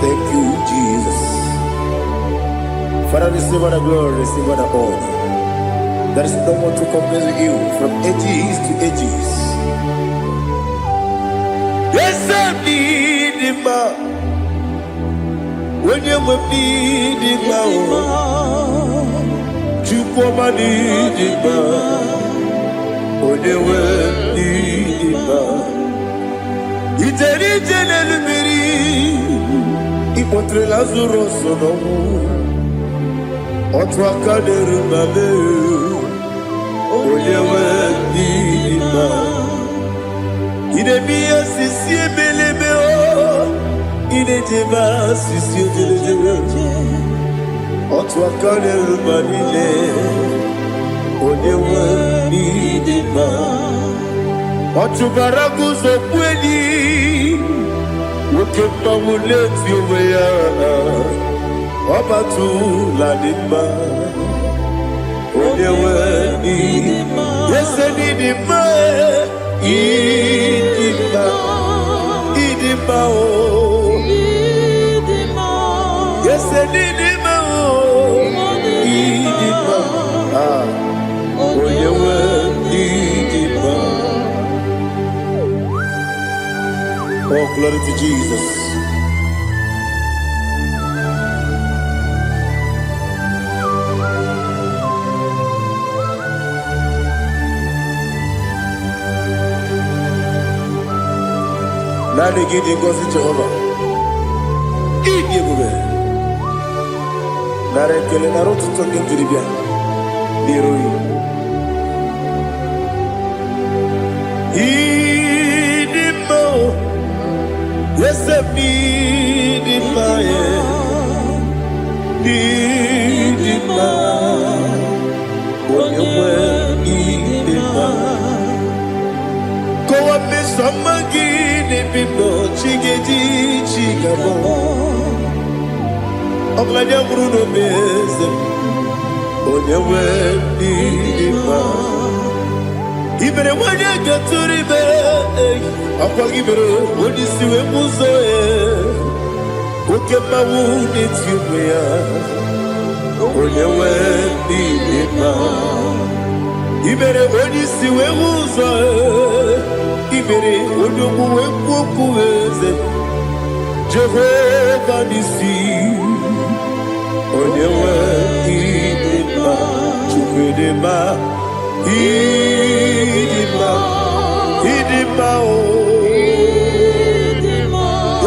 Thank you, Jesus. Father, receive all the glory, receive all the honor. There is no one to compare with you from ages to ages. Yes, I need him. When you need him, you come and need him. When you need him, it's a little Ipotre Lazaro sono Otwa kaderu mame Olewe dima Ide biya sisi belebe o Ide jeba sisi jelejele Otwa kaderu manile Olewe dima Otubaragu zokweni Woke pamuleti oweya Obatu ladima Olewe idima Yese nidima Idima Idima o Yese nidima o Idima Olewe idima. Oh, glory to Jesus. Nani gidi ngozi Jehovah. Idi ebube. Nara ekele nara otuto nke njiri bịa n'iru ya. Idi mma o, eze m idi mma ya. Idi mma, onye nwe idi mma. Kowa mesoma gị n'ebi mbọ chigeji chigabo. Ọglanya mụrụ n'obe eze m, onye nwe ndị mma. Ibere nwanyị agatụrụ ibe, ọkwa gị mere onye isi wee mụ ụzọ ya. Oke mmanwụ n'eti ụmụ ya, onye nwe ndị mma. Ibere onye isi wee mụ ụzọ ya, ibere onye ogbu wee kwuo okwu eze. Jehova n'isi, onye nwe ịdị mma, Chukwu dị mma, ịdị mma, ịdị mma o,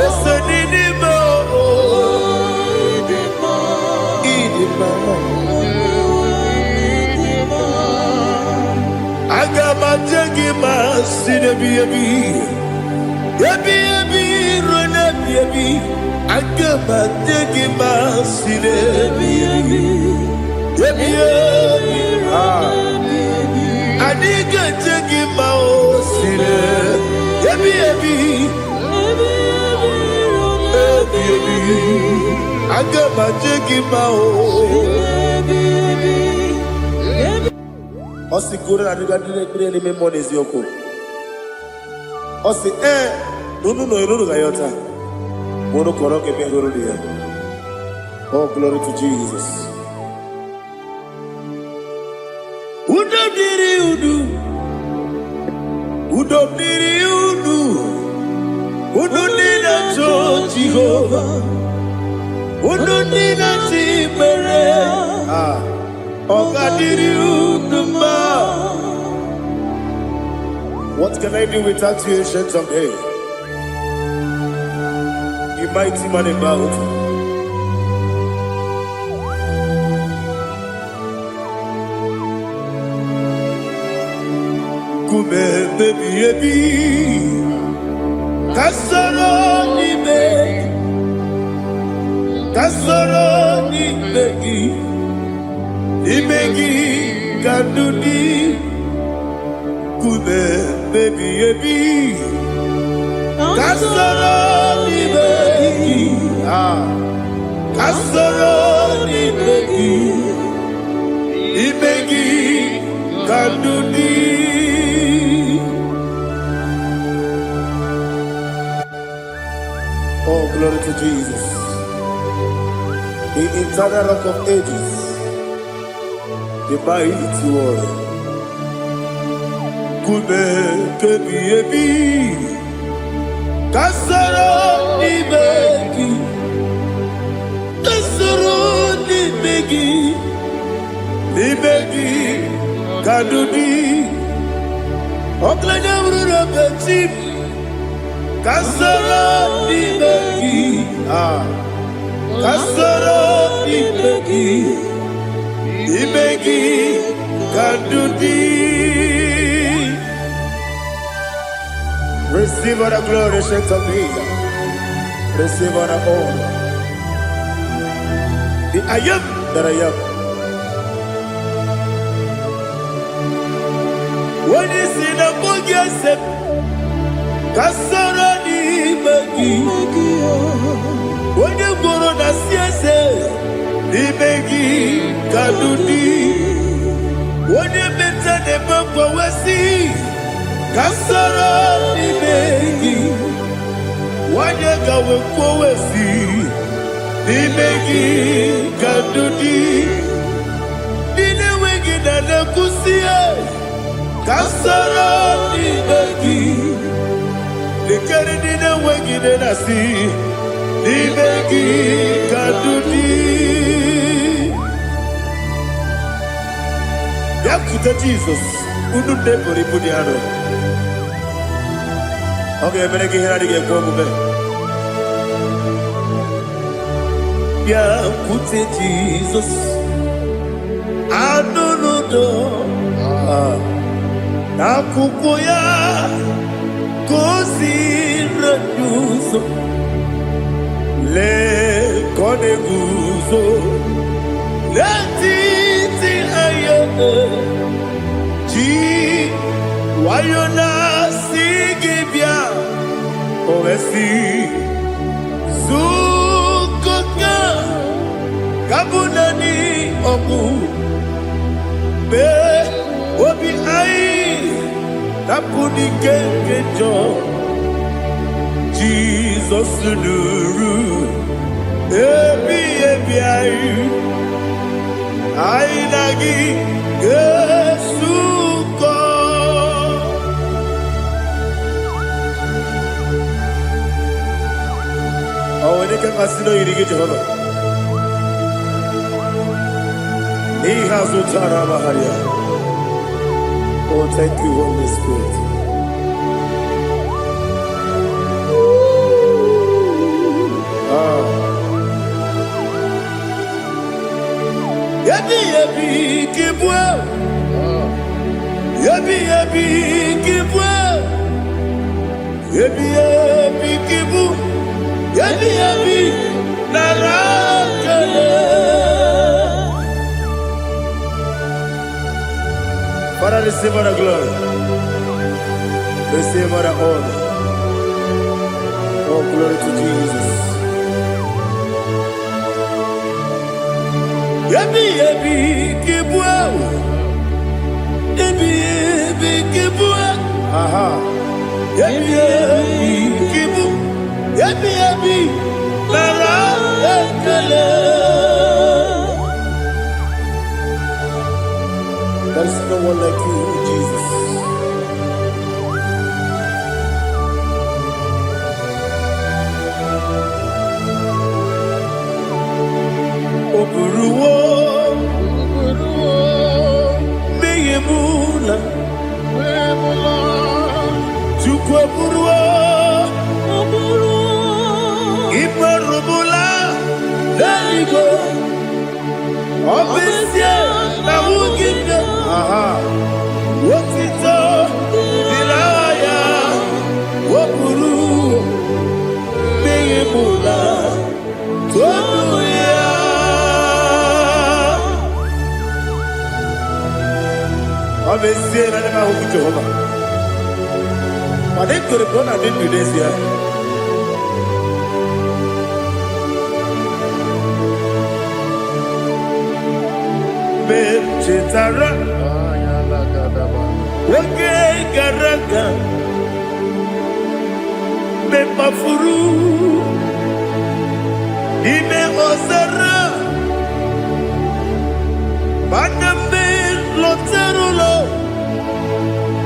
ose n'ịdị mma o, ịdị mma, aga m aja gị ma si n'ebi ebi, ebi ebi ruo n'ebi ebi. Aga m aja gị ma si n'ebi ebi, ebi ebi. Adịghị aja gị ma o si n'ebi ebi, ebi ebi. Aga m aja gị ma o. Ọ sị kụrụ na dịga dịrị n'ime mmụọ n'eziokwu. Ọ sị n'unu nọ eruru ga ya ọta. Mono koro ke be horo dia. Oh, glory to Jesus. Udo diri udu. Udo diri udu. Udo dina to Jehovah. Udo dina timere. Oga diri udu ma. What can I do without you, ancient of days? Mighty man about. Kume baby ebi, kasoro ni begi kadudi. Kume baby ebi, kasoro ni begi. Kasoro ni begi kadudi. Oh, glory to Jesus, the eternal rock of ages, the mighty one. Kume kebi ebi, kasoro ni begi. Libegi kadudi oklanya urura beti kasara libegi kasara libegi kadudi. Receive all the glory, strength of me. Receive all the honor. The I am that I am. When you see the book, you say, Kasara ni begi. When you go on the siese, ni begi kadudi. When you better the book, we see, Kasara ni begi. When you go we see, ni begi kadudi. Dine wegi na nakusia. Kasara ni begi, likari dina wegi dina si, ni begi kadudi. Yakuta Jesus, unu debori budiano. Okay, but I can hear it go back. Yeah, put it Jesus. I don't know. Nakukoya kosi reduso le kone guzo le titi ayane ji wayona sigibia oesi sukoka kabunani oku be obi ai tapuni kenjo Jesus nuru ebi ai ai lagi Yesuko awene kasino irige Jehova ni hazutara baharia. Oh, thank you, Holy Spirit. Yabi kibwa. Yabi kibwa. Yabi kibu. Yabi narakale. Father, receive our glory. Receive our honor. Oh, glory to Jesus. Yabi kibwa. Yabi kibwa. Aha. Yabi kibu. Yabi nara ekele. There is no one like you, Jesus. Oburuwo, meyemula, chukwu oburuwo, imerubula, leligo, obesie na wugide. Aha, wotito, dilaya, woburu, meyemula, toduya. Obesie na nema huku Jehova. But they could have done a bit with this year. Chetara, Wage Garaga, Mepafuru, Ime Ozara, Baname Loterulo,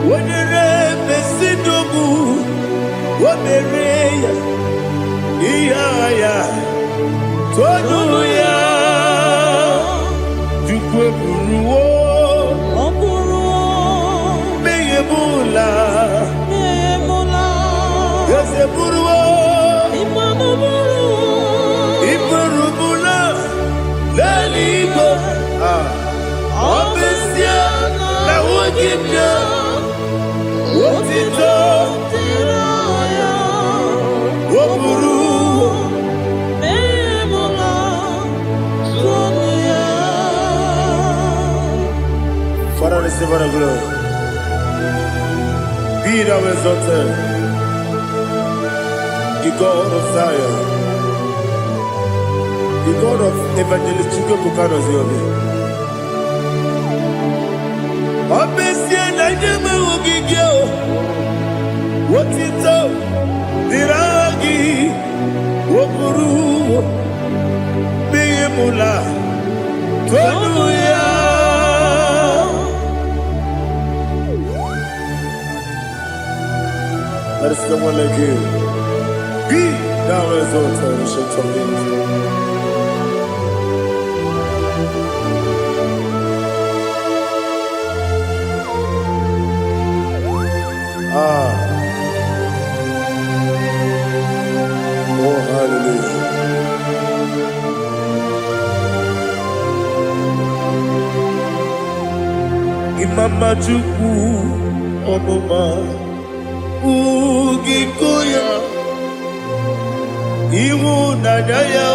Wenere Besidobu, Wabereya, Iaya, Toduya. Buruwo, meyemula, yese buruwo, iburubula, leligo, obesia, na wogibya, wotito, woburuwo, Father, receive our glory. Be thou exalted, the God of Zion, the God of Evangelist Chico Pukanos Yobi. Obesie na jeme ugigyo, wotito, diragi, wokuru, biyemula, toduya. There is no one like you. Be thou exalted, ancient of days. Machuku Omoma Ugikoya Iwu Nadaya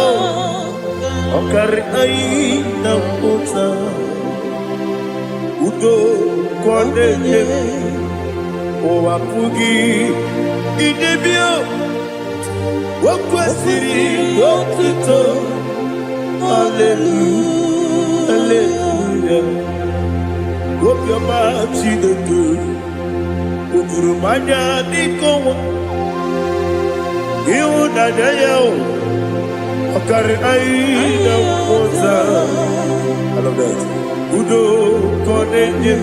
Okari Aina Pota Udo Kondene Owapugi Idebio Wakwasiri Wapito Hallelujah Hallelujah Obioma Chineke Udurumanya Nikowa Iwunanya Yao Okari Aina Pota I love that Udo Konenye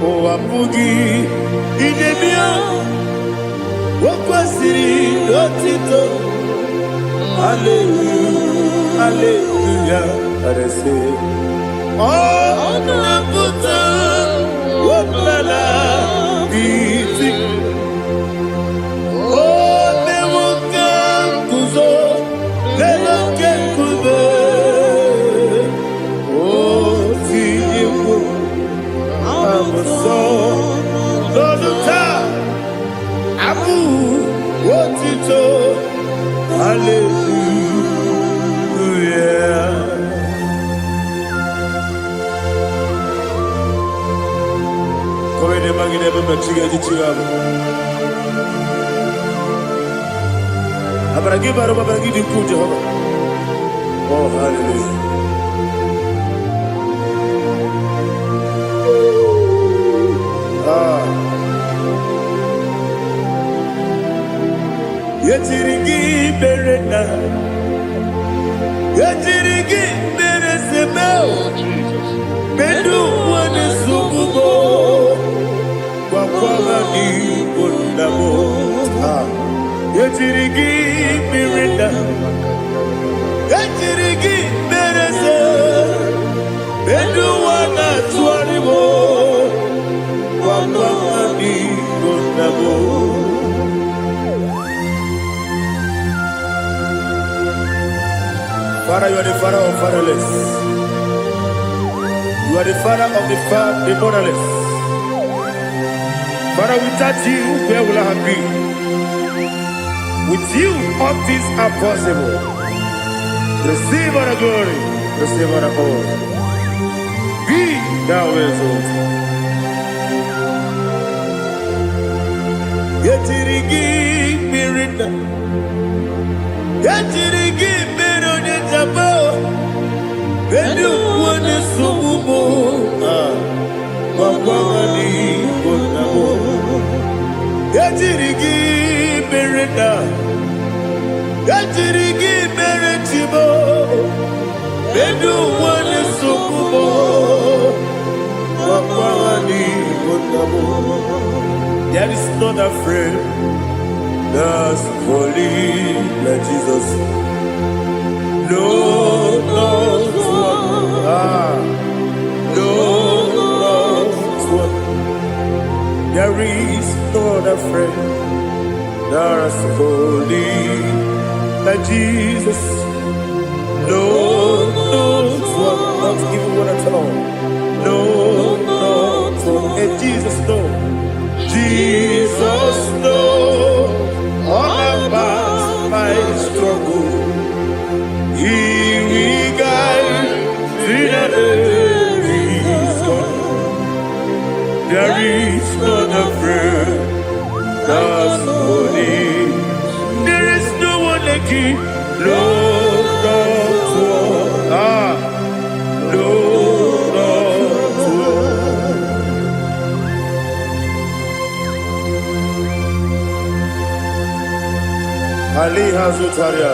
Owapugi Idebio Wakwasiri Otito Hallelujah Hallelujah I say oh Nabuta Wapala Biti oh Nemuka Kuzo Nemuka Kuzo oh Tiyimu Amuso Doduta Abu Wotito Hallelujah Come ne magine bebe chiga di chiga Abragi baro abragi di ku Jehovah oh hallelujah Yetirigi berena Yetirigi beresebel Bedu wane sububo Wakwala ni bundamo Yetirigi berena Yetirigi berese Bedu wana tuaribo Wakwala ni bundamo Father, you are the father of fatherless. You are the father of the motherless. Father, without you, where will I have been? With you, all things are possible. Receive all the glory, receive all the honor. Be thou exalted. Yetirigi mirina, yetirigi mirona jabo. Bedu wane sububo, wakwani bonamo. Yetirigi mirina, yetirigi miretibo. Bedu wane sububo, wakwani bonamo. There is not a friend that's holy like Jesus. No, no, no, one. There is no other friend that's holy like Jesus. No, no, one. Not even one at all. No, no, one. And Jesus, no. Jesus knows all about my struggle. He will guide me there is gone. There is not a friend that's holy. There is no one like him. No, no, no, no. Ali Hazutaria.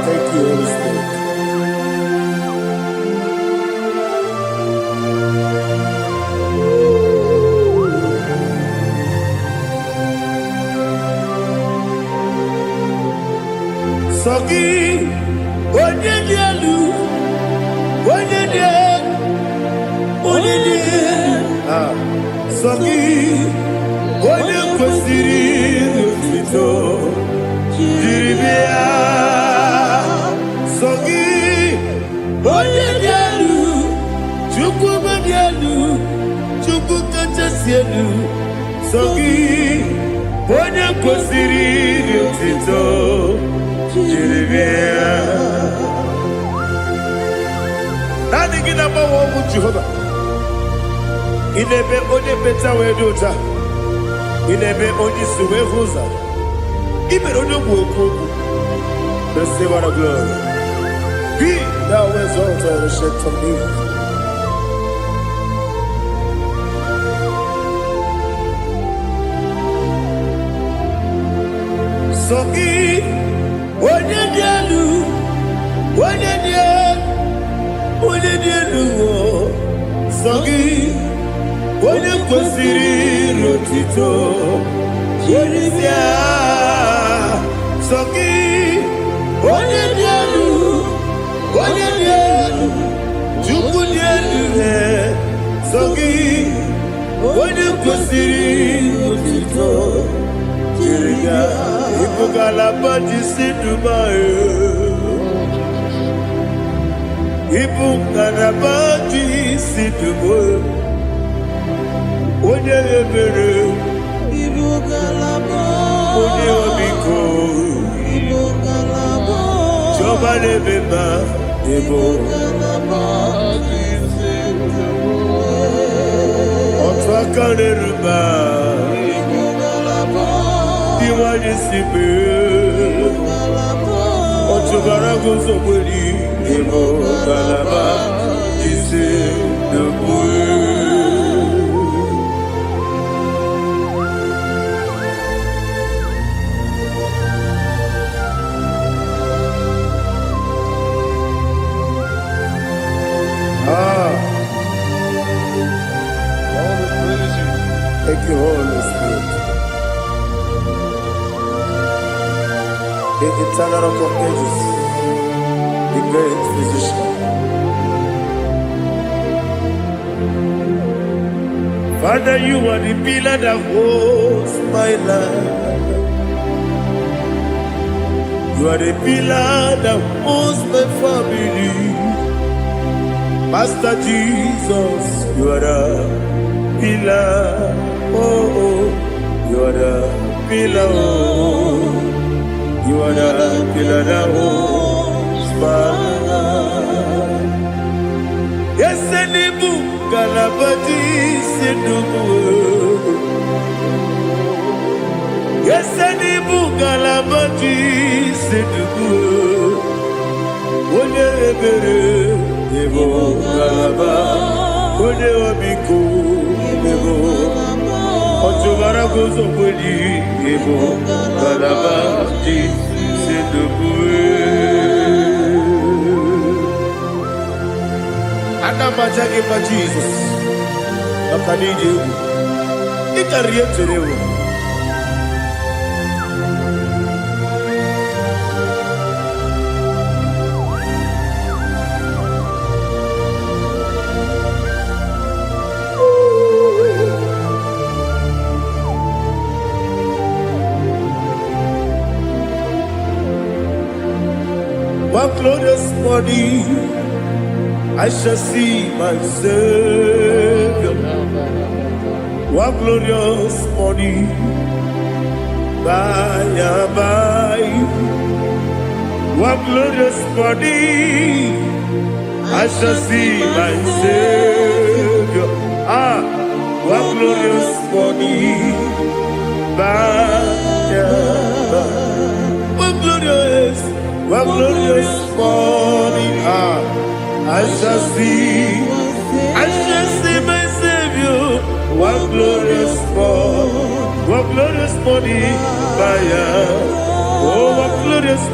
Thank you, Holy Spirit. Sogi, Onyedialu, Onyedie, Sogi, Onyekwesiri Rufito, Jiribia, onye dị elu, Chukwu dị elu, Chukwu kachasị elu, sọ gị onye kwesịrị iri otuto jiri bịa. Naanị gị na-agbanwe ọgwụ Jehova. Ị na-eme onye mmecha wee dị ụcha. Ị na-eme onye isi wee hụ ụzọ. Ị mere onye ogwu ekwu okwu. Receive our glory. Be thou exalted and shake from me. So gị onye dị elu, onye dị elu, onye dị elu, sọ gị onye kwesịrị iri otuto jiri bịa. Sọ gị onye dị elu, onye dị elu, Chukwu dị elu, sọ gị onye kwesịrị iri otuto jiri bịa. Ibu ngalaba jisi Dubai, ibu ngalaba jisi Dubai, onye ebere, ibu ngalaba, onye omiko, ibu ngalaba, Jehova nebeba, ibu ngalaba jisi Dubai, otu aka neruba. Iwani sibe, otubara gozo kweli, ebo kalaba, jise debue. All the praise you. Thank you, Holy Spirit. The eternal rock of ages, the great physician. Father, you are the pillar that holds my life. You are the pillar that holds my family. Master Jesus, you are the pillar. Oh, you are the pillar. Oh. You are the pillar that holds my life. Yes, any book, Galabati, Sidubu. Yes, any book, Galabati, Sidubu. One ebere, Evo Galaba, One Obiku, Evo. Otubara gozo kweli, Evo Galaba, Anamajage ma Jesus, Akaniji, Ikariyeterewo. One glorious morning, I shall see my Savior. One glorious morning, by and by. One glorious morning, I shall see my Savior. One glorious morning, by and by. One glorious morning, I shall see my Savior. One glorious morning, oh, one glorious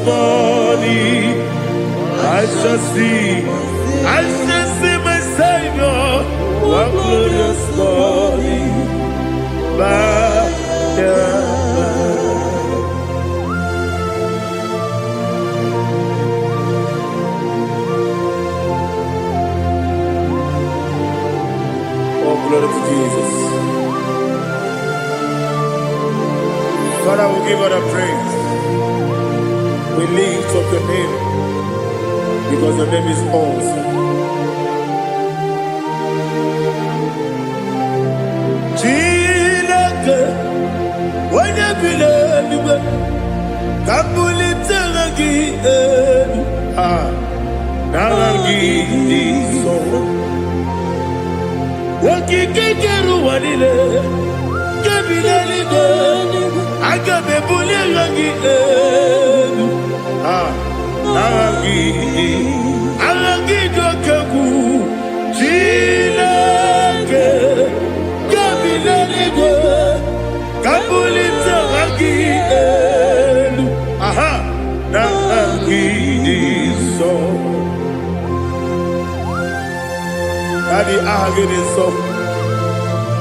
morning, I shall see my Savior. One glorious morning, glory to Jesus. Father, we give her the praise. We lift up your name. because your name is awesome. Chineke, onye bi n'eluigwe, ka m bulitere gị elu, n'aha gị dị nsọ. Okike kere ụwa niile, nke bi n'eluigwe, aga m ebulire gị elu, n'aha gị dị oke egwu. Chineke, nke bi n'eluigwe, ka m bulitere gị elu, n'aha gị dị nsọ. Daddy, aha gị dị nsọ.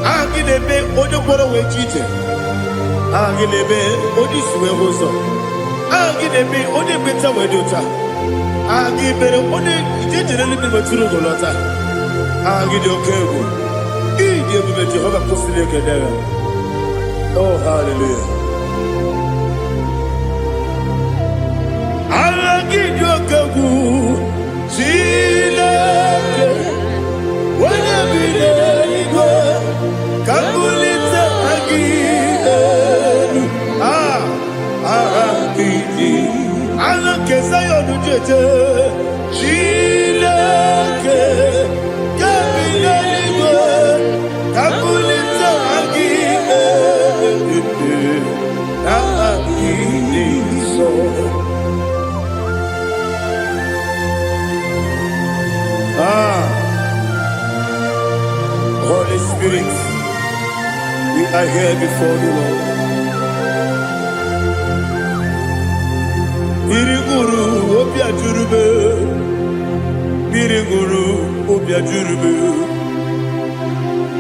Aha gị na-eme onye mkpọrọ wee ji ije. Aha gị na-eme onye isi wee hụ ụzọ. Aha gị na-eme onye ekpenta wee dị ụcha. Aha gị mere onye ije jere eluigwe metụrụ ụzọ lọta. Aha gị dị oke egwu. Ị dị ebube Jehova kwụsịrị ekele ya. Oh, hallelujah. Aha gị dị oke egwu. Chineke, onye bi n'eluigwe, ka m bulitere gị elu, aha gị dị. Aha nke Zayọn jeje. Chineke, nke bi n'eluigwe, ka m bulitere gị elu, aha gị dị nsọ. Holy Spirit, we are here before you, Lord. Biriguru obia jurube, biriguru obia jurube,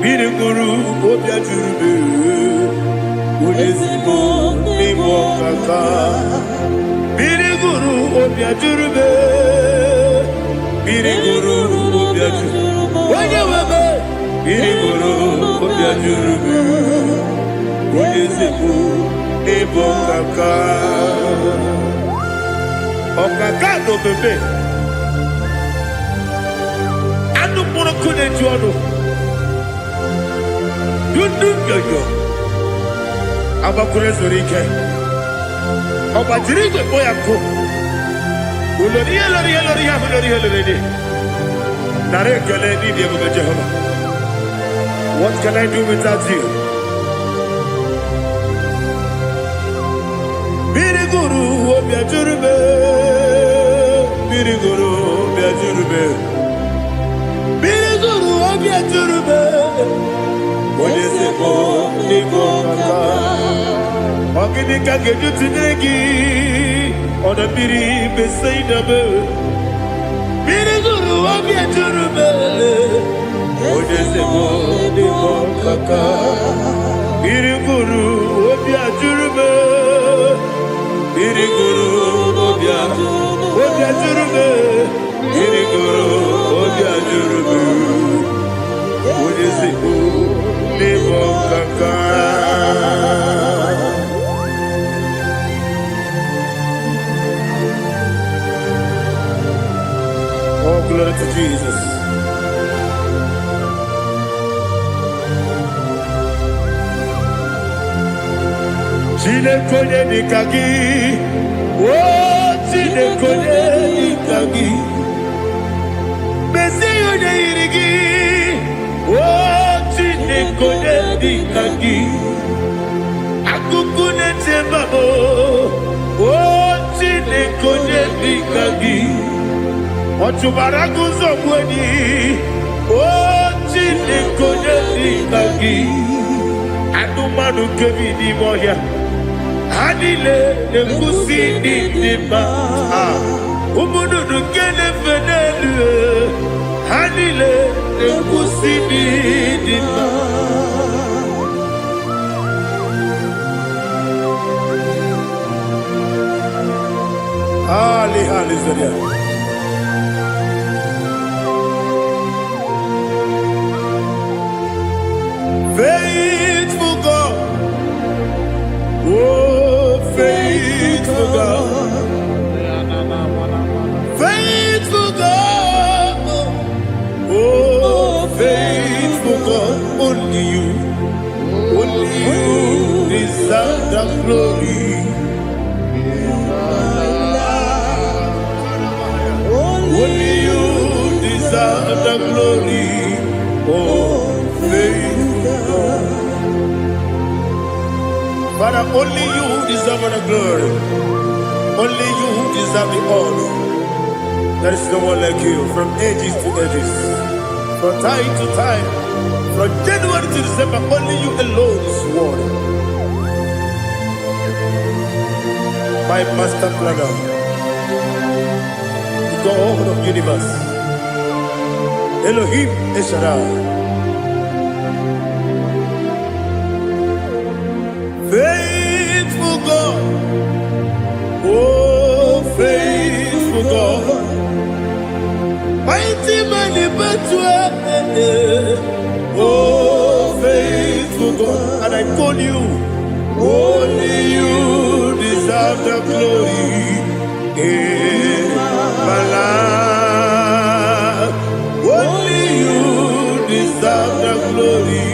biriguru obia jurube. Ulezimo nimo kaka, biriguru obia jurube, biriguru obia jurube. Wanyewebe. Biriguru obia jurube, ulezimo nimo kaka. Ọ̀kàkà ló bèbè. Anúmọ̀rọ̀ kò lè ju ọ̀nà. Dúdú yọ̀yọ̀. Abakunrin sori ike. Ọba jiri igwe bóyá kó. Olórí yẹ lórí yẹ. Nàrà ekele ní ìdí ebube Jehova. What can I do without you? Biriguru obia jurube, biriguru obia jurube, biriguru obia jurube. Olezimo nimo kaka, ogini kageju tinegi, ona biri beseinabe. Biriguru obia jurube, olezimo nimo kaka, biriguru obia jurube. Biriguru obia jurube, biriguru obia jurube. Ulezimo nimo kaka. Oh, glory to Jesus. Chineke onye dịka gị, Chineke onye dịka gị, Mesia onye yiri gị, Chineke onye dịka gị, akụkụ na-echebe m, Chineke onye dịka gị, ọchụbara guzo gwenyi, Chineke onye dịka gị, anụmanụ kebi n'ime ọhịa. Ha niile na-ekwusi n'ịdị mma. Ụmụnnụnụ nke na-efe n'elu, ha niile na-ekwusi n'ịdị mma. Hallelujah. Faithful God. Oh, faithful God. Faithful only you deserve the glory. Only you deserve the glory. Oh, faithful God. Father, only you deserve the glory. Only you deserve the honor. There is no one like you from ages to ages, from time to time, from January to December. Only you alone is worthy. My master planner, the God of the universe, Elohim Eshadai. Faithful God, oh faithful God, mighty man in battle, oh faithful God, and I call you, only you deserve the glory in my life. Only you deserve the glory,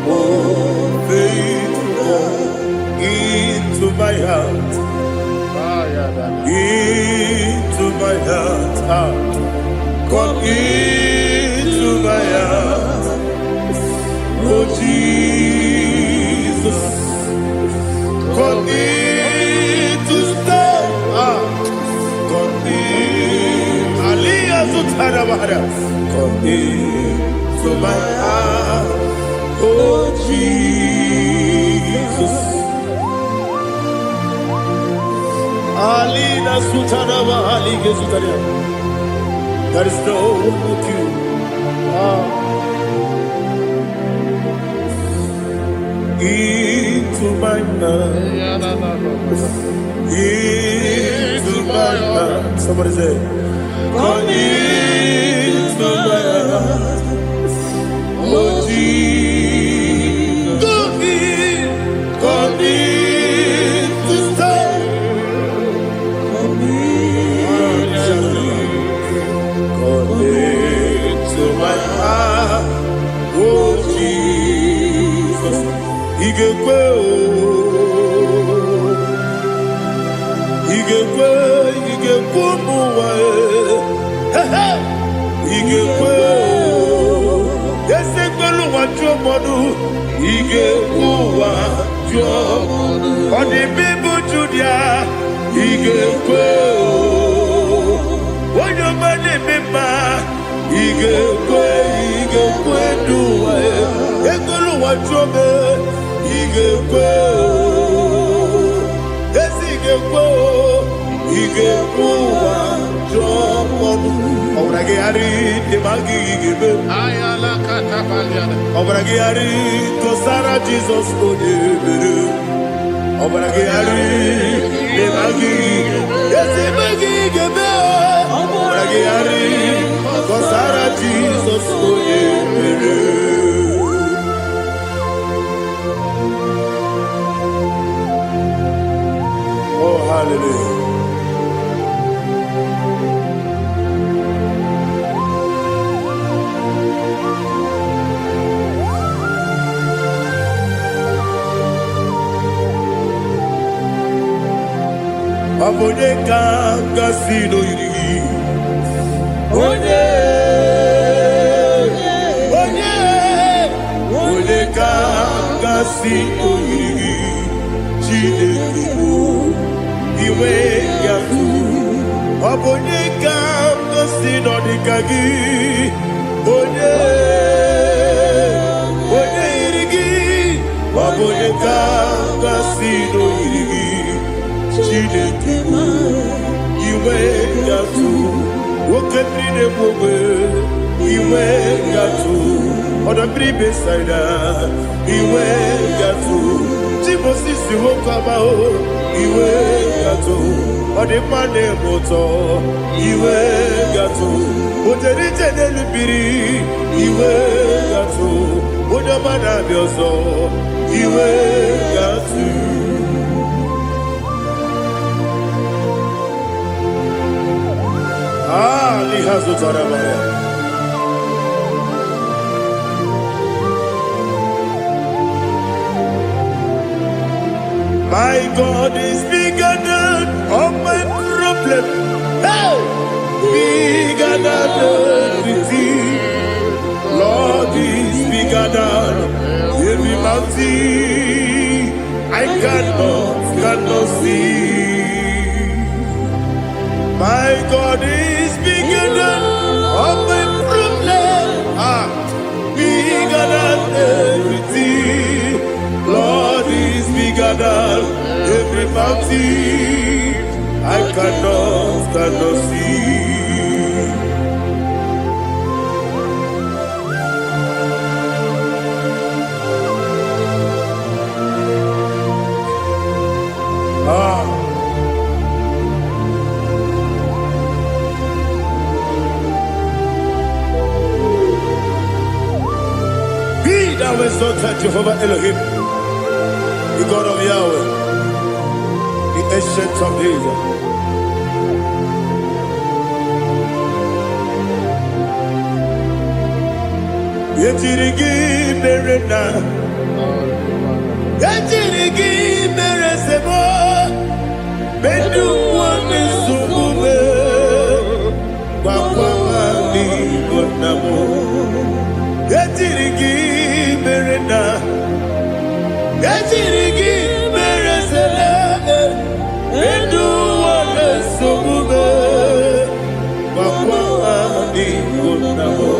oh faithful God, into my heart, into my heart, come into my heart, oh Jesus, come in to stay, come in, Aliyah Zutarabara, come into my heart, oh Jesus. Alina Sutanaba Alige Sutaria. There is no one like you. Into my heart. Into my heart. Somebody say, come into my heart. Oh Jesus. Come in to stay. To my heart, oh Jesus, Igekwe, muwa, Igekwe, Yesekwelu wajomodu, Igekwe wajomodu, Odi bibu Judia, Igekwe, Wanyomane bimba. Igekwe duwa, Ekolu wajobe, Igekwe, Igekwe wajomodu. Obrage ari demagi igebe. Ayala katapaliana. Obrage ari tosara Jesus odebere. Obrage ari demagi igebe. Obrage ari tosara Jesus odebere. Oh hallelujah. Abone kanga sino yiri, onye kanga sino yiri, Chineke iwe yatu. Abone kanga sino dikagi, onye yirigi, abone kanga sino yiri. Chineke iwe yatu, wokenine mwe iwe yatu, odabri besaida iwe yatu, timosisi wokabao iwe yatu, odimane moto iwe yatu, oderite nelubiri iwe yatu, odamana biozo iwe yatu. Lihazu Tarabaya. My God is bigger than all my problem. Hey! Bigger than everything. Lord is bigger than every mountain. I cannot see. My God is bigger than all my problem. Bigger than everything. Lord is bigger than every mountain. I cannot see. Be thou exalted, Jehovah Elohim, the God of Yahweh, the ancient of days. Yetirigi merena, yetirigi meresemo, bedu wane sumube, wakwamani bonamo. Yetirigi merena, yetirigi meresele, bedu wane sumube, wakwamani bonamo.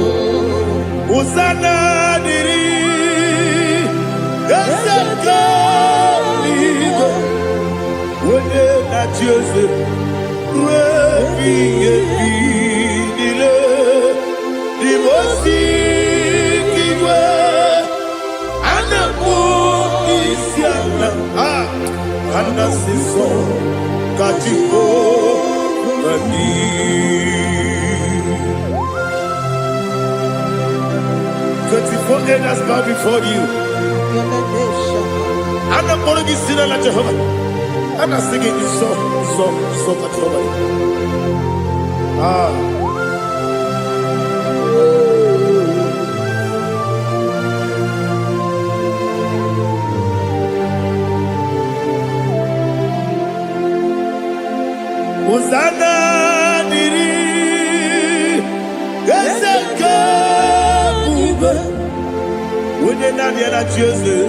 Usana diri, yasaka ligo, wone na Jose, webi dile, divosi kiwe, anamu isiana, anasiso katiho bani. 24 elders bow before you. I'm not going to be singing like Jehovah. I'm not singing this song like Jehovah. Hosanna diri, Yesaka. When you're not yet at Jose,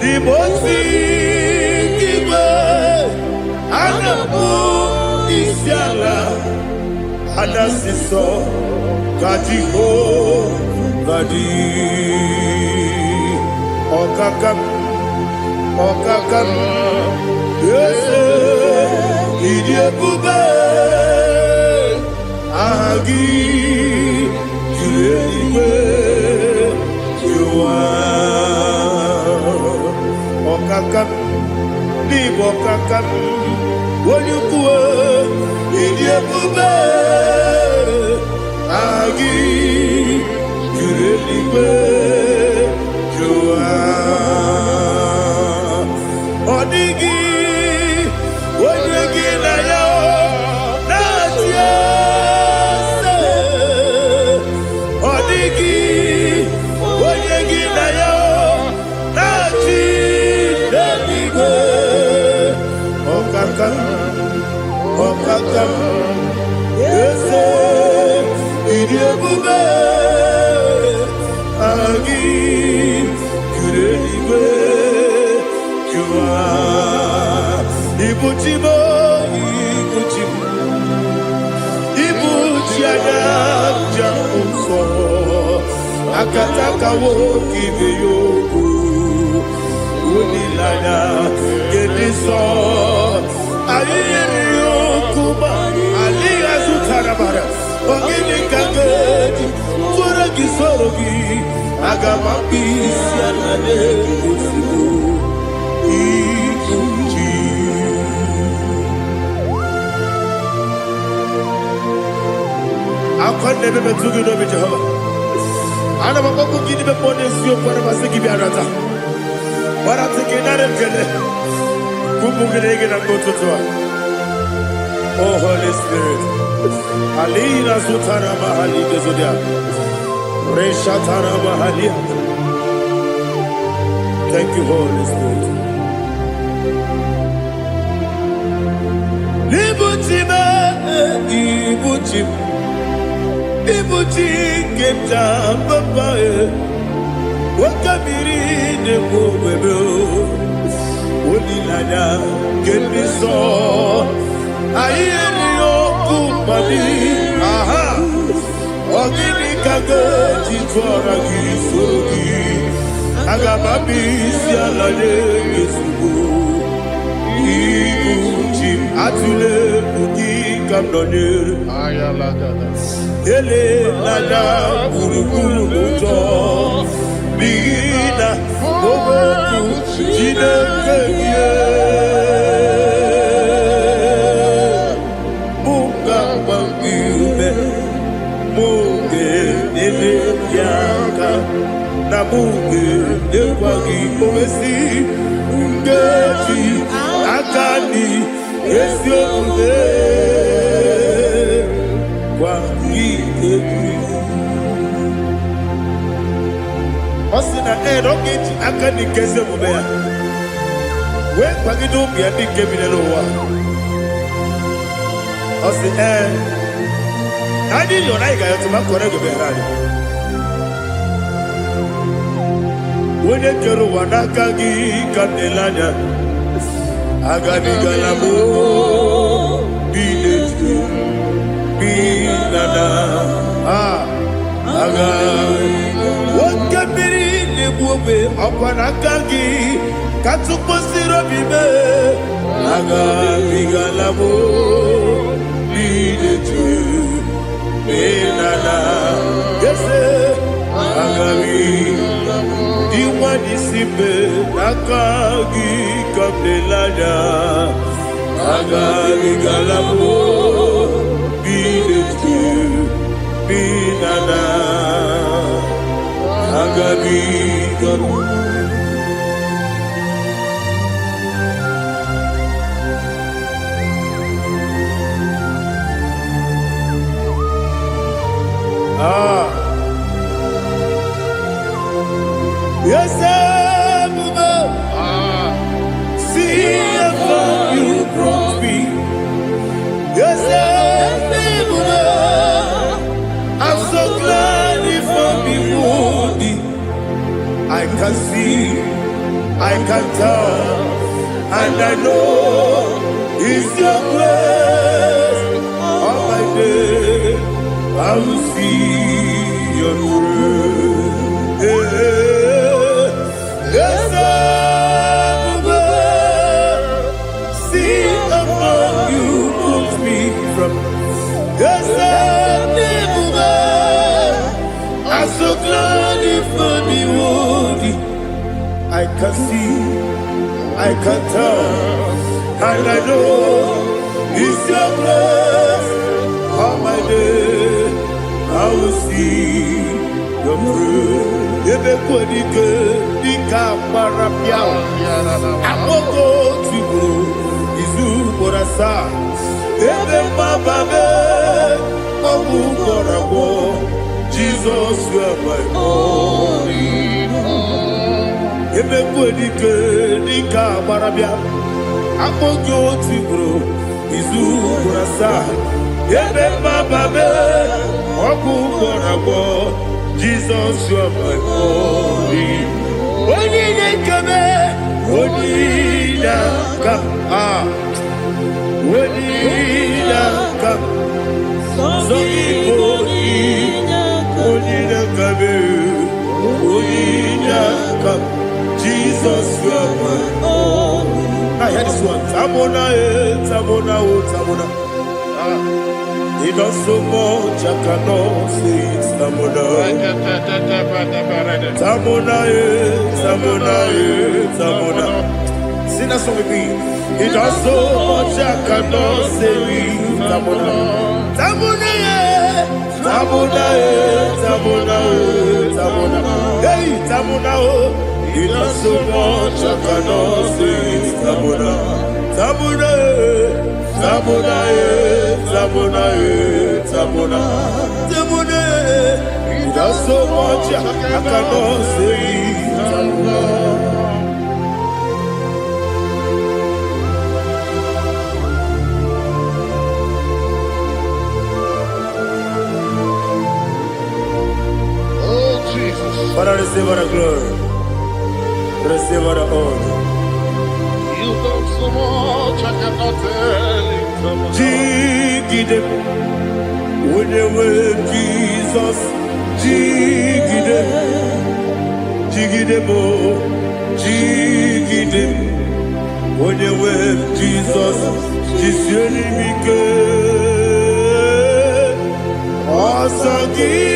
the most Anamu Isiala, Anasiso, Kadiho, Kadi, Okakam, yes, Idiabube. Agi, Juliwe, Jua, Okakam, Libo Kakam, Wanyukue, Idiabube, Agi, Juliwe, Jua, Odigi, Wanyuki na yo, Nadia. Okakam, yes, Idiabube, Agi, Kureliwe, Jua, Ibuchibo, Ibuchiana, Jamuso, Akataka woki beyoku, Unilana, Gediso, Ayeriyokuba, Aliya Zutarabara, Ogini Kageti, Turagi Sorogi, Agamapi, Sianade, Usibu, Ikuchi. Akwande bebe tugi no be Jehovah. Ana bako gidi be pone sio kwa basi gibi arata. Bara tiki nare kele. Kumugirege na kototoa. Oh Holy Spirit. Alina sutara mahali gezodia. Resha tara mahali. Thank you, Holy Spirit. Ibuchi kemta papa wakamiri ne bobebe olilanya kemiso ayeni okupani aha ogini kage jitwara gisogi agamabi sialale yesugo ibuchi atule buki kamdonir Ayalagada. ele lala burukuru muto bina oboku jinekeye muka bangiume muge ele yaka na muge ekwagi owesi ngeji akani esiomude Osina rogeji akani keze mubea we kwagido bia di kebile wa osi adi yo na iga yo tuma kore go be rari wone kero wanaka gi kanelanya agani galamo biletu binana aga wakabiri nebuobe apanakagi katuposiro bibe aga bigalabo biletu binana yese aga diwani simbe nakagi kabdelanya aga bigalabo binana agabi gabu yes see how you brought me yes I'm so glad if I'm wounded. I can see, I can tell, and I know it's your grace. All my day, I will see your grace. Yes, see above you put me from. Yes, I'm so glad if me woody. I can see, I can tell, and I know it's your grace. All my day, I will see your grace. Ebe kodike, dika parapia. Amoko tibo, izu borasa. Ebe mababe, obu korabo. Jesus, you are my only home. Ebe kodike, dika parapia. Amoko tibo, izu borasa. Ebe mababe, obu korabo. Jesus, you are my only home. Onine kame, onina kam, onina kam. So onina kame, onina kam. Jesus, you are my only. I hear this one. Tamona, tamona, tamona. He does so much, I cannot say it's Tamona. Tamona, Tamona, Tamona. Sing that song with me. He does so much, I cannot say it's Tamona. Tamona, Tamona, Tamona, Tamona. Hey, Tamona, he does so much, I cannot say it's Tamona. Tamona, Tamona, Tamona, Tamona, Tamona. He does so much, I cannot say Tamona. Receive all the glory. Receive all the honor. You've done so much, I cannot tell it. Jigide, with the way Jesus. Jigide, jigide bo, jigide, with the way Jesus. Jisieni mike, asagi.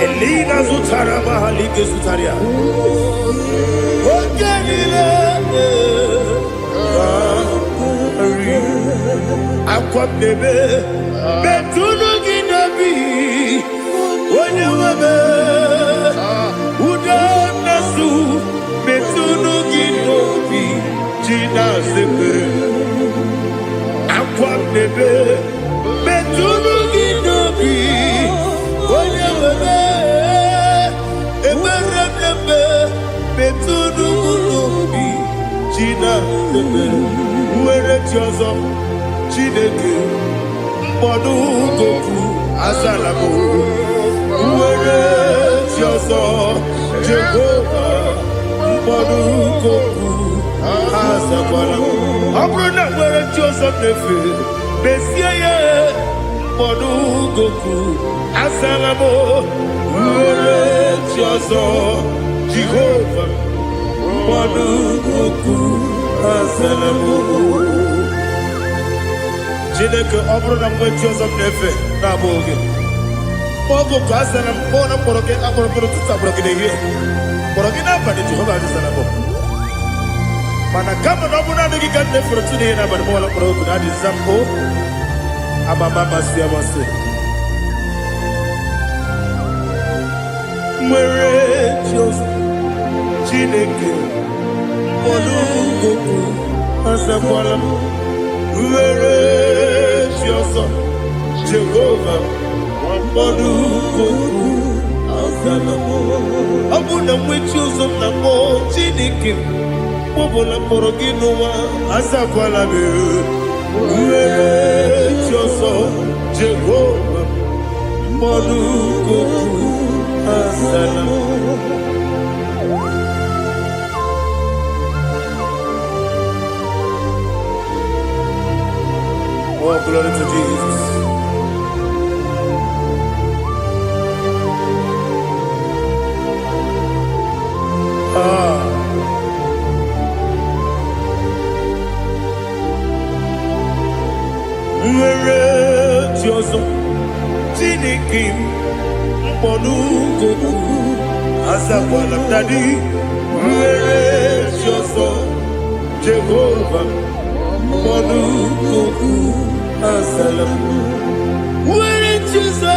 Elina Zutara Mahalike Zutaria. Akwabebe Betunu Ginabi Wanyawebe Udanasu Betunu Ginobi Jina Zebe Akwabebe Betunu Ginobi Wanyawebe Eberebe Betunu Ginobi Jina Zebe Uwere Tiozo Chineke mkpọdụ goku azalabo uwere Tiozo Jehova mkpọdụ goku azakwala ọ bụrụ na nwere Tiozo nefe mesie ya mkpọdụ goku azalabo uwere Tiozo Jehova mkpọdụ goku azalabo Chineke ọ bụrụ na mgbe Tiozo na-efe na-abụ oge ogo ka a sara mkpọ na mkpọrọ gị akpọrọ mkpọrọ tutu akpọrọ gị n'ehihie mkpọrọ gị n'abalị Jehova adịzara bụ mana kama na ọ bụrụ na adịghị ka nne fere tu n'ihe n'abalị mụọla mkpọrọ oge na adịza mpụ amama amasị amasị nwere Tiozo Chineke mkpọrọ goku azakwala m Uwere Tiozo Jehova mkpọdụ goku azalamo ọ bụ na nwe Tiozo na mbọ Chineke mkpọbụla mkpọrọ gị n'ụwa azakwala m Uwere Tiozo Jehova mkpọdụ goku azalamo Oh, glory to Jesus. Nwere Tiozo Chineke mkpọdụ goku azakwala m dadi nwere Tiozo Jehova mkpọdụ goku azalamo nwere Tiozo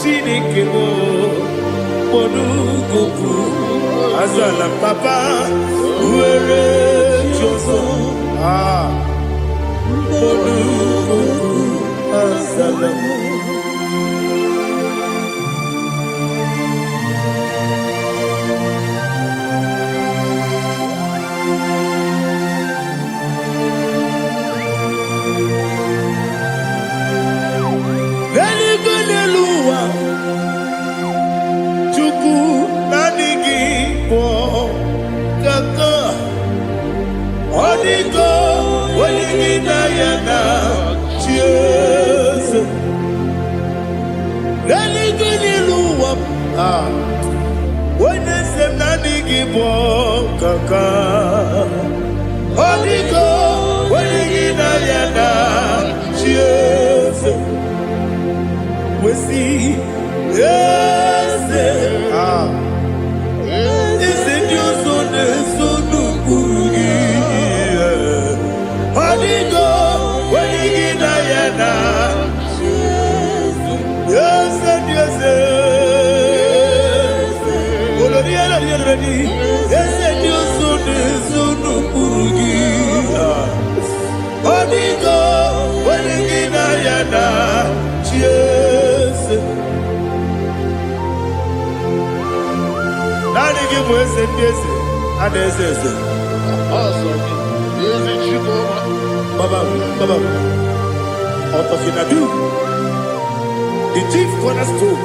Chineke mkpọdụ goku azalam papa nwere Tiozo mkpọdụ goku azalamo Yes, Onigo, Wenigina Yana, Jesus. Nani give us a yes, and there's a Baba, Otokinadu, the chief cornerstone.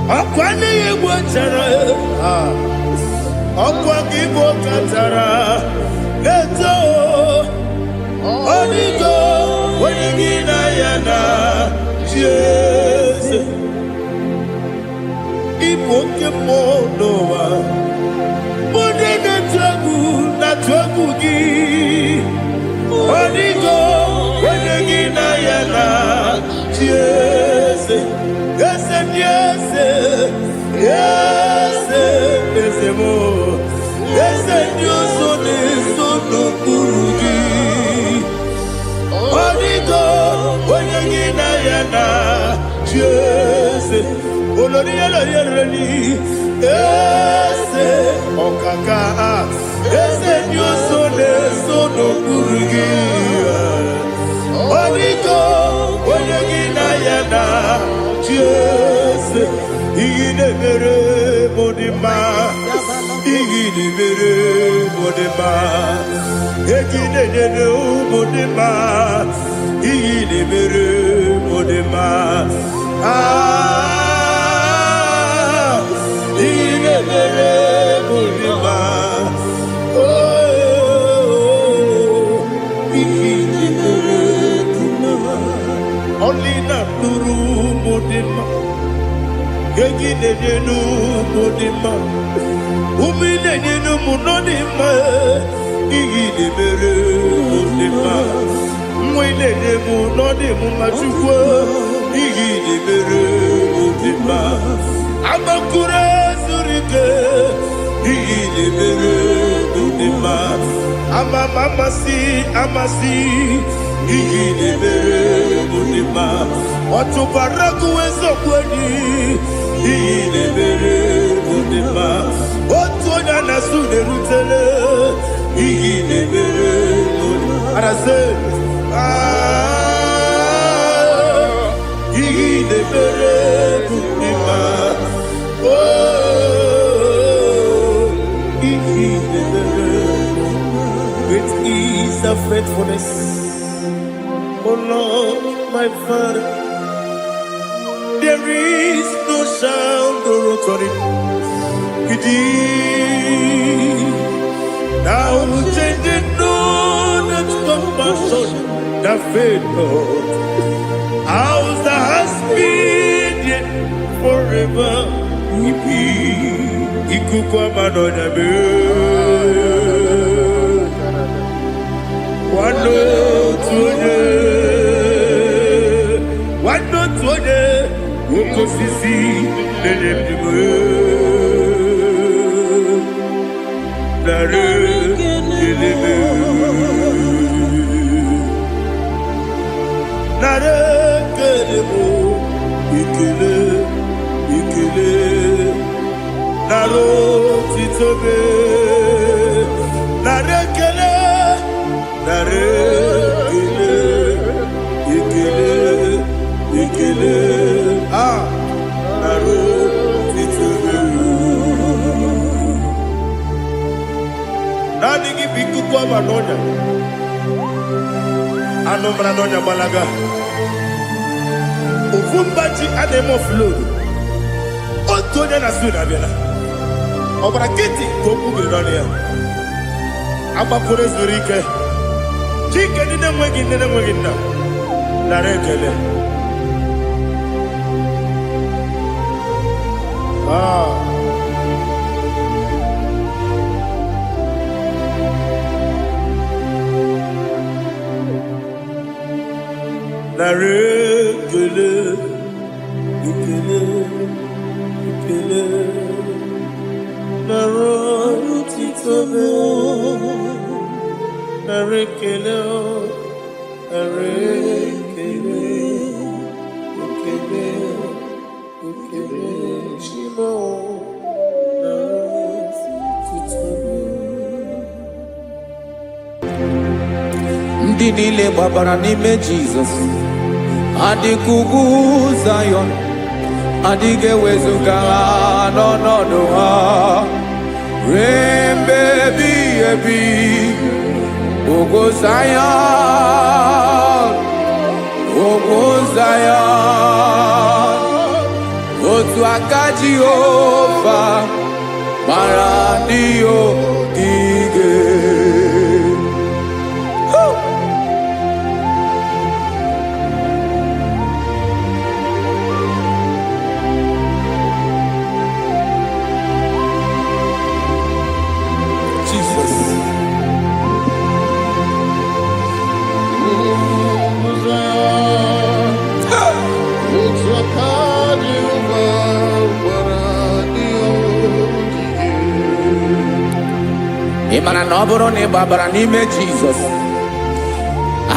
Akwani Wachara, IGBO Katara, Leto, Onigo, Wenigina Yana, Jesus. Ipokemonoa, Modena Tagu, Natwagugi, Onigo, Wenigina Yana, Jesus. Yes, yes, yes, yes, more. Yes, you so no Guruji. Onigo, Wenigina Yana, Jesus. Oloria la yereni, ese okaka, ese nyoso le sono kurugi. Onigo, oyegina yana, Jese, igine mere modima, igine mere modima, igine nene modima, igine mere modima. Only not Nuru Mudima, Yaginu Mudima, Umilenu Munodima, Igini Mere Mudima, Mwilene Munodimu Machukwa, Igini Mere Mudima, Amakure Zurike, Igini Mere Mudima, Amasi, Igini Mere Mudima, Otubaraku Ezokweni, Igini Mere Mudima, Otonya Nasune Rutele, Igini Mere Mudima, Arase, Igini Mere Mudima, oh, Igini Mere Mudima, great is the faithfulness. Oh Lord, my Father, there is no sound or authority. Now changing no that compassion, the faith, Lord. How's the husband yet forever? Ikukwa manonya be. Wano tuone. Wano tuone, woko sisi nelemdiwe. Nare keleme, nare kelemo, ikele, naro titobe, nare kele, ikele, naro titobe. Nani kibiku kwa manonya, anomra nonya balaga. Ufumbaji ademo flood. Otonya na suna bela. Obra kiti koku bironia. Aba kore zurike. Chike nine mwegina. Narekele. Narekele, ikele, narotitobe, narekele, ikele, shimo, narotitobe. ndị niile gbabara n'ime Jizọs adịghị ugwu Zayọn adịghị ewezuga ha n'ọnọdụ ha ruo mgbe ebighị ebi. Ugwu Zayọn, ugwu Zayọn, otu aka Jehova gbara ndị ogige. Ị mara na ọ bụrụ na ị gbabara n'ime Jizọs,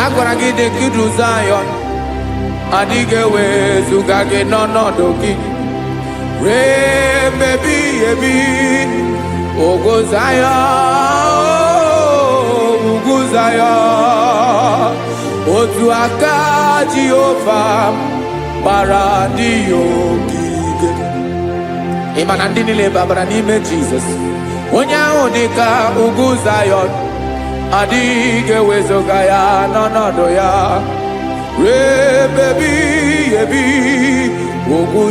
a gwara gị dị ka Zayọn adịghị ewezuga gị n'ọnọdụ gị ruo mgbe ebighị ebi. Ugwu Zayọn, ugwu Zayọn, otu aka Jehova gbara ndị ogige. Ị ma na ndị niile gbabara n'ime Jizọs, onye ahụ dị ka ugwu Zayọn adịghị ewezuga ya n'ọnọdụ ya ruo mgbe ebighị ebi. Ugwu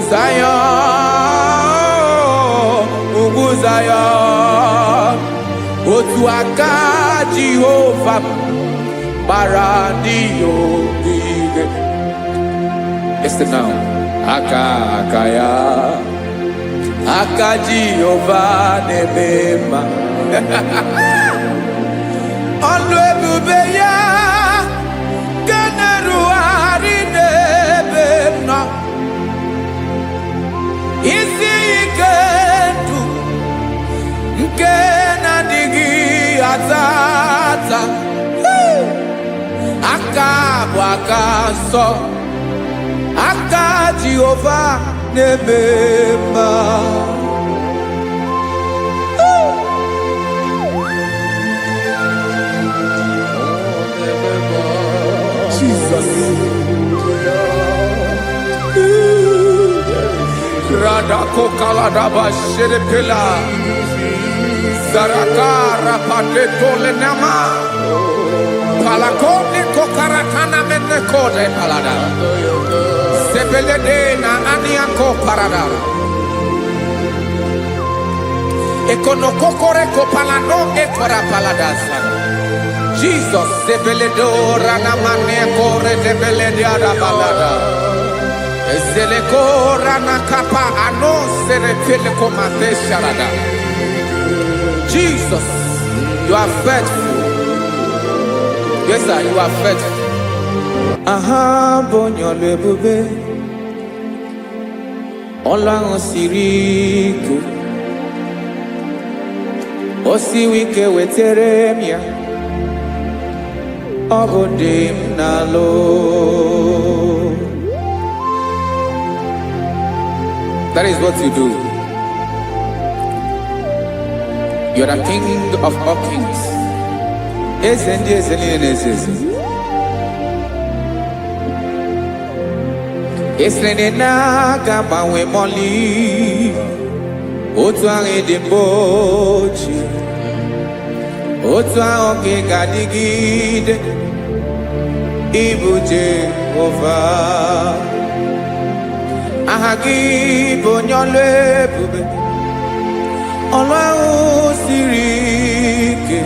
Zayọn, ugwu Zayọn, otu aka Jehova gbara ndị ogige. Listen now, aka ya, aka Jehova na-eme mma. Ọlụ ebube ya ka na-erugharị n'ebe m nọ. Isi ike ndụ nke na-adịghị ata ata. Aka bụ aka nsọ, aka Jehova na-eme mma. Jesus. Radako kaladaba sherepela zarakara pateto lenama palakone kokaratana mene kode palada sebelede na aniako parada ekonokokore kopalano ekora paladasa. Jesus sebeledo rana mane kore debelede ada balada ezeleko rana kapa ano serepele komate sharada. Jesus, you are faithful. Yes sir, you are faithful. Aha bonyo lebube Ọlọ́run siriku osiwike wetere mia obodim nalo. That is what you do. You are the King of all kings. Ezendi ezeli nezezi. Esrene na gama we moli. Otu ange di mbochi. Otu ange gadigide. Ibu Jehovah. Ahagi bonyole bube. Ọlọ́run siri ike.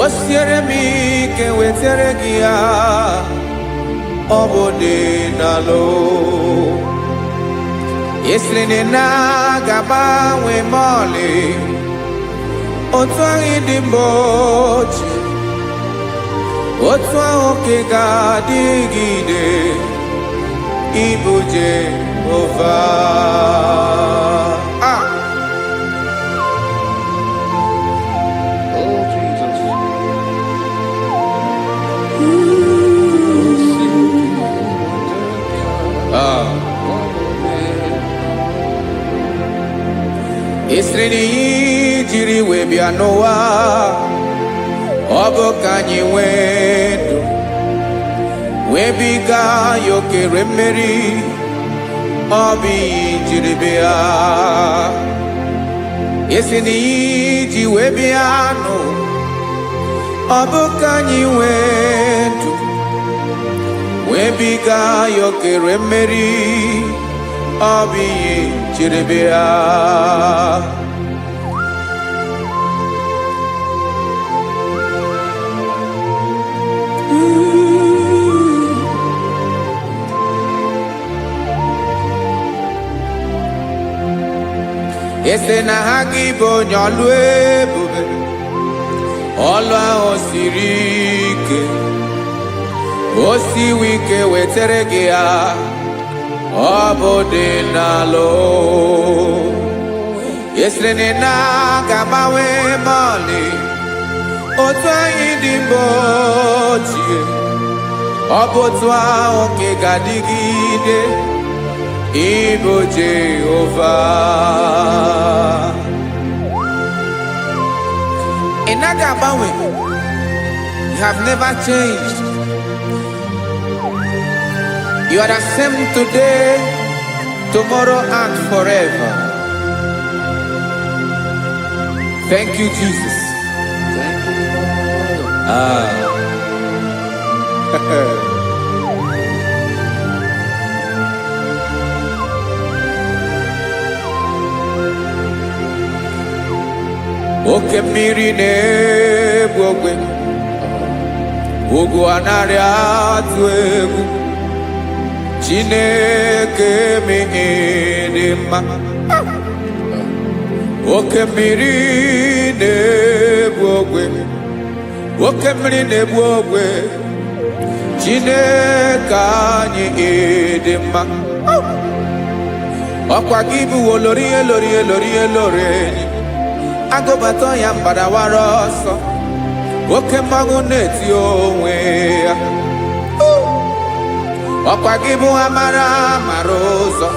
O siere mi ike wetere gị ya. Ọ bụ dị n'alụ. Esiri na ga-agbanwe mọlị. Otu ahụ dị mgbochi. Otu ahụ ka ga-adịgide. Ibu Jehovah. Esreni jiri we bia noa ọ bụ ka anyị nwee ndụ webiga ya okere mmeri ọ bụ ihe jiri bịa esi na ihe ji wee bịa nụ ọ bụ ka anyị nwee ndụ webiga ya okere mmeri ọ bụ ihe jiri bịa ese na ha gị bụ onye ọlụ ebube ọlụ ahụ siri ike o siwe ike wetara gị ya ọ bụ dị n'alụ esiri na ga-agbanwe mọlị otu anyị dị mgbe ochie ọ bụ otu ahụ ka ị ga-adịgide Ibo Jehovah Inaga Bawe, you have never changed. You are the same today, tomorrow and forever. Thank you, Jesus. Thank you, Lord. Oke mmiri na-egbu ogwe ugwu anarị atụ egwu Chineke mee dị mma oke mmiri na-egbu ogwe oke mmiri na-egbu ogwe Chineke anyị dị mma ọkwa gị bụ olori enyi agụbata ya mgbadawara ọsọ oke mmanwụ na-eti onwe ya ọkwa gị bụ amara ụzọ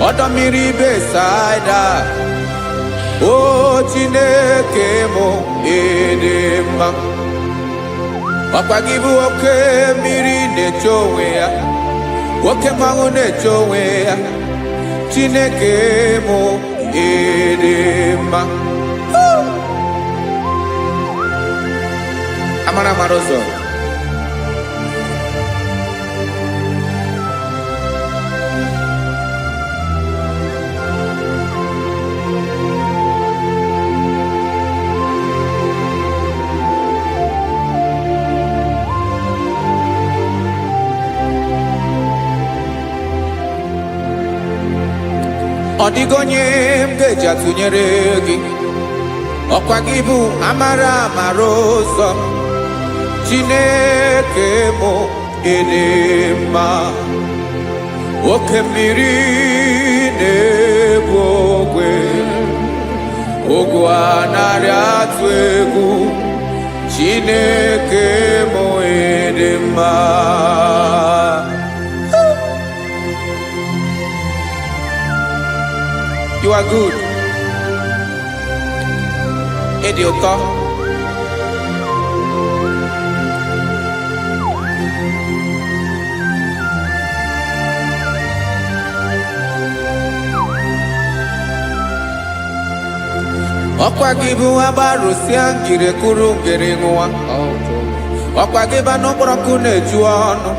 ọdọ mmiri Besaida o Chineke mụ ịdị mma ọkwa gị bụ oke mmiri na-eche onwe ya oke mmanwụ na-eche onwe ya Chineke mụ ịdị mma amara ụzọ ọ dịghị onye m ga-eji atụnyere gị ọkwa gị bụ amara ụzọ Chineke mụ ịdị mma oke mmiri na-egbu ogwe ogwu anarị atụ egwu Chineke mụ ịdị mma You are good. Ịdị ụtọ. Ọkwa gị bụ agbarụsịa ngire kụrụ ngere nwa. Ọkwa gị bụ n'ụkpọrọkụ na-eju ọnụ.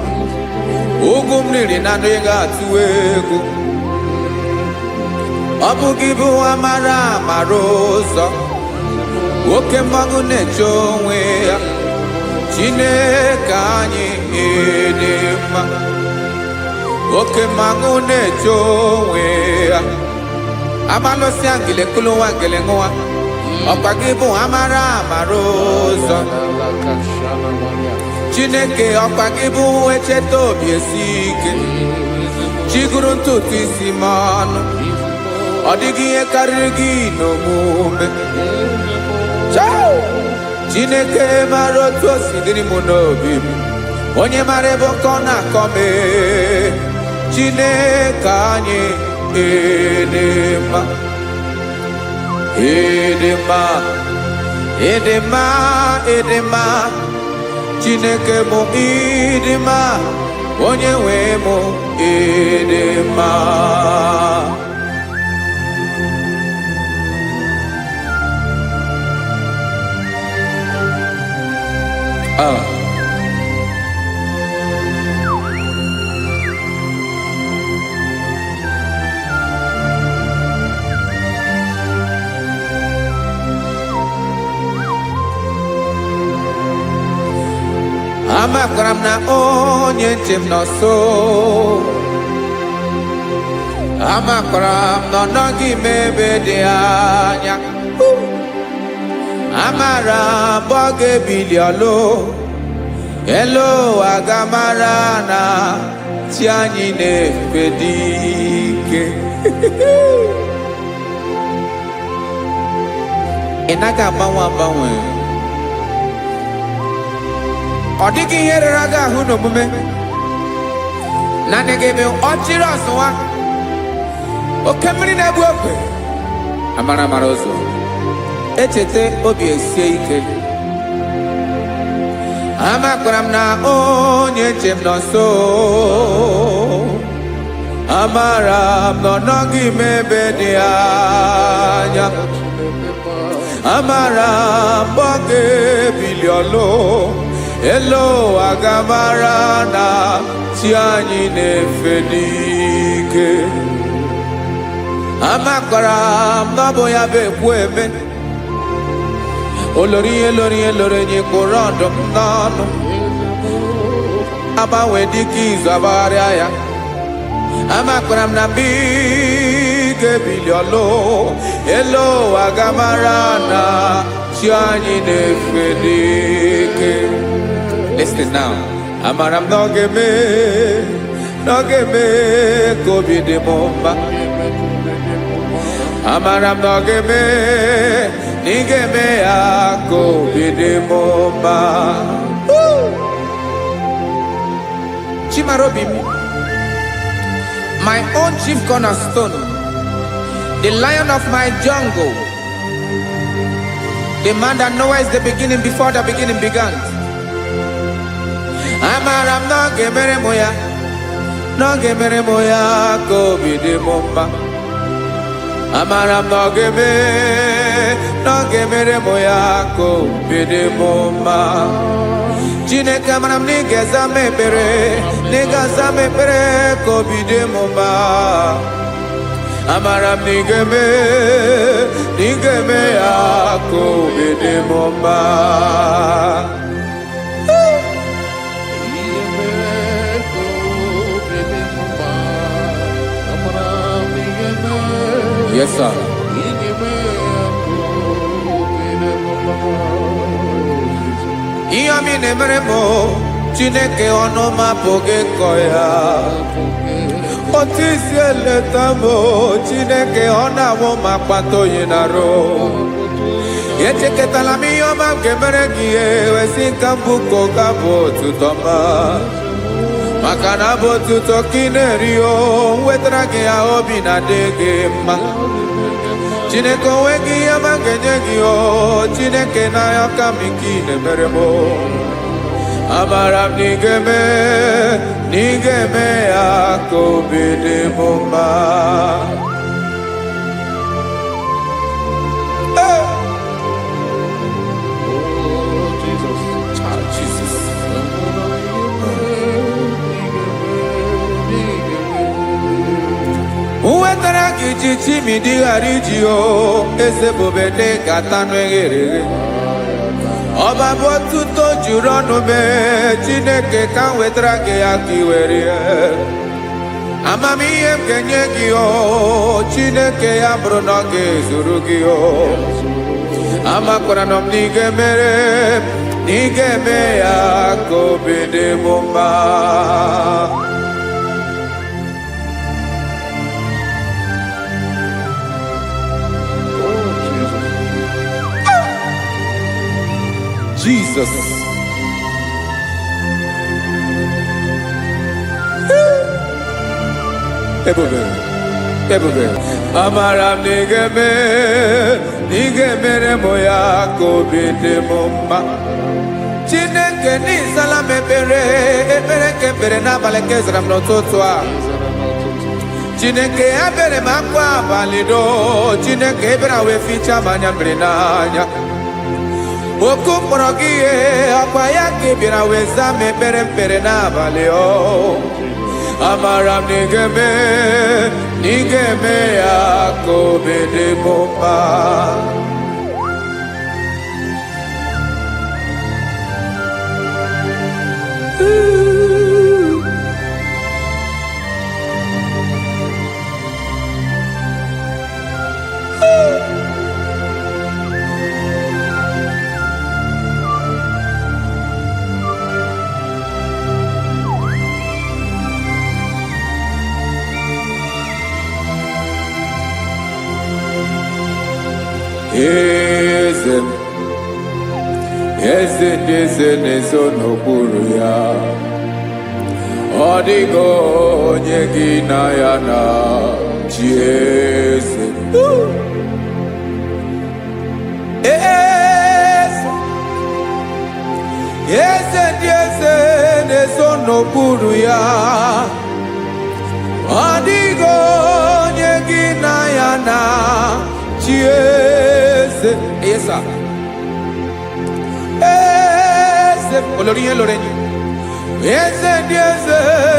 Ugwu mmiri na ndị ga-atụ egwu. Ọ bụ gị bụ amara ụzọ oke mmanwụ na-eche onwe ya Chineke anyị ịdị mma oke mmanwụ na-eche onwe ya amalụsịa ngile kụlụ nwa ngele nwa ọkwa gị bụ amara ụzọ Chineke ọkwa gị bụ echeta obi esi ike chiguru ntutu isi m ọnụ ọ dịghị ihe karịrị gị n'omume Chineke mara otu o si dịrị m n'obi m onye mara ebe ọkọ na-akọ m Chineke anyị ịdị mma ịdị mma Edema, edema, Chineke mụ idima, onye nwe mụ edema. Amakwara m na onye ntị m nọ nso. Amakwara m na ọ nọghị m ebe dị anya. Amara m ọ ga-ebili ọlụ. Elu aga mara na chi anyị na-efe dị ike. Ị naghị agbanwe agbanwe. Ọ dịghị ihe rere gị ahụ n'omume. Naanị gị bụ ọchịrị ọsụwa. Oke mmiri na-egbu ogwe. Amara amara ụzọ. Echete obi esie ike. Amakwara m na onye nche m nọ nso. Amara m na ọ nọghị m ebe dị anya. Amara m ọ ga-ebili ọlụ. Elo agamara na chi anyị na-efe n'ike. Amakwara m na ọ bụ ya bụ ekwu eme. Olori nye kwụrụ ọdụm n'ọnụ. Agbanwe dịka izu agbagharịa ya. Amakwara m na mgbe ị ga-ebili ọlụ. Elo agamara na chi anyị na-efe n'ike. Listen now. Amara m na ọ ga-eme ka obi dị m mma. Amara m na ọ ga-eme na ị ga-eme ya ka obi dị m mma. Chimarobi m, my own chief cornerstone, the lion of my jungle, the man that knows the beginning before the beginning began. Amara m na ọ ga-emere m ya, na ọ ga-emere m ya ka obi dị m mma. Amara m na ọ ga-emere m ya ka obi dị m mma. Chineke amara m na ị ga-aza m ekpere, na ị ga-aza m ekpere ka obi dị m mma. Amara m na ị ga-eme ya ka obi dị m mma. Yes, sir. Ihe ọmị na-emere m Chineke ọnụ m apụghị ịkọ ya. Otu isi eleta m Chineke ọ na-awụ m akpata oyi n'arụ. Echeketala m ihe ọma m ga-emere gị ihe wesị nka mbụ ka ọ ga-abụ otuto ma. Maka na abụ otuto ka ị na-eri o wetara gị ya obi na-adị gị mma. Chineke onwe gị ihe ọma ga-enye gị o Chineke n'anya ka m ike ị na-emere m. Amara m na ị ga-eme ya ka obi dị m mma. Wetara gị chichi mi dịghara iji o eze bobede gata n'eghere. Ọba bụ otuto juru ọnụ mee Chineke ka m wetara gị ya ka ị were ya. Amamihe m ga-enye gị o Chineke ya bụrụ na ọ ga-ezuru gị o. Amakwara na m na ị ga-eme ya ka obi dị m mma. Jesus. Ebube. ebube amara m n'ige mere mụ ya ka obi dị m mma Chineke n'ịzala m ekpere nke ekpere n'abalị nke zara m n'ụtụtụ a Chineke ya bere m akwa abalị do Chineke ebere wee fichaa m anya mmiri n'anya oku mkpọrọ gị ihe akwa ya ka ị bịara wee zaa m ekpere n'abalị o amara m n'ige-eme ya ka obi dị m mma Eze ndị eze na-ezo n'okpuru ya ọ dịghị onye gị na ya na chi eze eze ndị eze na-ezo n'okpuru ya ọ dịghị onye gị na ya na chi eze olórí yẹn lórí ẹni eze ndị eze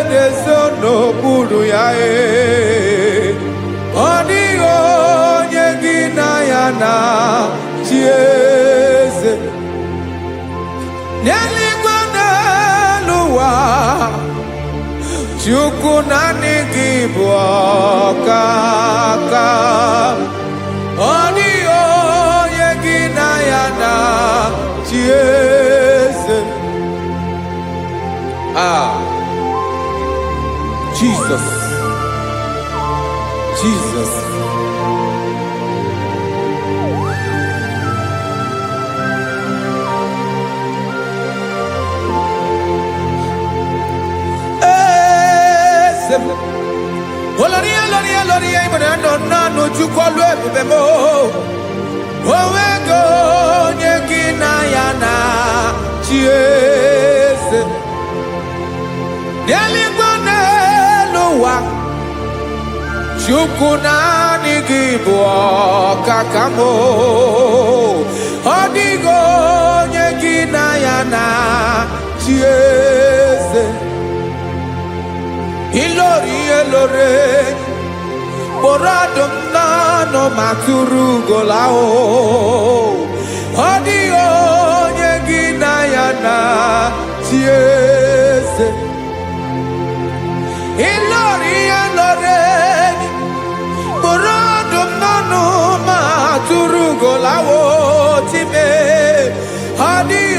na-eso n'okpuru ya ọ dịghị onye gị na ya na chi eze n'eluigwe n'elu ụwa Chukwu naanị gị bụ ọkaka ọ dịghị onye gị na ya na chi eze Jesus Oloria ibona no Chukwu olu ebube mo owego onye gị na ya na chi eze n'eluigwe n'elu ụwa Chukwu naanị gị bụ ọkaka m ọ dịghị onye gị na ya na chi eze ilori kpọrọ ọdụm n'ọnụ ma tụrụ ugola ọ dịghị onye gị na ya na chi eze ilori kpọrọ ọdụm n'ọnụ ma tụrụ ugola time ọ dịghị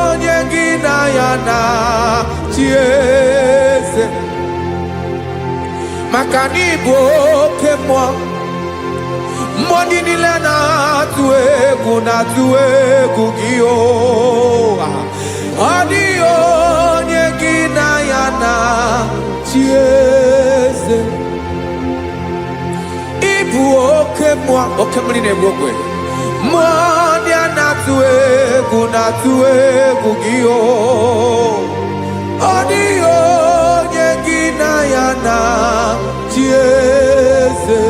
onye gị na ya na chi eze maka na ịbụ oke mmụọ ndị niile na-atụ egwu gị ọ dịghị onye gị na ya na chi eze ịbụ oke mmiri na-egbu ogwe mmụọ ndị a na-atụ egwu gị ọ dịghị onye gị na ya na chi eze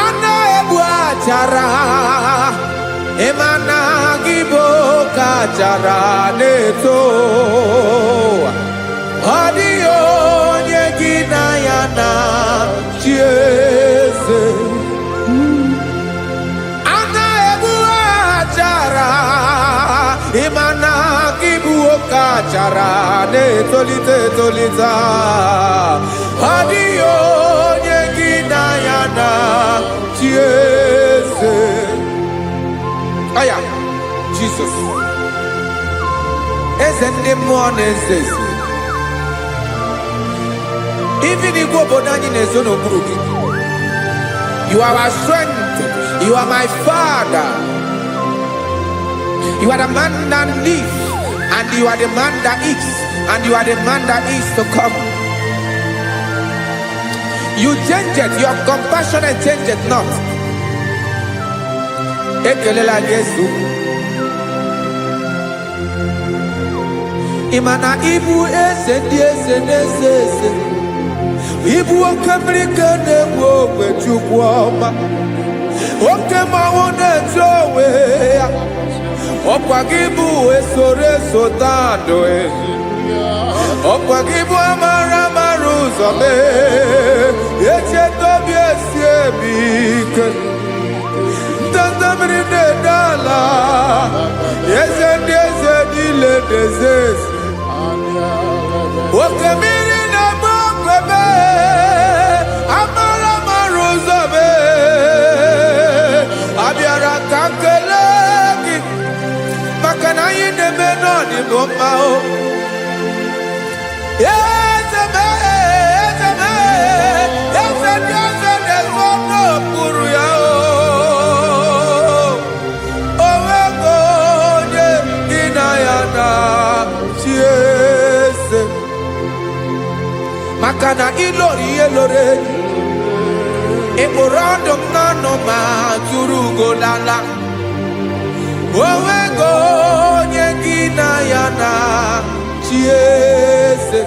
a na-egbu achara ịmana gị bụ ka achara na-eto ọ dịghị onye gị na ya na chi eze a na-egbu achara ịmana gị bụ ka achara na-etolite ọ dịghị onye gị na ya na chi eze aya Jesus eze ndị mmụọ na-eze ibi n'igwe obodo anyị na-ezo n'okpuru gị you are our strength you are my father you are the man that lives and you are the man that eats and you are the man that is to come You change it, your compassion and change it not. Ekelela Yesu. Imana ibu ese di ese. Ibu okamrika ne wo kwetukwu ọma. Oke mawone jowe. Ọkwa gị bụ esoro tado ezu. Ọkwa gị bụ amara ụzọ mee. Echeta obi esi ebi ike. Ndandamiri na-edala. Eze niile dezezi. Oke mmiri na-agba okwebe. Amara ụzọ mee. Abịara ka nkele gị. Maka na anyị na-eme n'ọdịbụ mma o. Eze ndị ọzọ na-ezu ọnụ okpuru ya o. Onwego onye gị na ya na-achị eze. Maka na ịlọrọ ihe lọrọ enyi. Ịkpụrụ ọdụ m n'ọnụ ma tụrụ ugo n'ala. Onwego onye gị na ya na-achị eze.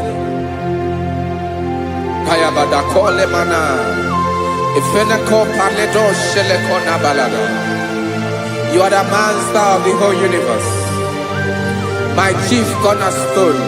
Kayabada kole mana. Ifena ko paledo shele kona balada. You are the master of the whole universe. My chief cornerstone.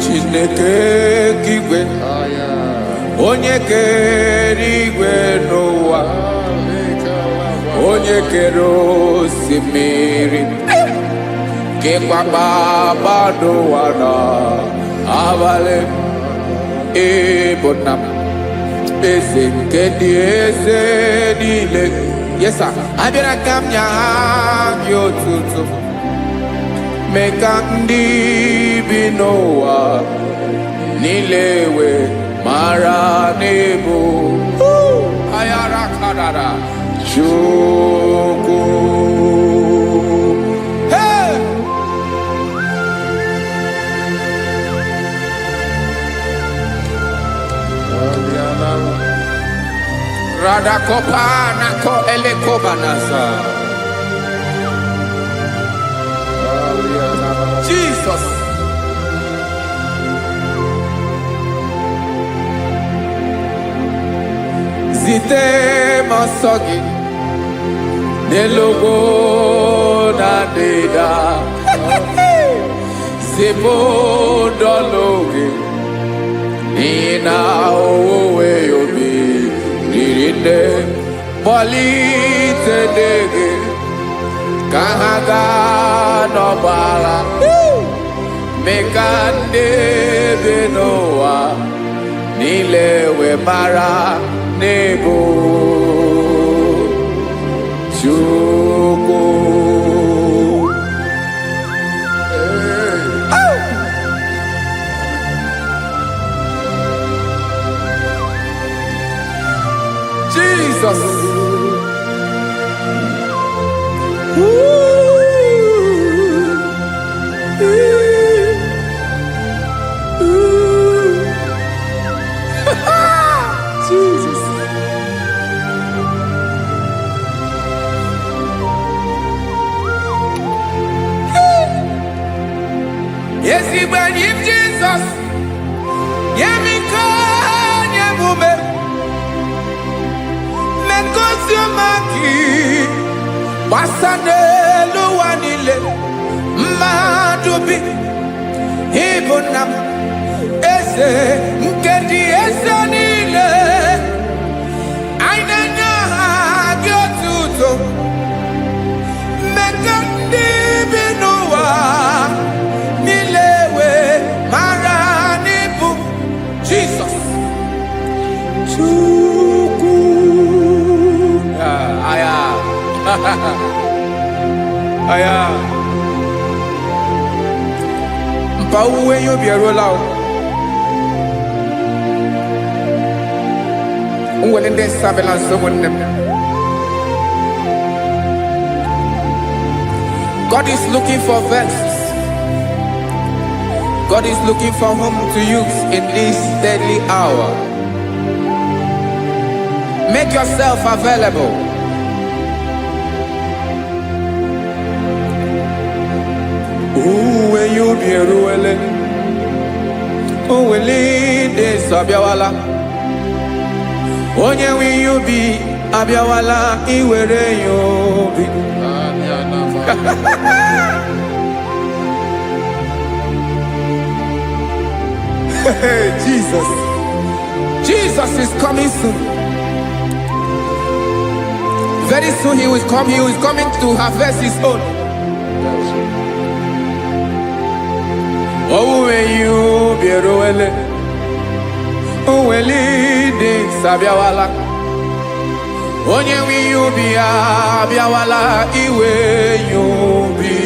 Chineke kigwe onye kere igwe n'ụwa onye kere osimiri kekwa kpakpando ụwa n'abalị ịbụ nna m eze nke dị eze niile. Yes sir. Abịara ka m nya gị otuto mee ka ndị bi n'ụwa niile wee mara n'ebu ayara kadara Chukwu. Hey! Radakopa nako elekobanasa. Jesus. Zite masogi nelogo na deda. Zebo dologe ina owe yobi nirinde bolite dege kahaga no bala. Mekande benoa nilewe mara nebo Chukwu. Jesus. Jesus. Yes, he went in Jesus. Yemiko, Yemume. Mekosumaki. Wasane luwanile. Madubi. Ibunam. Ese. Nkedi ese nile. Ainanya gyotuto. Mekandi binuwa. Nilewe maranibu. Jesus. Chukwu. Aya. aya mpa uwe yo bierola o unwele nde sabela someone. God is looking for vessels. God is looking for whom to use in this deadly hour. Make yourself available. When you be ruling, who will lead this Abiawala? Onye will you be Abiawala? Iwere you be. Jesus. Jesus is coming soon. Very soon he will come. He is coming to harvest his own. Oh, when you be roele, oh, when leading Sabiawala, onye will you be Abiawala, iwe you be.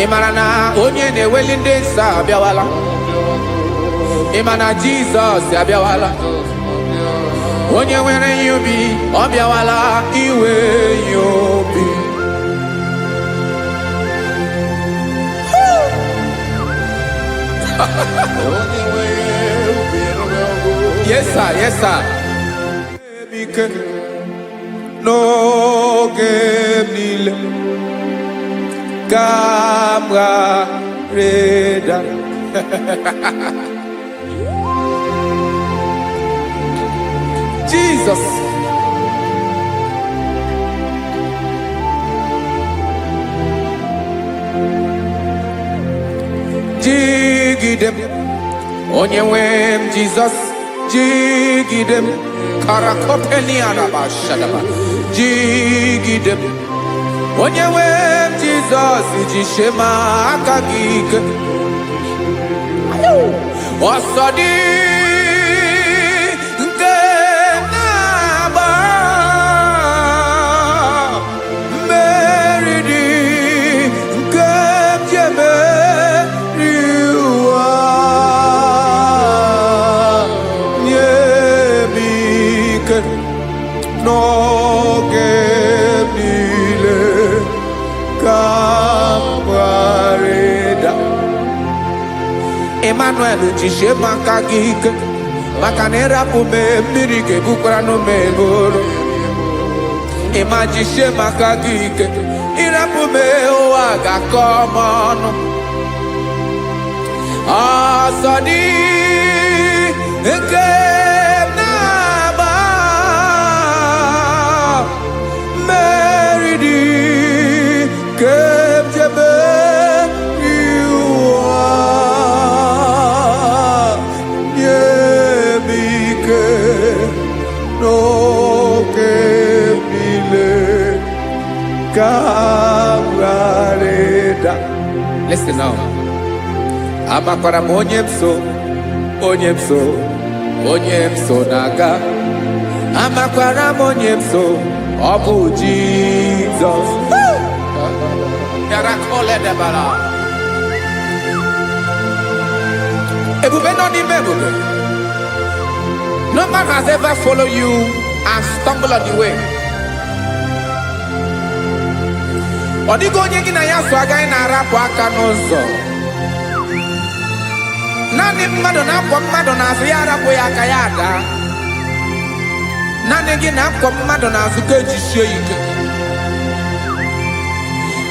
Imanana onye ne welinde Sabiawala, Imana Jesus Sabiawala, onye were you be Abiawala, iwe you be. Yes sir, yes sir. No game Camera Reda. Jesus. Jigidem Onyewem Jesus Jigidem Karakopeni Araba Shadaba Jigidem Onyewem Jesus Jishema Akagik Osodi Ngenaba Meridi Ngemjeme No gemile kamareda Emmanuel jishe makagike makanera pume mirike bukrano meboro Ema jishe makagike irapume oaga komono Asadi eke Listen now. Amakwara onyemso naga. Amakwara onyemso obu Jesus. Yarakole debara. Ebube no ni mebube. No man has ever followed you and stumbled on the way. Odigo onye gị na ya so agaghị na-arapụ aka n'ụzọ. Naanị mmadụ na-akwọ mmadụ n'azụ ya arapụ ya aka ya ada. Naanị gị na-akwọ mmadụ n'azụ ka ejisie ike.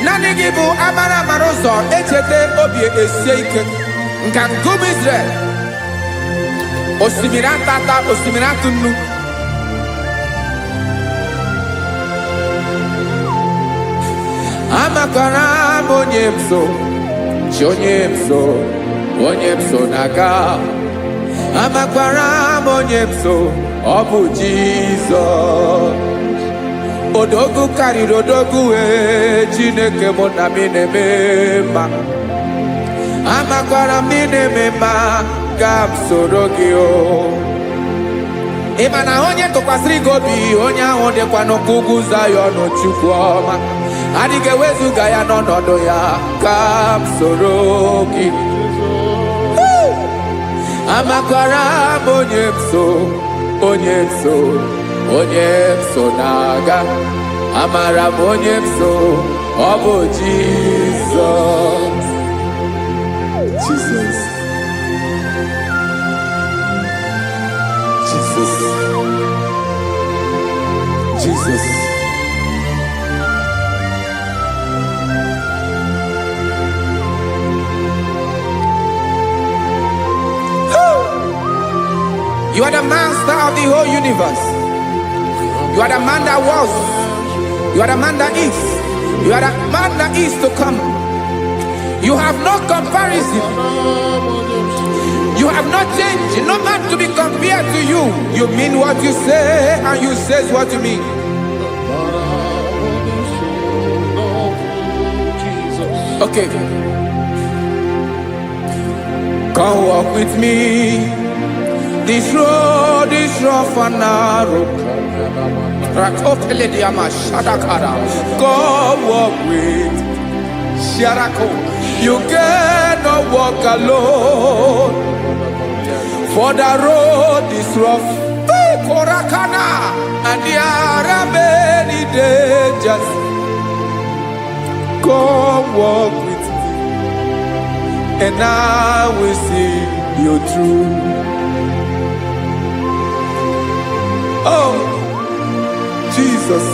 Naanị gị bụ amara ụzọ echete obi esie ike. Nka ngụm Israel. Osimiri atata, osimiri atụ nnu. Amakwara onyemso naga. Amakwara onyemso obu Jesus. Odogu karịrị odogu Chineke mụ na mi na-eme mma. Amakwara mi na-eme mma ka m soro gị o. Imana onye tụkwasịrị gị obi onye ahụ dịkwa n'ugwu Zayọn Chukwu ọma adịghị ewezuga ya n'ọnọdụ ya ka m soro gị amakwara m onye m so na-aga amara m onye m so ọ bụ Jizọs. Jesus. You are the master of the whole universe. You are the man that was. You are the man that is. You are the man that is to come. You have no comparison. You have not changed. No man to be compared to you. You mean what you say and you say what you mean. Okay. Come walk with me. This road is rough and narrow. Come walk with Sharako. You cannot walk alone. For the road is rough. Korakana. And there are many dangers. Come walk with me. And I will see you through. Oh, Jesus.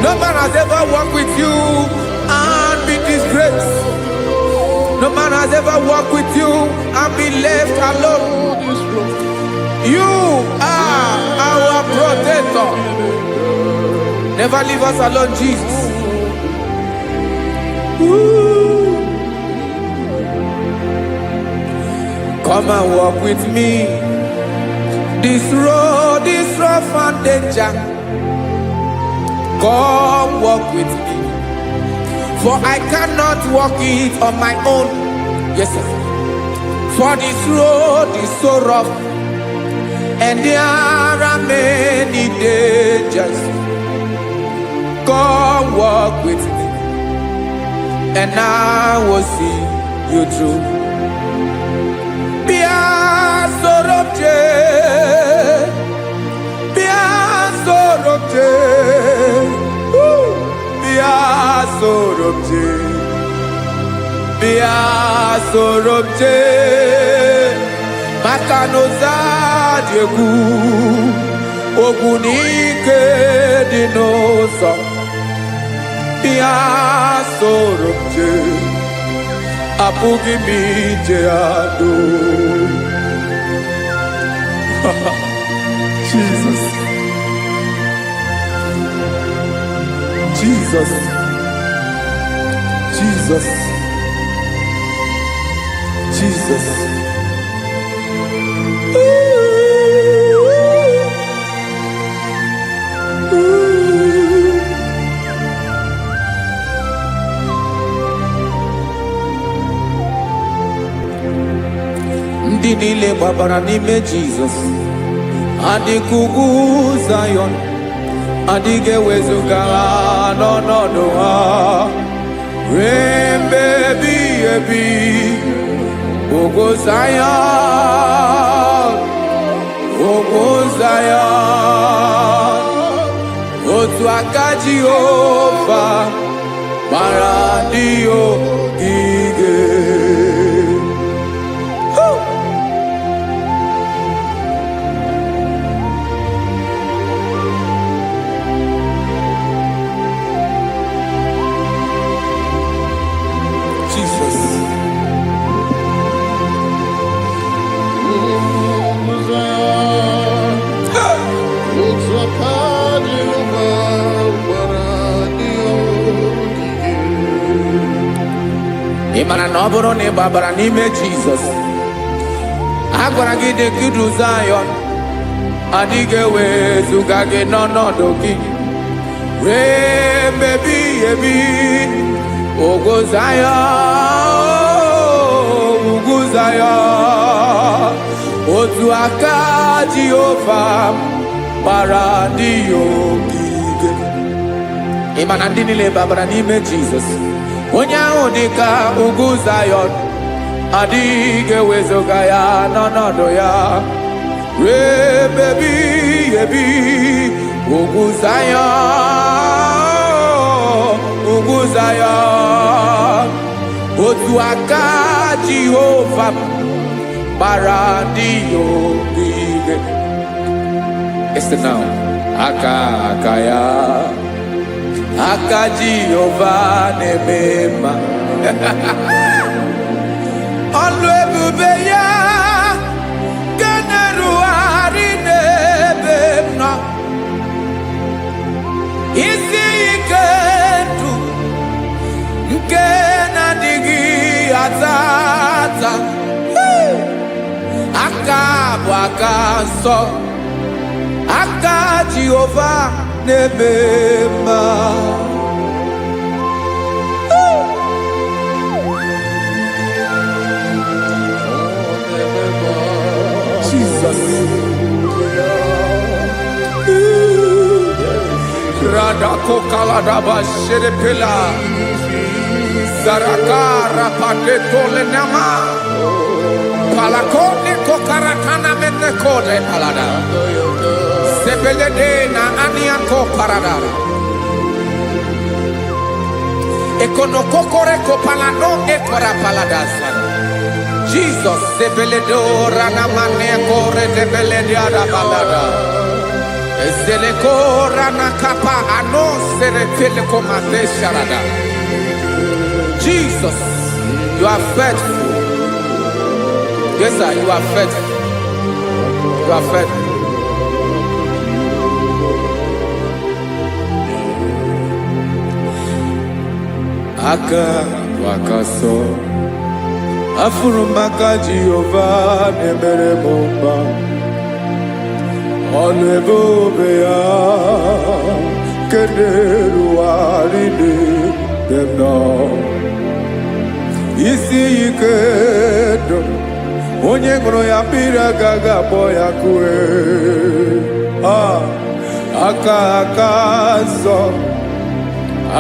No man has ever walked with you and be disgraced. No man has ever walked with you and be left alone. You are our protector. Never leave us alone, Jesus. Ooh. Come and walk with me. This road is rough and danger. Come walk with me. For I cannot walk it on my own. Yes, sir. For this road is so rough. And there are many dangers. Come walk with me. And I will see you through. Sorobje Makanoza Diegu Ogunike Dinosa Bia Sorobje Apugi Mijeado. Jesus. Jesus. Jesus. Jesus. Ndị niile gbabara n'ime Jizọs adịghị ugwu Zayọn adịghị ewezuga ha n'ọnọdụ ha ruo mgbe ebighị ebi. Ugwu Zayọn, ugwu Zayọn, otu aka Jehova gbara ndị ogige. Imana na ọ bụrụ na ị gbabara n'ime Jizọs a gwara gị dị ka Zayọn adịghị ewezuga gị n'ọnọdụ gị ruo mgbe ebighị ebi. Ugwu Zayọn, otu aka Jehova gbara ndị ogige. Ị ma na ndị niile babara n'ime Jizọs, onye ahụ dị ka ugwu Zayọn, adịghị ewezuga ya n'ọnọdụ ya ruo ebe ebighị ebi. Ugwu Zayọn, ugwu Zayọn, otu aka Jehova gbara ndị ogige. Listen now, aka ya, aka Jehova na-eme mma. Ọlụ ebube ya ga na-erugharị n'ebe m nọ. Isi ike ndụ nke na-adịghị ata ata. Aka bụ aka nsọ, aka Jehova na-eme mma. Jesus. Radako kaladaba sherepela zarakara pateto lenama palakone kokarakana mene kode palada sebelede na aniako parada ekono kokore kopalano ekora paladasa. Jesus sebeledo rana mane kore debelede ada balada. Ezeleko rana kapa ano serefele komate sharada. Jesus, you are faithful. Yes, sir, you are faithful. You are faithful. Aka wakaso afurumaka Jehova nemere mumba. Ọlụ ebube ya kenerughari n'ebe m nọ. Isi ike ndụ onye ṅụrụ ya mmiri agaghị akpọ ya kue. Aka nsọ,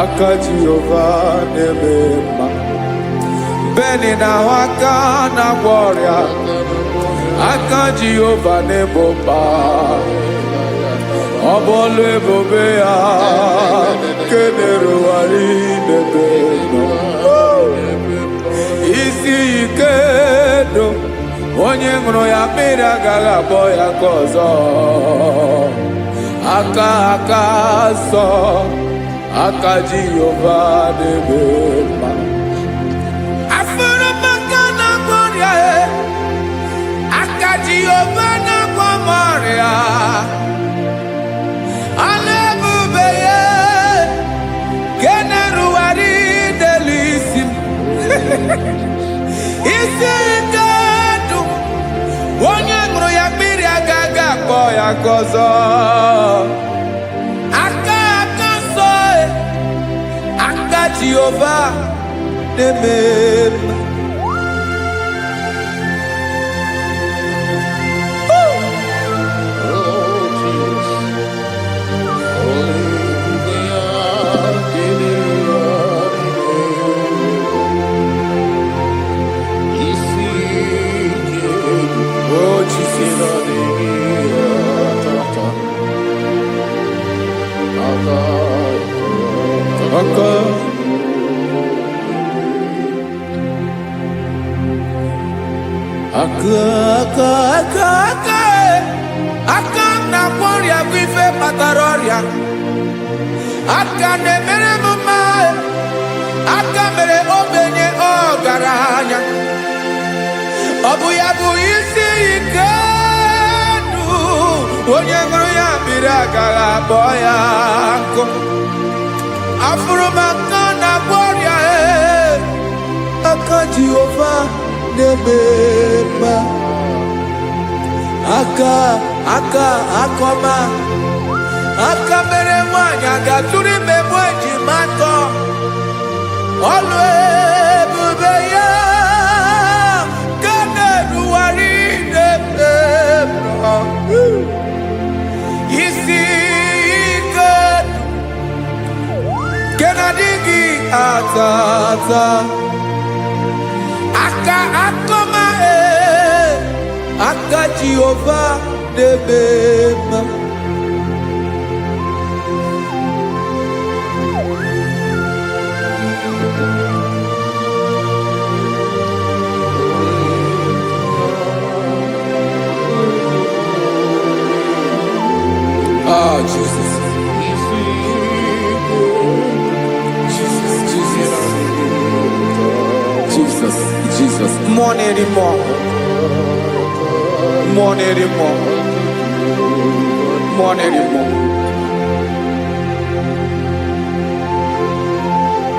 aka Jehova na-eme mma. Beni na-ahụ aka na-agwọ ọrịa, aka Jehova na-egbo mkpa. Ọ bụ ọlụ ebube ya kenerughari n'ebe m nọ. Isi ike ndụ onye ṅụrụ ya mmiri agaghị akpọ ya nke ọzọ. Aka nsọ, aka Jehova na-eme mma. Afụrụmaka na-agwọ ọrịa, aka Jehova na-agwọ m ọrịa. Ọlụ ebube ya kenerughari n'elu isi m. Isi ike ndụ onye ṅụrụ ya mmiri agaghị akpọ ya nke ọzọ. Aka nsọ, aka Jehova na-eme mma. Aka na-agwọ ọrịa bụ ife kpatara ọrịa. Aka na-emere m mma, aka mere ogbenye ọgaranya. Ọ bụ ya bụ isi ike ndụ onye ṅụrụ ya mmiri agaghị akpọ ya nkụ. Afụrụmaka na-agwọ ọrịa, aka Jehova na-eme mma. Aka akọma, aka mere nwanyị agatụrụ ime mụ ejima atọ. Ọlụ ebube ya ga na-erugharị n'ebe aza aka akoma aka Jehovah debema oh Jesus Jesus, more anymore.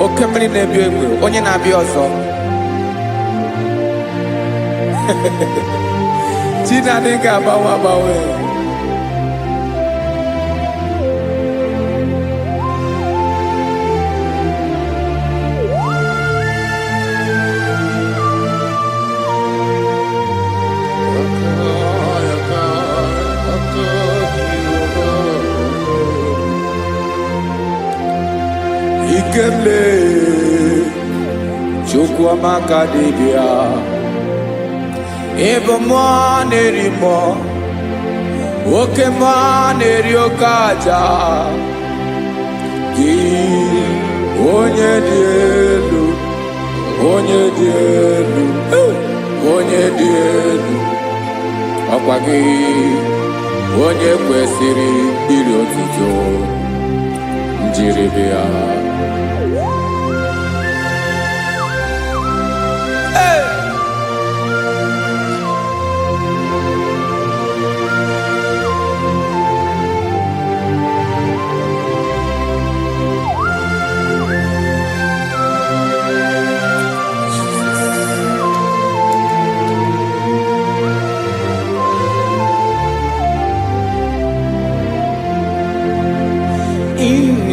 Okamri na-ebi egbe, onye na-abịa ọzọ. Chinadị ga-agbanwe. Ikemle Chukwamaka dibia Ebo nerimo Oke neriokaja Ki onye dielu Ọkwa gị onye kwesịrị iri otuto njiri bịa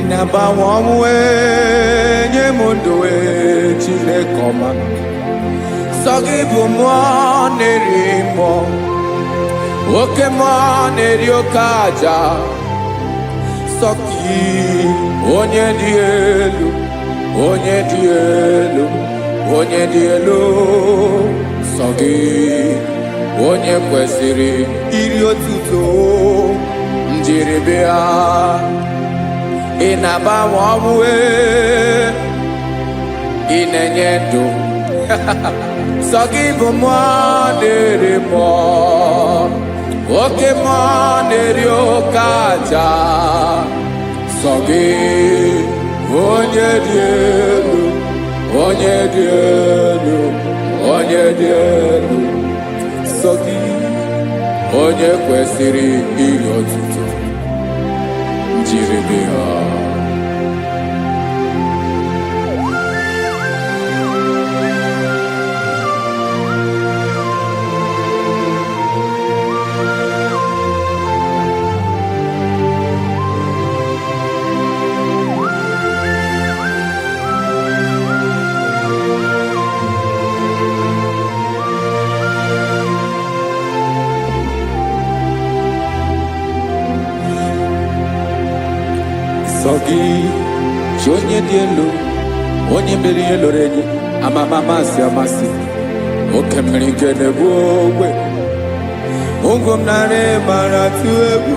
Inabawanwe nye mundowe Chinekoma Sogibu nerimo Oke neriokaja Soki onye dielu Sogi onye kwesịrị iri otuto njiribia Inabawanwe inenyedo Sogibu nerimo Oke neriokaja Sogi onye dielu Sogi onye kwesịrị iri otuto njiribia Sogi onye dị elu onye mmeri eloro enyi amasi oke mmiri nke na-egbu ogbe ụgwọ m narị mara tụ egwu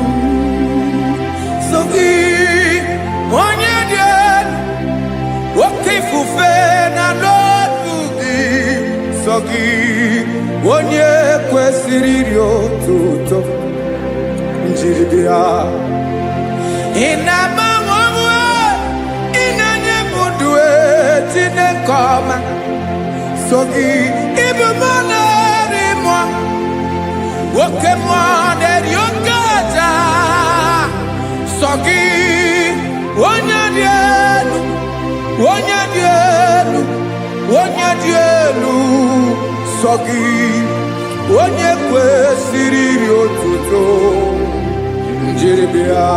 Sogi onye dị elu oke ifufe na n'otu gị Sogi onye kwesịrị iri otuto njiri bịa Inabawanwe inanye mudwe Chinekoma Sogi ibu nerimo Oke neriokaja Sogi onye dielu Sogi onye kwesịrị iri otuto njiribia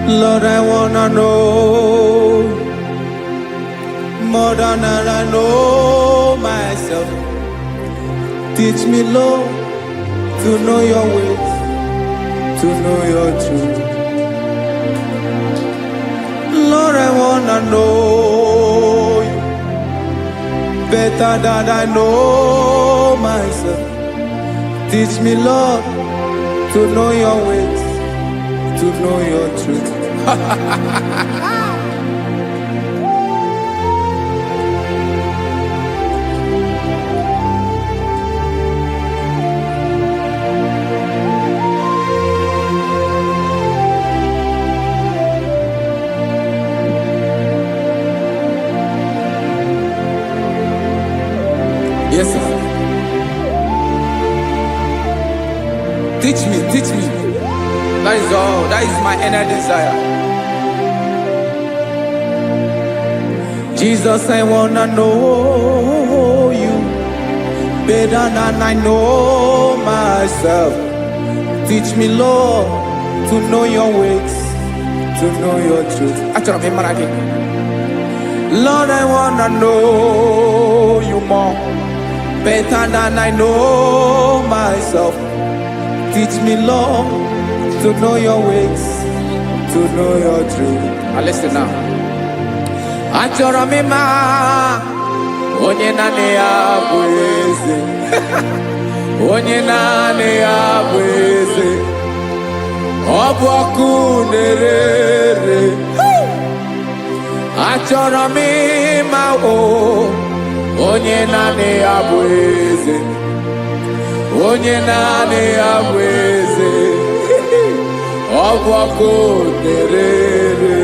Lord, I wanna know more than I know myself. Teach me, Lord, to know your ways, to know your truth. Lord, I wanna know you better than I know myself. Teach me, Lord, to know your ways, to know your truth. Yes, sir. Teach me, teach me. That is all. That is my inner desire. Jesus, I wanna know you better than I know myself. Teach me, Lord, to know your ways, to know your truth. Actually, I'm again. Lord, I wanna know you more better than I know myself. Teach me, Lord, to know your ways, to know your truth. Now listen now. Achọrọ m ịma onye naanị ya bụ eze. Onye naanị ya bụ eze. Ọ bụ ọkụ na-ere. Achọrọ m ịma onye naanị ya bụ eze. Onye naanị ya bụ eze. Ọ bụ ọkụ na-ere.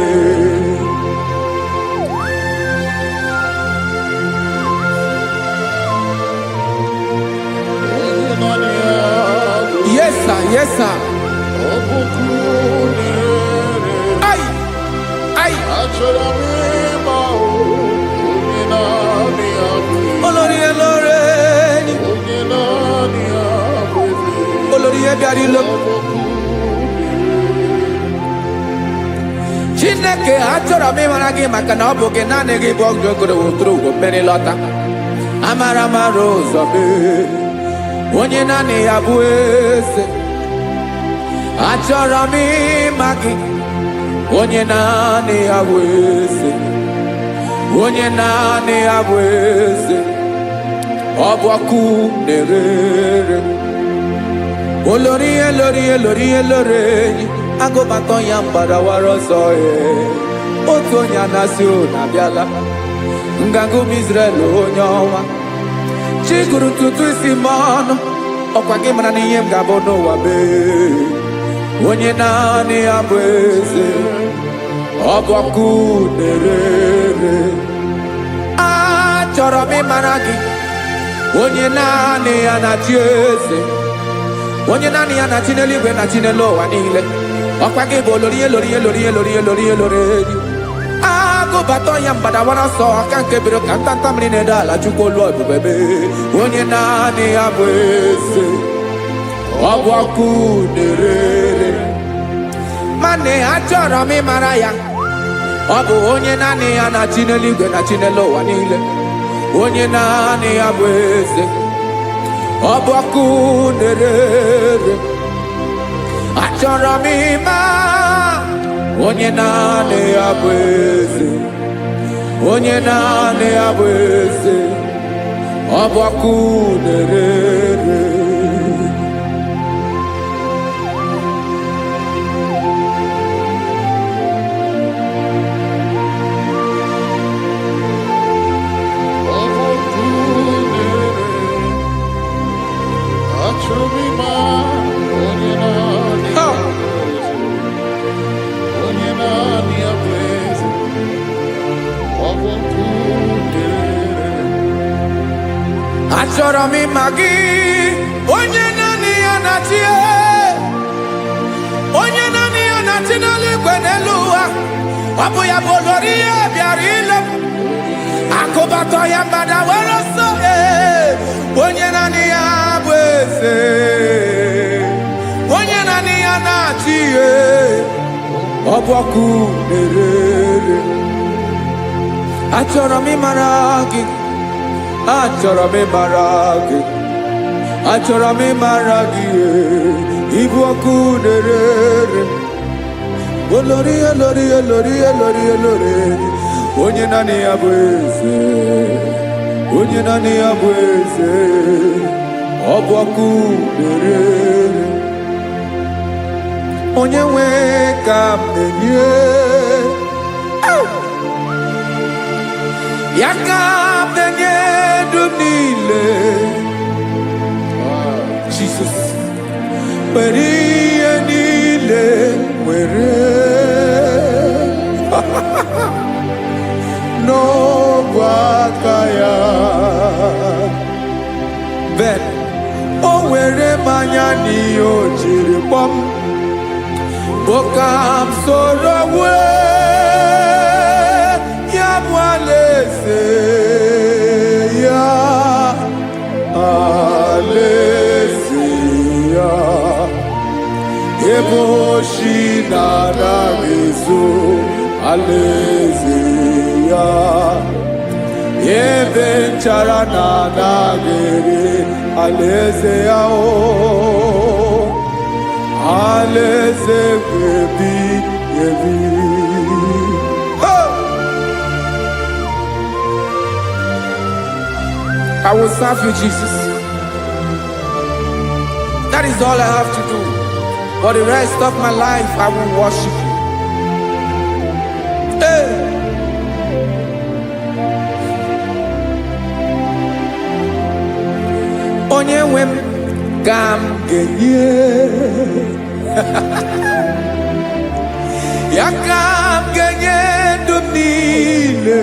Yes, sir. Yes, sir. Ay, ay. Olórí Olórí. Olórí Ebiari lo. Chineke achọrọ m ịmara gị maka na ọ bụ gị naanị gị bụ ọgụ ogoro wotoro ugwo mmeri lọta. Amara mara ụzọ mee. Onye naanị ya bụ eze. Achọrọ m ịma gị. Onye naanị ya bụ eze. Onye naanị ya bụ eze. Ọ bụ ọkụ na-ere. Olórí Olórí Olórí Olórí. Agụbatọ ya mgbadawara ọsọ ya. Otu onye anasị na-abịala. Nganga ụmụ Izrel onye ọnwa. Chiguru ntutu isi m ọnụ. Ọkwa gị mara na ihe m ga-abụ n'ụwa mee. Onye naanị ya bụ eze. Ọ bụ ọkụ na-ere. Achọrọ m ịmara gị. Onye naanị ya na-achị eze. Onye naanị ya na-achị n'eluigwe na-achị n'elu ụwa niile. Ọkwa gị bụ Olórí Olórí Olórí Olórí Olórí Olórí. Agụbatọ ya mgbadawara ọsọ aka nke biro ka ntanta mmiri na-ede ala Chukwu olu ebube mee. Onye naanị ya bụ eze. Ọ bụ ọkụ na-ere. Mane achọrọ m ịmara ya. Ọ bụ onye naanị ya na-achị n'eluigwe na-achị n'elu ụwa niile. Onye naanị ya bụ eze. Ọ bụ ọkụ na-ere. Achọrọ m ịma onye naanị ya bụ eze. Onye naanị ya bụ eze. Ọ bụ ọkụ na-ere. Achọrọ m ịma gị. Onye naanị ya na-achị. Onye naanị ya na-achị n'eluigwe n'elu ụwa. Ọ bụ ya bụ Olórí Ebiari lo. Akụbatọ ya mgbadawara ọsọ. Onye naanị ya bụ eze. Onye naanị ya na-achị. Ọ ọbọkụ na-erere. Achọrọ m ịmara gị, achọrọ m ịmara gị, achọrọ m ịmara gị, ịbụ ọkụ na-erere. Olori olori olori olori olori, onye naanị ya bụ eze, onye naanị ya bụ eze, ọ bụ ọkụ na-erere. Onye nwe ka m na-enye, ya ka m na-enye ndụ m niile. Jesus, were ihe niile were n'ọbụ aka ya. Ben, o were mmanya n'ihe o jiri kpọọ m, bụ ka m soro wee ya bụ alaeze ya, alaeze ya. Ebe oshi na-anaghị ezo, alaeze ya. Ebe nchara na-anaghị ere, alaeze ya. Alaeze ebi ebi. I will serve you, Jesus. That is all I have to do. For the rest of my life, I will worship you. Hey. Onye nwe m ka m ga-enye, ya ka m ga-enye ndụ m niile.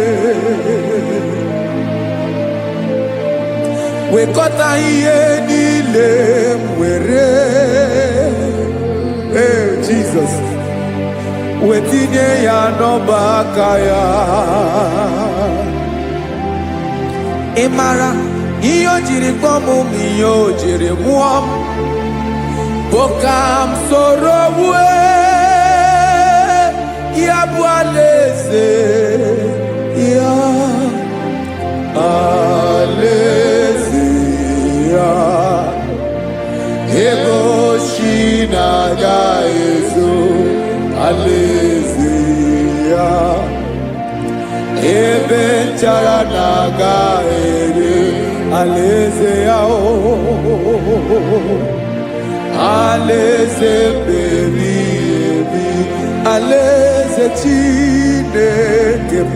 Wekọta ihe niile m were, Jesus, wetinye ya n'ọba aka ya. Ị mara ihe o jiri kpọọ m, ihe o jiri mụọ m, bụ ka m soro wee ya bụ alaeze ya, alaeze ya. Ebe oshi na-agaghị ezo, alaeze ya. Ebe nchara na-agaghị ere, alaeze ya. Alaeze ebi ebi, alaeze Chineke m,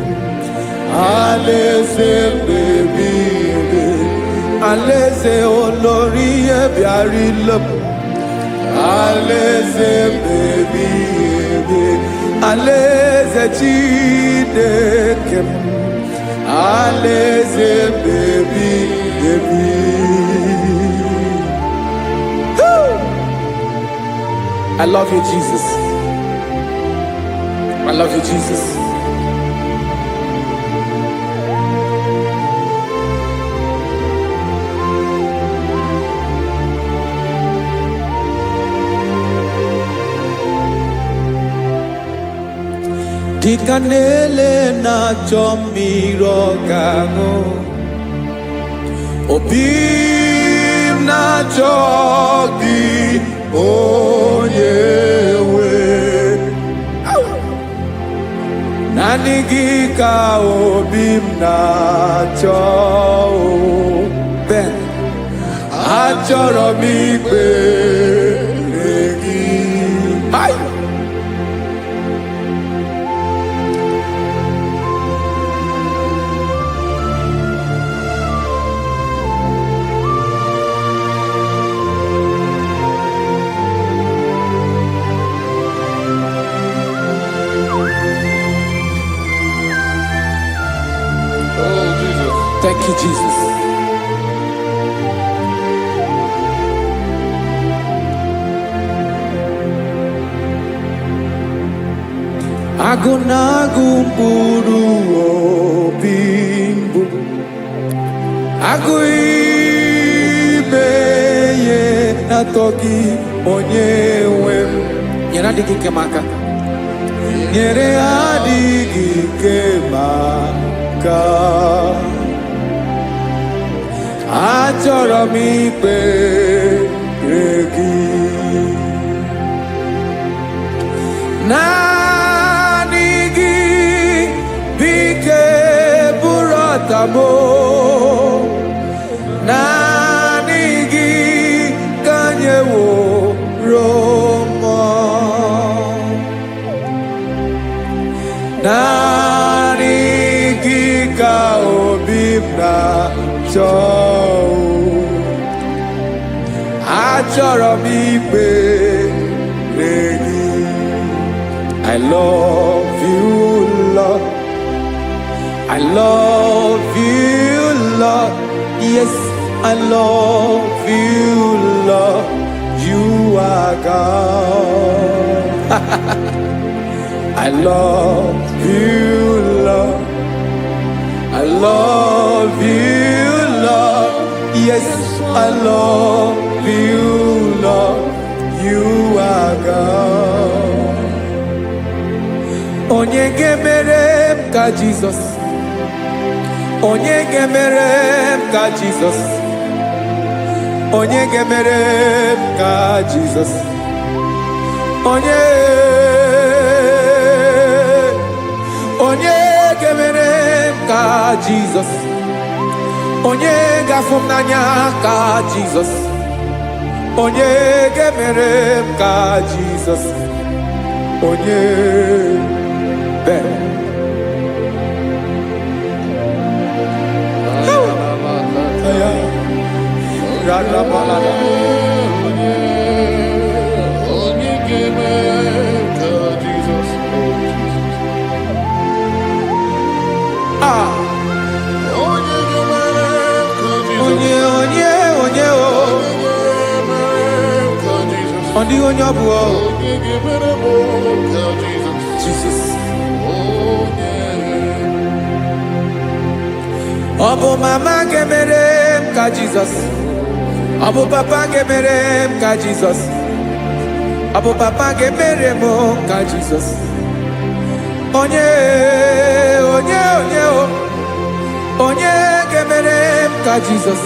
alaeze ebi ebi, alaeze olori ebiarịla m, alaeze ebi ebi, alaeze Chineke m, alaeze ebi ebi. I love you, Jesus. I love you, Jesus. Dịka na-ele na-achọ mmiri ọ ga-aṅụ, obi m na-achọ gị, onye nwe. Naanị gị ka obi m na-achọ. Ben, achọrọ m ikpere gị. Thank you, Jesus. Agụ na-agụ mkpụrụ obi mbụ, agụ ime ihe na-atọ gị, onye nwe m. Nyere adịghị nke m aka. nyere adịghị ike maka achọrọ m ikpere gị naanị gị bike bụrụ ọtamo naanị gị ka nyeworo m naanị gị ka obi m na-achọ achọrọ m ikpere gị I love you, Lord. I love you, Lord. Yes, I love you, Lord. You are God. I love you, Lord. I love you, Lord. Yes, I love you, Lord. You are God. Onye ga-emere m ka Jizọs. Onye ga-emere m ka Jizọs. Onye ga-emere m ka Jizọs. Onye ga-emere m ka Jizọs. Onye ga-afụ m n'anya ka Jizọs. Onye ga-emere m ka Jizọs. Onye Jesus. Ọbụ mama ga-emere m ka Jizọs. Ọbụ papa ga-emere m ka Jizọs. Ọbụ papa ga-emere m ka Jizọs. Onye ga-emere m ka Jizọs.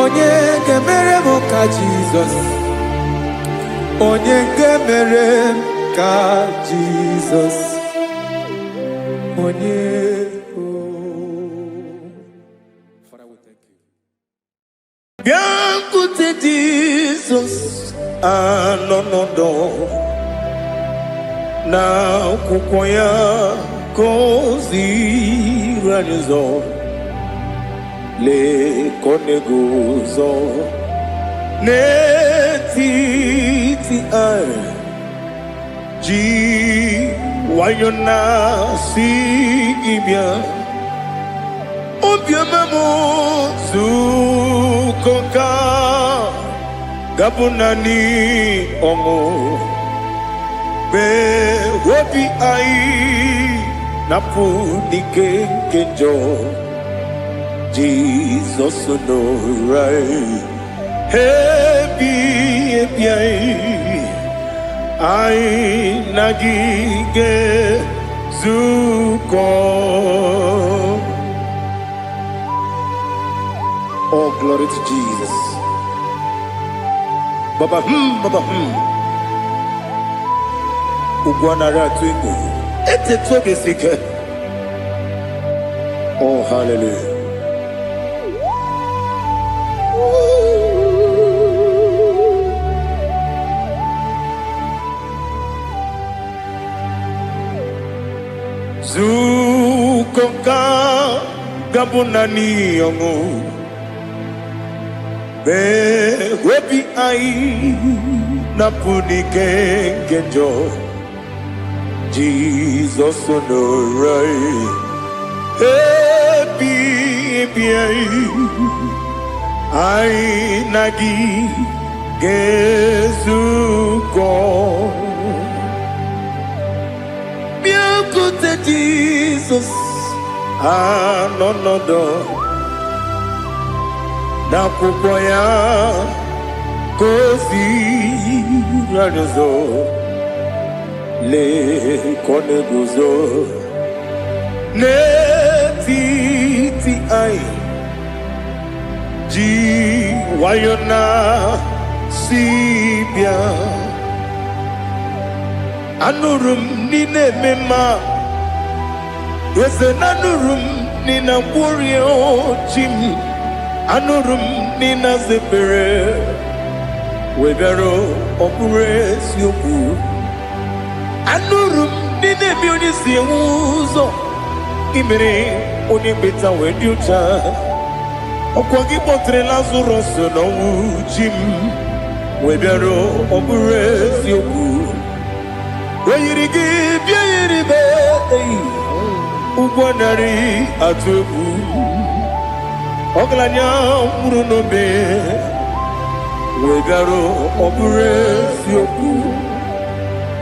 Onye ga-emere m ka Jizọs. Onye ga-emere m ka Jizọs. Onye Biancote Jesus anonodo na akwụkwọ ya gọziri anyị ụzọ lekọnego ụzọ n'etiti anyị ji nwayọ na-asị gị bịa obiọma m zukọ ka gabụ naanị ọṅụ mee obi anyị napụ n'ike nke njọ Jizọs nọrọ anyị ebi anyị na gị ga-ezukọ. Oh, glory to Jesus. Baba, Baba, Ugwanara twingo. Ete tobe sike. Oh, hallelujah. Zukonga gabunani yongo. Be wepi ai napuni kenjo Jesus onorai happy ai nagi gezuko biakute Jesus anonodo n'akwụkwọ ya gọziri anyị ụzọ le kone guzo netiti ai ji wayona sibia anurum nine mema wese nanurum nina burio chim anurum nina zepere webero opure sioku anurum nine bioni siuzo imere oni beta weduta okwagi potre lazarus no chim webero opure sioku weyirigi biayiribe ugwanari atubu oglanya murunobe wegaro obure sioku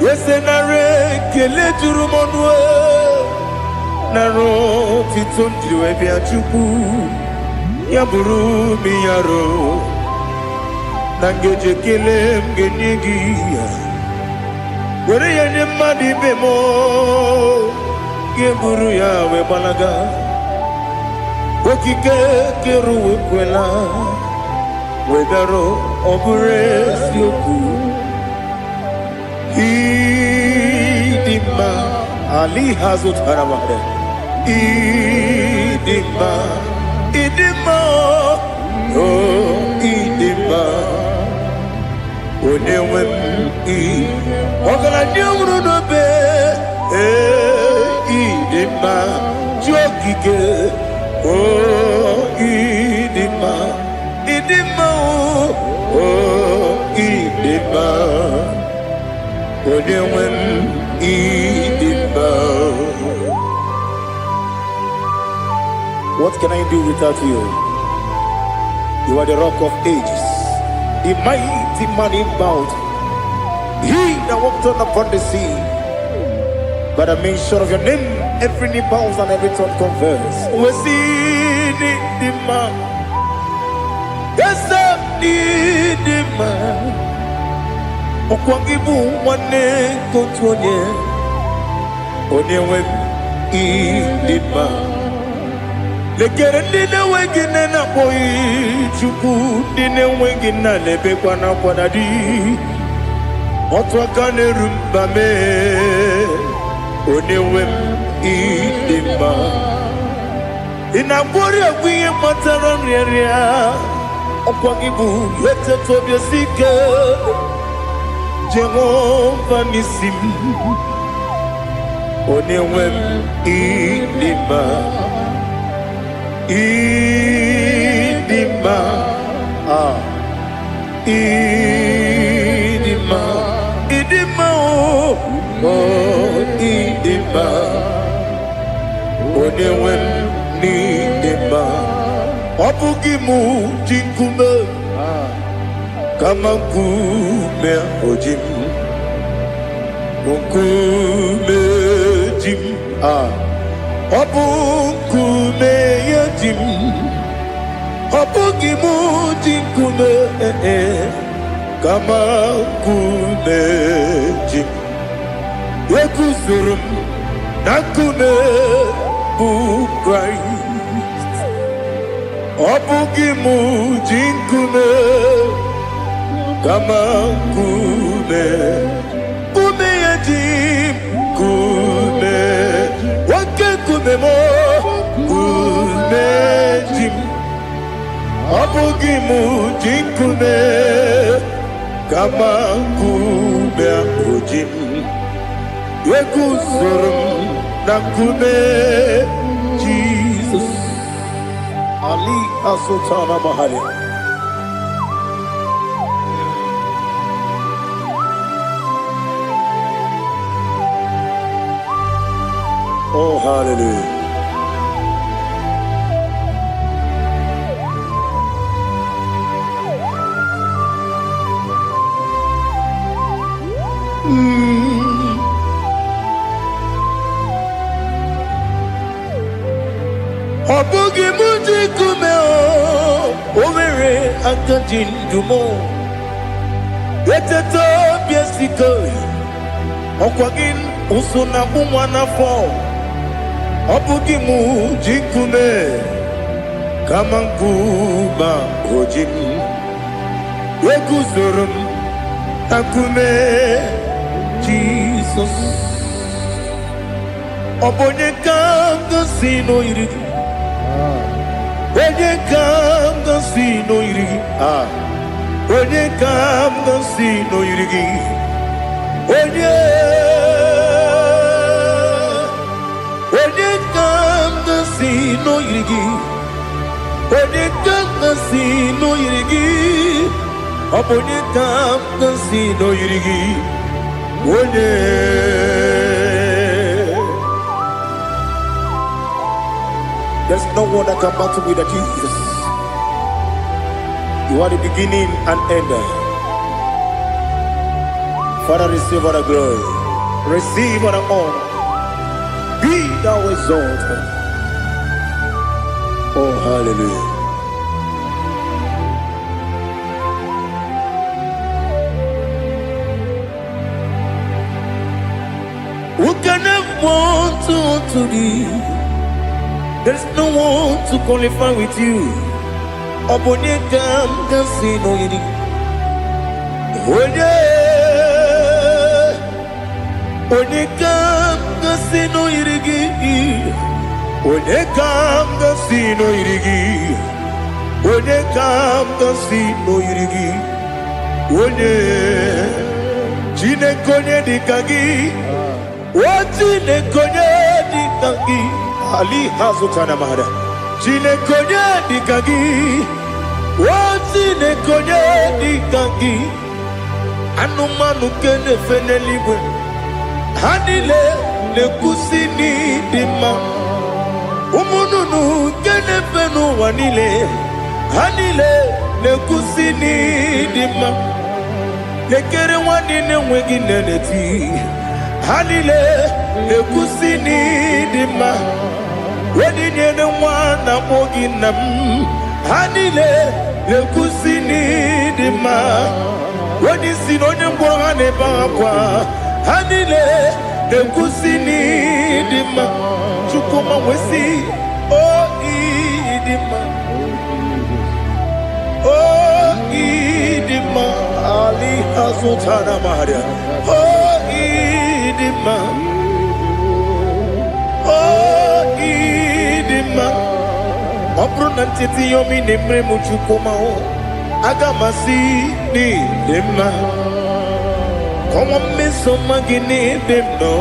yesenare kele jurumonwe naro titondriwe biachuku yaburu miyaro nangeje kele mgenyigi were yanye madi bemo geburu ya we balaga okike keru kwela wedaro obure sioku idima ali hazut haramade idima oh idima onewe ogala nyumru no be idima jogige oh idima oh idima onewe idima. What can I do without you? You are the rock of ages, the mighty man in battle. He that walked on upon the sea. By the mention of your name, every knee bows and every tongue confess. We see the man. Yes, the man. Okwangibu wane kotonye. Onyewe the man. Lekere ndine wengine na boy chuku ndine wengine lebe kwa na kwadadi. Otwakane rumba me onewem idima inabori agwiye matara nyeria okwagibu yete tobye sike Jehova nisim onewem idima idima idima idima oh idima onewem ni idima obugimu jinkume kama kume ojim kume jim obukume yajim obugimu jinkume kama kumeji yekuzurum nakune Christ obugimu jinkume kama kumeyajim kume wake kumemo kumejim obugimu jinkume kama kume ojim yekuzurum nakune Jesus Ali Asotana Mahali. Oh, hallelujah. Obugi muji kumeo omere akajindumo yeteto biesiko Okwagin usuna umwana fo Obugi mu jikume Kamankuba ojim Wekuzurum Takume Jesus Obonye kanga sino irigi Onye kanga sino irigi Onye kanga sino irigi Onye kanga sino irigi Onye kanga sino irigi Onye kanga sino irigi Onye There's no one that can battle with Jesus. You are the beginning and end. Father, receive all the glory. Receive all the honor. Be thou exalted. Oh, hallelujah. Who can have one to thee? There's no one to qualify with you. Obonye kam sino yiri. Onye kam sino yiri. Onye kam sino yiri. Onye kam sino yiri. Onye jine konye dikagi. Wajine konye dikagi. Ali hazutana mahada. Jine konye dikagi. Wajine konye dikagi. Anumanu kene feneliwe. Hanile le kusini dima. Umununu kene fenu wanile. Hanile le kusini dima. Lekere wanine wengi neneti. Hanile le kusini dima. Wedi nyene wana mogi nam. Hanile le kusini dima. Wedi sinonye mbwangane bakwa. Hanile le kusini dima. Chukuma wesi oh idima. Oh idima. Ali hazutana maharia. Oh idima. Oh idima. Obronantiti yomi nemre muchukuma o. Agamasi ni dema. Como meso magini demno.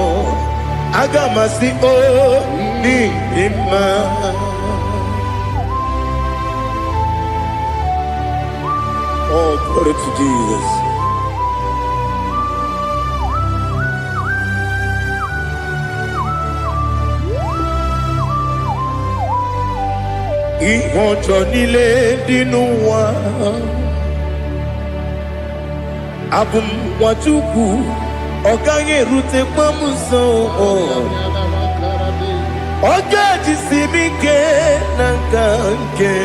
Agamasi o ni dema. Oh, glory to Jesus. Ihojo nile dinuwa Abum wachuku Ogange rute kwa muso Oga jisimike nangange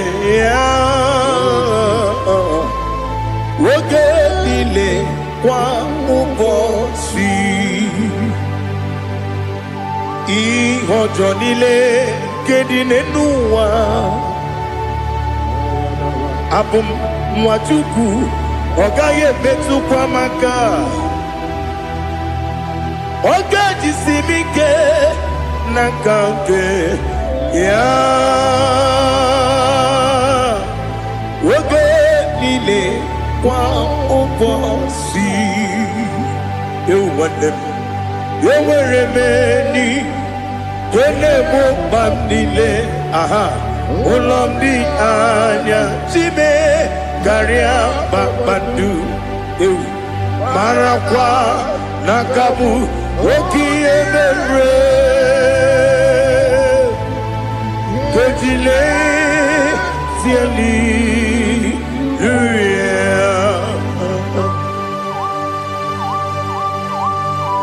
Oge nile kwa ubosi Ihojo nile kedine nuwa Abum mwachuku Ogaye betu kwa maka Oga jisimike nakange ya Oge nile kwa ubosi Ewanem Eweremeni Kene mo bandile aha Ulomdi anya Chime Garia babandu Marakwa Nakabu Oki emere Kejile Tieli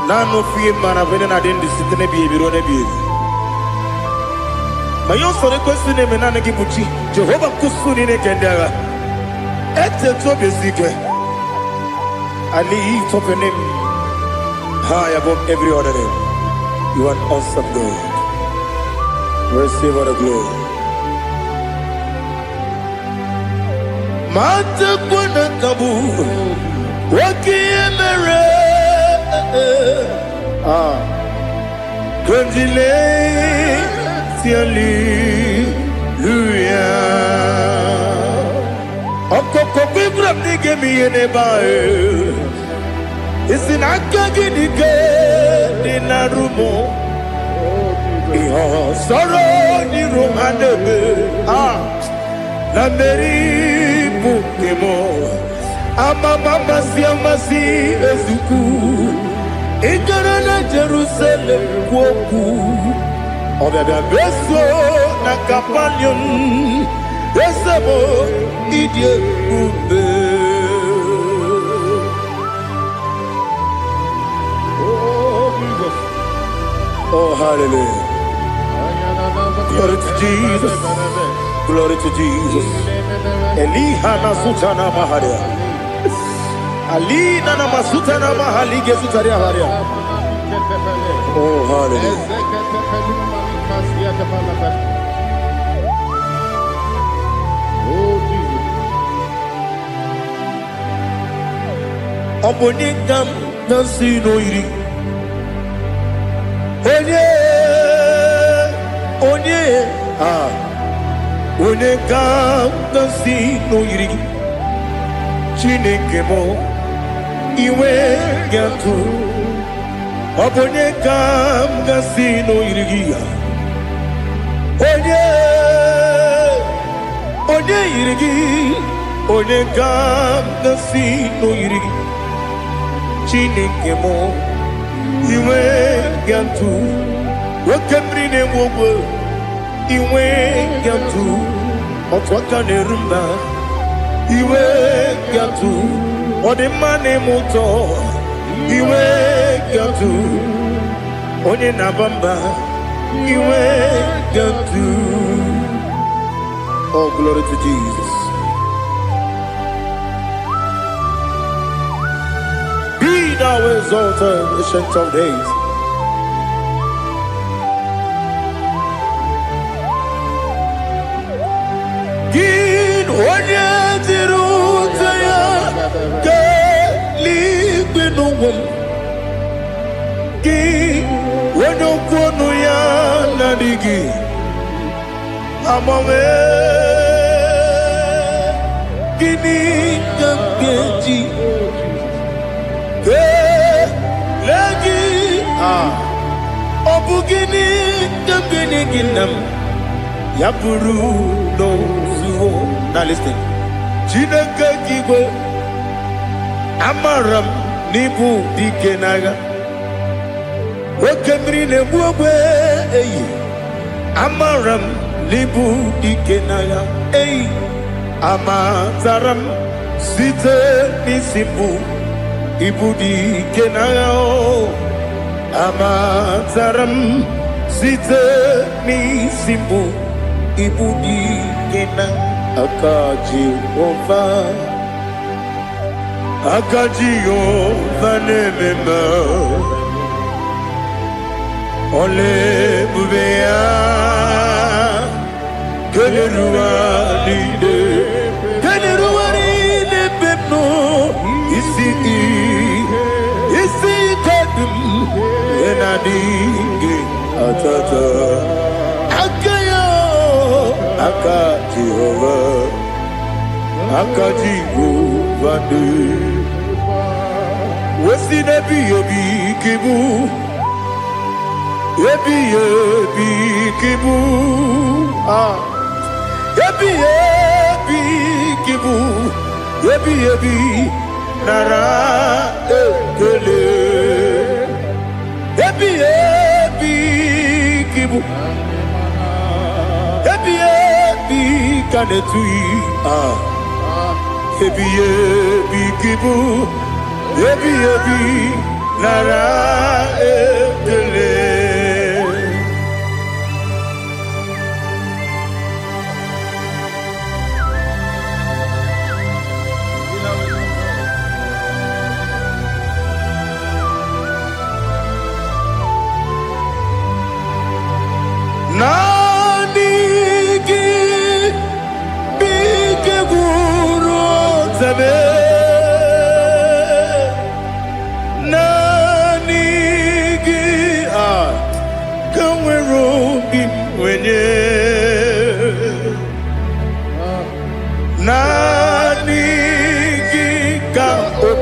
Nano fiye maravene na dendi sitene biye birone biye Mayon sore kwesune menane kibuchi Jehova kusuni ne kendera Ete to besike Ali topenem high above every other name. You are an awesome God. Receive all the glory. Mata kuna kabu wakiemere Kundile Hallelujah. Okoko bibra nige mi enebae. Isina kagi nige dinarumo. Iho soro ni romanebe. Na meri bukemo. Ama mama si ezuku. Igara na Jerusalem woku. Obebe beso na kapanion. Besamo idie ube. Oh Jesus. Oh hallelujah. Glory to Jesus. Glory to Jesus. Eliha na sutana maharia. Alina na masuta na mahali gesutaria haria. Oh hallelujah. Oh Jesus. Obonikam nasino iri. Onekam nasino iri. Chineke mo iwe gatu. Obonekam nasino iri. Onye irigi, onye gam nasino irigi. Chineke mo iwe gatu. Wakemri ne wogo iwe gatu. Otwaka ne rumba iwe gatu. Odemane moto iwe gatu. Onye nabamba iwe gatu. Oh, glory to Jesus. Be thou exalted, ancient of days. Gin onye dirutaya ke ligbinum. Gin onye kwonu ya nadigi. Amame gini keji ke lagi obu gini kebini ginam ya buru no zuo. Now listen. Chineke kigwe amaram nibu dikenaga wakemri ne buwe eyi amaram libu dikenaya ei amazaram site nisimbu ibu dikenaya o amazaram site nisimbu ibu dikena akaji ova nemema ole bubea Keneruarine bepno isi kadum enadinge atata akayo akaji vande wesi nebi yobi kibu yebi kibu Yebi kibu, yebi nara ekele. Yebi kibu, yebi kanetui. Yebi kibu, yebi nara ekele.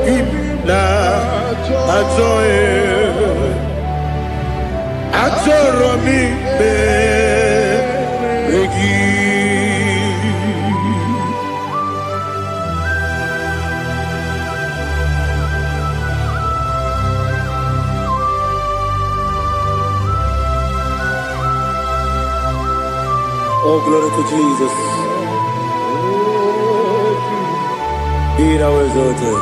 na atoe atoro mi be regi Oh, glory to Jesus. Be thou exalted.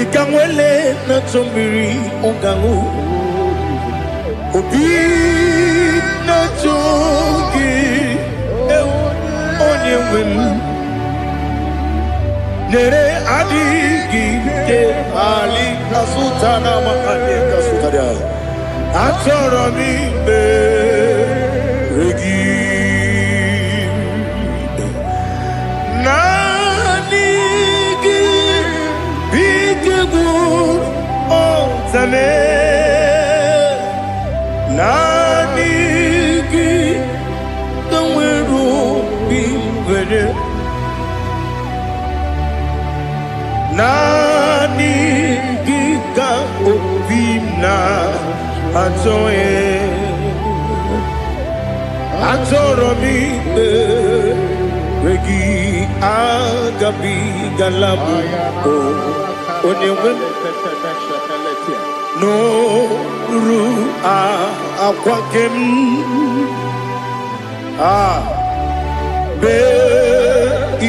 Ikangwele na chombiri ongangu Obi na chogi onye wemu Nere adigi ke ali kasutana makane kasutaria Atoro mi be regi Nanigi bigegu ontame Nanigi kanweru bimwere Nani giga obimna atoe atoro mi regi agabi galabu onyewe no ru akwakem be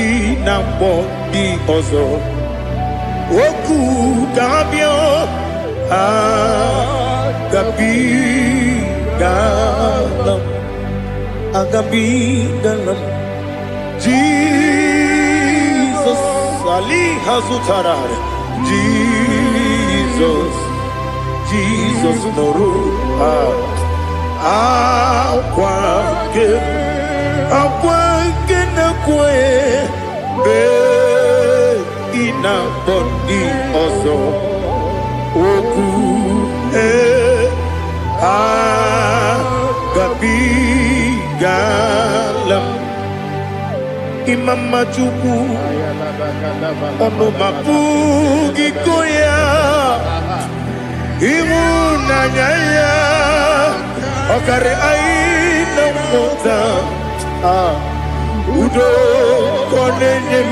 inambo di ozo Oku gabio agabi galam Jesus Ali Hazutarare Jesus Noru Aquake na kwe Ina bondi ozo Oku agabi galam Imam majuku Ono mapugi koya Imu nanyaya Okare aina mota Udo konenyem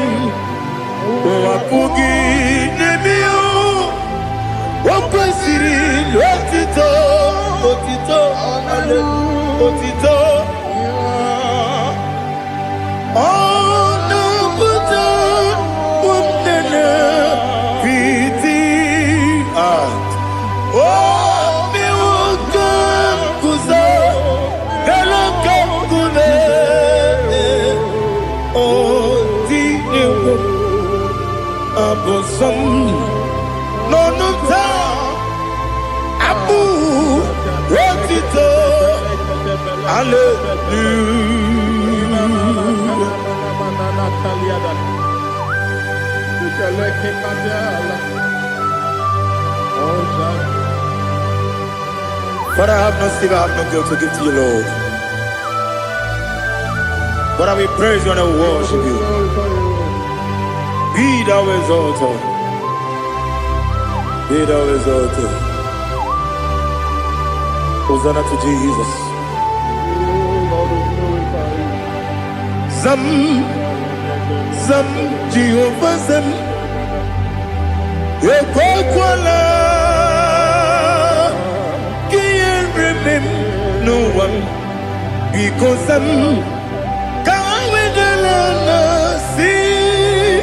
Wakugi nebio Wakwasiri Otito ale Otito Ono buta Wumnene Piti Miwuka Kuzo Galaka Kune Otini Abosom Nonuta Abu Rotito But I have no still, I have no guilt to give to you, Lord. But I will praise you and I will worship you. Be thou exalted. Be thou exalted. Hosanna to Jesus. Zam Jehovah Zam Ekwakwala Can't remember no one because Zam Kawedalana see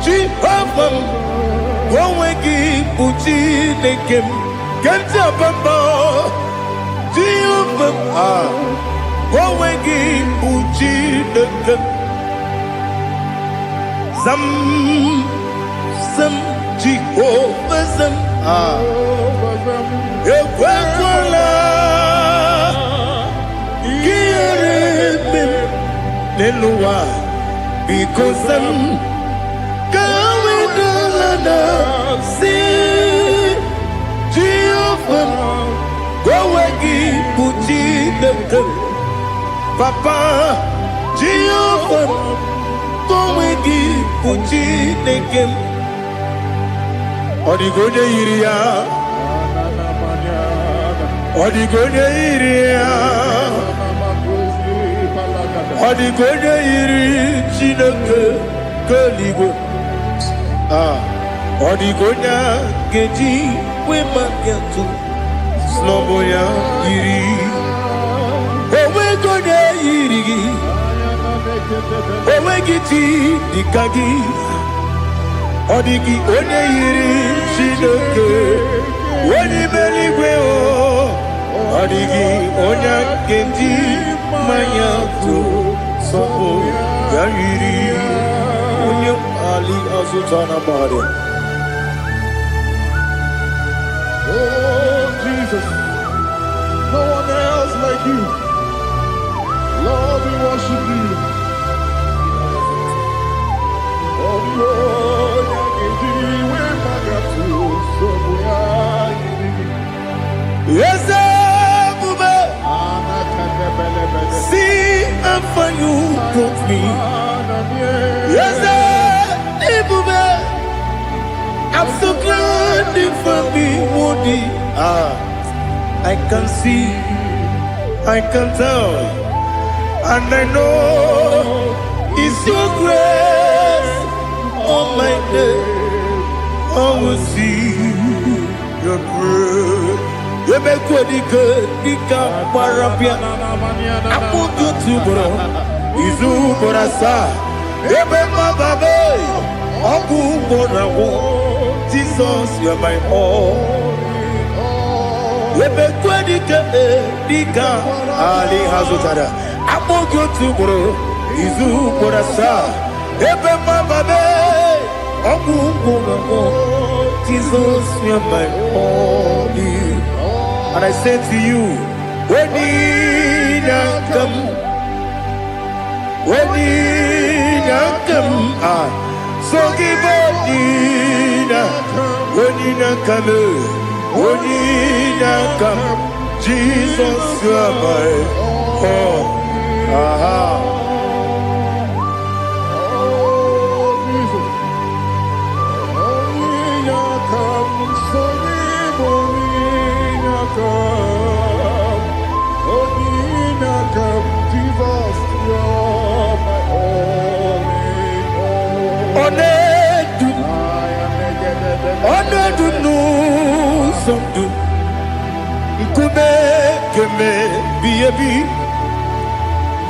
Jehovah Wawegi Puchi Nekem Ganja Bamba Jehovah Wawegi Puchi Nekem Zam Jehovah Zam Ekwakwala Kieremem Neluwa because Zam Kawedalana see Jehovah Onwegi puchi deke Papa Jehovah Onwegi puchi deke Odigonye iria Odigonye iria Odigonye iri Chineke Keligwe Odigonya geji wemaketu Sloboya iri Owegonya iri Owegiti dikagi Odigi onye iri Chineke Oni meligwe o Odigi onya geji mayatu Sloboya iri Onye Ali Azutana Bade. Oh, Jesus, no one else like you. Lord, we worship you. Oh, Lord, I give you where my God to, so we are Yes, Bube. See, I'm for you, brought me. Yes, Bube. I'm so glad you found me, Woody. I can see, I can tell, and I know it's your grace on my day. I will see your grace. You make what you could, you can't parapia. I put you to bro, Izu Borasa. You make my baby, Abu Bonawo. Jesus, you're my all. Lebe kwadika dika Ali Hazutada. Amo gotu bro, Izu Borasa. Ebe mababe, Abu Bonawo. Jesus, you're my all. And I say to you, when you come, so give up Nina, when you come, Jesus, you are my all. Keme biyebi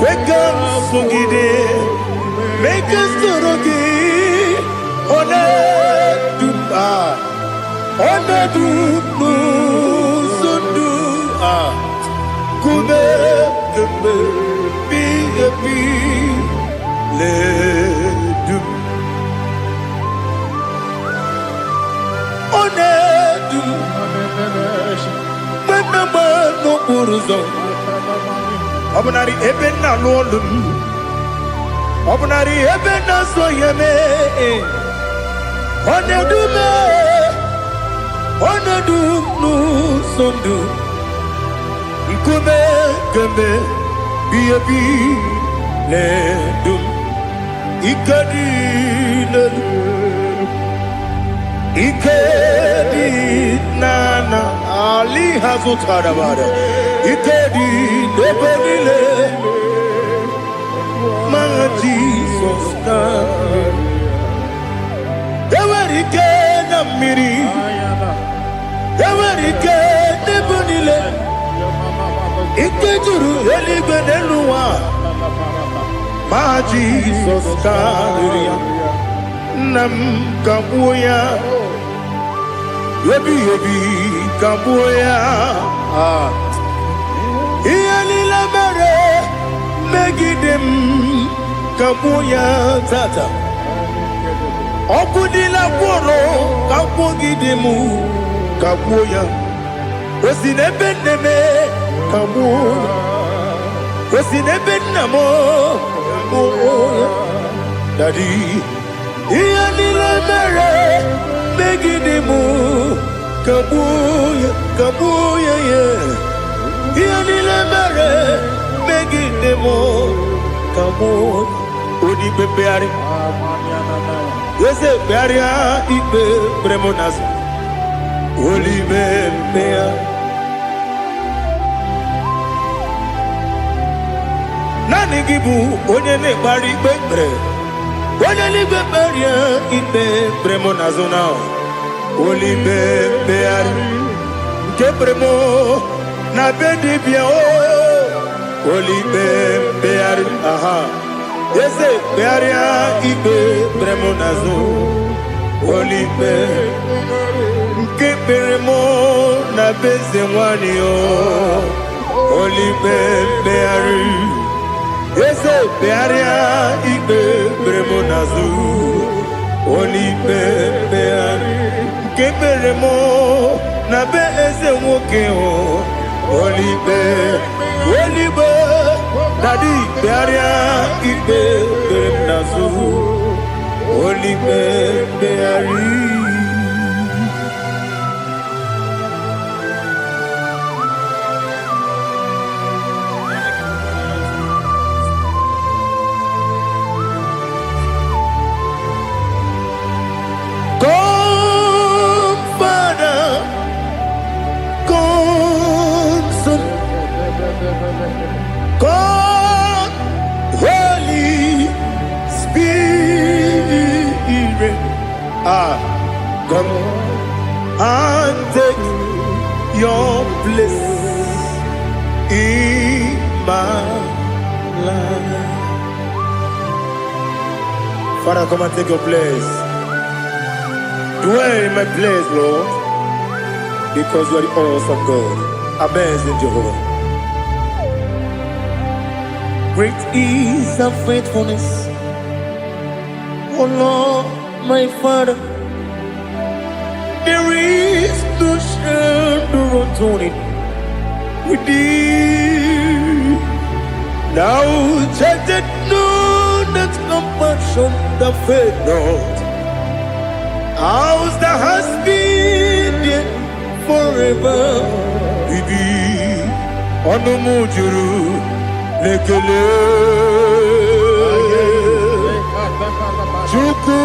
Wekam sungide Make us torogi One dumba One dumbu Sundu Kume keme biyebi Le dum One dum no uruzo Obunari ebena lolum Obunari ebena soyeme Onedume Onedumu sondu Nkume kembe Biyebi Ledum Ikadi Ikedi nana Ali Hazutada Bada Ikedi Nebelile Manga Jesus Ewerike Namiri Ewerike Nebelile Ikejuru Elibeneluwa Ma Jesus Karia Nam Kabuya Yebi Kabuya Iyalila mere Megidem Kabuya Tata Okudila Kworo Kabugidemu Kabuya Osinebendeme Kabuya Osinebenamo Kabuya Daddy Iyalila mere Megidemu Kabuya, Kabuya, yeah. Bremo, come on, Odi Beari. Yes, Bearia, Ibe, Bremonas, Olive, Bear. Nani Gibu, Odele Bari Bebre, Odele Beria, Ibe, Bremonazona, Olive, Bear, Gebremo, Nabedi Bio, Olive, Bear, aha. Yes, Bearia, Ibe, Bremonazo, Olive, Gebremo, Nabezewanio, Olive, Bear. Yes, Bearia, Ibe, Bremonazo, Olive, Bear, Gebremo, Nabezewanio, Olive, Olive. Daddy, Bearia, Ibe, Bremonazo, Olive, Beari. Come, Father, come, Son, come, Holy Spirit, come and take your place in my life. Father, come and take your place. Dwell in my place, Lord, because you are the awesome God. Amazing Jehovah. Great is thy faithfulness, O Lord, my Father. There is no shadow of turning with thee. Now judged know that compassion that faith not. Ours that has been there forever with thee. Onomujuru lekele Chuku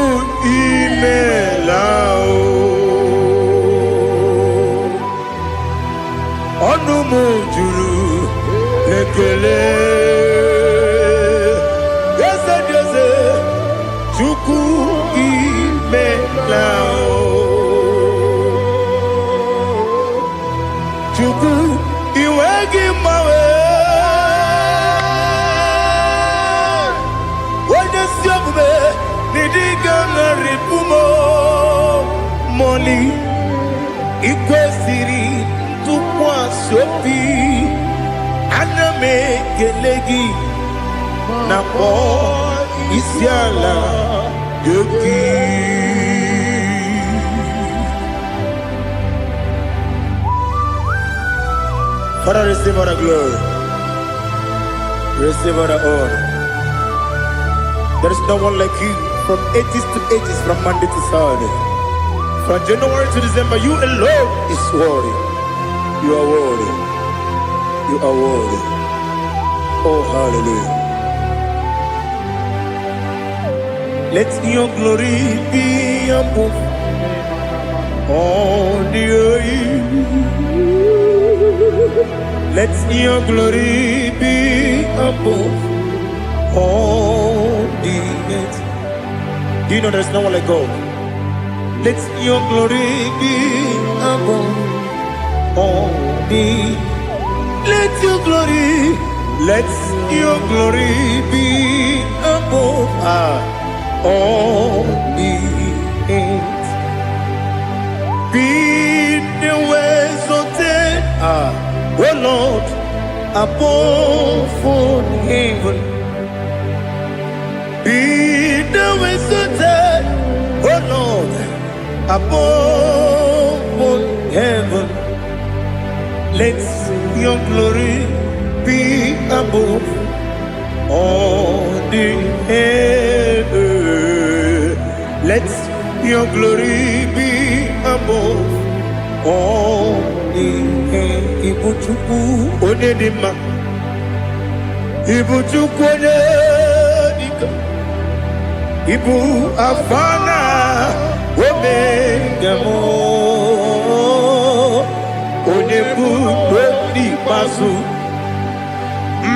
imelao Onomujuru lekele Yese Yese Chuku imelao Chuku iwegi mawe Moli ikwesiri tukwa sopi aname kelegi na po isiala yoki. Father, receive all the glory, receive all the honor. There is no one like you. From ages to ages, from Monday to Saturday, from January to December, you alone is worthy. You are worthy. You are worthy. Oh, hallelujah. Let your glory be above all the earth. Let your glory be above all the earth. Do you know there's no one like God? Let your glory be above all the. Let your glory be above all the earth. Be the ways of death, oh Lord, above all heaven. Be the ways of death, oh Lord, above all heaven. Let your glory be above all the earth. Let your glory be above all the earth. Ibuchuku onedima Ibu chukwane dika. Ibu afana omega mo. Onebu di pasu.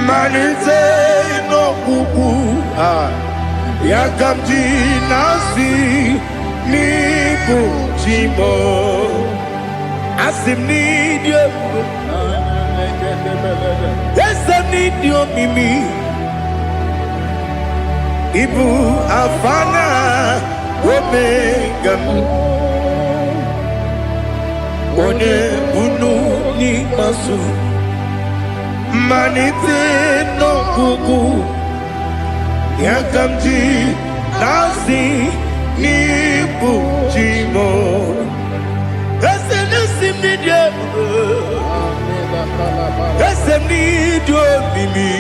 Manite no kuku. Yakamji nasi nibu chimo. Asim need you. Yes, I need you, Mimi. Ibu afana omega. One bunu ni masu. Manite no kuku. Yakamji nasi nibu chimo. Esenesim need you. Esem need you, Mimi.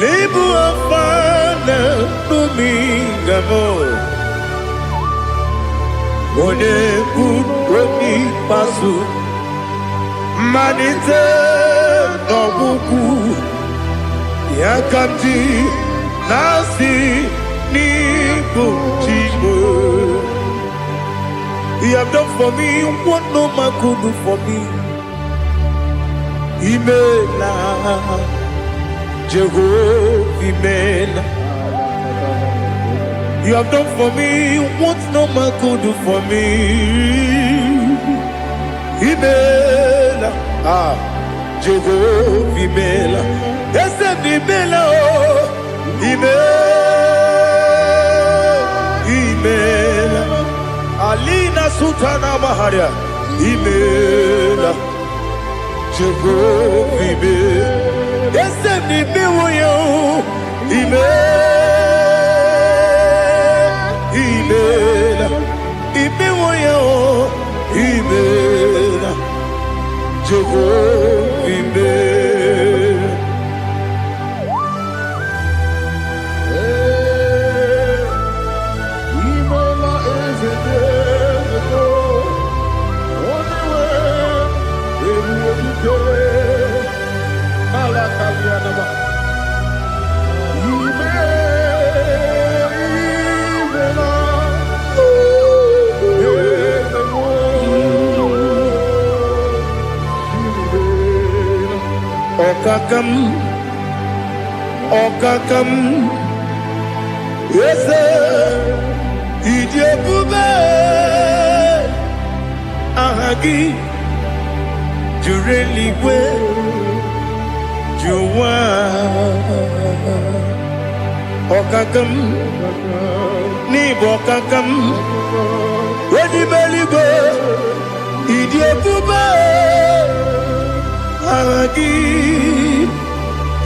Libu afana numingamo. One kuni pasu. Manite no buku. Yakamji nasi nibu chimo. You have done for me what no man could do for me. Imela, Jehovah, Imela. You have done for me what no man could do for me. Imela, Jehovah, Imela. Yes, Imela, Imela. Alina Sutana Maharia, Imela, Jehovah, Imela. Yes, Imela, Imela, Imela, Imela, Jehovah, Imela. Okakam, yes, Ijebube, Ahagi, Jureliwe, Juwa, Okakam, Nibokakam, Wedibeligo, Ijebube, Ahagi.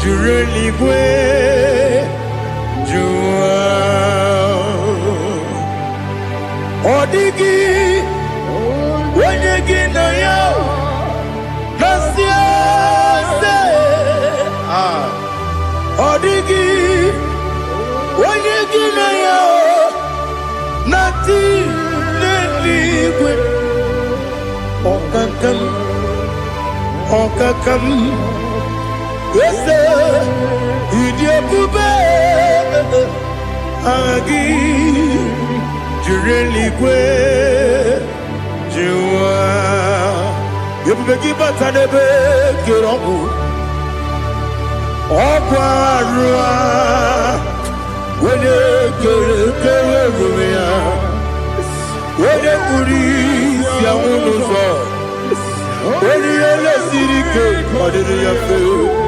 Jureligwe, Jua, Odigi, Wenyegi na yo, Nasia se, Odigi, Wenyegi na yo, Nati neligwe, Okakam, Okakam. Yes, Ijebube, Agi, Jureligwe, Jua. You begin to tanebe kirogu. Okwarua, wene kere rumia, wene kurisi ya unuzo, wene yele sirike madiri ya feu.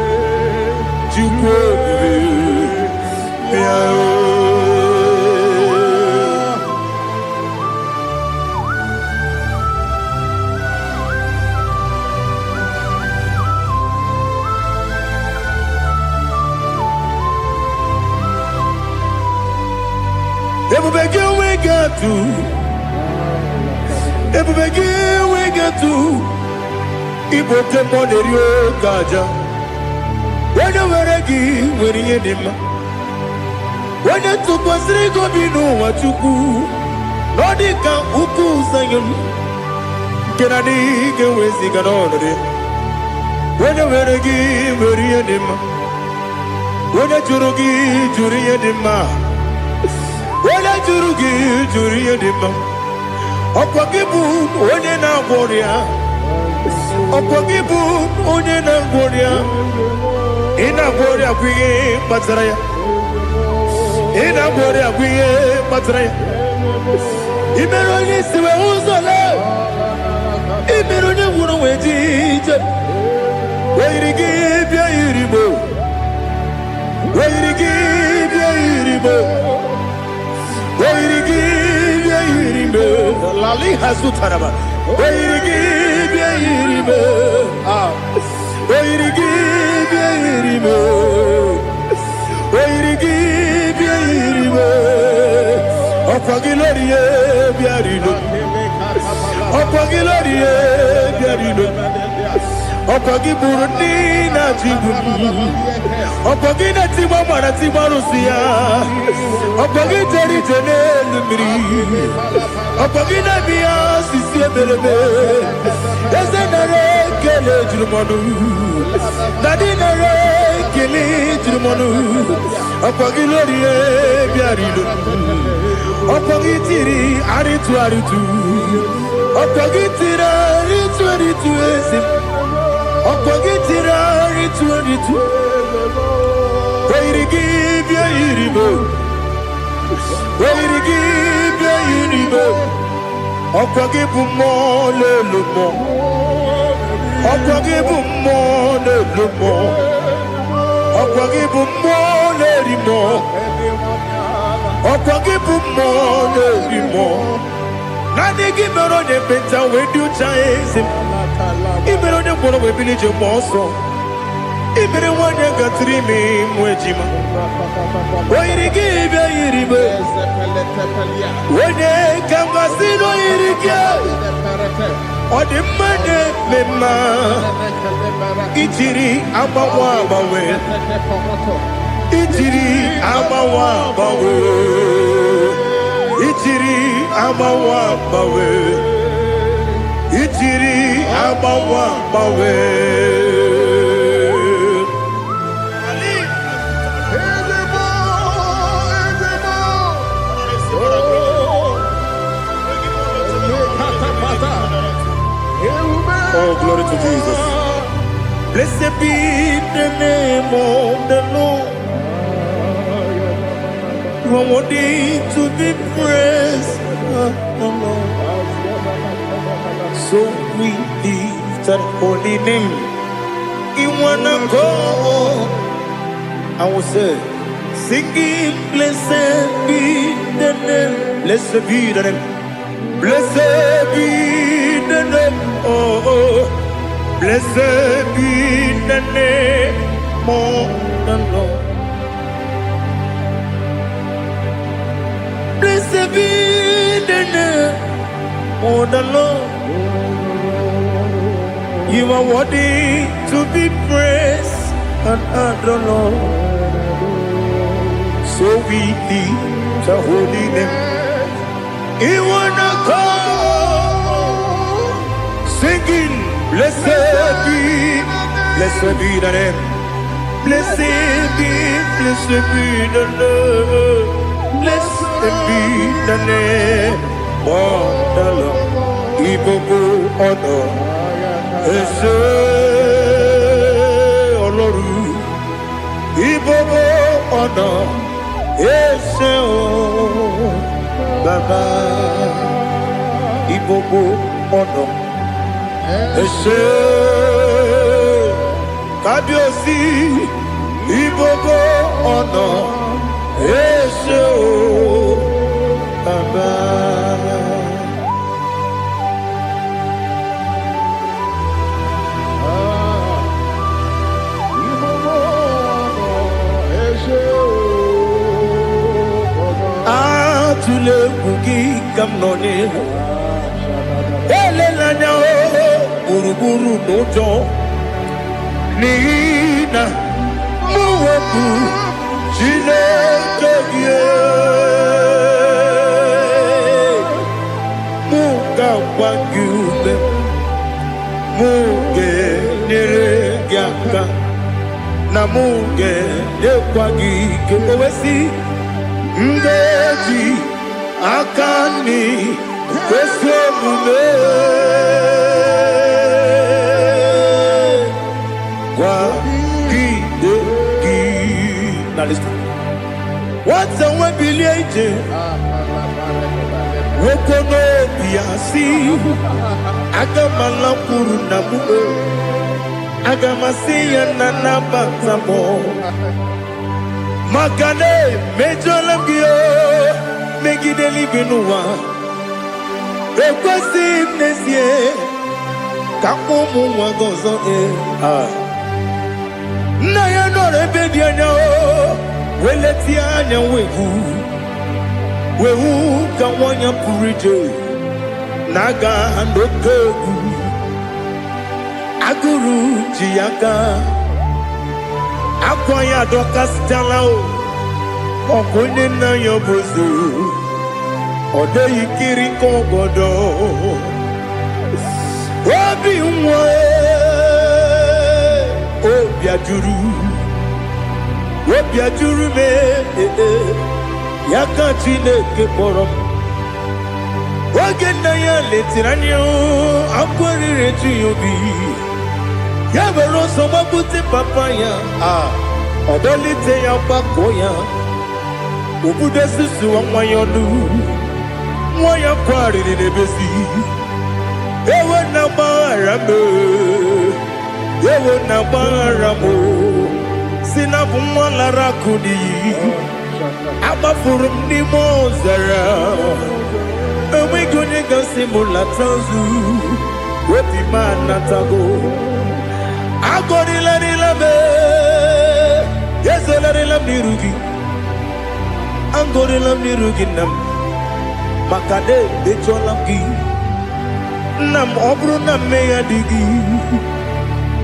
we get to Ibo tempo de Rio Gaja. When you were a gay, when you did, when you took was Rigo, you know what you do. Nodika Uku Sayan. Can I dig away? When you were a give, very anima. When a jurugi, juri anima. When a jurugi, juri anima. Opagibu, one in a warrior. Opagibu, one in a warrior. In a warrior, we Matraya. In a warrior, we Matraya. Imeroni, see who's alive. Imeroni, who know where Jesus. Where to give your iribo? Where to give your iribo? Where to give your iribo? Lali hasu taraba. Where to give your iribo? Where to give your iribo? Where to give your iribo? Opagilorie biarino. Opagilorie biarino. Opagi Burundi na Jibuti, Opagi na Timama na Timarusia, Opagi Jerry Jenelmiri, Opagi na Mia Sisia Belebe, Yazenare Kele Jumanu, Nadinare Kele Jumanu, Opagi Lorie Biarido, Opagi Tiri Aritu Aritu, Opagi Tira Aritu Aritu Esim. Opagitira ritu Where to give your iribo? Where to give your iribo? Opagibu mo le lumo. Opagibu mo le lumo. Opagibu mo le rimo. Opagibu mo le rimo. Nani gimero de beta we do chase. Ibero de bono we village monso. Ibero wanya gatrimi mwejima. Where give ya iribe. Wene kamasino irike. Ode mane mema. Itiri amawa bawe. Itiri amawa bawe. Itiri amawa bawe. Itiri amawa bawe. Oh, glory to Jesus. Blessed be the name of the Lord. You are worthy to be praised, the Lord. So we lift that holy name. You wanna go? I will say, singing, blessed be the name, blessed be the name, blessed be the name, oh, blessed be the name of the Lord. Blessed be the name of the Lord. You are worthy to be praised and adored, Lord. So we lift the holy name. You wanna come singing, blessed be the name, blessed be the Lord, blessed be the name of the Lord. IGBO honor. Ese Oloru, IGBO honor, ese o Baba, IGBO honor, ese Kabiosi, IGBO honor, ese o Baba. Tule bugi kamnoni ele lanya buruburu nojo nina muweku chile kegie muga wangume muge nere aka na muge ekwa gi ke owesi ngeji akani kwesi omume kwa gide gi. Now listen. What's the one billion? Wokono biasi agamala puru namu agamasiya nanabatamo makane mejolambio megideli benua ekwesi mnesie kakumu wagozo na ya nore bedianya weleti anya wehu kawanya purije naga ndoku aguru jiyaka akwanya dokastalao okunye na yobozu ode yikiri kogodo obi nwa obi ajuru me yaka Chineke kpọrọ m oge nna ya letiri anya akwarịrị eju ya obi ya were ọsọ gbapute papa ya ọdọlite ya gbakọ ya obodo susu nwa ya ọnụ nwa ya kwarịrị n'ebezi ewe na gbaghara m si na bụ nwa lara akụ n'iyi agbafuru m n'ime ọzara enweghị onye gasị m lata nzu obi m anatago agọrịlarịla m ezelarịla m n'iru gị agọrịla m n'iru gị nna m maka na emejọla m gị nna m ọ bụrụ na mmehie dị gị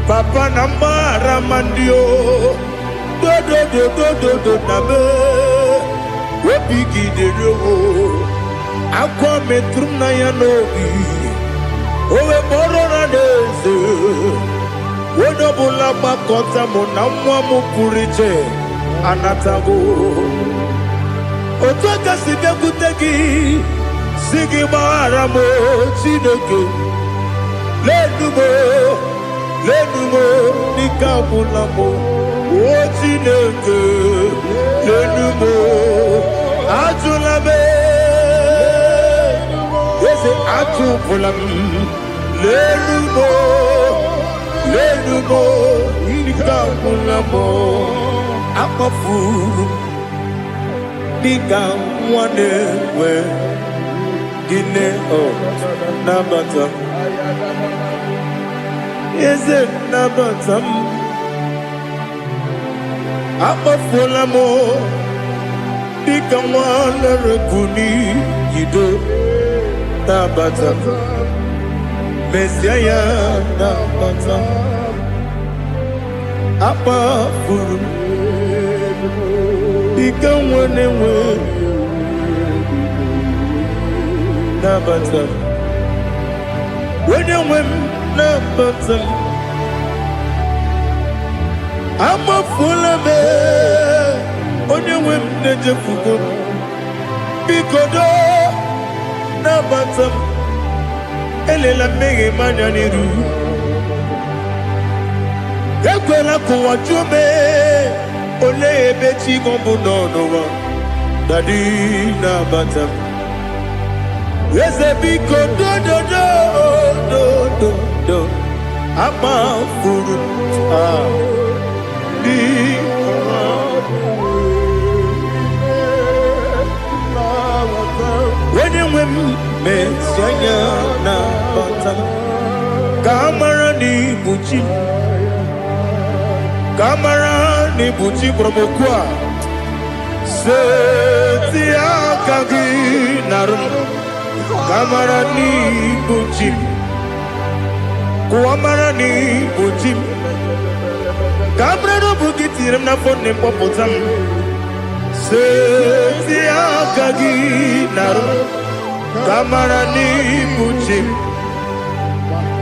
papa na mgbaghara ma ndị o dodododododo na me obi gị dere owo akwa metụrụ m na ya n'obi owe kpọrọ na n'eze onye ọbụla gbakọta mụ na nwa m pụrụ iche anatago otu aka si bịakwute gị si gị gbaghara m Chineke lenumo dịka ọbụla m o Chineke lenumo ajụla m eze atụpụla m lenumo dịka ọbụla m akpafuru dịka nwa na-enwe gịnị nabata eze nabata m akpafuola m dịka nwa na-erekuni yido nabata mesia ya nabata akpafuru dịka nwa na-enwe nabata onye nwe m nabata m amafuola m onye nwe m na-ejefugo m biko do nabata m elela mmehie m anya n'iru ekwela ka ụwa jụọ m olee ebe chi gị bụ n'ụwa dadi nabata m eze biko do amafuru di wenye nwe m mesianya na bata ka amara n'ibu chi kpọrọmokwu a seti aka gị narụ kamara n'ibu chi kuamara n'ibu chi kamara n'obu gị tiri m n'afọ na mkpọpụta m seti aka gị narụ kamara n'ibu chi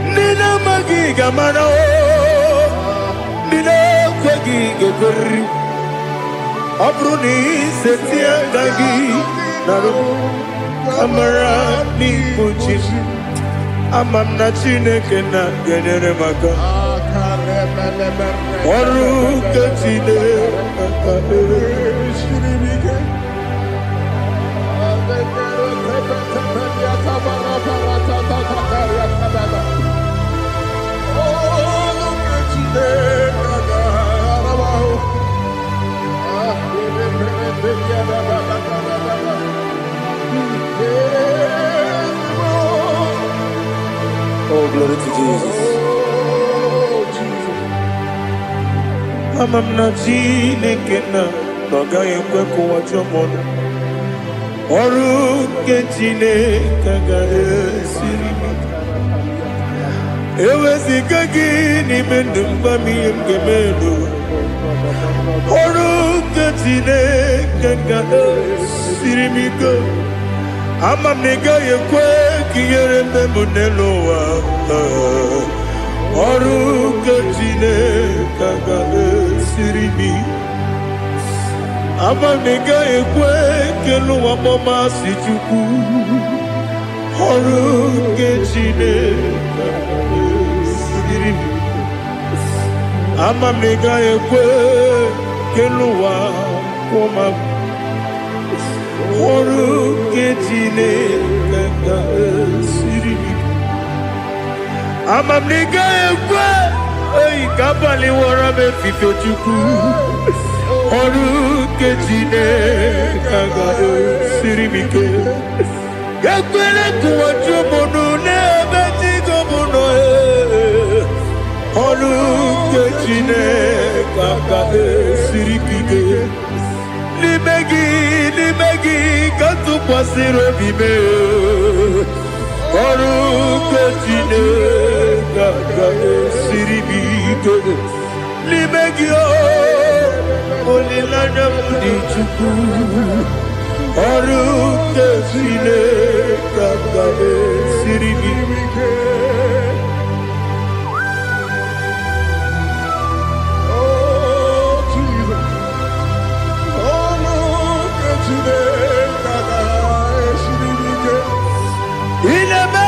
ndị na-amaghị gamara ndị gị ga-ekweriri ọ bụrụ na iseti aka gị narụ amara n'igbochi ama m na Chineke na-enyere m aka ọrụ nke Chineke Oh, glory to Jesus. Ama m na Chineke na ọ gaghị ekwe ka ụwa jọọ m ọnụ. Ọrụ nke Chineke ga-esiri m ike. Eweziga gị n'ime ndụ m gwa m ihe m ga-eme n'ụwa. Ọrụ nke Chineke ga-esiri m ike. Ama m na ị gaghị ekwe ka ihere eme m n'elu ụwa. Ọrụ nke Chineke ga-esiri m ike. Ama m na ị gaghị ekwe ka elu ụwa gbamasị Chukwu. Ọrụ nke Chineke ga-esiri m ike. Ama m na ị gaghị ekwe ka elu ụwa gbamasị ọrụ nke Chineke ga-esiri m ike. Ama m na ị gaghị ekwe ka abalị wara m efife Chukwu. Ọrụ nke Chineke ga-esiri m ike. Ekwere ka ụwa jụọ m ọnụ n'ebe chi gị bụ nọ. Ọrụ nke Chineke ga-esiri m ike. N'ime gị ka tụkwasịrị obi m. Ọrụ nke Chineke ga-esiri m ike. N'ime gị olileanya m dị Chukwu. Ọrụ nke Chineke ga-esiri m ike. Ineme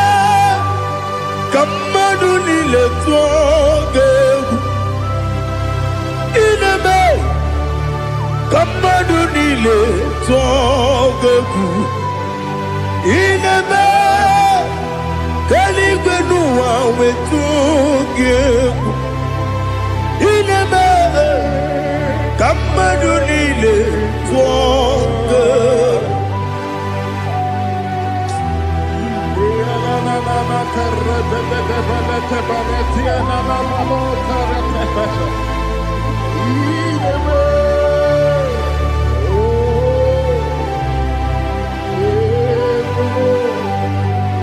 ka mmadụ niile tụọ gị egwu. Ineme ka mmadụ niile tụọ gị egwu. Ineme ka eluigwe n'ụwa wee tụọ gị egwu. Ineme ka mmadụ niile tụọ gị egwu.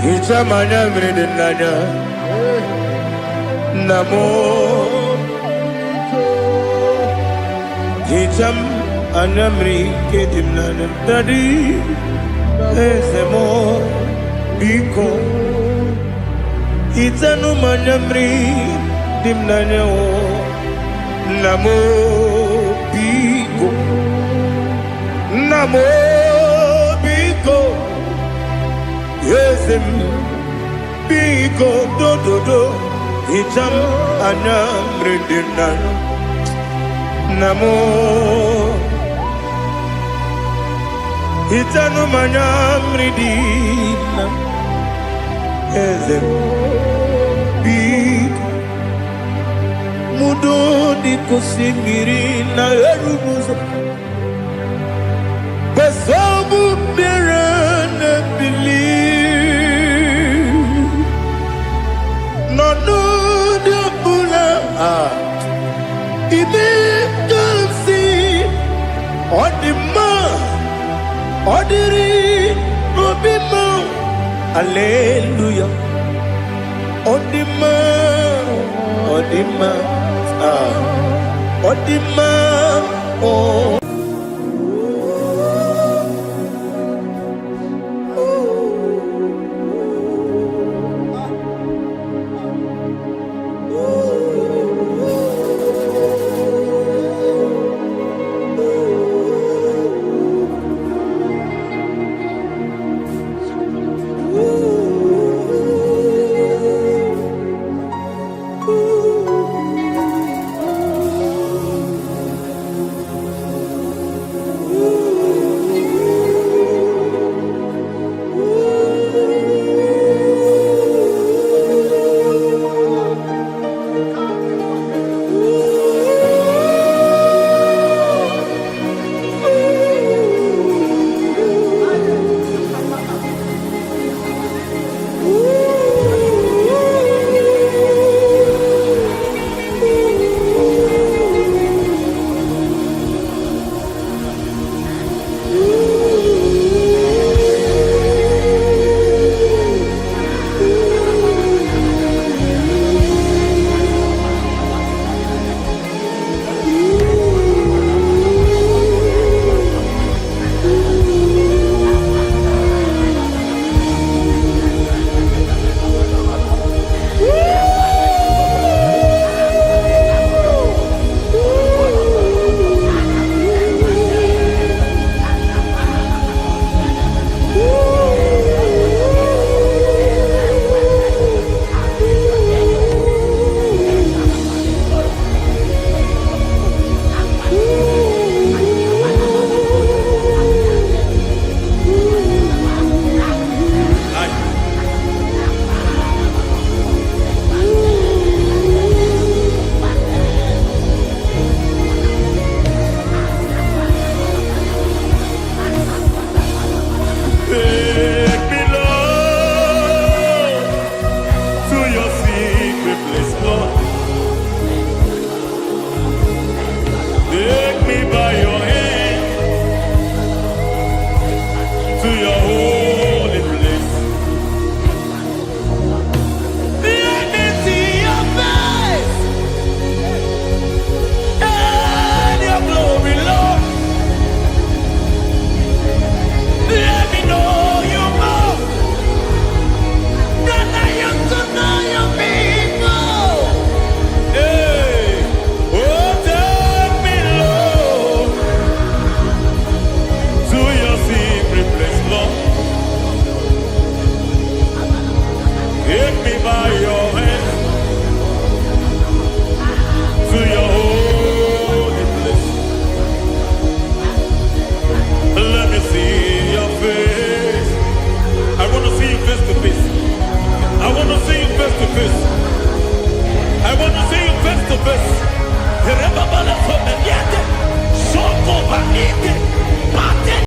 Hichamanya mmiri n'anya nna m. Hicham anya mmiri nke dị m n'anya dadi eze m biko. Hitanụ m anya mmiri dị m n'anya nna m biko. Nna m biko eze m biko dododo. Hicham anya mmiri dị m n'anya nna m. Hitanụ m anya mmiri dị na eze m biko. Mudo di kosimiri na erubuzo. Besobu birene believe. No di bula. Ibe kansi odima odiri obima. Hallelujah. Odima odima odima oh.